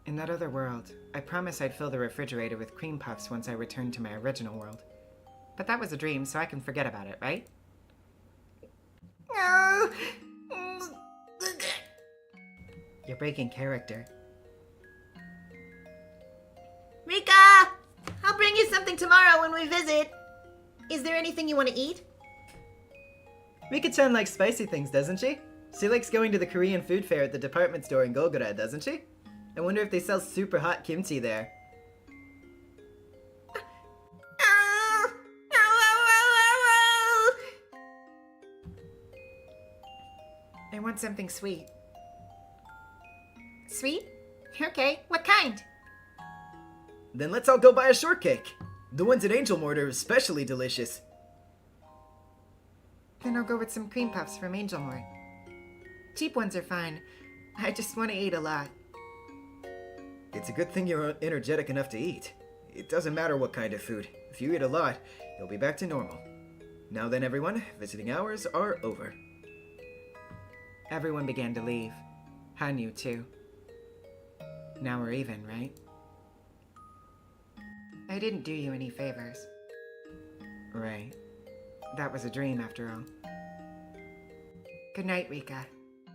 In that other world, I promised I'd fill the refrigerator with cream puffs once I returned to my original world. But that was a dream, so I can forget about it, right? No! You're breaking character. Rika! I'll bring you something tomorrow when we visit. Is there anything you want to eat? Rika-chan likes spicy things, doesn't she? She likes going to the Korean food fair at the department store in Golgora, doesn't she? I wonder if they sell super hot kimchi there. I want something sweet. Sweet? Okay, what kind? Then let's all go buy a shortcake. The ones at Angel Mort are especially delicious. Then I'll go with some cream puffs from Angel Mort. Cheap ones are fine. I just want to eat a lot. It's a good thing you're energetic enough to eat. It doesn't matter what kind of food. If you eat a lot, you'll be back to normal. Now then, everyone, visiting hours are over. Everyone began to leave. Hanyu, too. Now we're even, right? I didn't do you any favors. Right. That was a dream, after all. Good night, Rika.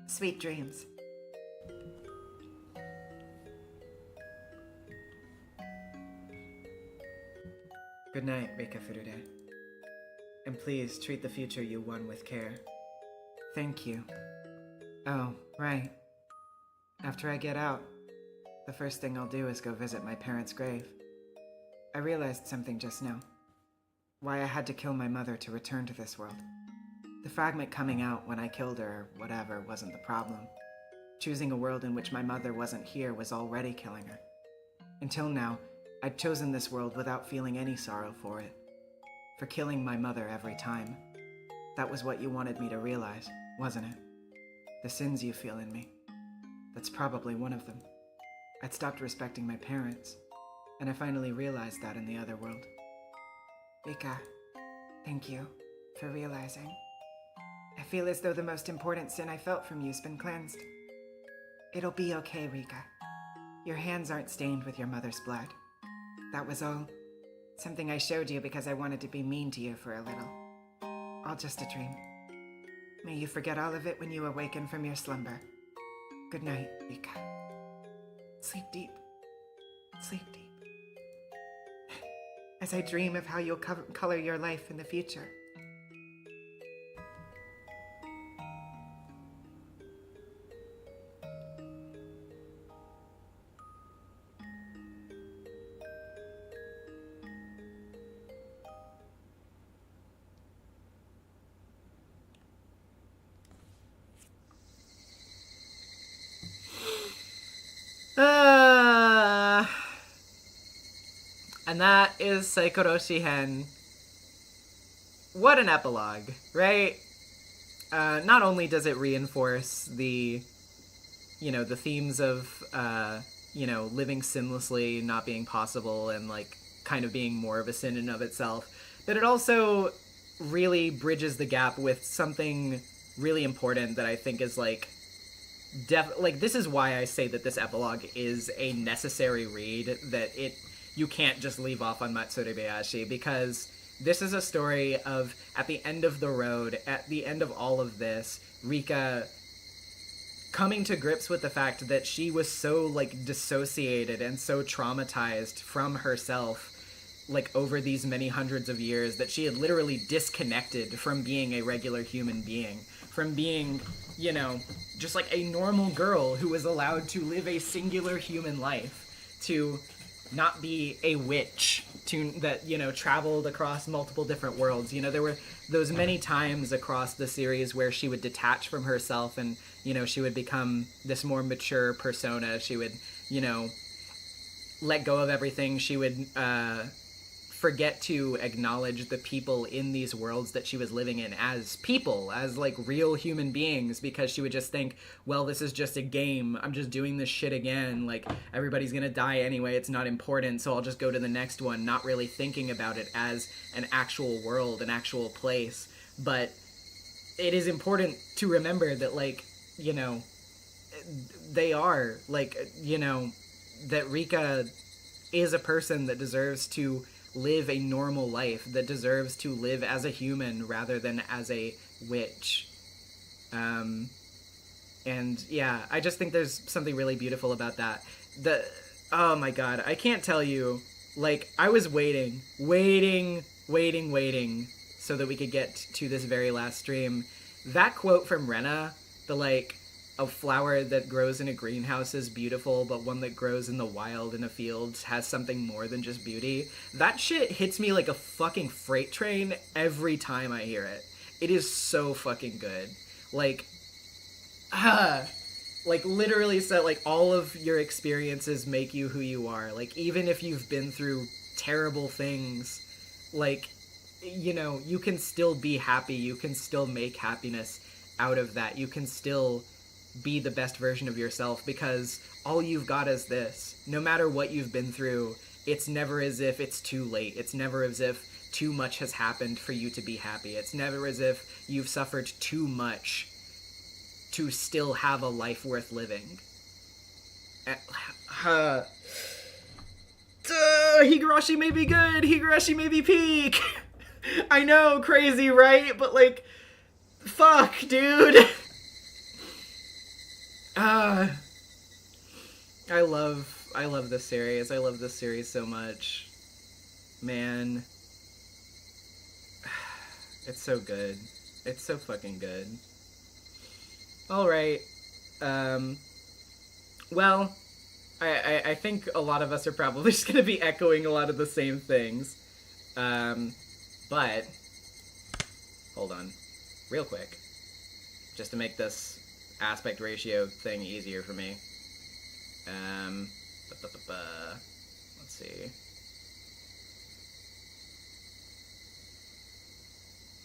Sweet dreams. Good night, Rika Furude. And please treat the future you won with care. Thank you. Oh, right. After I get out, the first thing I'll do is go visit my parents' grave. I realized something just now. Why I had to kill my mother to return to this world. The fragment coming out when I killed her, or whatever, wasn't the problem. Choosing a world in which my mother wasn't here was already killing her. Until now, I'd chosen this world without feeling any sorrow for it. For killing my mother every time. That was what you wanted me to realize, wasn't it? The sins you feel in me. That's probably one of them. I'd stopped respecting my parents, and I finally realized that in the other world. Rika, thank you for realizing. I feel as though the most important sin I felt from you's been cleansed. It'll be okay, Rika. Your hands aren't stained with your mother's blood. That was all. Something I showed you because I wanted to be mean to you for a little. All just a dream. May you forget all of it when you awaken from your slumber. Good night, Rika. Sleep deep. Sleep deep. As I dream of how you'll color your life in the future. And that is Saikoroshi Hen. What an epilogue, right? Not only does it reinforce the themes of, living sinlessly not being possible and, kind of being more of a sin in of itself, but it also really bridges the gap with something really important that I think is, this is why I say that this epilogue is a necessary read, that you can't just leave off on Matsurebayashi, because this is a story of, at the end of the road, at the end of all of this, Rika coming to grips with the fact that she was so, dissociated and so traumatized from herself, over these many hundreds of years, that she had literally disconnected from being a regular human being, from being, just a normal girl who was allowed to live a singular human life, to not be a witch that traveled across multiple different worlds. There were those many times across the series where she would detach from herself and she would become this more mature persona. She would let go of everything. She would forget to acknowledge the people in these worlds that she was living in as people, as like real human beings, because she would just think, well, this is just a game. I'm just doing this shit again. Like, everybody's gonna die anyway. It's not important, so I'll just go to the next one, not really thinking about it as an actual world, an actual place. But it is important to remember that, like, you know, they are, like, you know, that Rika is a person that deserves to live a normal life, that deserves to live as a human rather than as a witch. And yeah, I just think there's something really beautiful about that. Oh my god, I can't tell you, like, I was waiting so that we could get to this very last stream. That quote from Rena, the, like, a flower that grows in a greenhouse is beautiful, but one that grows in the wild in a field has something more than just beauty. That shit hits me like a fucking freight train every time I hear it. It is so fucking good. Like, like, literally said, like, all of your experiences make you who you are. Like, even if you've been through terrible things, like, you know, you can still be happy. You can still make happiness out of that. You can still be the best version of yourself, because all you've got is this. No matter what you've been through, it's never as if it's too late. It's never as if too much has happened for you to be happy. It's never as if you've suffered too much to still have a life worth living. Higurashi may be good, Higurashi may be peak. I know, crazy, right? But, like, fuck, dude. I love this series. I love this series so much. Man. It's so good. It's so fucking good. Alright. Well, I think a lot of us are probably just gonna be echoing a lot of the same things. But, hold on. Real quick. Just to make this aspect ratio thing easier for me. Let's see.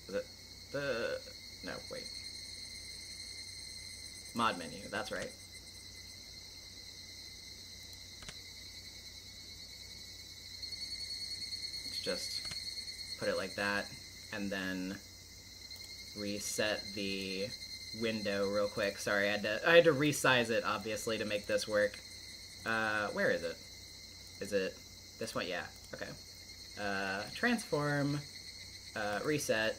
Is it the... No, wait. Mod menu, that's right. Let's just put it like that, and then reset the window real quick. Sorry, I had to resize it, obviously, to make this work. Where is it? Is it this one? Yeah, okay. Transform, reset,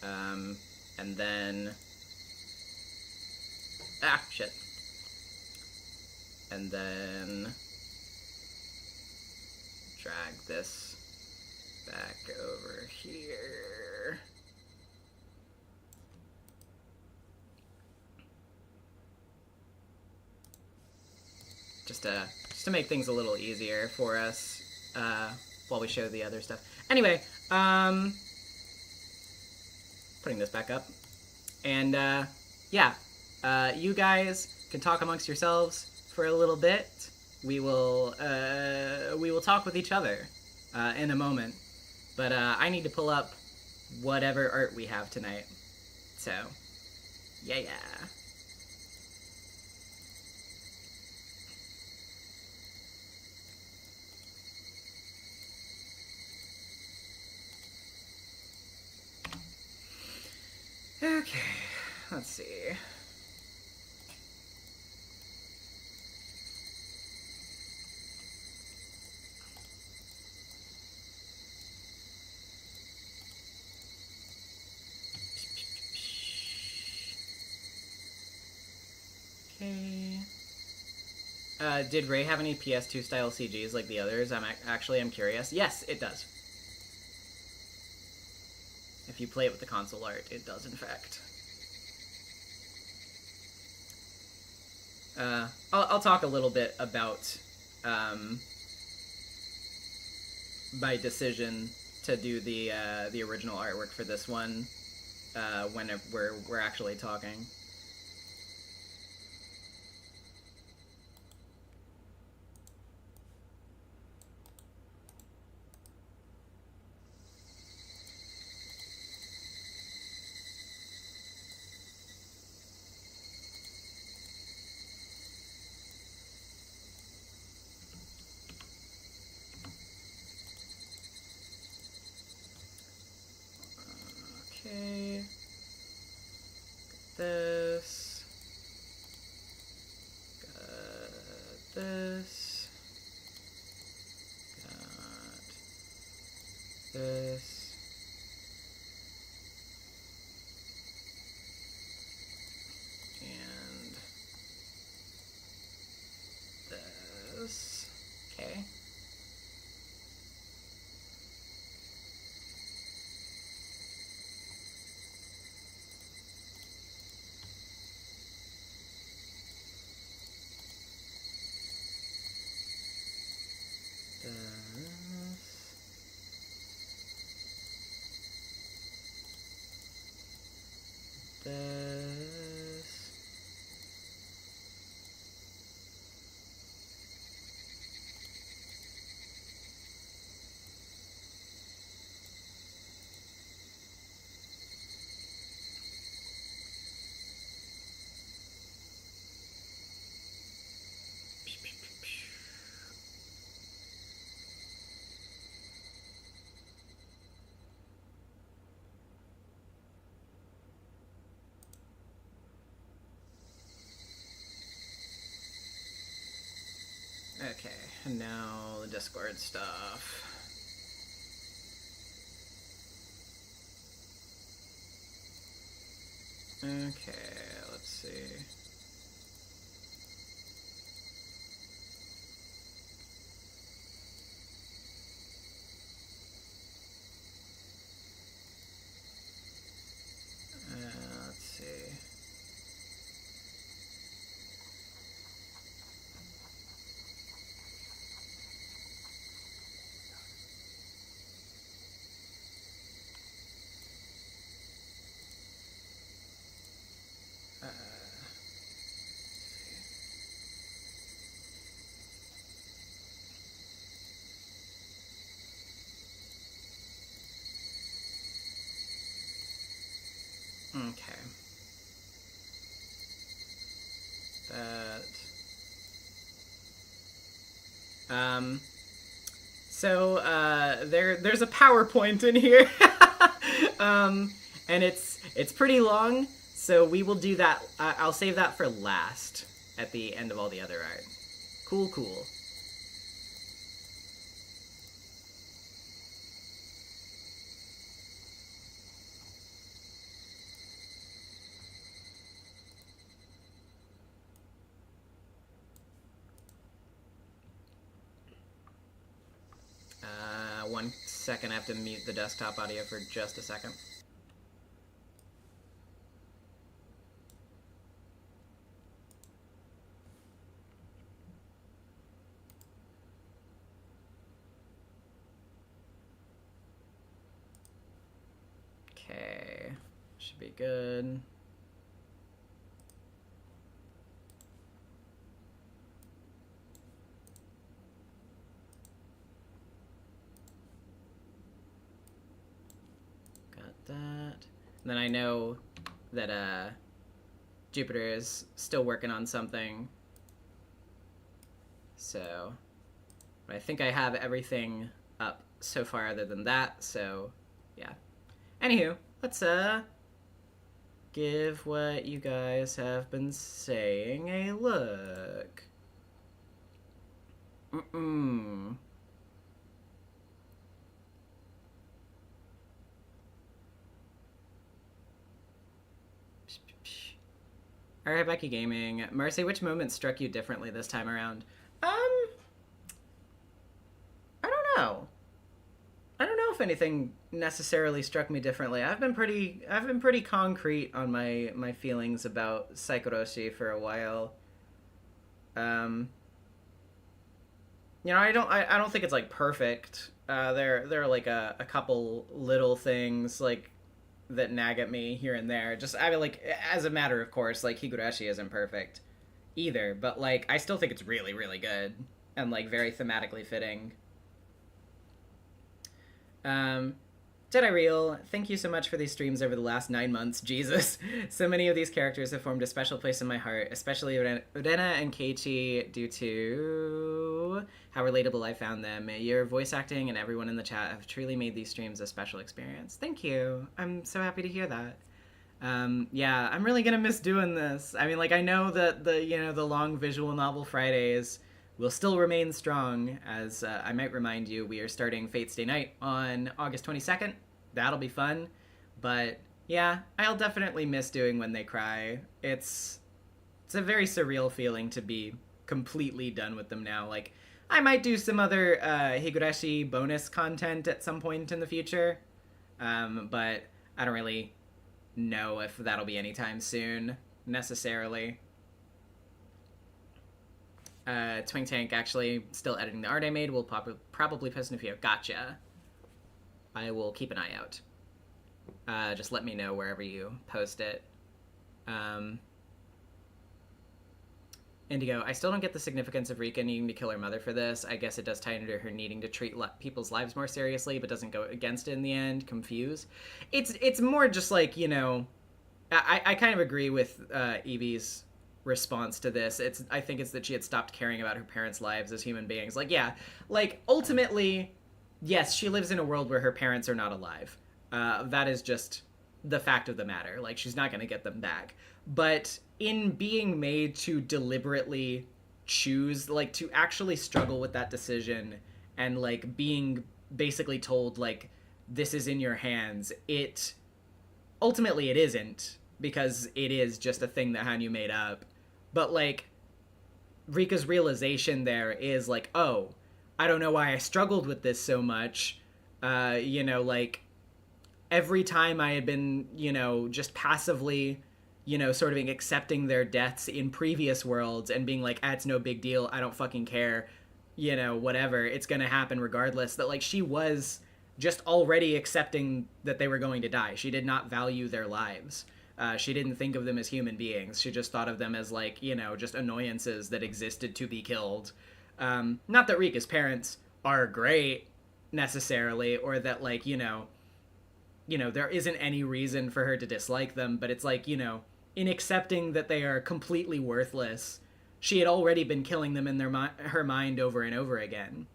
and then, shit. And then drag this back over here. Just to make things a little easier for us, while we show the other stuff. Anyway, putting this back up. And, yeah, you guys can talk amongst yourselves for a little bit. We will talk with each other, in a moment. But, I need to pull up whatever art we have tonight. So, yeah. Okay, let's see. Okay. Did Ray have any PS2 style CGs like the others? I'm curious. Yes, it does. If you play it with the console art, it does, in fact. I'll talk a little bit about my decision to do the original artwork for this one when we're actually talking. this. And this. Okay. This. Okay, and now the Discord stuff. Okay, let's see. Let's see. Okay. That. There's a PowerPoint in here. And it's pretty long, so we will do that. I'll save that for last at the end of all the other art. Cool. One second, I have to mute the desktop audio for just a second. Okay, should be good. That. And then I know that Jupiter is still working on something. So, but I think I have everything up so far other than that, so yeah. Anywho, let's give what you guys have been saying a look. Alright, Becky Gaming. Marcy, which moment struck you differently this time around? I don't know. I don't know if anything necessarily struck me differently. I've been pretty concrete on my feelings about Higurashi for a while. You know, I don't think it's like perfect. There are like a couple little things like that nag at me here and there. Just, I mean, like, as a matter of course, like, Higurashi isn't perfect either, but, like, I still think it's really, really good and, like, very thematically fitting. Jedi Real, thank you so much for these streams over the last 9 months. Jesus. So many of these characters have formed a special place in my heart, especially Urena and Keiichi, due to how relatable I found them. Your voice acting and everyone in the chat have truly made these streams a special experience. Thank you. I'm so happy to hear that. Yeah, I'm really gonna miss doing this. I mean, like, I know that the long visual novel Fridays will still remain strong, as I might remind you, we are starting Fate's Day Night on August 22nd. That'll be fun. But yeah, I'll definitely miss doing When They Cry. It's a very surreal feeling to be completely done with them now. Like, I might do some other Higurashi bonus content at some point in the future, but I don't really know if that'll be anytime soon, necessarily. Twink Tank actually still editing the art I made. Will probably post in a few. Gotcha. I will keep an eye out. Just let me know wherever you post it. Indigo, I still don't get the significance of Rika needing to kill her mother for this. I guess it does tie into her needing to treat people's lives more seriously, but doesn't go against it in the end. Confused. It's more just like, you know, I kind of agree with Evie's response to this. I think it's that she had stopped caring about her parents' lives as human beings. Like, yeah, like, ultimately, yes, she lives in a world where her parents are not alive. That is just the fact of the matter. Like, she's not going to get them back. But in being made to deliberately choose, like, to actually struggle with that decision and, like, being basically told, like, this is in your hands, ultimately it isn't, because it is just a thing that Hanyu made up. But, like, Rika's realization there is, like, oh, I don't know why I struggled with this so much. You know, like, every time I had been, you know, just passively, you know, sort of accepting their deaths in previous worlds and being like, it's no big deal, I don't fucking care, you know, whatever, it's gonna happen regardless. That, like, she was just already accepting that they were going to die. She did not value their lives. She didn't think of them as human beings. She just thought of them as, like, you know, just annoyances that existed to be killed. Not that Rika's parents are great, necessarily, or that, like, you know, there isn't any reason for her to dislike them, but it's like, you know, in accepting that they are completely worthless, she had already been killing them in her mind over and over again.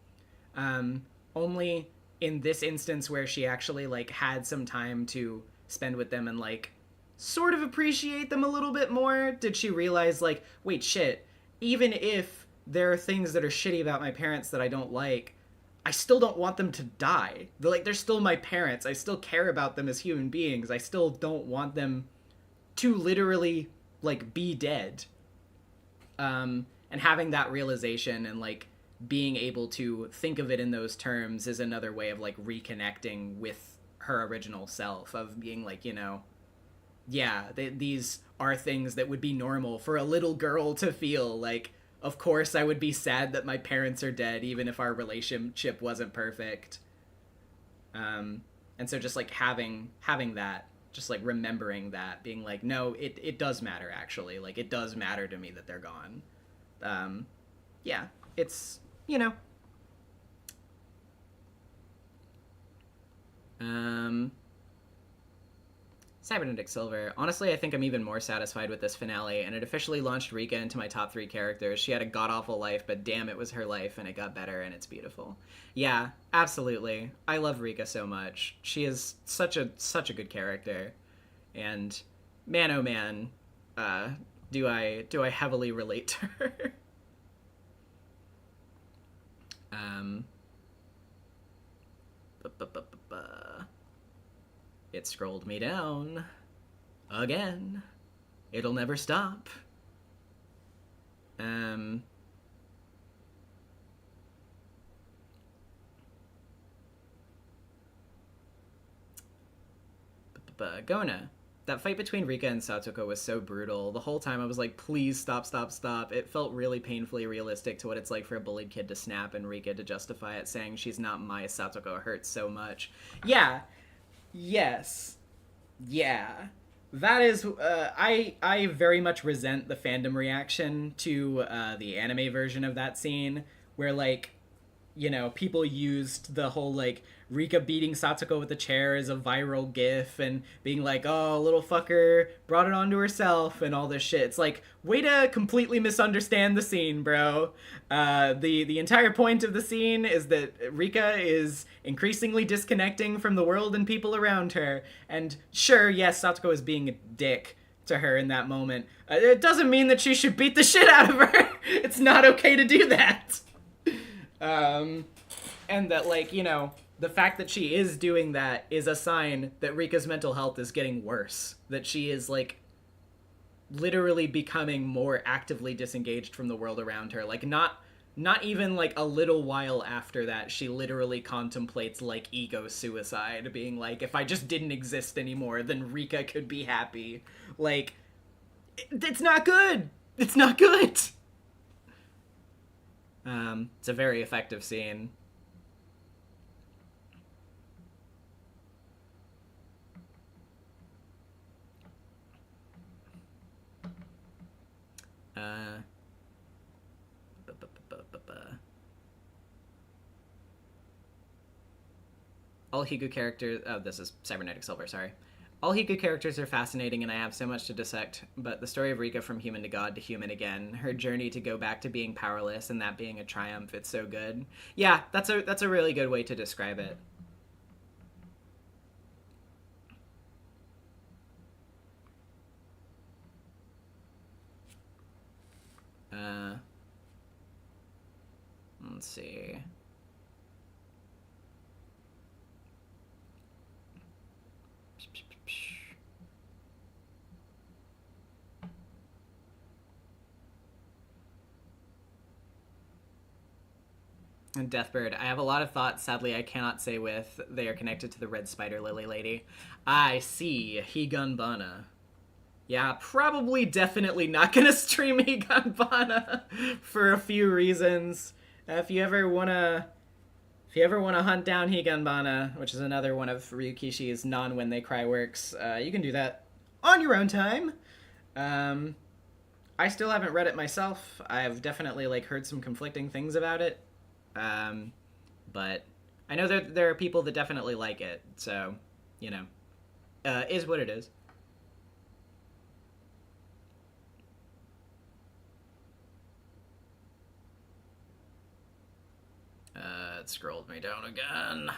Only in this instance where she actually, like, had some time to spend with them and, like, sort of appreciate them a little bit more, did she realize, like, wait, shit, even if there are things that are shitty about my parents that I don't like, I still don't want them to die. They're still my parents. I still care about them as human beings. I still don't want them to literally, like, be dead. And having that realization and, like, being able to think of it in those terms is another way of, like, reconnecting with her original self, of being like, you know, yeah, these are things that would be normal for a little girl to feel. Like, of course I would be sad that my parents are dead, even if our relationship wasn't perfect. And so just, like, having that, just, like, remembering that, being like, no, it does matter, actually. Like, it does matter to me that they're gone. Yeah, it's, you know. Cybernetic Silver. Honestly, I think I'm even more satisfied with this finale, and it officially launched Rika into my top 3 characters. She had a god-awful life, but damn, it was her life, and it got better, and it's beautiful. Yeah, absolutely. I love Rika so much. She is such a good character, and man, oh man, do I heavily relate to her. It scrolled me down. Again. It'll never stop. Gona. That fight between Rika and Satoko was so brutal. The whole time I was like, please stop, stop, stop. It felt really painfully realistic to what it's like for a bullied kid to snap and Rika to justify it, saying she's not my Satoko hurts so much. Yeah. Yes. Yeah. That is, I very much resent the fandom reaction to the anime version of that scene, where, like, you know, people used the whole, like, Rika beating Satoko with the chair as a viral gif and being like, oh, little fucker brought it onto herself and all this shit. It's like, way to completely misunderstand the scene, bro. The entire point of the scene is that Rika is increasingly disconnecting from the world and people around her. And sure, yes, Satoko is being a dick to her in that moment. It doesn't mean that she should beat the shit out of her. It's not okay to do that. And that, like, you know, the fact that she is doing that is a sign that Rika's mental health is getting worse. That she is, like, literally becoming more actively disengaged from the world around her. Like, not even, like, a little while after that, she literally contemplates, like, ego suicide, being like, if I just didn't exist anymore, then Rika could be happy. Like, it's not good! It's not good! It's a very effective scene. All Higu characters... Oh, this is Cybernetic Silver, sorry. All Higu characters are fascinating and I have so much to dissect, but the story of Rika from human to god to human again, her journey to go back to being powerless and that being a triumph, it's so good. Yeah, that's a really good way to describe it. Let's see. And Deathbird, I have a lot of thoughts, sadly I cannot say with. They are connected to the red spider lily lady. I see. Higanbana. Yeah, probably definitely not gonna stream Higanbana for a few reasons. If you ever wanna hunt down Higanbana, which is another one of Ryukishi's non-When They Cry works, you can do that on your own time. I still haven't read it myself. I've definitely, like, heard some conflicting things about it. But I know there are people that definitely like it, so, you know, is what it is. It scrolled me down again.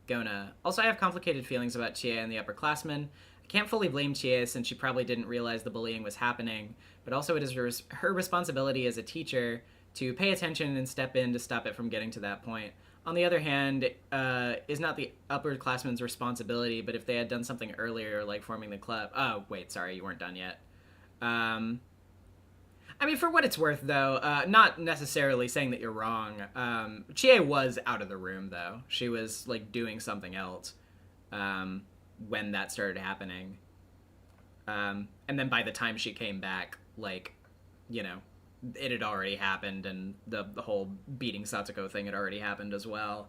Gona. Also, I have complicated feelings about Chie and the upperclassmen. I can't fully blame Chie since she probably didn't realize the bullying was happening, but also it is her responsibility as a teacher to pay attention and step in to stop it from getting to that point. On the other hand, is not the upperclassmen's responsibility, but if they had done something earlier, like forming the club... Oh, wait, sorry, you weren't done yet. I mean, for what it's worth, though, not necessarily saying that you're wrong. Chie was out of the room, though. She was, like, doing something else when that started happening. And then by the time she came back, like, you know, it had already happened, and the whole beating Satsuko thing had already happened as well.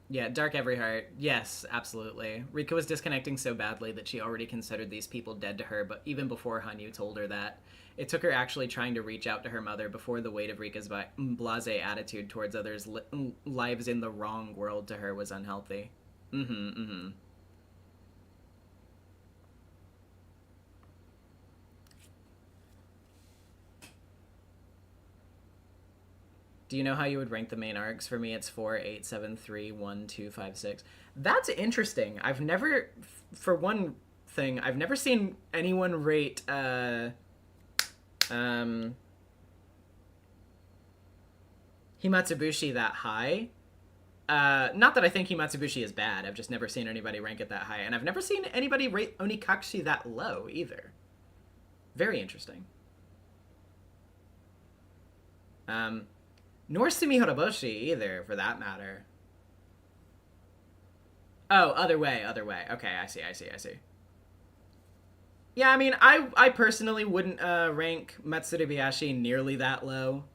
Yeah, Dark Every Heart. Yes, absolutely. Rika was disconnecting so badly that she already considered these people dead to her, but even before Hanyu told her that. It took her actually trying to reach out to her mother before the weight of Rika's blasé attitude towards others' lives in the wrong world to her was unhealthy. Do you know how you would rank the main arcs? For me, it's 4, 8, 7, 3, 1, 2, 5, 6. That's interesting. I've never, for one thing, I've never seen anyone rate, Himatsubushi that high. Not that I think Himatsubushi is bad. I've just never seen anybody rank it that high. And I've never seen anybody rate Onikakushi that low, either. Very interesting. Nor Sumi Horoboshi either, for that matter. Oh, other way. Okay, I see. Yeah, I mean, I personally wouldn't rank Matsuri Bayashi nearly that low.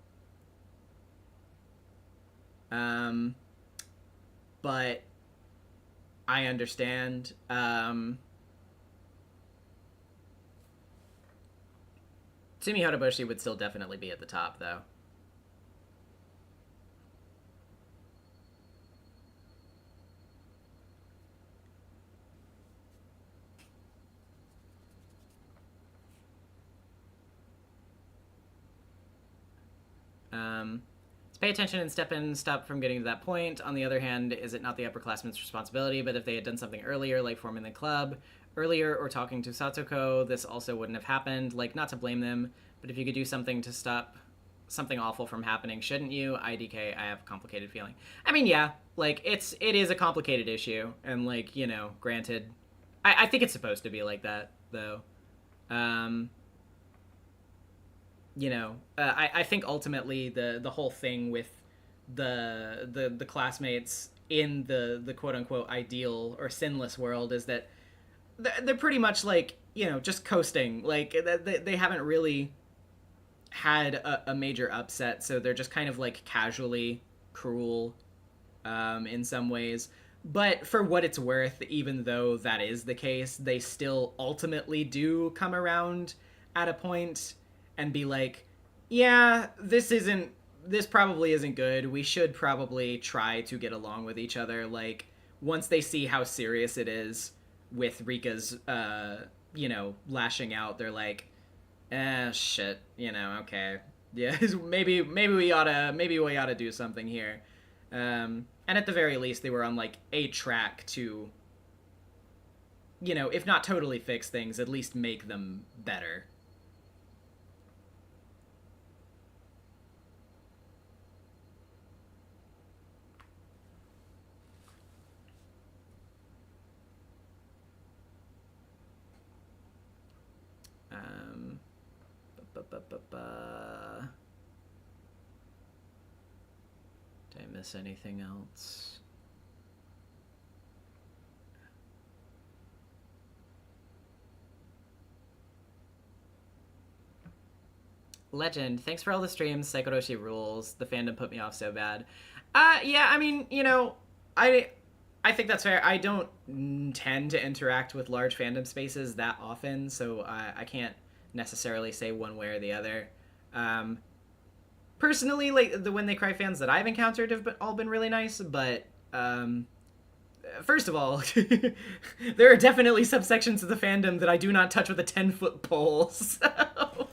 But I understand. Sumi Horoboshi would still definitely be at the top, though. Pay attention and stop from getting to that point. On the other hand, is it not the upperclassmen's responsibility? But if they had done something earlier, like forming the club earlier or talking to Satoko, this also wouldn't have happened. Like, not to blame them, but if you could do something to stop something awful from happening, shouldn't you? IDK, I have a complicated feeling. I mean, yeah, like, it is a complicated issue, and, like, you know, granted, I think it's supposed to be like that, though. You know, I think ultimately the whole thing with the classmates in the quote-unquote ideal or sinless world is that they're pretty much, like, you know, just coasting. Like, they haven't really had a major upset, so they're just kind of, like, casually cruel in some ways. But for what it's worth, even though that is the case, they still ultimately do come around at a point and be like, yeah, this probably isn't good. We should probably try to get along with each other. Like, once they see how serious it is with Rika's, you know, lashing out, they're like, shit, you know, okay. Yeah, maybe we ought to do something here. And at the very least, they were on, like, a track to, you know, if not totally fix things, at least make them better. Did I miss anything else? Legend, thanks for all the streams. Psychoroshi rules. The fandom put me off so bad. Yeah, I mean, you know, I think that's fair. I don't tend to interact with large fandom spaces that often, so I can't necessarily say one way or the other. Personally, like, the When They Cry fans that I've encountered have all been really nice, but first of all, there are definitely subsections of the fandom that I do not touch with a 10-foot pole. So,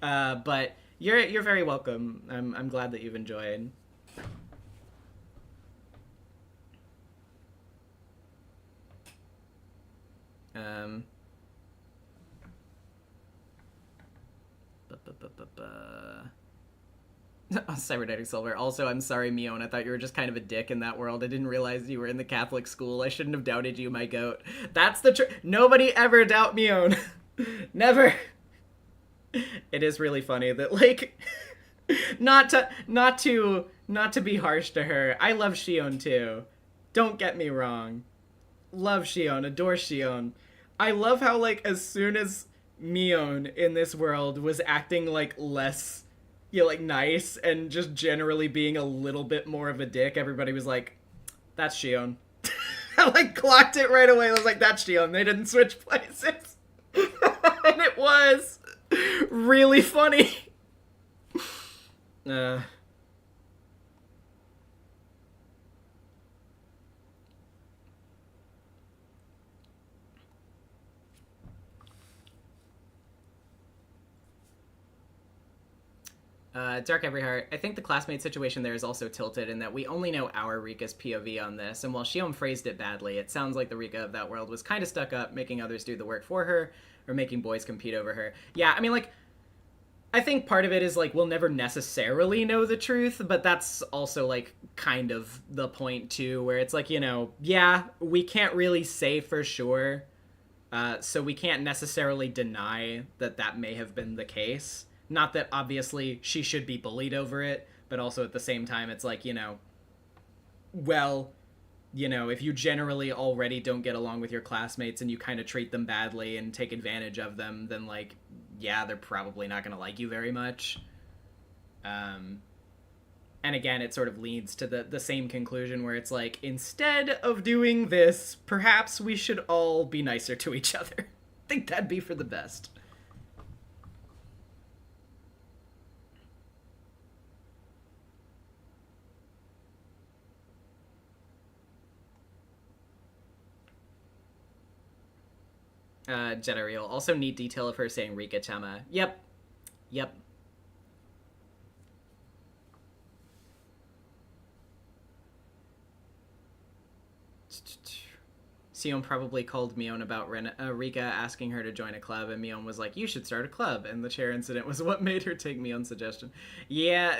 but you're very welcome. I'm glad that you've enjoyed. Cybernetic Silver. Also, I'm sorry, Mion. I thought you were just kind of a dick in that world. I didn't realize you were in the Catholic school. I shouldn't have doubted you, my goat. That's the nobody ever doubt Mion. Never. It is really funny that, like, not to be harsh to her. I love Shion too. Don't get me wrong. Love Shion, adore Shion. I love how, like, as soon as Mion in this world was acting, like, less, you know, like, nice and just generally being a little bit more of a dick, everybody was like, that's Shion. I, like, clocked it right away. I was like, that's Shion. They didn't switch places. And it was really funny. Dark Everyheart, I think the classmate situation there is also tilted in that we only know our Rika's POV on this, and while Shion phrased it badly, it sounds like the Rika of that world was kind of stuck up, making others do the work for her, or making boys compete over her. Yeah, I mean, like, I think part of it is, like, we'll never necessarily know the truth, but that's also, like, kind of the point, too, where it's like, you know, yeah, we can't really say for sure, so we can't necessarily deny that that may have been the case. Not that, obviously, she should be bullied over it, but also at the same time, it's like, you know, well, you know, if you generally already don't get along with your classmates and you kind of treat them badly and take advantage of them, then, like, yeah, they're probably not going to like you very much. And again, it sort of leads to the same conclusion where it's like, instead of doing this, perhaps we should all be nicer to each other. I think that'd be for the best. Jedi also neat detail of her saying Rika-chama. Yep. Sion probably called Mion about Rika asking her to join a club, and Mion was like, you should start a club, and the chair incident was what made her take Mion's suggestion. Yeah.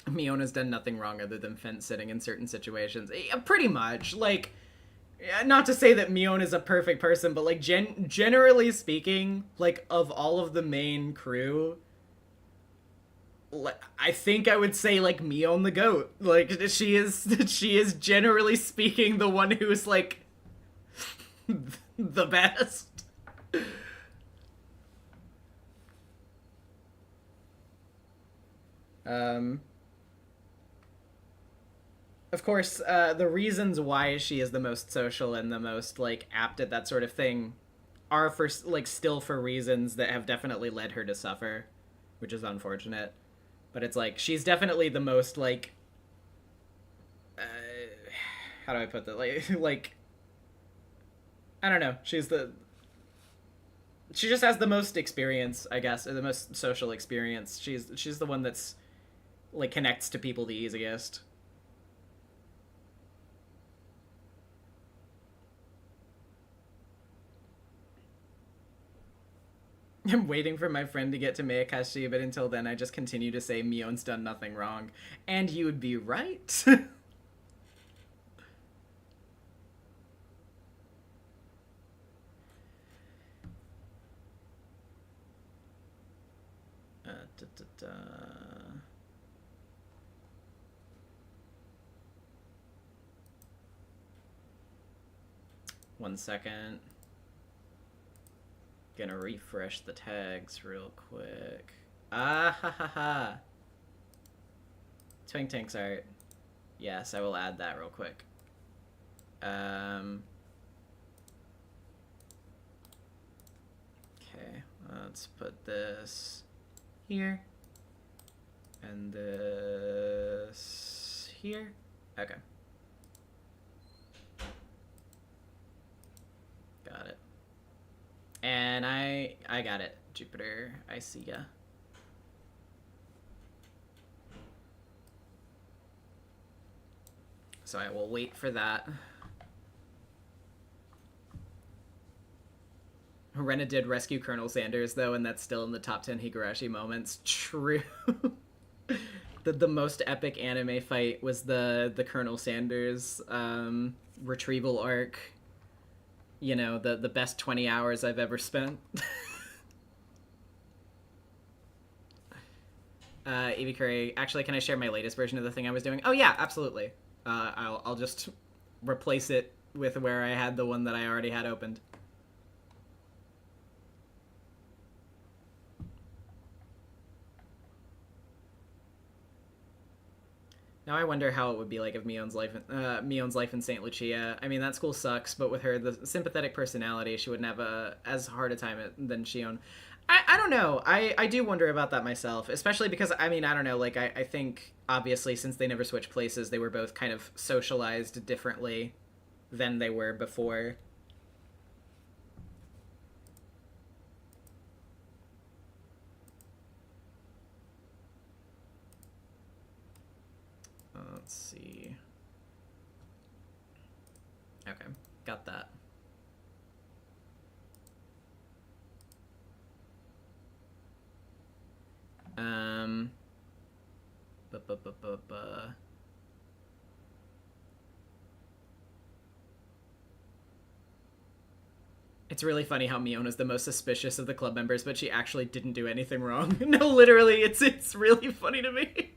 Mion has done nothing wrong other than fence sitting in certain situations. Yeah, pretty much. Like, not to say that Mion is a perfect person, but, like, generally speaking, like, of all of the main crew, I think I would say, like, Mion the goat. Like, she is generally speaking the one who's, like, the best. Of course, the reasons why she is the most social and the most, like, apt at that sort of thing are for, like, still for reasons that have definitely led her to suffer, which is unfortunate. But it's, like, she's definitely the most, like, how do I put that? Like, I don't know. She just has the most experience, I guess, or the most social experience. She's the one that's, like, connects to people the easiest. I'm waiting for my friend to get to Meikashi, but until then I just continue to say Mion's done nothing wrong. And you would be right. One second. Gonna refresh the tags real quick. Ah ha ha ha. Twink Tank's art. Yes, I will add that real quick. Okay, let's put this here. And this here. Okay. Got it. And I got it. Jupiter, I see ya. So I will wait for that. Rena did rescue Colonel Sanders, though, and that's still in the top 10 Higurashi moments. True. The most epic anime fight was the Colonel Sanders retrieval arc. You know, the best 20 hours I've ever spent. Evie Curry, actually, can I share my latest version of the thing I was doing? Oh yeah, absolutely. I'll just replace it with where I had the one that I already had opened. Now I wonder how it would be like if Mion's life in St. Lucia. I mean, that school sucks, but with her, the sympathetic personality, she wouldn't have as hard a time than Shion. I don't know. I do wonder about that myself, especially because, I mean, I don't know, like, I think, obviously, since they never switched places, they were both kind of socialized differently than they were before. Let's see. Okay, got that. It's really funny how Miona's the most suspicious of the club members, but she actually didn't do anything wrong. No, literally, it's really funny to me.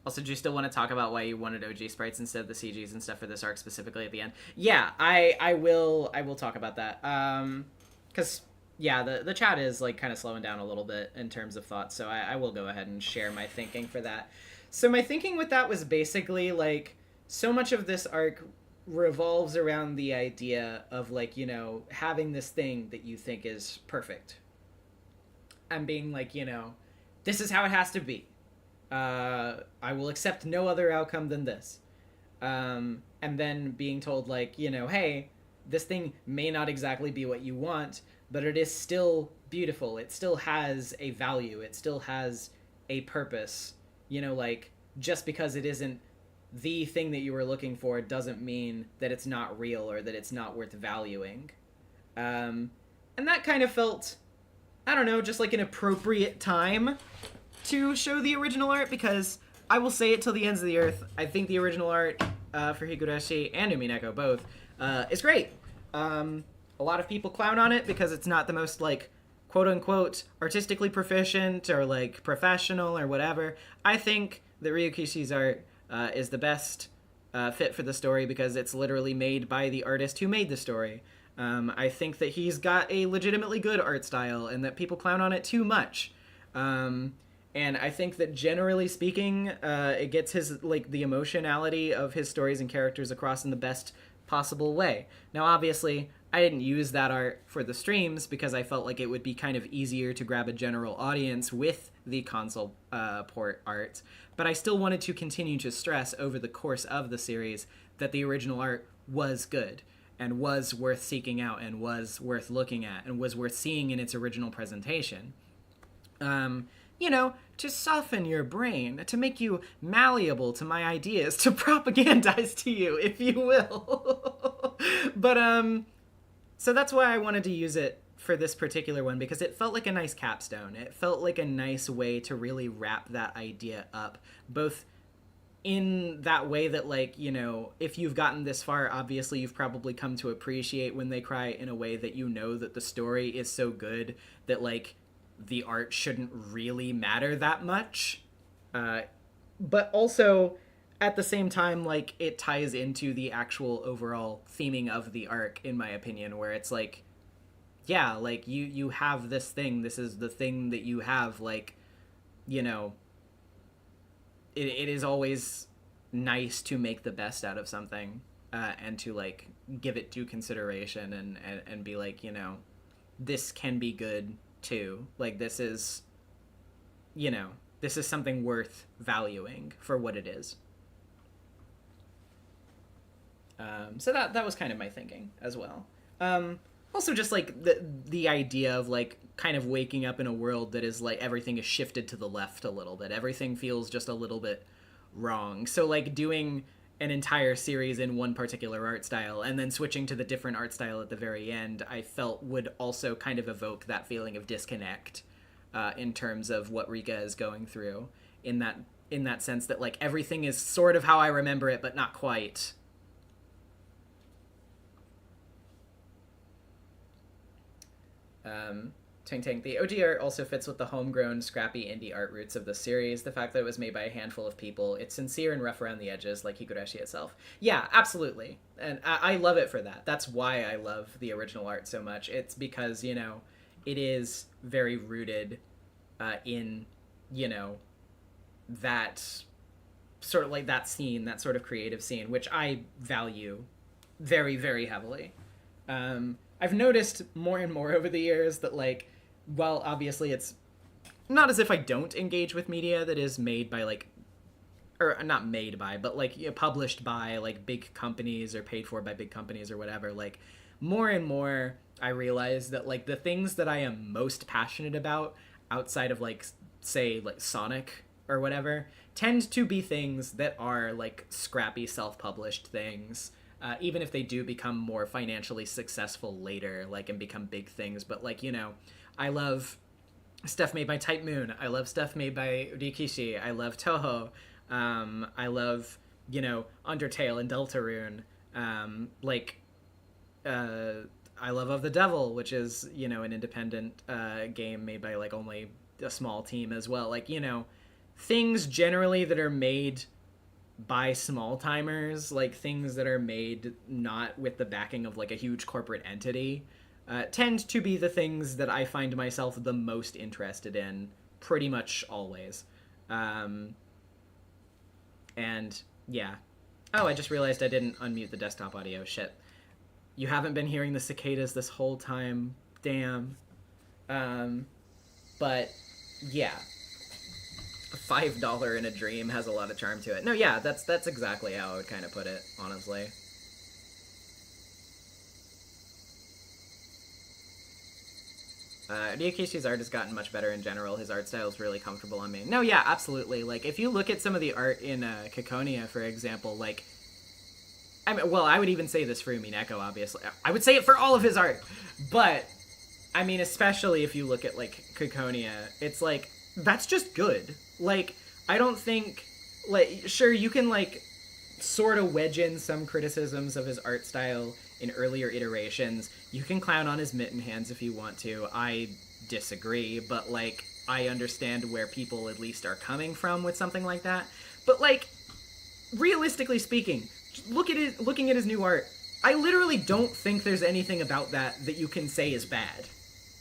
Also, do you still want to talk about why you wanted OG sprites instead of the CGs and stuff for this arc specifically at the end? Yeah, I will talk about that. Because, yeah, the chat is, like, kind of slowing down a little bit in terms of thoughts, so I will go ahead and share my thinking for that. So my thinking with that was basically, like, so much of this arc revolves around the idea of, like, you know, having this thing that you think is perfect. And being like, you know, this is how it has to be. I will accept no other outcome than this. And then being told, like, you know, hey, this thing may not exactly be what you want, but it is still beautiful. It still has a value. It still has a purpose. You know, like, just because it isn't the thing that you were looking for doesn't mean that it's not real or that it's not worth valuing. And that kind of felt, I don't know, just like an appropriate time to show the original art, because I will say it till the ends of the earth, I think the original art for Higurashi and Umineko both is great. A lot of people clown on it because it's not the most, like, quote-unquote artistically proficient or, like, professional or whatever. I think that Ryukishi's art is the best fit for the story because it's literally made by the artist who made the story. I think that he's got a legitimately good art style and that people clown on it too much. And I think that generally speaking, it gets his, like, the emotionality of his stories and characters across in the best possible way. Now, obviously, I didn't use that art for the streams because I felt like it would be kind of easier to grab a general audience with the console port art, but I still wanted to continue to stress over the course of the series that the original art was good and was worth seeking out and was worth looking at and was worth seeing in its original presentation. You know, to soften your brain, to make you malleable to my ideas, to propagandize to you, if you will. But, so that's why I wanted to use it for this particular one, because it felt like a nice capstone. It felt like a nice way to really wrap that idea up, both in that way that, like, you know, if you've gotten this far, obviously you've probably come to appreciate When They Cry in a way that you know that the story is so good that, like, the art shouldn't really matter that much. But also, at the same time, like, it ties into the actual overall theming of the arc, in my opinion, where it's like, yeah, like, you have this thing, this is the thing that you have, like, you know, it is always nice to make the best out of something, and to, like, give it due consideration and be like, you know, this can be good too. Like, this is, you know, this is something worth valuing for what it is. So that was kind of my thinking as well. Also just, like, the idea of, like, kind of waking up in a world that is, like, everything is shifted to the left a little bit. Everything feels just a little bit wrong. So, like, doing an entire series in one particular art style and then switching to the different art style at the very end, I felt would also kind of evoke that feeling of disconnect in terms of what Rika is going through, in that sense that, like, everything is sort of how I remember it, but not quite. Ting. The OG art also fits with the homegrown, scrappy indie art roots of the series. The fact that it was made by a handful of people, it's sincere and rough around the edges, like Higurashi itself. Yeah, absolutely. And I love it for that. That's why I love the original art so much. It's because, you know, it is very rooted in, you know, that sort of, like, that scene, that sort of creative scene, which I value very, very heavily. I've noticed more and more over the years that, like, while obviously it's not as if I don't engage with media that is made by, like, or not made by, but, like, you know, published by, like, big companies or paid for by big companies or whatever, like, more and more I realize that, like, the things that I am most passionate about outside of, like, say, like, Sonic or whatever, tend to be things that are, like, scrappy self-published things. Even if they do become more financially successful later, like, and become big things. But, like, you know, I love stuff made by Type Moon. I love stuff made by Rikishi. I love Toho. I love, you know, Undertale and Deltarune. I love Of the Devil, which is, you know, an independent game made by, like, only a small team as well. Like, you know, things generally that are made by small timers, like things that are made not with the backing of, like, a huge corporate entity, tend to be the things that I find myself the most interested in pretty much always. And yeah. Oh, I just realized I didn't unmute the desktop audio. Shit. You haven't been hearing the cicadas this whole time. Damn. But yeah. $5 in a dream has a lot of charm to it. No, yeah, that's exactly how I would kind of put it, honestly. Ryukishi's art has gotten much better in general. His art style is really comfortable on me. No, yeah, absolutely. Like, if you look at some of the art in Kikonia, for example, like, I mean, well, I would even say this for Umineko, obviously. I would say it for all of his art. But, I mean, especially if you look at, like, Kikonia, it's like, that's just good. Like, I don't think, like, sure, you can, like, sort of wedge in some criticisms of his art style in earlier iterations. You can clown on his mitten hands if you want to. I disagree, but, like, I understand where people at least are coming from with something like that. But, like, realistically speaking, looking at his new art, I literally don't think there's anything about that you can say is bad.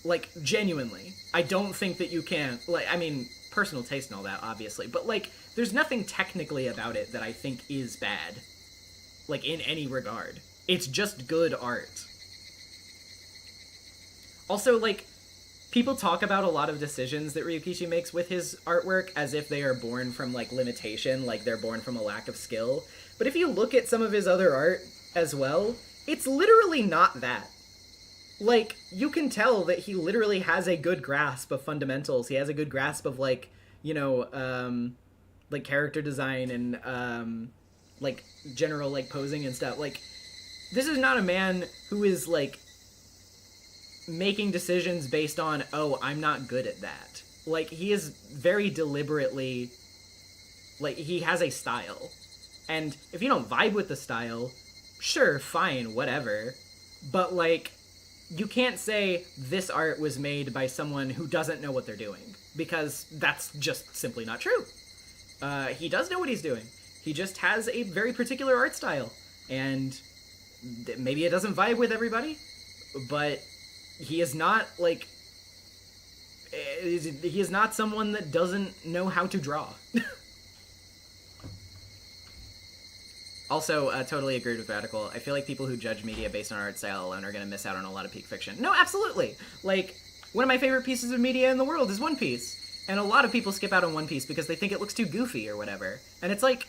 Like, genuinely. I don't think that you can. Like, I mean, personal taste and all that, obviously, but, like, there's nothing technically about it that I think is bad. Like, in any regard. It's just good art. Also, like, people talk about a lot of decisions that Ryukishi makes with his artwork as if they are born from, like, limitation, like they're born from a lack of skill. But if you look at some of his other art as well, it's literally not that. Like, you can tell that he literally has a good grasp of fundamentals. He has a good grasp of, like, you know, like, character design and, like, general, like, posing and stuff. Like, this is not a man who is, like, making decisions based on, oh, I'm not good at that. Like, he is very deliberately, like, he has a style. And if you don't vibe with the style, sure, fine, whatever. But, like, you can't say this art was made by someone who doesn't know what they're doing, because that's just simply not true. He does know what he's doing. He just has a very particular art style, and maybe it doesn't vibe with everybody, but he is not, like, he is not someone that doesn't know how to draw. Also, totally agreed with Radical. I feel like people who judge media based on art style alone are going to miss out on a lot of peak fiction. No, absolutely! Like, one of my favorite pieces of media in the world is One Piece. And a lot of people skip out on One Piece because they think it looks too goofy or whatever. And it's like,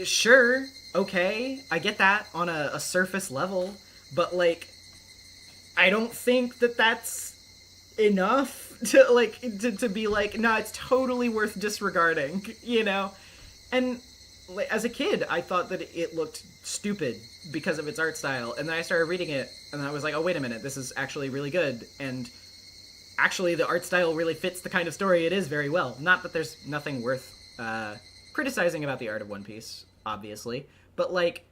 sure, okay, I get that on a surface level, but, like, I don't think that that's enough to, like, to be like, no, it's totally worth disregarding, you know? And as a kid, I thought that it looked stupid because of its art style, and then I started reading it, and I was like, oh, wait a minute, this is actually really good, and actually the art style really fits the kind of story it is very well. Not that there's nothing worth criticizing about the art of One Piece, obviously, but, like,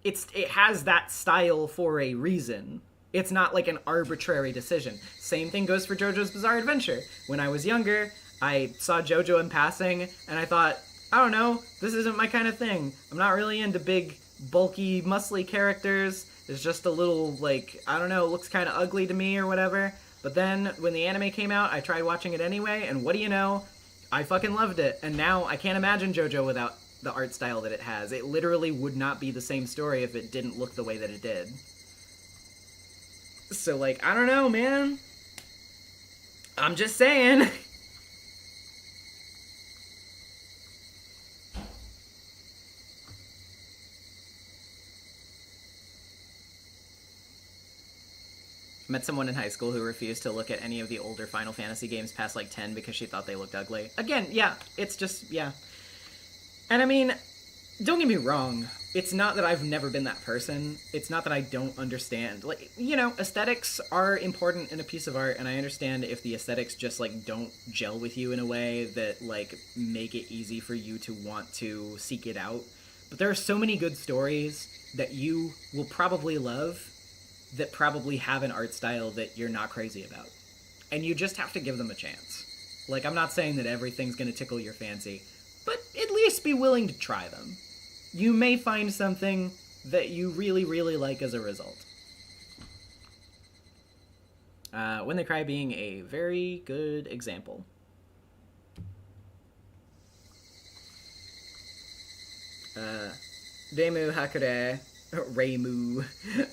it has that style for a reason. It's not, like, an arbitrary decision. Same thing goes for JoJo's Bizarre Adventure. When I was younger, I saw JoJo in passing, and I thought, I don't know, this isn't my kind of thing. I'm not really into big, bulky, muscly characters. It's just a little, like, I don't know, it looks kind of ugly to me or whatever. But then, when the anime came out, I tried watching it anyway, and what do you know? I fucking loved it. And now, I can't imagine JoJo without the art style that it has. It literally would not be the same story if it didn't look the way that it did. So, like, I don't know, man. I'm just saying. I met someone in high school who refused to look at any of the older Final Fantasy games past, like, 10 because she thought they looked ugly. Again, yeah, it's just, yeah. And I mean, don't get me wrong, it's not that I've never been that person. It's not that I don't understand. Like, you know, aesthetics are important in a piece of art, and I understand if the aesthetics just, like, don't gel with you in a way that, like, make it easy for you to want to seek it out. But there are so many good stories that you will probably love that probably have an art style that you're not crazy about. And you just have to give them a chance. Like, I'm not saying that everything's gonna tickle your fancy, but at least be willing to try them. You may find something that you really, really like as a result. When They Cry being a very good example. Reimu Hakure, Reimu.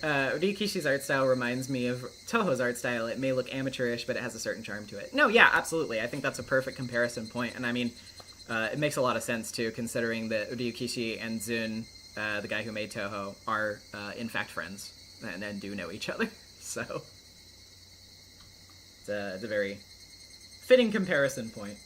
Ryukishi's art style reminds me of Toho's art style. It may look amateurish, but it has a certain charm to it. No, yeah, absolutely. I think that's a perfect comparison point, and I mean, it makes a lot of sense, too, considering that Ryukishi and Zun, the guy who made Toho, are, in fact, friends, and do know each other, so. It's a very fitting comparison point.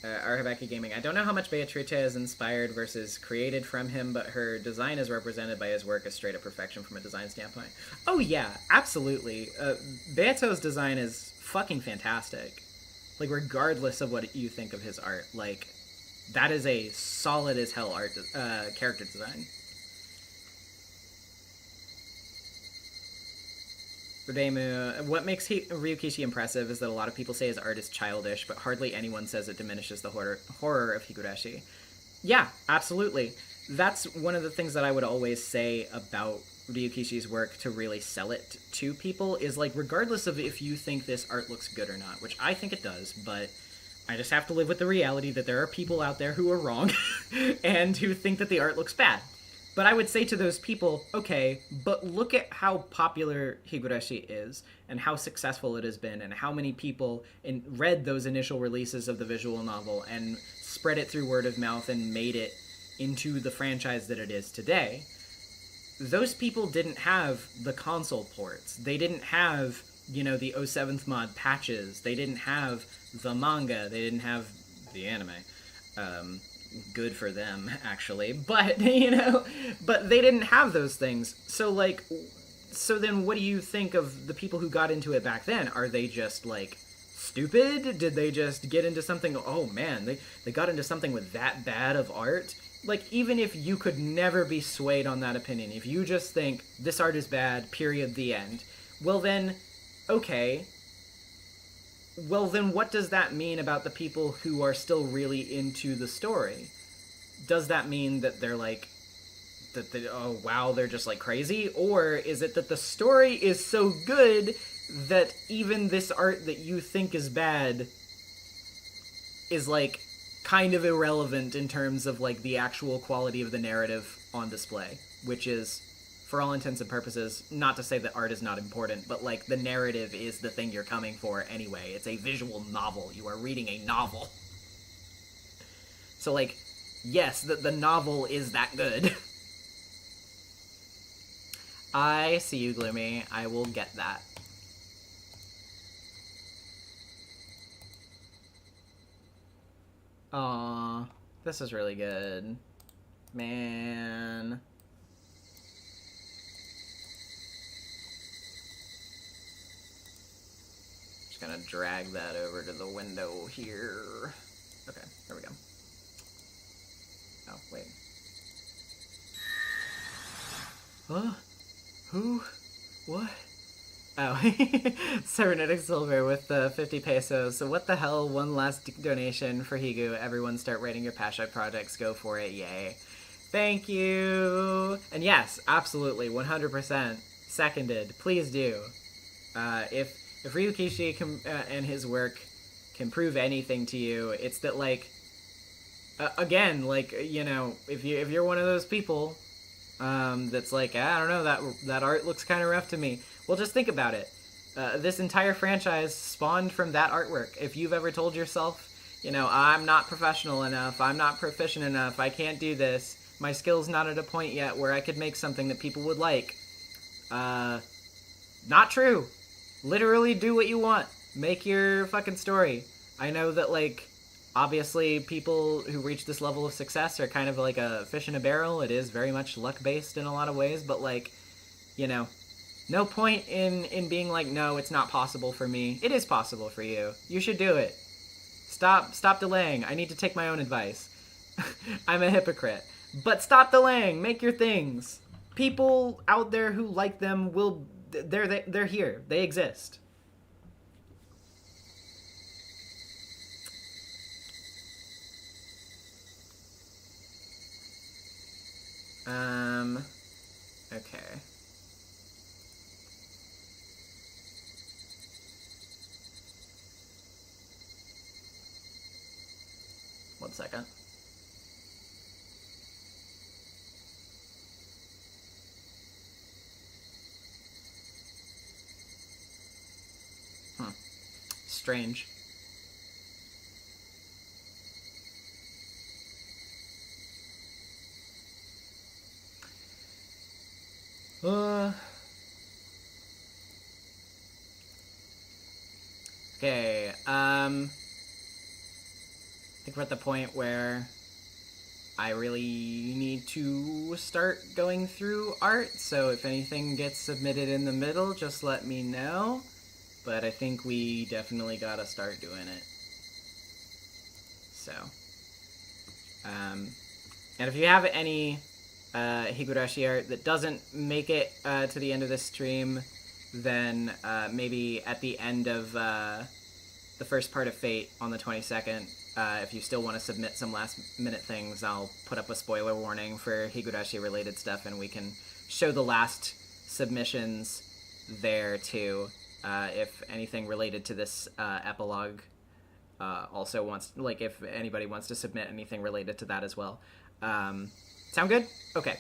Arhabaki Gaming. I don't know how much Beatrice is inspired versus created from him, but her design is represented by his work as straight up perfection from a design standpoint. Oh yeah, absolutely. Beato's design is fucking fantastic. Like, regardless of what you think of his art, like, that is a solid as hell art character design. Rodemu, what makes Ryukishi impressive is that a lot of people say his art is childish, but hardly anyone says it diminishes the horror of Higurashi. Yeah, absolutely. That's one of the things that I would always say about Ryukishi's work to really sell it to people, is like, regardless of if you think this art looks good or not, which I think it does, but I just have to live with the reality that there are people out there who are wrong and who think that the art looks bad. But I would say to those people, okay, but look at how popular Higurashi is and how successful it has been and how many people read those initial releases of the visual novel and spread it through word of mouth and made it into the franchise that it is today. Those people didn't have the console ports. They didn't have, you know, the 07th mod patches. They didn't have the manga. They didn't have the anime. Good for them, actually, but, you know, but they didn't have those things. So, like, so then what do you think of the people who got into it back then? Are they just, like, stupid? Did they just get into something, oh man, they got into something with that bad of art? Like, even if you could never be swayed on that opinion, if you just think, this art is bad, period, the end, well then, okay, well then what does that mean about the people who are still really into the story? Does that mean that they're like, that they, oh wow, they're just like crazy? Or is it that the story is so good that even this art that you think is bad is like kind of irrelevant in terms of like the actual quality of the narrative on display? Which is, for all intents and purposes, not to say that art is not important, but, like, the narrative is the thing you're coming for anyway. It's a visual novel. You are reading a novel. So, like, yes, the novel is that good. I see you, Gloomy. I will get that. Aww. This is really good. Man. Gonna drag that over to the window here. Okay, there we go. Oh, wait. Huh? Who? What? Oh, Cybernetic Silver with the 50 pesos. So what the hell? One last donation for Higu. Everyone start writing your passion projects. Go for it. Yay. Thank you. And yes, absolutely. 100%. Seconded. Please do. If Ryukishi and his work can prove anything to you, it's that, like, again, like, you know, if you're one of those people that's like, I don't know, that art looks kind of rough to me. Well, just think about it. This entire franchise spawned from that artwork. If you've ever told yourself, you know, I'm not professional enough, I'm not proficient enough, I can't do this, my skill's not at a point yet where I could make something that people would like, not true. Literally do what you want. Make your fucking story. I know that, like, obviously people who reach this level of success are kind of like a fish in a barrel. It is very much luck-based in a lot of ways, but, like, you know, no point in being like, no, it's not possible for me. It is possible for you. You should do it. Stop delaying. I need to take my own advice. I'm a hypocrite. But stop delaying. Make your things. People out there who like them will... They're here. They exist. Okay. 1 second. Strange. Okay, I think we're at the point where I really need to start going through art, so if anything gets submitted in the middle, just let me know. But I think we definitely gotta start doing it. So, and if you have any Higurashi art that doesn't make it to the end of this stream, then maybe at the end of the first part of Fate on the 22nd, if you still want to submit some last-minute things, I'll put up a spoiler warning for Higurashi-related stuff, and we can show the last submissions there, too, if anything related to this epilogue also wants... Like, if anybody wants to submit anything related to that as well. Sound good? Okay.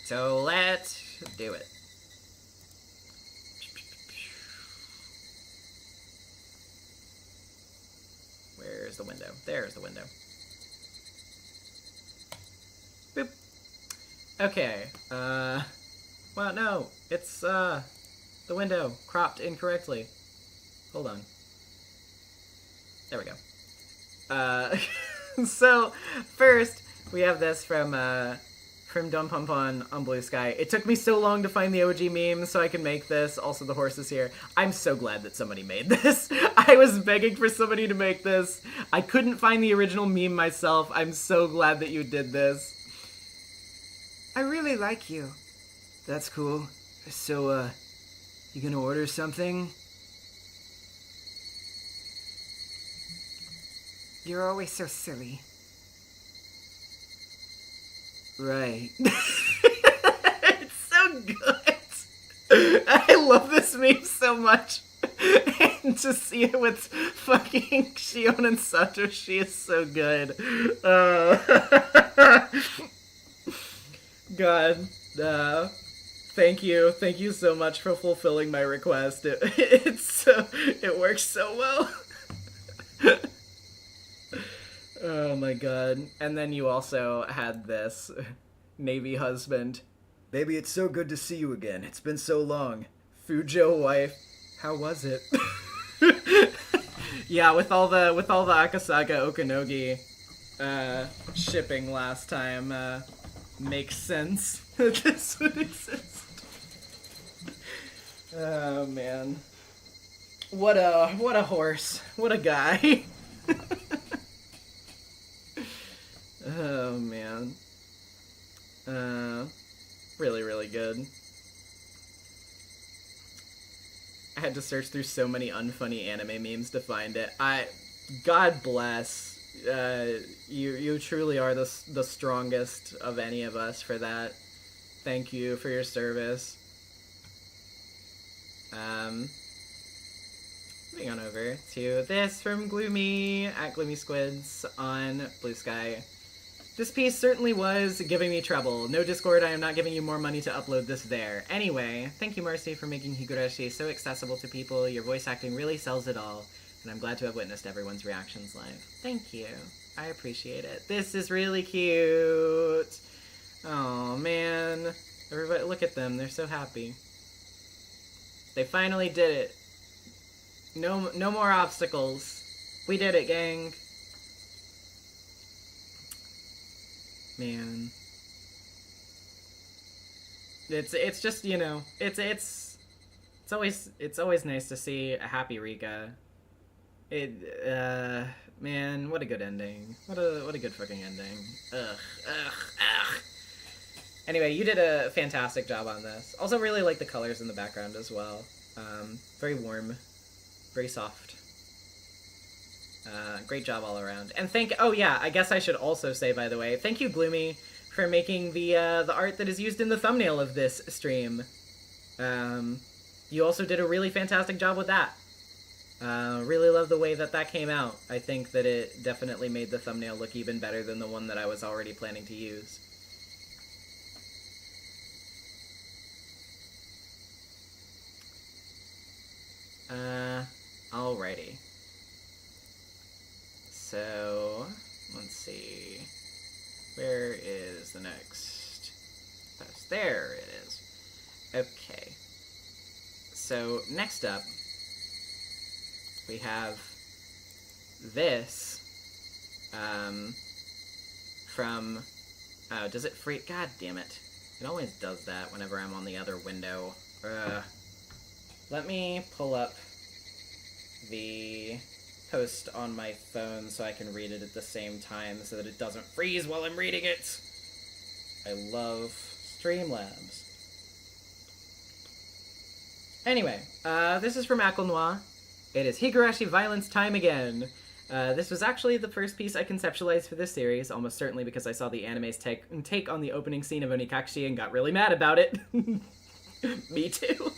So, let's do it. Where's the window? There's the window. Boop. Okay. Well, no. It's, the window cropped incorrectly. Hold on. There we go. So, first, we have this from Don Pompon on Blue Sky. It took me so long to find the OG meme so I can make this. Also, the horse is here. I'm so glad that somebody made this. I was begging for somebody to make this. I couldn't find the original meme myself. I'm so glad that you did this. I really like you. That's cool. So, you gonna order something? You're always so silly. Right. It's so good. I love this meme so much. And to see it with fucking Shion and Satoshi is so good. God. Thank you. Thank you so much for fulfilling my request. It works so well. Oh my god. And then you also had this Navy husband. Baby, it's so good to see you again. It's been so long. Fujo wife. How was it? Yeah, with all the Akasaga Okanogi shipping last time, makes sense that this would exist. Oh man. What a horse. What a guy. Oh man. Really, really good. I had to search through so many unfunny anime memes to find it. God bless. You truly are the strongest of any of us for that. Thank you for your service. Moving on over to this from Gloomy at Gloomy Squids on Blue Sky. This piece certainly was giving me trouble. No Discord, I am not giving you more money to upload this there. Anyway, thank you, Marcy, for making Higurashi so accessible to people. Your voice acting really sells it all, and I'm glad to have witnessed everyone's reactions live. Thank you. I appreciate it. This is really cute. Oh man. Everybody, look at them. They're so happy. They finally did it. No more obstacles. We did it, gang. Man. It's just, you know, it's always nice to see a happy Rika. Man, what a good ending. What a good fucking ending. Ugh. Anyway, you did a fantastic job on this. Also really like the colors in the background as well. Very warm. Very soft. Great job all around. And oh yeah, I guess I should also say, by the way, thank you, Gloomy, for making the art that is used in the thumbnail of this stream. You also did a really fantastic job with that. Really love the way that came out. I think that it definitely made the thumbnail look even better than the one that I was already planning to use. Alrighty. So, let's see. Where is the next post? There it is. Okay. So, next up, we have this, from, oh, does it free, god damn it. It always does that whenever I'm on the other window. Let me pull up the post on my phone so I can read it at the same time so that it doesn't freeze while I'm reading it. I love Streamlabs. Anyway, this is from Aquanoir. It is Higurashi Violence Time Again. This was actually the first piece I conceptualized for this series, almost certainly because I saw the anime's take on the opening scene of Onikakushi and got really mad about it. Me too.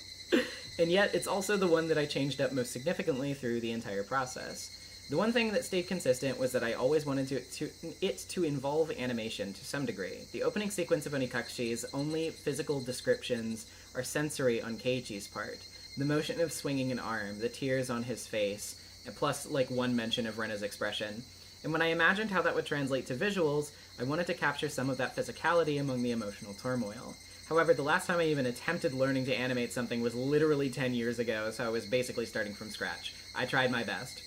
And yet, it's also the one that I changed up most significantly through the entire process. The one thing that stayed consistent was that I always wanted it to involve animation to some degree. The opening sequence of Onikakushi's only physical descriptions are sensory on Keiichi's part. The motion of swinging an arm, the tears on his face, and plus, like, one mention of Rena's expression. And when I imagined how that would translate to visuals, I wanted to capture some of that physicality among the emotional turmoil. However, the last time I even attempted learning to animate something was literally 10 years ago, so I was basically starting from scratch. I tried my best.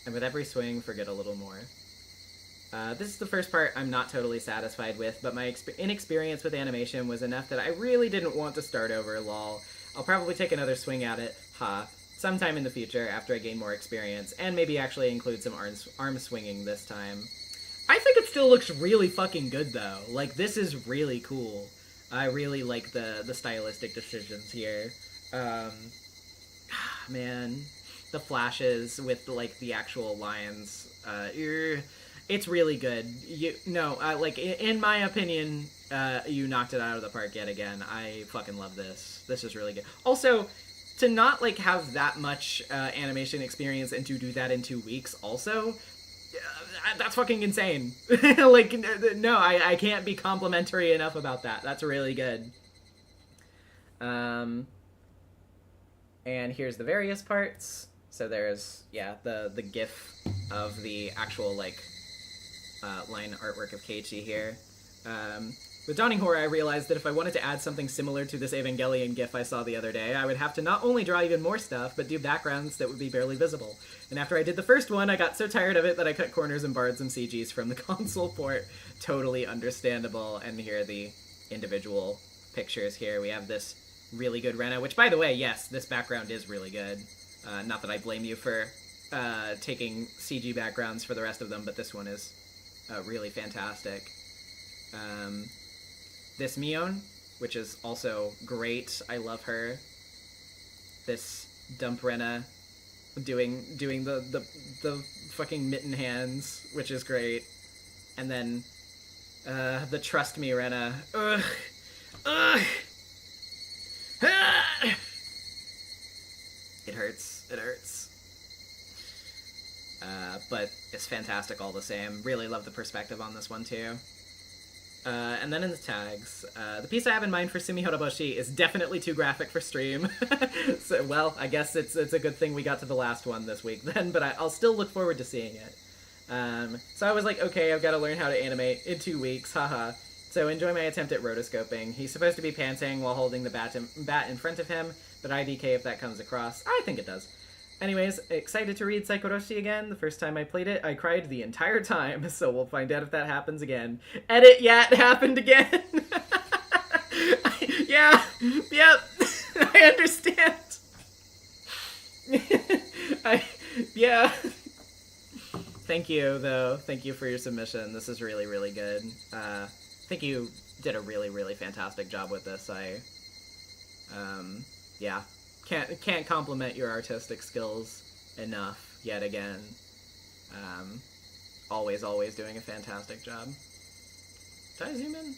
And with every swing, forget a little more. This is the first part I'm not totally satisfied with, but my inexperience with animation was enough that I really didn't want to start over, lol. I'll probably take another swing at it, sometime in the future after I gain more experience, and maybe actually include some arm swinging this time. I think it still looks really fucking good, though. Like, this is really cool. I really like the stylistic decisions here. Man, the flashes with, like, the actual lines, it's really good. Like, in my opinion, you knocked it out of the park yet again. I fucking love this. This is really good. Also, to not, like, have that much animation experience and to do that in 2 weeks also, that's fucking insane. Like, no, I can't be complimentary enough about that. That's really good. And here's the various parts. So there's, yeah, the gif of the actual, like, line artwork of Keiichi here. With Dawning Horror, I realized that if I wanted to add something similar to this Evangelion gif I saw the other day, I would have to not only draw even more stuff, but do backgrounds that would be barely visible. And after I did the first one, I got so tired of it that I cut corners and borrowed some CGs from the console port. Totally understandable. And here are the individual pictures here. We have this really good Rena, which, by the way, yes, this background is really good. Not that I blame you for taking CG backgrounds for the rest of them, but this one is really fantastic. This Mion, which is also great. I love her. This Dump Rena doing the fucking mitten hands, which is great. And then the Trust Me Rena. Ugh. Ugh. Ah! It hurts. It hurts. But it's fantastic all the same. Really love the perspective on this one too. And then in the tags, the piece I have in mind for Sumi Horoboshi is definitely too graphic for stream. So, well, I guess it's a good thing we got to the last one this week then, but I'll still look forward to seeing it. So I was like, okay, I've got to learn how to animate in 2 weeks, haha. So enjoy my attempt at rotoscoping. He's supposed to be panting while holding the bat in front of him, but IDK if that comes across. I think it does. Anyways, excited to read Saikoroshi again. The first time I played it, I cried the entire time, so we'll find out if that happens again. Edit, yeah, it happened again. Yeah, yep, I understand. Yeah. Thank you, though. Thank you for your submission. This is really, really good. I think you did a really, really fantastic job with this. Yeah. Can't compliment your artistic skills enough yet again. Always doing a fantastic job. Did I zoom in?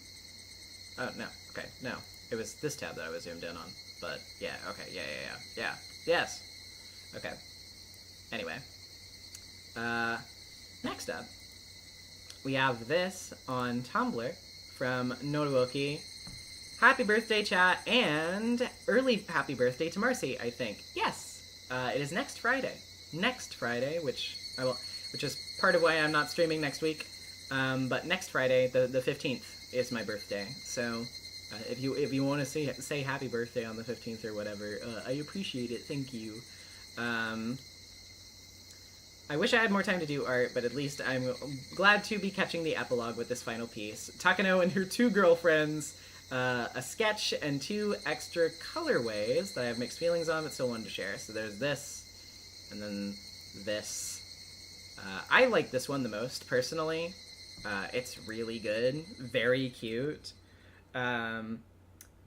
Oh, no. Okay, no. It was this tab that I was zoomed in on. But, yeah, okay, yeah. Yes! Okay. Anyway. Next up, we have this on Tumblr from Noruoki. Happy birthday, chat, and early happy birthday to Marcy, I think. Yes, it is next Friday. Next Friday, which is part of why I'm not streaming next week. But next Friday, the 15th, is my birthday. So, If you want to say happy birthday on the 15th or whatever, I appreciate it. Thank you. I wish I had more time to do art, but at least I'm glad to be catching the epilogue with this final piece. Takano and her 2 girlfriends, a sketch, and 2 extra colorways that I have mixed feelings on but still wanted to share. So there's this, and then this. I like this one the most, personally. It's really good. Very cute.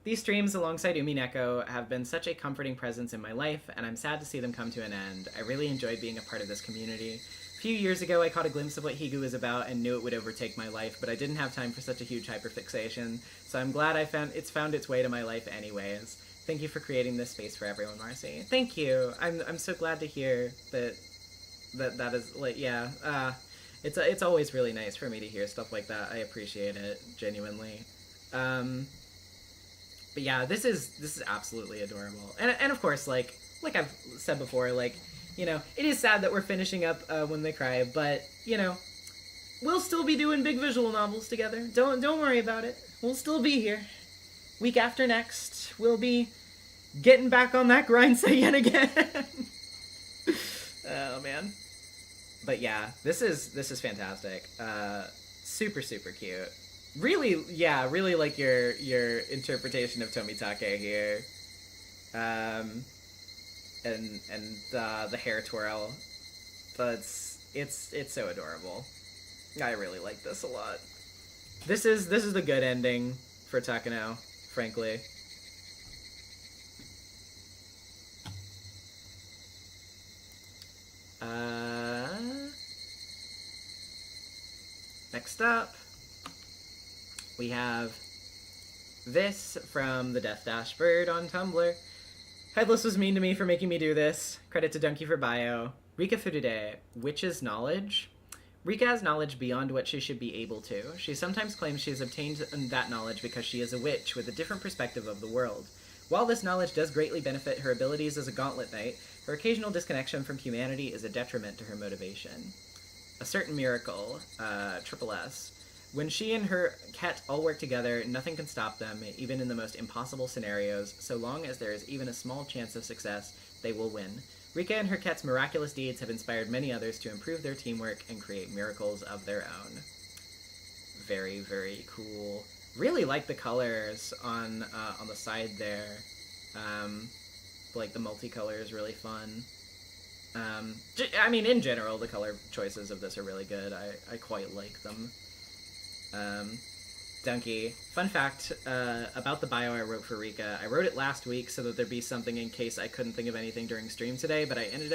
These streams alongside Umineko have been such a comforting presence in my life, and I'm sad to see them come to an end. I really enjoyed being a part of this community. A few years ago, I caught a glimpse of what Higu is about and knew it would overtake my life, but I didn't have time for such a huge hyperfixation, so I'm glad it's found its way to my life anyways. Thank you for creating this space for everyone, Marcy. Thank you. I'm so glad to hear that is, like, yeah. It's always really nice for me to hear stuff like that. I appreciate it, genuinely. But yeah, this is absolutely adorable. And of course, like I've said before, like, you know, it is sad that we're finishing up When They Cry, but, you know, we'll still be doing big visual novels together. Don't worry about it. We'll still be here. Week after next, we'll be getting back on that grind yet again. Oh man. But yeah, this is fantastic. Super cute. Really, yeah, really like your interpretation of Tomitake here. And the hair twirl. But it's so adorable. I really like this a lot. This is the good ending for Takano, frankly. Next up, we have this from the Death Dash Bird on Tumblr. Headless was mean to me for making me do this. Credit to Donkey for bio. Rika Furude, witch's knowledge. Rika has knowledge beyond what she should be able to. She sometimes claims she has obtained that knowledge because she is a witch with a different perspective of the world. While this knowledge does greatly benefit her abilities as a gauntlet knight, her occasional disconnection from humanity is a detriment to her motivation. A certain miracle, Triple S. When she and her Ket all work together, nothing can stop them, even in the most impossible scenarios. So long as there is even a small chance of success, they will win. Rika and her Ket's miraculous deeds have inspired many others to improve their teamwork and create miracles of their own. Very, very cool. Really like the colors on the side there. Like the multicolor is really fun. I mean, in general, the color choices of this are really good. I quite like them. Donkey. Fun fact about the bio I wrote for Rika. I wrote it last week so that there'd be something in case I couldn't think of anything during stream today, but it ended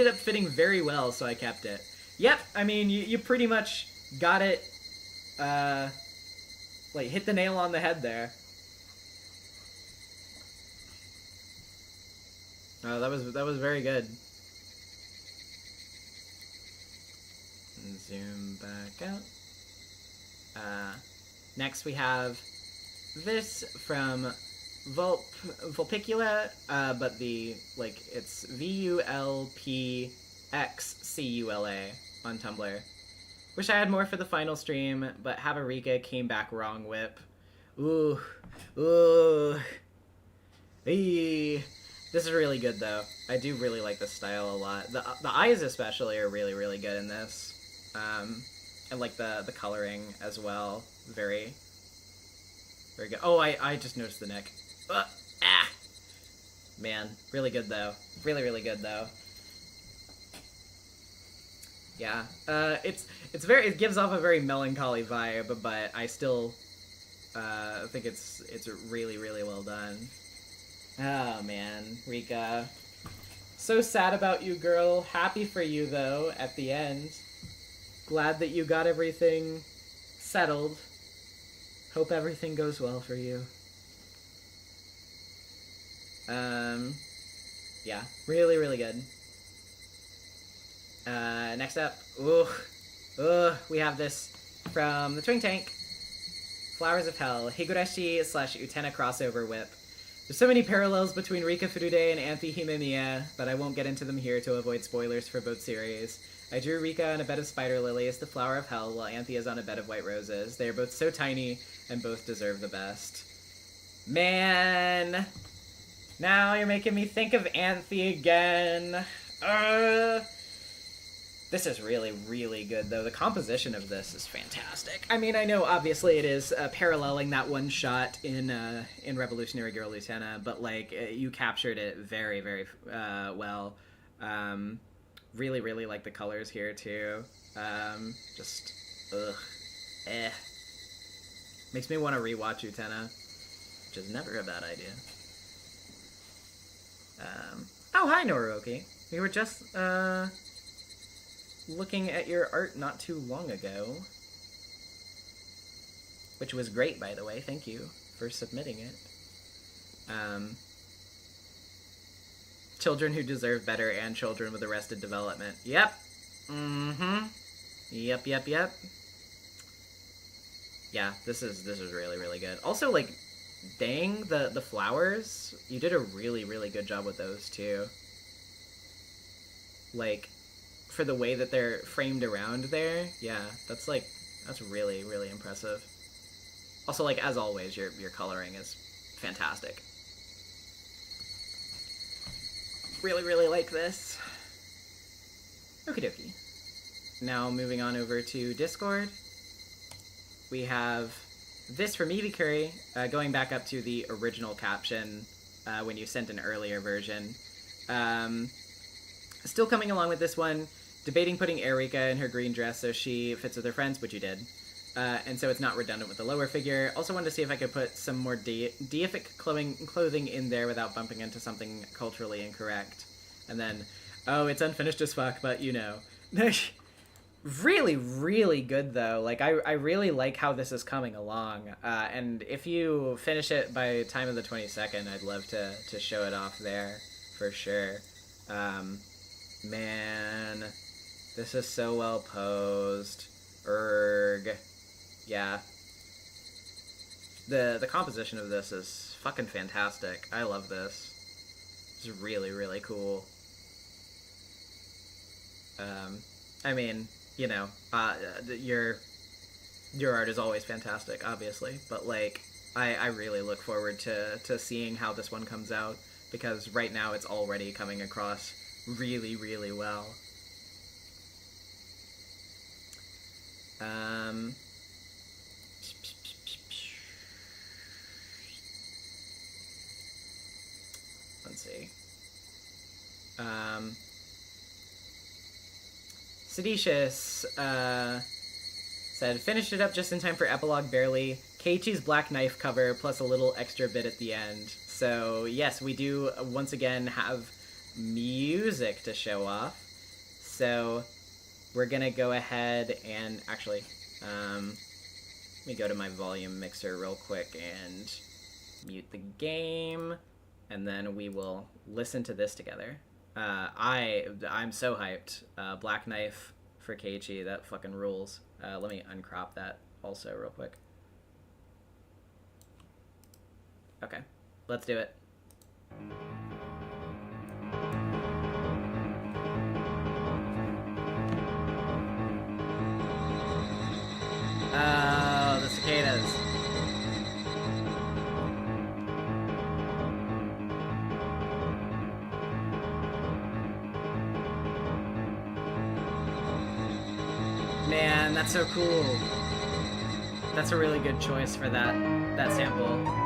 up fitting very well, so I kept it. Yep, I mean, you pretty much got it, like, hit the nail on the head there. Oh, that was very good. And zoom back out. Next we have this from Vulpicula, but it's VULPXCULA on Tumblr. Wish I had more for the final stream, but have a Rika came back wrong whip. Ooh. Eee. This is really good though. I do really like this style a lot. The eyes especially are really, really good in this. And like the coloring as well. Very good. Oh, I just noticed the neck. Man, really good though. Really, really good though. Yeah. It gives off a very melancholy vibe, but I still think it's really, really well done. Oh man, Rika. So sad about you, girl. Happy for you though at the end. Glad that you got everything settled. Hope everything goes well for you. Yeah, really, really good. Next up, we have this from the Twin Tank. Flowers of Hell, Higurashi / Utena crossover whip. There's so many parallels between Rika Furude and Anthe Himemiya, but I won't get into them here to avoid spoilers for both series. I drew Rika on a bed of spider lilies, the flower of hell, while Anthe is on a bed of white roses. They are both so tiny, and both deserve the best. Man, now you're making me think of Anthe again. This is really, really good, though. The composition of this is fantastic. I mean, I know, obviously, it is paralleling that one shot in Revolutionary Girl Utena, but, like, you captured it very, very well. Really, really like the colors here, too. Just, Makes me want to rewatch Utena, which is never a bad idea. Oh, hi, Noroki. We were just, looking at your art not too long ago. Which was great, by the way. Thank you for submitting it. Children who deserve better and children with arrested development. Yep. Mm-hmm. Yep. Yeah, this is really, really good. Also, like, dang, the flowers, you did a really, really good job with those, too. Like, for the way that they're framed around there, yeah, that's really, really impressive. Also, like, as always, your coloring is fantastic. Really, really like this. Okie dokie. Now, moving on over to Discord. We have this from Evie Curry, going back up to the original caption when you sent an earlier version. Still coming along with this one, debating putting Erika in her green dress so she fits with her friends, which you did. And so it's not redundant with the lower figure. Also wanted to see if I could put some more deific clothing in there without bumping into something culturally incorrect. And then, oh, it's unfinished as fuck, but you know. Really, really good, though. Like, I really like how this is coming along. And if you finish it by time of the 22nd, I'd love to show it off there, for sure. Man, this is so well posed. Yeah. The composition of this is fucking fantastic. I love this. It's really, really cool. I mean, you know, your art is always fantastic, obviously, but, like, I really look forward to seeing how this one comes out, because right now it's already coming across really, really well. Let's see. Seditious said, finished it up just in time for Epilogue barely. Keiichi's black knife cover plus a little extra bit at the end. So yes, we do once again have music to show off. So we're gonna go ahead and actually, let me go to my volume mixer real quick and mute the game, and then we will listen to this together. I'm so hyped. Black Knife for Keiichi, that fucking rules. Let me uncrop that also real quick. Okay, let's do it. Oh, the cicadas. Man, that's so cool. That's a really good choice for that sample.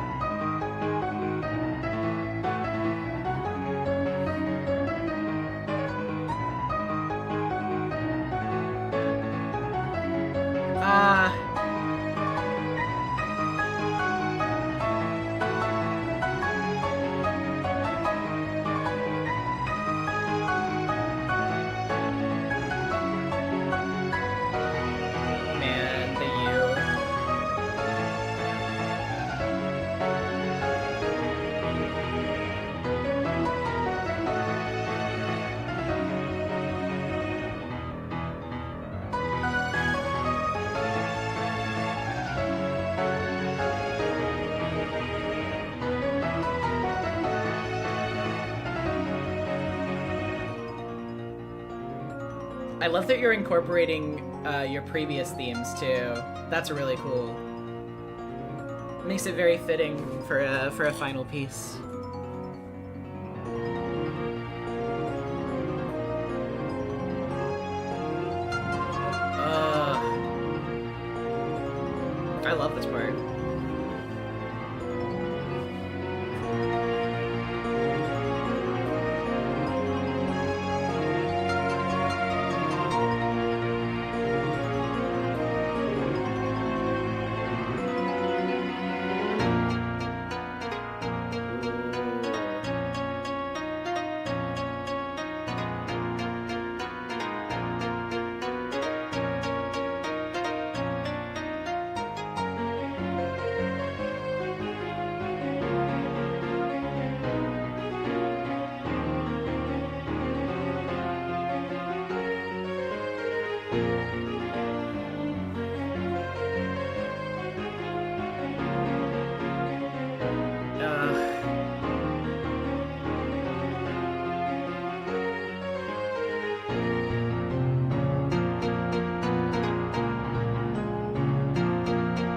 I love that you're incorporating your previous themes too. That's really cool. Makes it very fitting for a final piece. I love this part.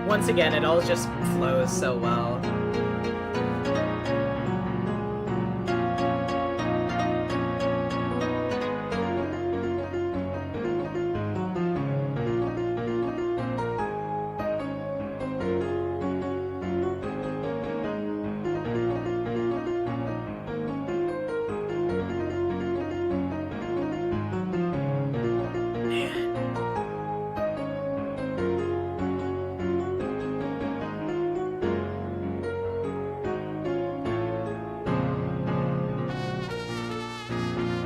Once again, it all just flows so well.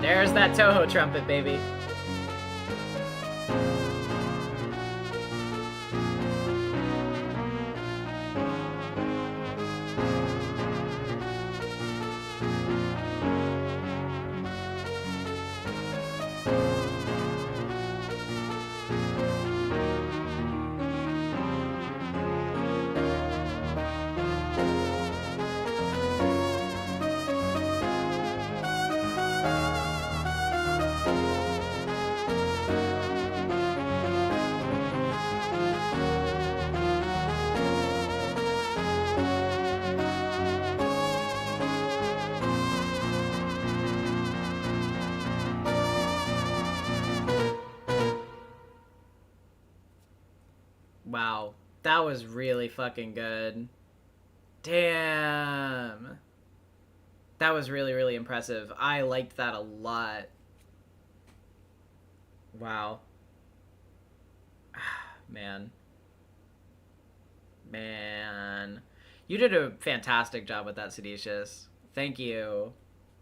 There's that Toho trumpet, baby. Wow, that was really fucking good. Damn. That was really, really impressive. I liked that a lot. Wow. Man. Man. You did a fantastic job with that, Seditious. Thank you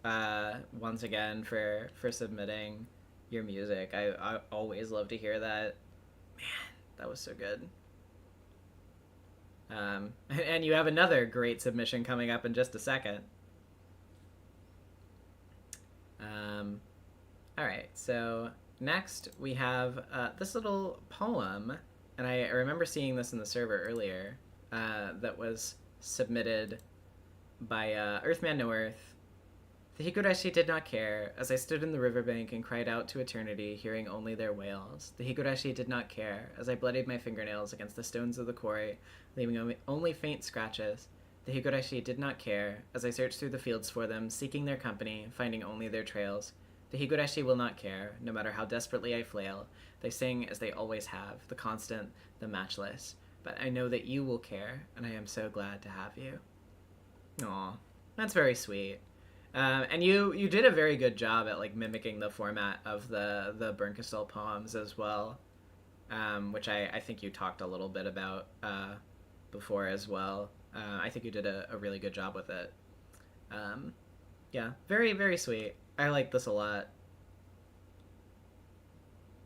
once again for submitting your music. I always love to hear that. Man, that was so good. And you have another great submission coming up in just a second. Alright, so next we have this little poem, and I remember seeing this in the server earlier, that was submitted by Earthman No Earth. The Higurashi did not care, as I stood in the riverbank and cried out to eternity, hearing only their wails. The Higurashi did not care, as I bloodied my fingernails against the stones of the quarry, leaving only faint scratches. The Higurashi did not care, as I searched through the fields for them, seeking their company, finding only their trails. The Higurashi will not care, no matter how desperately I flail. They sing as they always have, the constant, the matchless. But I know that you will care, and I am so glad to have you. Aw, that's very sweet. And you did a very good job at like mimicking the format of the Bernkastel poems as well, which I think you talked a little bit about before as well. I think you did a really good job with it. Yeah, very, very sweet. I like this a lot.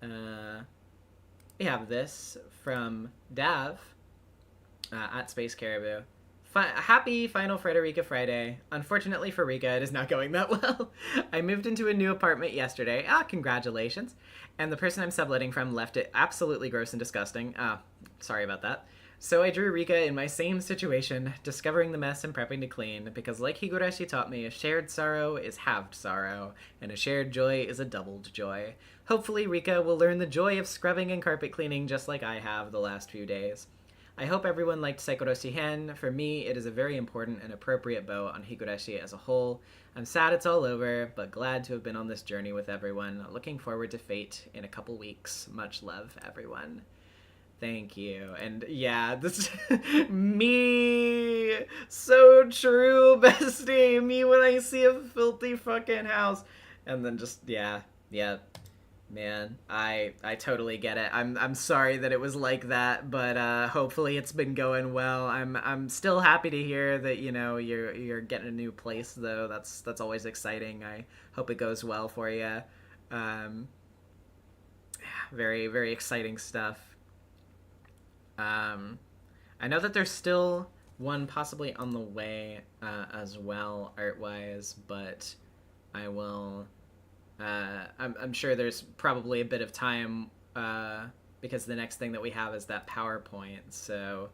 We have this from Dav at Space Caribou. Happy final Frederica Friday. Unfortunately for Rika, it is not going that well. I moved into a new apartment yesterday. Congratulations. And the person I'm subletting from left it absolutely gross and disgusting. Sorry about that. So I drew Rika in my same situation, discovering the mess and prepping to clean, because like Higurashi taught me, a shared sorrow is halved sorrow, and a shared joy is a doubled joy. Hopefully Rika will learn the joy of scrubbing and carpet cleaning just like I have the last few days. I hope everyone liked Saikoroshi Hen. For me, it is a very important and appropriate bow on Higurashi as a whole. I'm sad it's all over, but glad to have been on this journey with everyone. Looking forward to Fate in a couple weeks. Much love, everyone. Thank you. And yeah, this me, so true, bestie. Me when I see a filthy fucking house. And then just, yeah, man, I totally get it. I'm sorry that it was like that, but hopefully it's been going well. I'm still happy to hear that, you know, you're getting a new place though. That's always exciting. I hope it goes well for you. Very, very exciting stuff. I know that there's still one possibly on the way as well, art-wise, but I will... I'm sure there's probably a bit of time because the next thing that we have is that PowerPoint, so,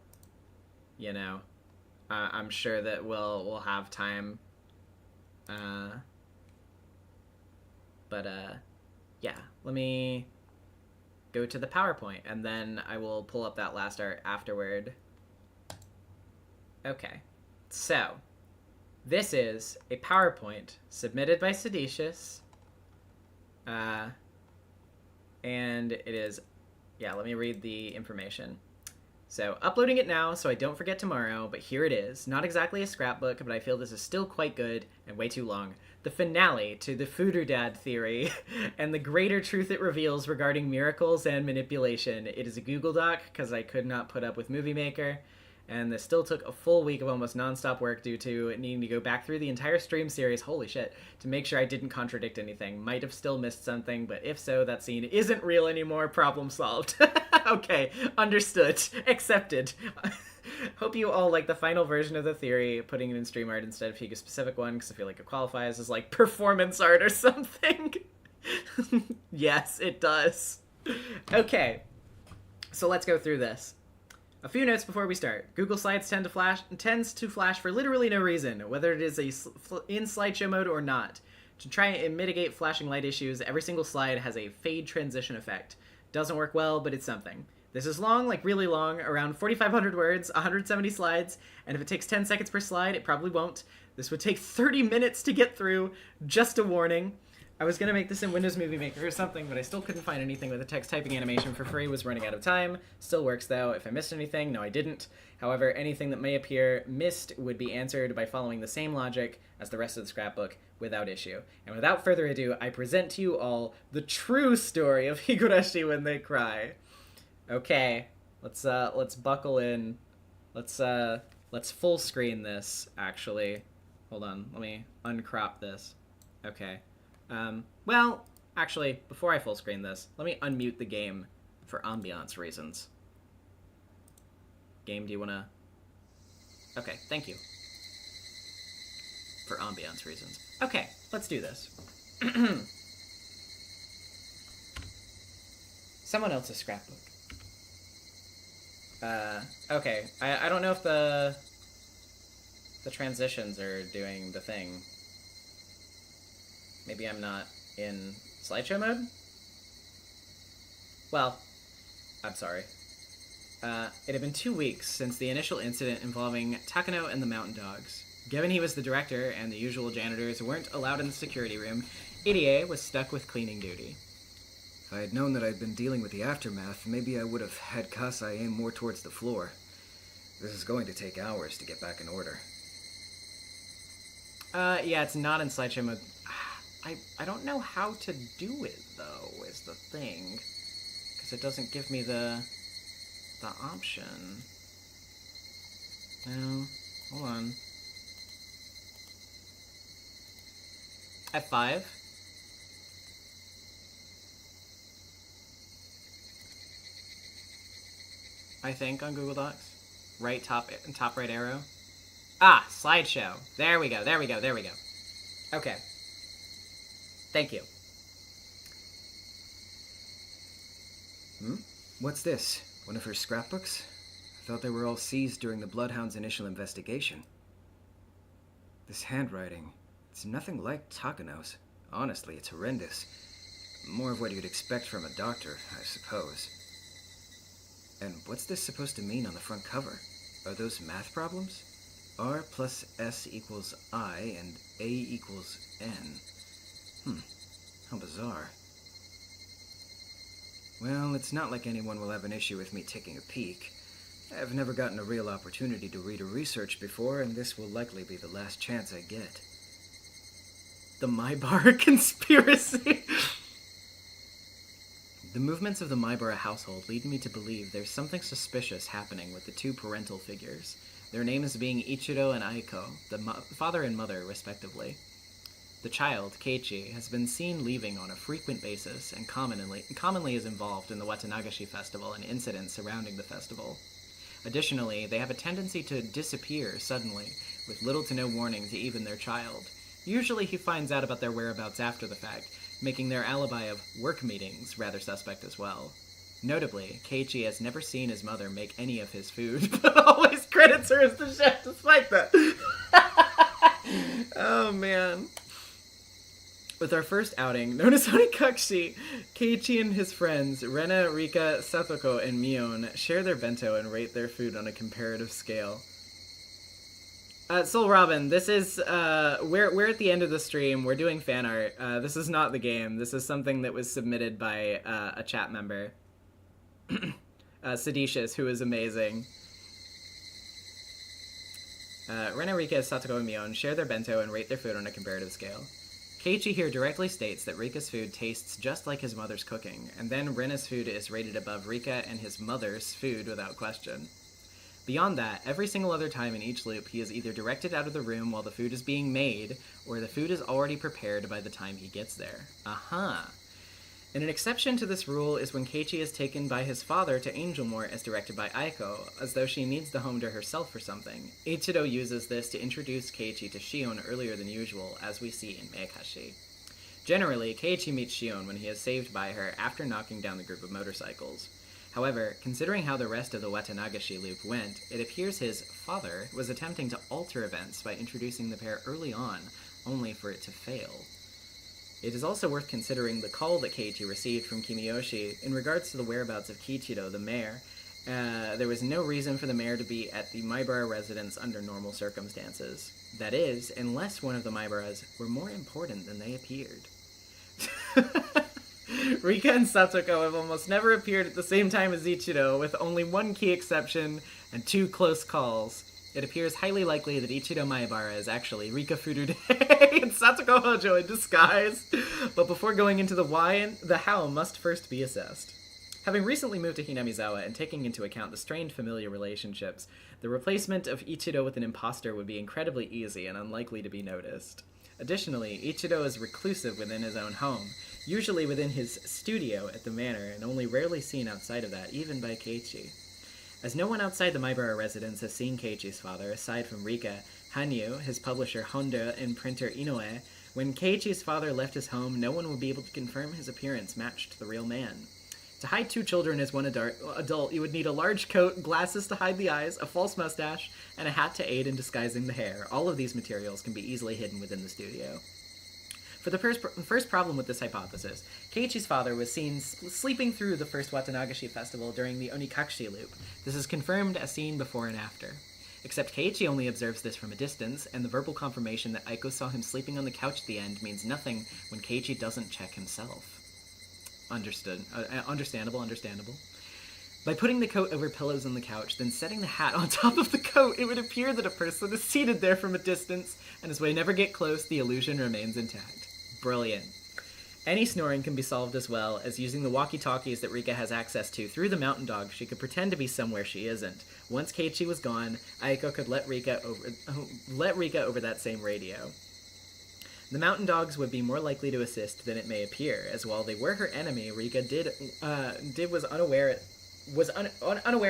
you know, I'm sure that we'll have time. But yeah, let me go to the PowerPoint, and then I will pull up that last art afterward. Okay, so this is a PowerPoint submitted by Seditious, and it is, yeah, let me read the information. So, uploading it now so I don't forget tomorrow, but here it is. Not exactly a scrapbook, but I feel this is still quite good and way too long. The finale to the Furude theory and the greater truth it reveals regarding miracles and manipulation. It is a Google Doc because I could not put up with Movie Maker, and this still took a full week of almost non-stop work due to needing to go back through the entire stream series, holy shit, to make sure I didn't contradict anything. Might have still missed something, but if so, that scene isn't real anymore. Problem solved. Okay, understood. Accepted. Hope you all like the final version of the theory, putting it in stream art instead of Higa's specific one, because I feel like it qualifies as like performance art or something. Yes, it does. Okay, so let's go through this. A few notes before we start. Google Slides tends to flash for literally no reason, whether it is in slideshow mode or not. To try and mitigate flashing light issues, every single slide has a fade transition effect. Doesn't work well, but it's something. This is long, like really long, around 4,500 words, 170 slides, and if it takes 10 seconds per slide, it probably won't. This would take 30 minutes to get through. Just a warning. I was going to make this in Windows Movie Maker or something, but I still couldn't find anything with a text typing animation for free. Was running out of time. Still works though. If I missed anything, no I didn't. However, anything that may appear missed would be answered by following the same logic as the rest of the scrapbook without issue. And without further ado, I present to you all the true story of Higurashi when they cry. Okay, let's buckle in. Let's full screen this, actually. Hold on, let me uncrop this. Okay. Well, actually, before I full screen this, let me unmute the game for ambiance reasons. Game, do you wanna... Okay, thank you. For ambiance reasons. Okay, let's do this. Someone else's scrapbook. Okay. I don't know if the transitions are doing the thing. Maybe I'm not in slideshow mode? Well, I'm sorry. It had been 2 weeks since the initial incident involving Takano and the Mountain Dogs. Given he was the director and the usual janitors weren't allowed in the security room, Irie was stuck with cleaning duty. If I had known that I'd been dealing with the aftermath, maybe I would have had Kasai aim more towards the floor. This is going to take hours to get back in order. Yeah, it's not in slideshow mode. I don't know how to do it, though, is the thing. Because it doesn't give me the option. No, hold on. F5. I think on Google Docs. Right top right arrow. Ah, slideshow. There we go, there we go, there we go. Okay. Thank you. What's this? One of her scrapbooks? I thought they were all seized during the Bloodhound's initial investigation. This handwriting, it's nothing like Takano's. Honestly, it's horrendous. More of what you'd expect from a doctor, I suppose. And what's this supposed to mean on the front cover? Are those math problems? R plus S equals I and A equals N. How bizarre. Well, it's not like anyone will have an issue with me taking a peek. I've never gotten a real opportunity to read or research before, and this will likely be the last chance I get. The Maibara conspiracy. The movements of the Maibara household lead me to believe there's something suspicious happening with the two parental figures, their names being Ichiro and Aiko, the father and mother, respectively. The child, Keiichi, has been seen leaving on a frequent basis and commonly is involved in the Watanagashi festival and incidents surrounding the festival. Additionally, they have a tendency to disappear suddenly, with little to no warning to even their child. Usually he finds out about their whereabouts after the fact, making their alibi of work meetings rather suspect as well. Notably, Keiichi has never seen his mother make any of his food, but always credits her as the chef despite that. Oh man. With our first outing, known as Onikakushi, Keiichi and his friends, Rena, Rika, Satoko, and Mion, share their bento and rate their food on a comparative scale. Soul Robin, this is, we're at the end of the stream, we're doing fan art. This is not the game, this is something that was submitted by, a chat member. Seditious, who is amazing. Rena, Rika, Satoko, and Mion share their bento and rate their food on a comparative scale. Keiichi here directly states that Rika's food tastes just like his mother's cooking, and then Rena's food is rated above Rika and his mother's food without question. Beyond that, every single other time in each loop, he is either directed out of the room while the food is being made, or the food is already prepared by the time he gets there. And an exception to this rule is when Keiichi is taken by his father to Angelmort as directed by Aiko, as though she needs the home to herself for something. Ichido uses this to introduce Keiichi to Shion earlier than usual, as we see in Meikashi. Generally, Keiichi meets Shion when he is saved by her after knocking down the group of motorcycles. However, considering how the rest of the Watanagashi loop went, it appears his father was attempting to alter events by introducing the pair early on, only for it to fail. It is also worth considering the call that Keiichi received from Kimiyoshi in regards to the whereabouts of Kiichiro, the mayor. There was no reason for the mayor to be at the Maibara residence under normal circumstances. That is, unless one of the Maibaras were more important than they appeared. Rika and Satoko have almost never appeared at the same time as Ichido, with only one key exception and 2 close calls. It appears highly likely that Ichido Maibara is actually Rika Furude and Satoko Hojo in disguise. But before going into the why and the how must first be assessed. Having recently moved to Hinamizawa and taking into account the strained familiar relationships, the replacement of Ichido with an imposter would be incredibly easy and unlikely to be noticed. Additionally, Ichido is reclusive within his own home, usually within his studio at the manor, and only rarely seen outside of that, even by Keiichi. As no one outside the Maibara residence has seen Keiichi's father, aside from Rika, Hanyu, his publisher Honda, and printer Inoue, when Keiichi's father left his home, no one would be able to confirm his appearance matched the real man. To hide 2 children as one adult, you would need a large coat, glasses to hide the eyes, a false mustache, and a hat to aid in disguising the hair. All of these materials can be easily hidden within the studio. For the first problem with this hypothesis, Keiichi's father was seen sleeping through the first Watanagashi festival during the Onikakushi loop. This is confirmed as seen before and after. Except Keiichi only observes this from a distance, and the verbal confirmation that Aiko saw him sleeping on the couch at the end means nothing when Keiichi doesn't check himself. Understandable. By putting the coat over pillows on the couch, then setting the hat on top of the coat, it would appear that a person is seated there from a distance, and as we never get close, the illusion remains intact. Brilliant. Any snoring can be solved as well as using the walkie-talkies that Rika has access to through the mountain dog. She could pretend to be somewhere she isn't. Once Keiichi was gone, Aiko could let Rika over that same radio. The mountain dogs would be more likely to assist than it may appear, as while they were her enemy, Rika was unaware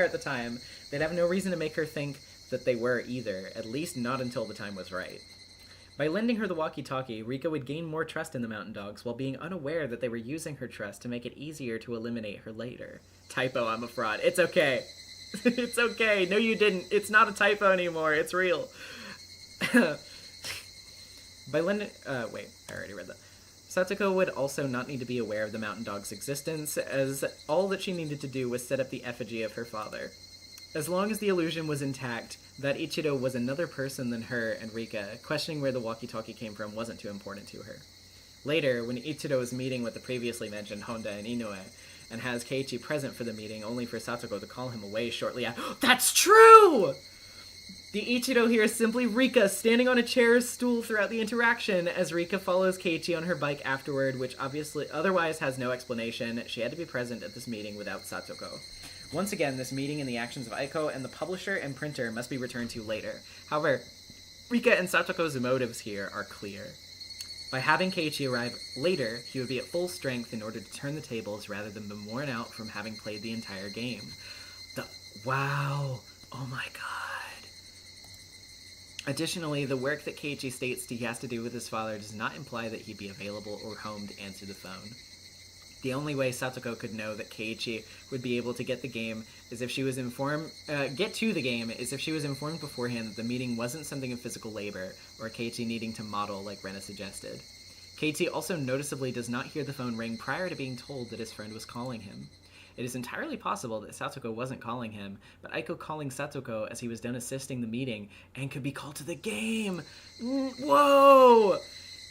at the time. They'd have no reason to make her think that they were either, at least not until the time was right. By lending her the walkie-talkie, Rika would gain more trust in the mountain dogs while being unaware that they were using her trust to make it easier to eliminate her later. Typo, I'm a fraud. It's okay. It's okay. No, you didn't. It's not a typo anymore. It's real. By lending... wait, I already read that. Satoko would also not need to be aware of the mountain dog's existence, as all that she needed to do was set up the effigy of her father. As long as the illusion was intact, that Ichido was another person than her and Rika, questioning where the walkie-talkie came from wasn't too important to her. Later, when Ichido is meeting with the previously mentioned Honda and Inoue, and has Keiichi present for the meeting only for Satoko to call him away shortly after— That's true! The Ichido here is simply Rika standing on a chair or stool throughout the interaction as Rika follows Keiichi on her bike afterward, which obviously otherwise has no explanation. She had to be present at this meeting without Satoko. Once again, this meeting and the actions of Aiko and the publisher and printer must be returned to later. However, Rika and Satoko's motives here are clear. By having Keiichi arrive later, he would be at full strength in order to turn the tables rather than be worn out from having played the entire game. Wow! Oh my god. Additionally, the work that Keiichi states he has to do with his father does not imply that he'd be available or home to answer the phone. The only way Satoko could know that Keiichi would be able to get to the game is if she was informed beforehand that the meeting wasn't something of physical labor, or Keiichi needing to model like Rena suggested. Keiichi also noticeably does not hear the phone ring prior to being told that his friend was calling him. It is entirely possible that Satoko wasn't calling him, but Aiko calling Satoko as he was done assisting the meeting and could be called to the game. Whoa!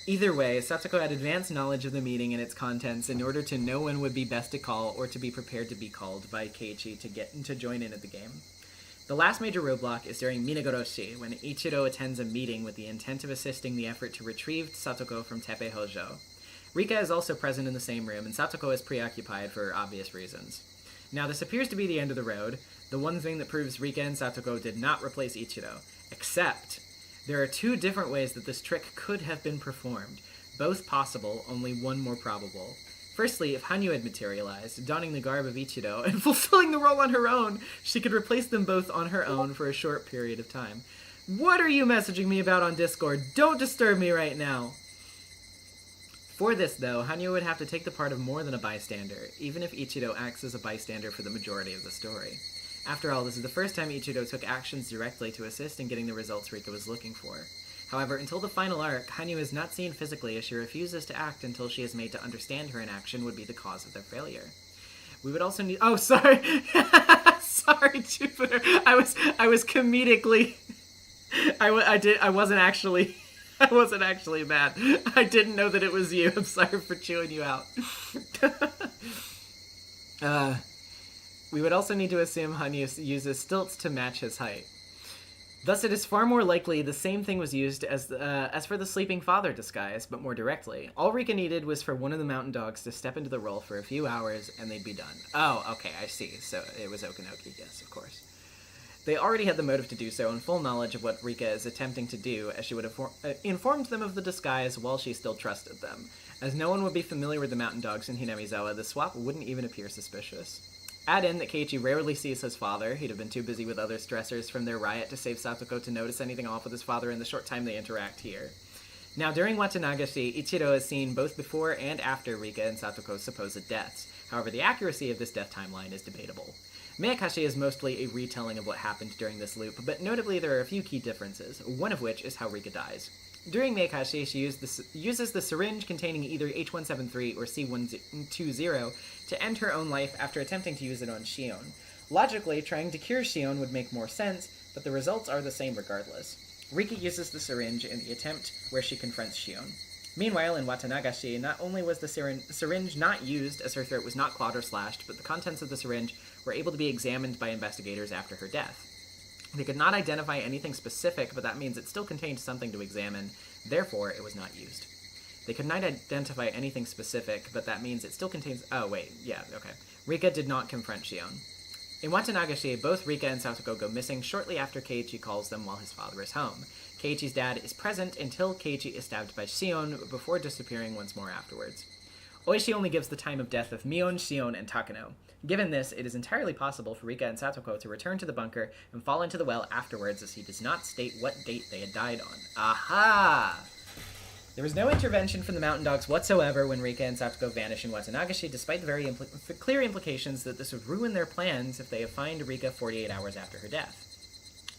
Either way, Satoko had advanced knowledge of the meeting and its contents in order to know when would be best to call or to be prepared to be called by Keiichi to join in at the game. The last major roadblock is during Minagoroshi, when Ichido attends a meeting with the intent of assisting the effort to retrieve Satoko from Tepe Hojo. Rika is also present in the same room, and Satoko is preoccupied for obvious reasons. Now, this appears to be the end of the road, the one thing that proves Rika and Satoko did not replace Ichido, except there are two different ways that this trick could have been performed, both possible, only one more probable. Firstly, if Hanyu had materialized, donning the garb of Ichido and fulfilling the role on her own, she could replace them both on her own for a short period of time. What are you messaging me about on Discord? Don't disturb me right now! For this, though, Hanyu would have to take the part of more than a bystander, even if Ichido acts as a bystander for the majority of the story. After all, this is the first time Ichido took actions directly to assist in getting the results Rika was looking for. However, until the final arc, Hanyu is not seen physically as she refuses to act until she is made to understand her inaction would be the cause of their failure. We would also need— Oh, sorry! Sorry, Jupiter! I was comedically— I wasn't actually mad. I didn't know that it was you. I'm sorry for chewing you out. We would also need to assume Hanyu uses stilts to match his height. Thus, it is far more likely the same thing was used as for the sleeping father disguise, but more directly. All Rika needed was for one of the mountain dogs to step into the role for a few hours, and they'd be done. Oh, okay, I see. So it was Okinoki, yes, of course. They already had the motive to do so and full knowledge of what Rika is attempting to do, as she would have informed them of the disguise while she still trusted them. As no one would be familiar with the mountain dogs in Hinamizawa, the swap wouldn't even appear suspicious. Add in that Keiichi rarely sees his father. He'd have been too busy with other stressors from their riot to save Satoko to notice anything off with his father in the short time they interact here. Now, during Watanagashi, Ichido is seen both before and after Rika and Satoko's supposed deaths. However, the accuracy of this death timeline is debatable. Miyakashi is mostly a retelling of what happened during this loop, but notably there are a few key differences, one of which is how Rika dies. During Miyakashi, she uses the syringe containing either H173 or C120 to end her own life after attempting to use it on Shion. Logically, trying to cure Shion would make more sense, but the results are the same regardless. Rika uses the syringe in the attempt where she confronts Shion. Meanwhile, in Watanagashi, not only was the syringe not used as her throat was not clawed or slashed, but the contents of the syringe were able to be examined by investigators after her death. They could not identify anything specific, but that means it still contained something to examine, therefore it was not used. They could not identify anything specific, but that means it still contains— oh, wait, yeah, okay. Rika did not confront Shion. In Watanagashi, both Rika and Satoko go missing shortly after Keiichi calls them while his father is home. Keiichi's dad is present until Keiichi is stabbed by Shion, before disappearing once more afterwards. Oishi only gives the time of death of Mion, Shion, and Takano. Given this, it is entirely possible for Rika and Satoko to return to the bunker and fall into the well afterwards, as he does not state what date they had died on. Aha! There was no intervention from the mountain dogs whatsoever when Rika and Satoko vanish in Watanagashi, despite the very clear implications that this would ruin their plans if they find Rika 48 hours after her death.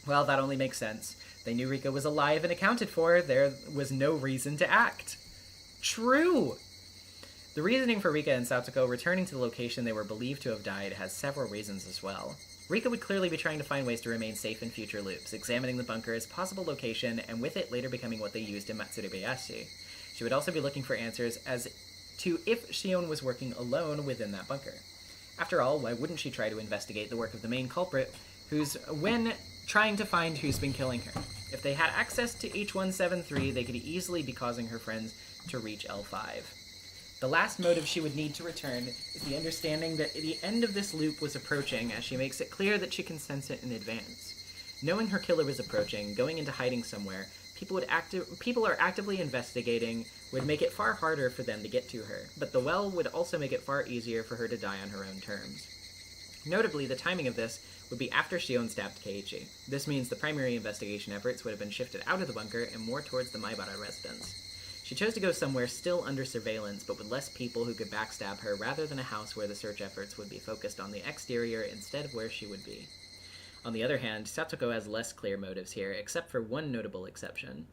Well, that only makes sense. They knew Rika was alive and accounted for. There was no reason to act. True! The reasoning for Rika and Satoko returning to the location they were believed to have died has several reasons as well. Rika would clearly be trying to find ways to remain safe in future loops, examining the bunker as a possible location, and with it later becoming what they used in Matsurubayashi. She would also be looking for answers as to if Shion was working alone within that bunker. After all, why wouldn't she try to investigate the work of the main culprit, when trying to find who's been killing her? If they had access to H173, they could easily be causing her friends to reach L5. The last motive she would need to return is the understanding that the end of this loop was approaching, as she makes it clear that she can sense it in advance. Knowing her killer was approaching, going into hiding somewhere, people are actively investigating would make it far harder for them to get to her, but the well would also make it far easier for her to die on her own terms. Notably, the timing of this would be after Shion stabbed Keiichi. This means the primary investigation efforts would have been shifted out of the bunker and more towards the Maibara residence. She chose to go somewhere still under surveillance, but with less people who could backstab her, rather than a house where the search efforts would be focused on the exterior instead of where she would be. On the other hand, Satoko has less clear motives here, except for one notable exception.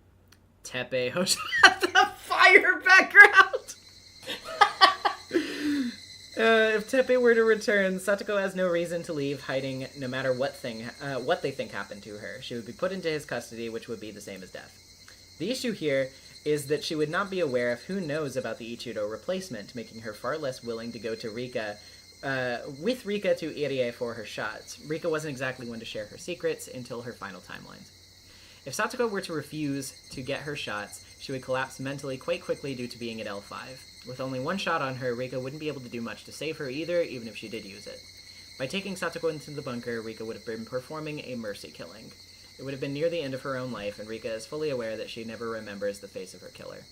Teppei Hoshata, fire background! If Teppei were to return, Satoko has no reason to leave hiding no matter what they think happened to her. She would be put into his custody, which would be the same as death. The issue here is that she would not be aware of who knows about the Ichido replacement, making her far less willing to go to Rika, with Rika to Irie for her shots. Rika wasn't exactly one to share her secrets until her final timelines. If Satoko were to refuse to get her shots, she would collapse mentally quite quickly due to being at L5. With only one shot on her, Rika wouldn't be able to do much to save her either, even if she did use it. By taking Satoko into the bunker, Rika would have been performing a mercy killing. It would have been near the end of her own life, and Rika is fully aware that she never remembers the face of her killer.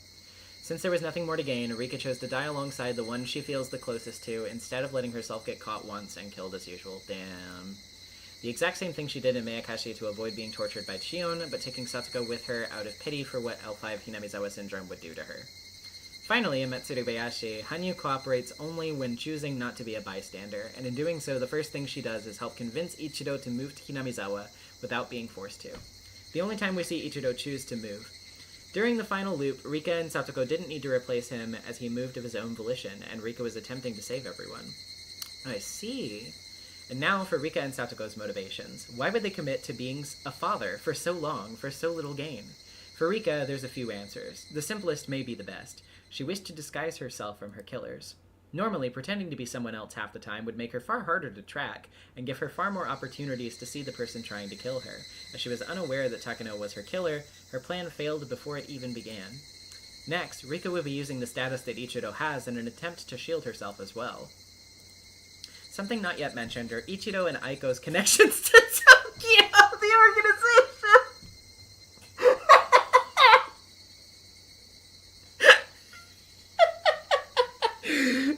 Since there was nothing more to gain, Rika chose to die alongside the one she feels the closest to, instead of letting herself get caught once and killed as usual. Damn. The exact same thing she did in Mayakashi to avoid being tortured by Chion, but taking Satoko with her out of pity for what L5 Hinamizawa syndrome would do to her. Finally, in Matsurubayashi, Hanyu cooperates only when choosing not to be a bystander, and in doing so, the first thing she does is help convince Ichido to move to Hinamizawa without being forced to. The only time we see Ichido choose to move. During the final loop, Rika and Satoko didn't need to replace him as he moved of his own volition, and Rika was attempting to save everyone. I see. And now for Rika and Satoko's motivations. Why would they commit to being a father for so long, for so little gain? For Rika, there's a few answers. The simplest may be the best. She wished to disguise herself from her killers. Normally, pretending to be someone else half the time would make her far harder to track, and give her far more opportunities to see the person trying to kill her. As she was unaware that Takano was her killer, her plan failed before it even began. Next, Rika would be using the status that Ichido has in an attempt to shield herself as well. Something not yet mentioned are Ichido and Aiko's connections to Tokyo, the organization!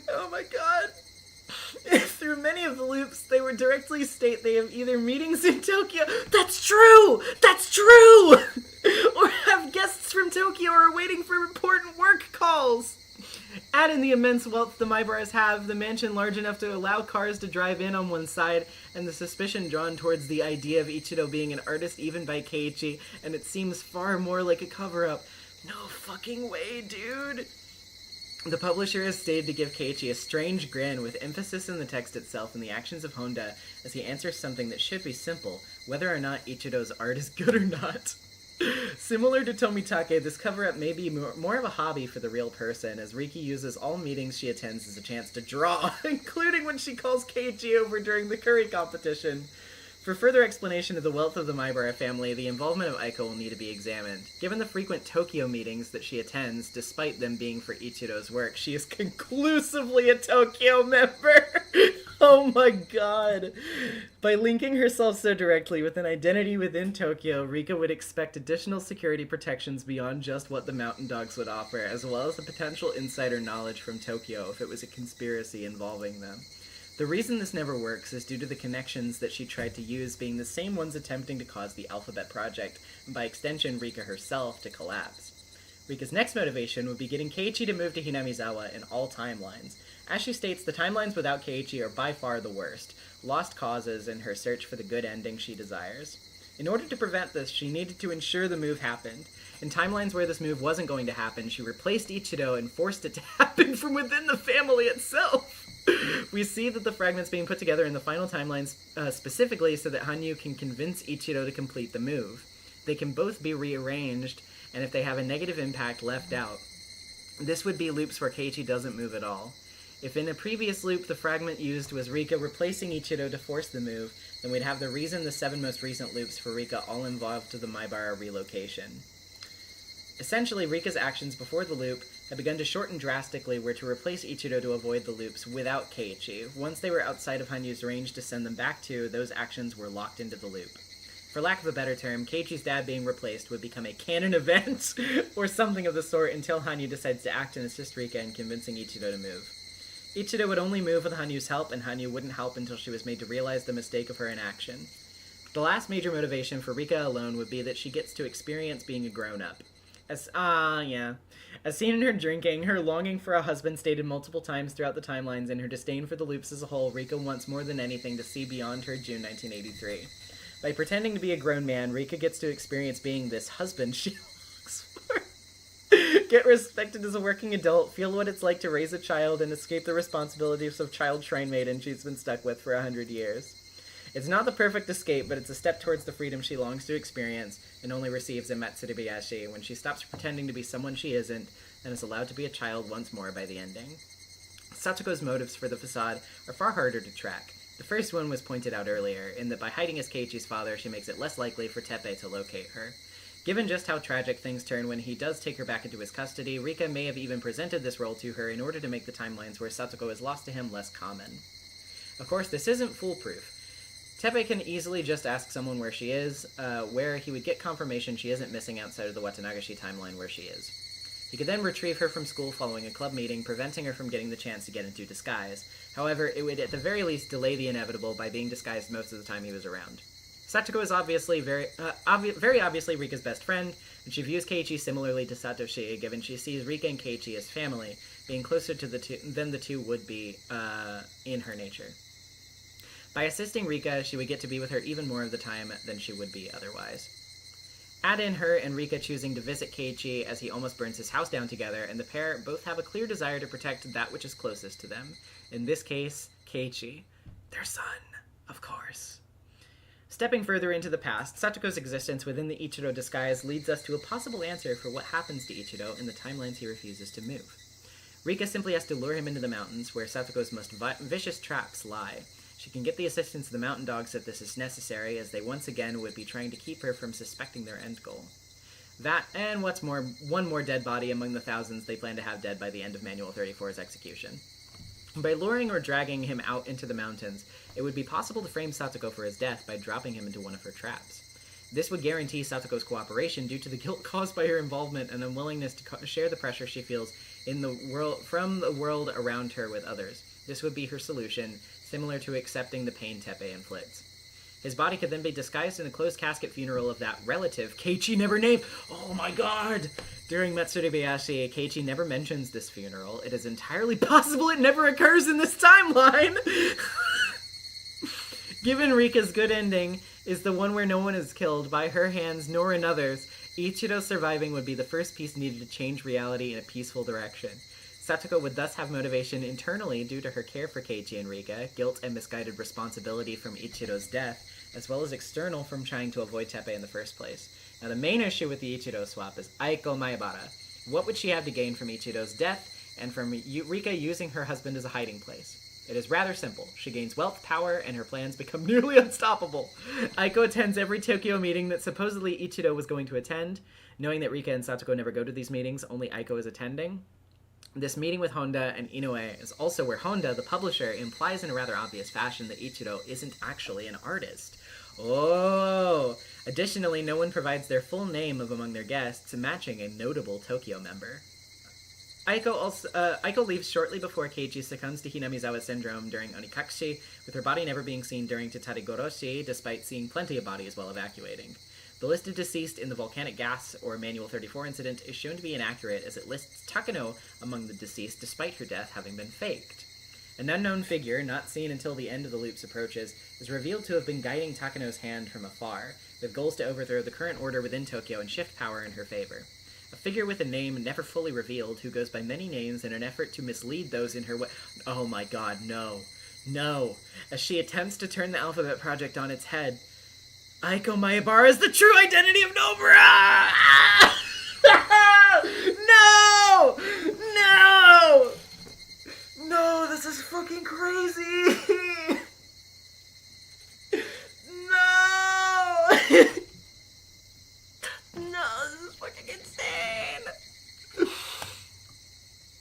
Oh my god. Through many of the loops, they would directly state they have either meetings in Tokyo— That's true! That's true! Or have guests from Tokyo or are waiting for important work calls. Add in the immense wealth the Maibaras have, the mansion large enough to allow cars to drive in on one side, and the suspicion drawn towards the idea of Ichido being an artist even by Keiichi, and it seems far more like a cover-up. No fucking way, dude! The publisher has stayed to give Keiichi a strange grin with emphasis in the text itself and the actions of Honda as he answers something that should be simple, whether or not Ichido's art is good or not. Similar to Tomitake, this cover-up may be more of a hobby for the real person, as Riki uses all meetings she attends as a chance to draw, including when she calls Keiichi over during the curry competition. For further explanation of the wealth of the Maibara family, the involvement of Aiko will need to be examined. Given the frequent Tokyo meetings that she attends, despite them being for Ichido's work, she is conclusively a Tokyo member! Oh my god! By linking herself so directly with an identity within Tokyo, Rika would expect additional security protections beyond just what the Mountain Dogs would offer, as well as the potential insider knowledge from Tokyo if it was a conspiracy involving them. The reason this never works is due to the connections that she tried to use being the same ones attempting to cause the Alphabet Project, and by extension Rika herself, to collapse. Rika's next motivation would be getting Keiichi to move to Hinamizawa in all timelines. As she states, the timelines without Keiichi are by far the worst, lost causes in her search for the good ending she desires. In order to prevent this, she needed to ensure the move happened. In timelines where this move wasn't going to happen, she replaced Ichido and forced it to happen from within the family itself. We see that the fragments being put together in the final timelines specifically so that Hanyu can convince Ichido to complete the move. They can both be rearranged, and if they have a negative impact, left out. This would be loops where Keiichi doesn't move at all. If in a previous loop the fragment used was Rika replacing Ichido to force the move, then we'd have the reason the 7 most recent loops for Rika all involved the Maibara relocation. Essentially, Rika's actions before the loop had begun to shorten drastically were to replace Ichido to avoid the loops without Keiichi. Once they were outside of Hanyu's range to send them back to, those actions were locked into the loop. For lack of a better term, Keiichi's dad being replaced would become a canon event, or something of the sort, until Hanyu decides to act and assist Rika in convincing Ichido to move. Ichido would only move with Hanyu's help, and Hanyu wouldn't help until she was made to realize the mistake of her inaction. The last major motivation for Rika alone would be that she gets to experience being a grown-up. As seen in her drinking, her longing for a husband stated multiple times throughout the timelines, and her disdain for the loops as a whole, Rika wants more than anything to see beyond her June 1983. By pretending to be a grown man, Rika gets to experience being this husband she longs for. Get respected as a working adult, feel what it's like to raise a child, and escape the responsibilities of child shrine maiden she's been stuck with for 100 years. It's not the perfect escape, but it's a step towards the freedom she longs to experience, and only receives in NezumiVA when she stops pretending to be someone she isn't, and is allowed to be a child once more by the ending. Satoko's motives for the facade are far harder to track. The first one was pointed out earlier, in that by hiding as Keiichi's father, she makes it less likely for Teppei to locate her. Given just how tragic things turn when he does take her back into his custody, Rika may have even presented this role to her in order to make the timelines where Satoko is lost to him less common. Of course, this isn't foolproof. Teppei can easily just ask someone where she is, where he would get confirmation she isn't missing outside of the Watanagashi timeline where she is. He could then retrieve her from school following a club meeting, preventing her from getting the chance to get into disguise. However, it would at the very least delay the inevitable by being disguised most of the time he was around. Satoko is obviously very obviously Rika's best friend, and she views Keiichi similarly to Satoshi, given she sees Rika and Keiichi as family, being closer to the two than the two would be in her nature. By assisting Rika, she would get to be with her even more of the time than she would be otherwise. Add in her and Rika choosing to visit Keiichi as he almost burns his house down together, and the pair both have a clear desire to protect that which is closest to them. In this case, Keiichi. Their son, of course. Stepping further into the past, Satoko's existence within the Ichido disguise leads us to a possible answer for what happens to Ichido in the timelines he refuses to move. Rika simply has to lure him into the mountains, where Satoko's most vicious traps lie. She can get the assistance of the mountain dogs if this is necessary, as they once again would be trying to keep her from suspecting their end goal. That, and what's more, one more dead body among the thousands they plan to have dead by the end of Manual 34's execution. By luring or dragging him out into the mountains, it would be possible to frame Satoko for his death by dropping him into one of her traps. This would guarantee Satoko's cooperation due to the guilt caused by her involvement and unwillingness to share the pressure she feels in the world from the world around her with others. This would be her solution, similar to accepting the pain Teppei inflicts. His body could then be disguised in a closed casket funeral of that relative Keiichi never named. Oh my god! During NezumiVA, Keiichi never mentions this funeral. It is entirely possible it never occurs in this timeline! Given Rika's good ending is the one where no one is killed by her hands nor another's, Ichido surviving would be the first piece needed to change reality in a peaceful direction. Satoko would thus have motivation internally due to her care for Keiichi and Rika, guilt and misguided responsibility from Ichido's death, as well as external from trying to avoid Teppei in the first place. Now the main issue with the Ichido swap is Aiko Maibara. What would she have to gain from Ichido's death, and from Rika using her husband as a hiding place? It is rather simple. She gains wealth, power, and her plans become nearly unstoppable. Aiko attends every Tokyo meeting that supposedly Ichido was going to attend. Knowing that Rika and Satoko never go to these meetings, only Aiko is attending. This meeting with Honda and Inoue is also where Honda, the publisher, implies in a rather obvious fashion that Ichido isn't actually an artist. Oh! Additionally, no one provides their full name of among their guests, matching a notable Tokyo member. Aiko leaves shortly before Keiichi succumbs to Hinamizawa syndrome during Onikakushi, with her body never being seen during Tatarigoroshi, despite seeing plenty of bodies while evacuating. The list of deceased in the volcanic gas, or Manual 34 incident, is shown to be inaccurate, as it lists Takano among the deceased despite her death having been faked. An unknown figure, not seen until the end of the loop's approaches, is revealed to have been guiding Takano's hand from afar, with goals to overthrow the current order within Tokyo and shift power in her favor. A figure with a name never fully revealed, who goes by many names in an effort to mislead those in her way. Oh my god, no. No. As she attempts to turn the Alphabet Project on its head, Aiko Maebara is the true identity of Nomura! No! No! No, this is fucking crazy! No! No, this is fucking insane!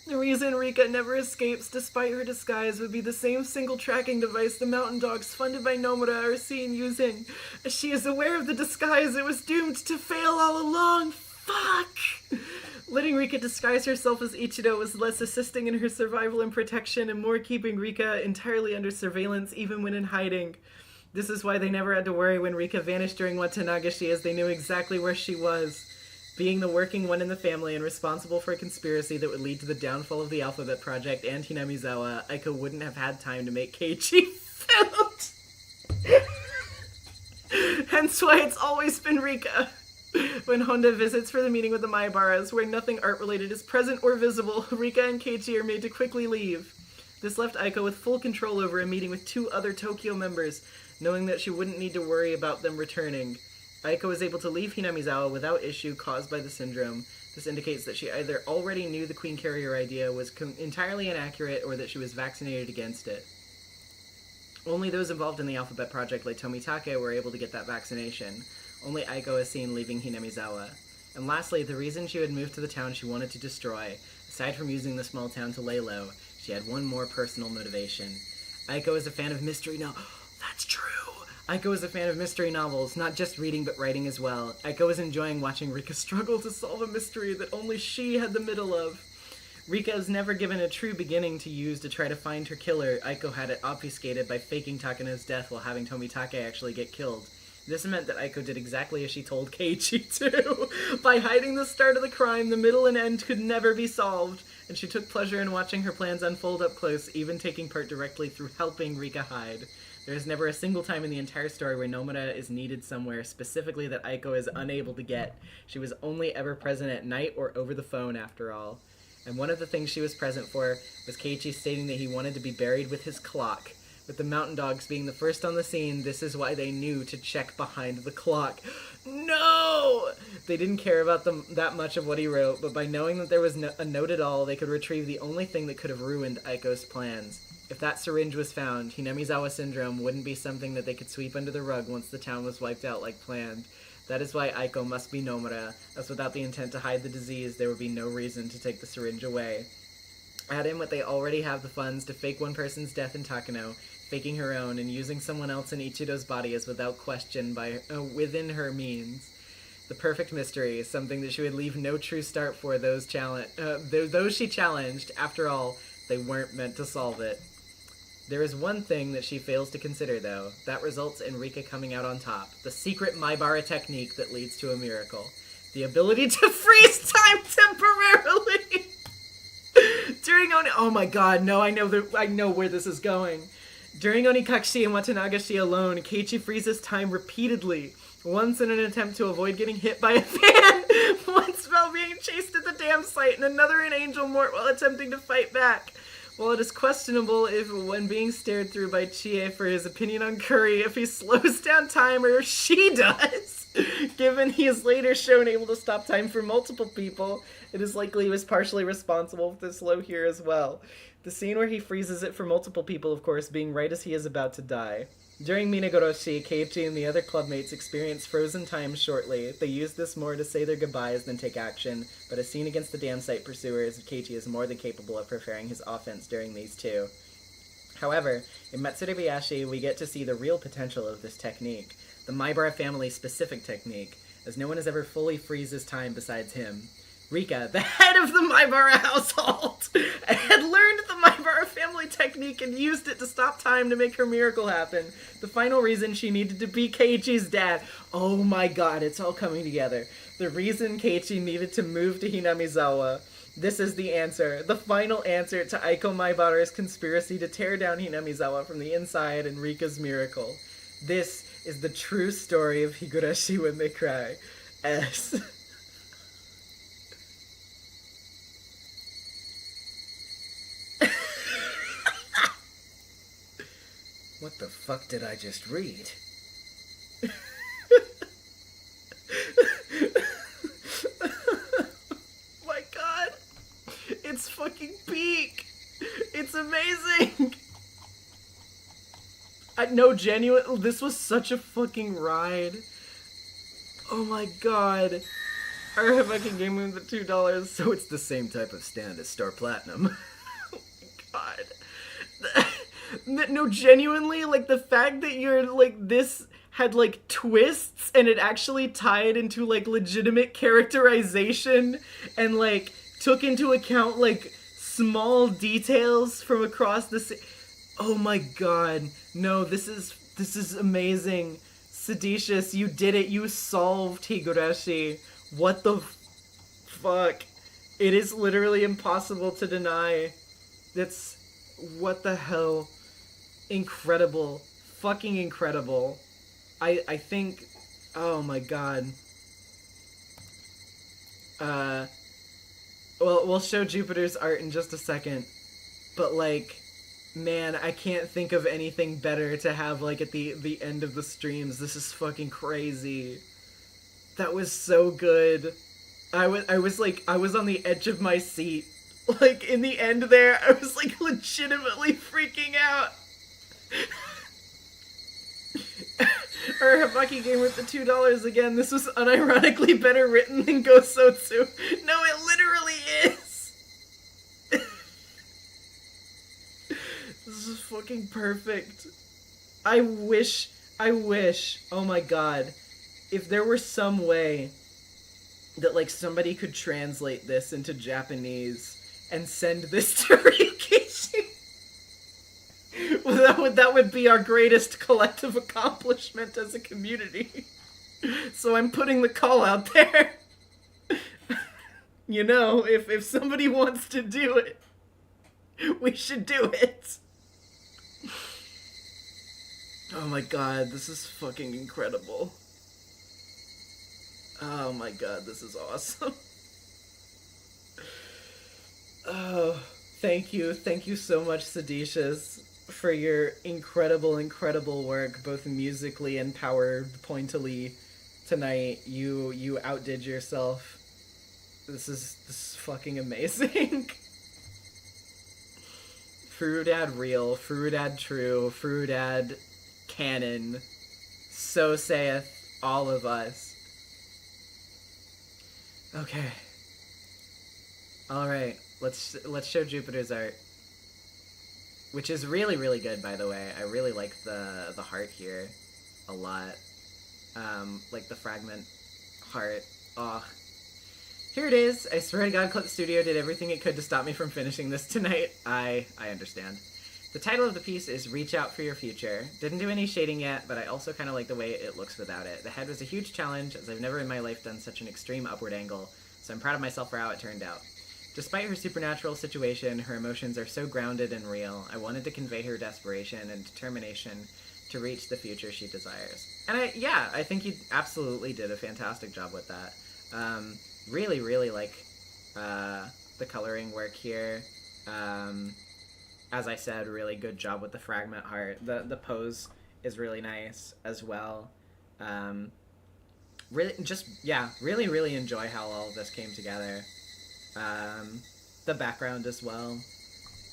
The reason Rika never escapes despite her disguise would be the same single tracking device the mountain dogs funded by Nomura are seen using. As she is aware of the disguise, it was doomed to fail all along. Fuck! Letting Rika disguise herself as Ichido was less assisting in her survival and protection and more keeping Rika entirely under surveillance even when in hiding. This is why they never had to worry when Rika vanished during Watanagashi, as they knew exactly where she was. Being the working one in the family and responsible for a conspiracy that would lead to the downfall of the Alphabet Project and Hinamizawa, Aiko wouldn't have had time to make Keiichi food. Hence why it's always been Rika. When Honda visits for the meeting with the Maebaras, where nothing art-related is present or visible, Rika and Keiichi are made to quickly leave. This left Aiko with full control over a meeting with 2 other Tokyo members, knowing that she wouldn't need to worry about them returning. Aiko was able to leave Hinamizawa without issue caused by the syndrome. This indicates that she either already knew the Queen Carrier idea was entirely inaccurate or that she was vaccinated against it. Only those involved in the Alphabet Project like Tomitake were able to get that vaccination. Only Aiko is seen leaving Hinamizawa. And lastly, the reason she would move to the town she wanted to destroy, aside from using the small town to lay low, she had one more personal motivation. Aiko is a fan of mystery That's true! Aiko is a fan of mystery novels, not just reading but writing as well. Aiko is enjoying watching Rika struggle to solve a mystery that only she had the middle of. Rika is never given a true beginning to use to try to find her killer. Aiko had it obfuscated by faking Takano's death while having Tomitake actually get killed. This meant that Aiko did exactly as she told Keiichi to. By hiding the start of the crime, the middle and end could never be solved, and she took pleasure in watching her plans unfold up close, even taking part directly through helping Rika hide. There is never a single time in the entire story where Nomura is needed somewhere specifically that Aiko is unable to get. She was only ever present at night or over the phone, after all. And one of the things she was present for was Keiichi stating that he wanted to be buried with his clock. With the mountain dogs being the first on the scene, this is why they knew to check behind the clock. No! They didn't care about that much of what he wrote, but by knowing that there was a note at all, they could retrieve the only thing that could have ruined Aiko's plans. If that syringe was found, Hinamizawa syndrome wouldn't be something that they could sweep under the rug once the town was wiped out like planned. That is why Aiko must be Nomura, as without the intent to hide the disease, there would be no reason to take the syringe away. Add in what they already have the funds to fake one person's death in Takano, faking her own, and using someone else in Ichido's body as without question within her means. The perfect mystery, something that she would leave no true start for those she challenged. After all, they weren't meant to solve it. There is one thing that she fails to consider, though. That results in Rika coming out on top. The secret Maebara technique that leads to a miracle. The ability to freeze time temporarily! Oh my god, no, I know where this is going. During Onikakushi and Watanagashi alone, Keiichi freezes time repeatedly. Once in an attempt to avoid getting hit by a fan, once while being chased at the dam site, and another in Angel Mort while attempting to fight back. While it is questionable if, when being stared through by Chie for his opinion on Curry, if he slows down time or if she does, given he is later shown able to stop time for multiple people, it is likely he was partially responsible for the slow here as well. The scene where he freezes it for multiple people, of course, being right as he is about to die. During Minagoroshi, Keiichi and the other clubmates experience frozen time shortly. They use this more to say their goodbyes than take action, but a scene against the dam site pursuers, Keiichi is more than capable of preparing his offense during these two. However, in Matsurubayashi, we get to see the real potential of this technique, the Maebara family-specific technique, as no one has ever fully freezes time besides him. Rika, the head of the Maebara household, had learned the Maebara family family technique and used it to stop time to make her miracle happen. The final reason she needed to be Keiichi's dad. Oh my god, it's all coming together. The reason Keiichi needed to move to Hinamizawa. This is the answer. The final answer to Aiko Maibara's conspiracy to tear down Hinamizawa from the inside and Rika's miracle. This is the true story of Higurashi when they cry. S. What the fuck did I just read? My god. It's fucking peak. It's amazing. No, genuine. This was such a fucking ride. Oh my god. I fucking gave me the $2. So it's the same type of stand as Star Platinum. Oh my god. No, genuinely, like, the fact that you're, like, this had, like, twists and it actually tied into, like, legitimate characterization and, like, took into account, like, small details from across the oh my god. No, this is amazing. Seditious, you did it. You solved Higurashi. What the fuck? It is literally impossible to deny. That's... what the hell? Incredible. Fucking incredible. I think... oh my god. Well, we'll show Jupiter's art in just a second. But, like... man, I can't think of anything better to have, like, at the end of the streams. This is fucking crazy. That was so good. I was on the edge of my seat. Like, in the end there, I was, like, legitimately freaking out. Or Habaki Game with the $2 again. This was unironically better written than Gosotsu. No, it literally is! This is fucking perfect. I wish, oh my god, if there were some way that, like, somebody could translate this into Japanese and send this to Rikishi. Well, that would be our greatest collective accomplishment as a community. So I'm putting the call out there. You know, if somebody wants to do it, we should do it. Oh my god, this is fucking incredible. Oh my god, this is awesome. Oh, thank you so much, Seditious, for your incredible work, both musically and PowerPointily tonight. You outdid yourself. This is fucking amazing. Furude real, Furude true, Furude canon. So saith all of us. Okay. Alright, let's show Jupiter's art. Which is really good, by the way. I really like the heart here a lot. Like the fragment heart. Oh. Here it is. I swear to God, Clip Studio did everything it could to stop me from finishing this tonight. I understand. The title of the piece is Reach Out for Your Future. Didn't do any shading yet, but I also kind of like the way it looks without it. The head was a huge challenge, as I've never in my life done such an extreme upward angle, so I'm proud of myself for how it turned out. Despite her supernatural situation, her emotions are so grounded and real. I wanted to convey her desperation and determination to reach the future she desires. And I think you absolutely did a fantastic job with that. Really like the coloring work here. As I said, really good job with the fragment heart. The pose is really nice as well. Really enjoy how all of this came together. The background as well.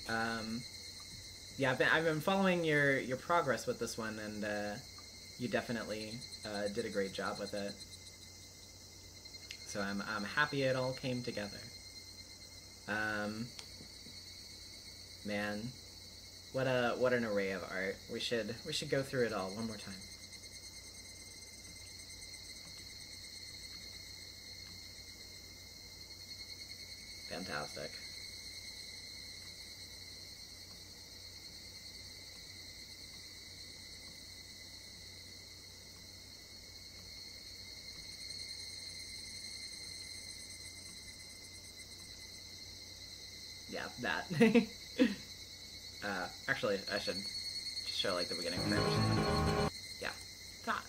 I've been following your progress with this one, and you definitely did a great job with it. So I'm happy it all came together. Man, what an array of art. We should go through it all one more time. Fantastic. yeah, that. Actually, I should just show like the beginning frame. Yeah, that.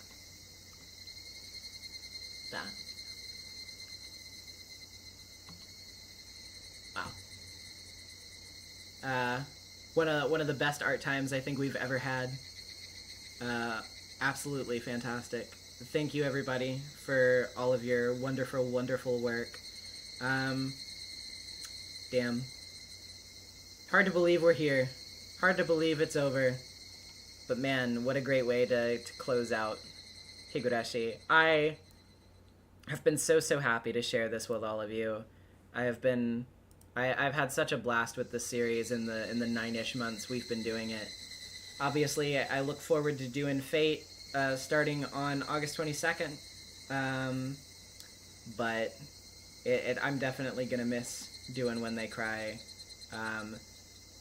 Wow. One of the best art times I think we've ever had. Absolutely fantastic. Thank you, everybody, for all of your wonderful, wonderful work. Damn. Hard to believe we're here. Hard to believe it's over. But man, what a great way to close out Higurashi. I have been so happy to share this with all of you. I've had such a blast with this series in the 9-ish months we've been doing it. Obviously, I look forward to doing Fate starting on August 22nd. But I'm definitely gonna miss doing When They Cry.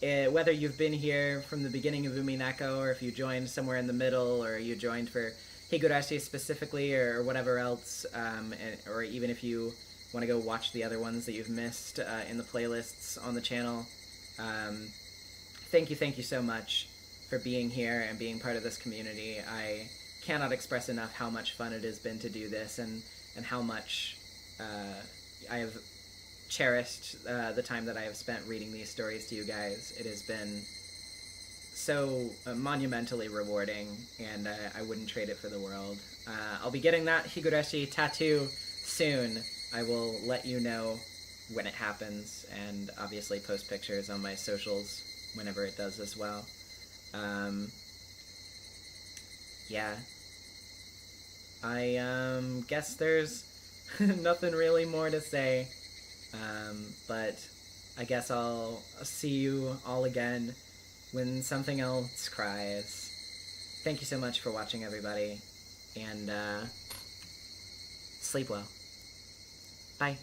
Whether you've been here from the beginning of Umineko, or if you joined somewhere in the middle, or you joined for Higurashi specifically, or whatever else, or even if you want to go watch the other ones that you've missed in the playlists on the channel, thank you so much for being here and being part of this community. I cannot express enough how much fun it has been to do this, and how much I have cherished the time that I have spent reading these stories to you guys. It has been so monumentally rewarding, and I wouldn't trade it for the world. I'll be getting that Higurashi tattoo soon. I will let you know when it happens, and obviously post pictures on my socials whenever it does as well. Yeah. I guess there's nothing really more to say. But I guess I'll see you all again when something else cries. Thank you so much for watching, everybody, and sleep well. Bye.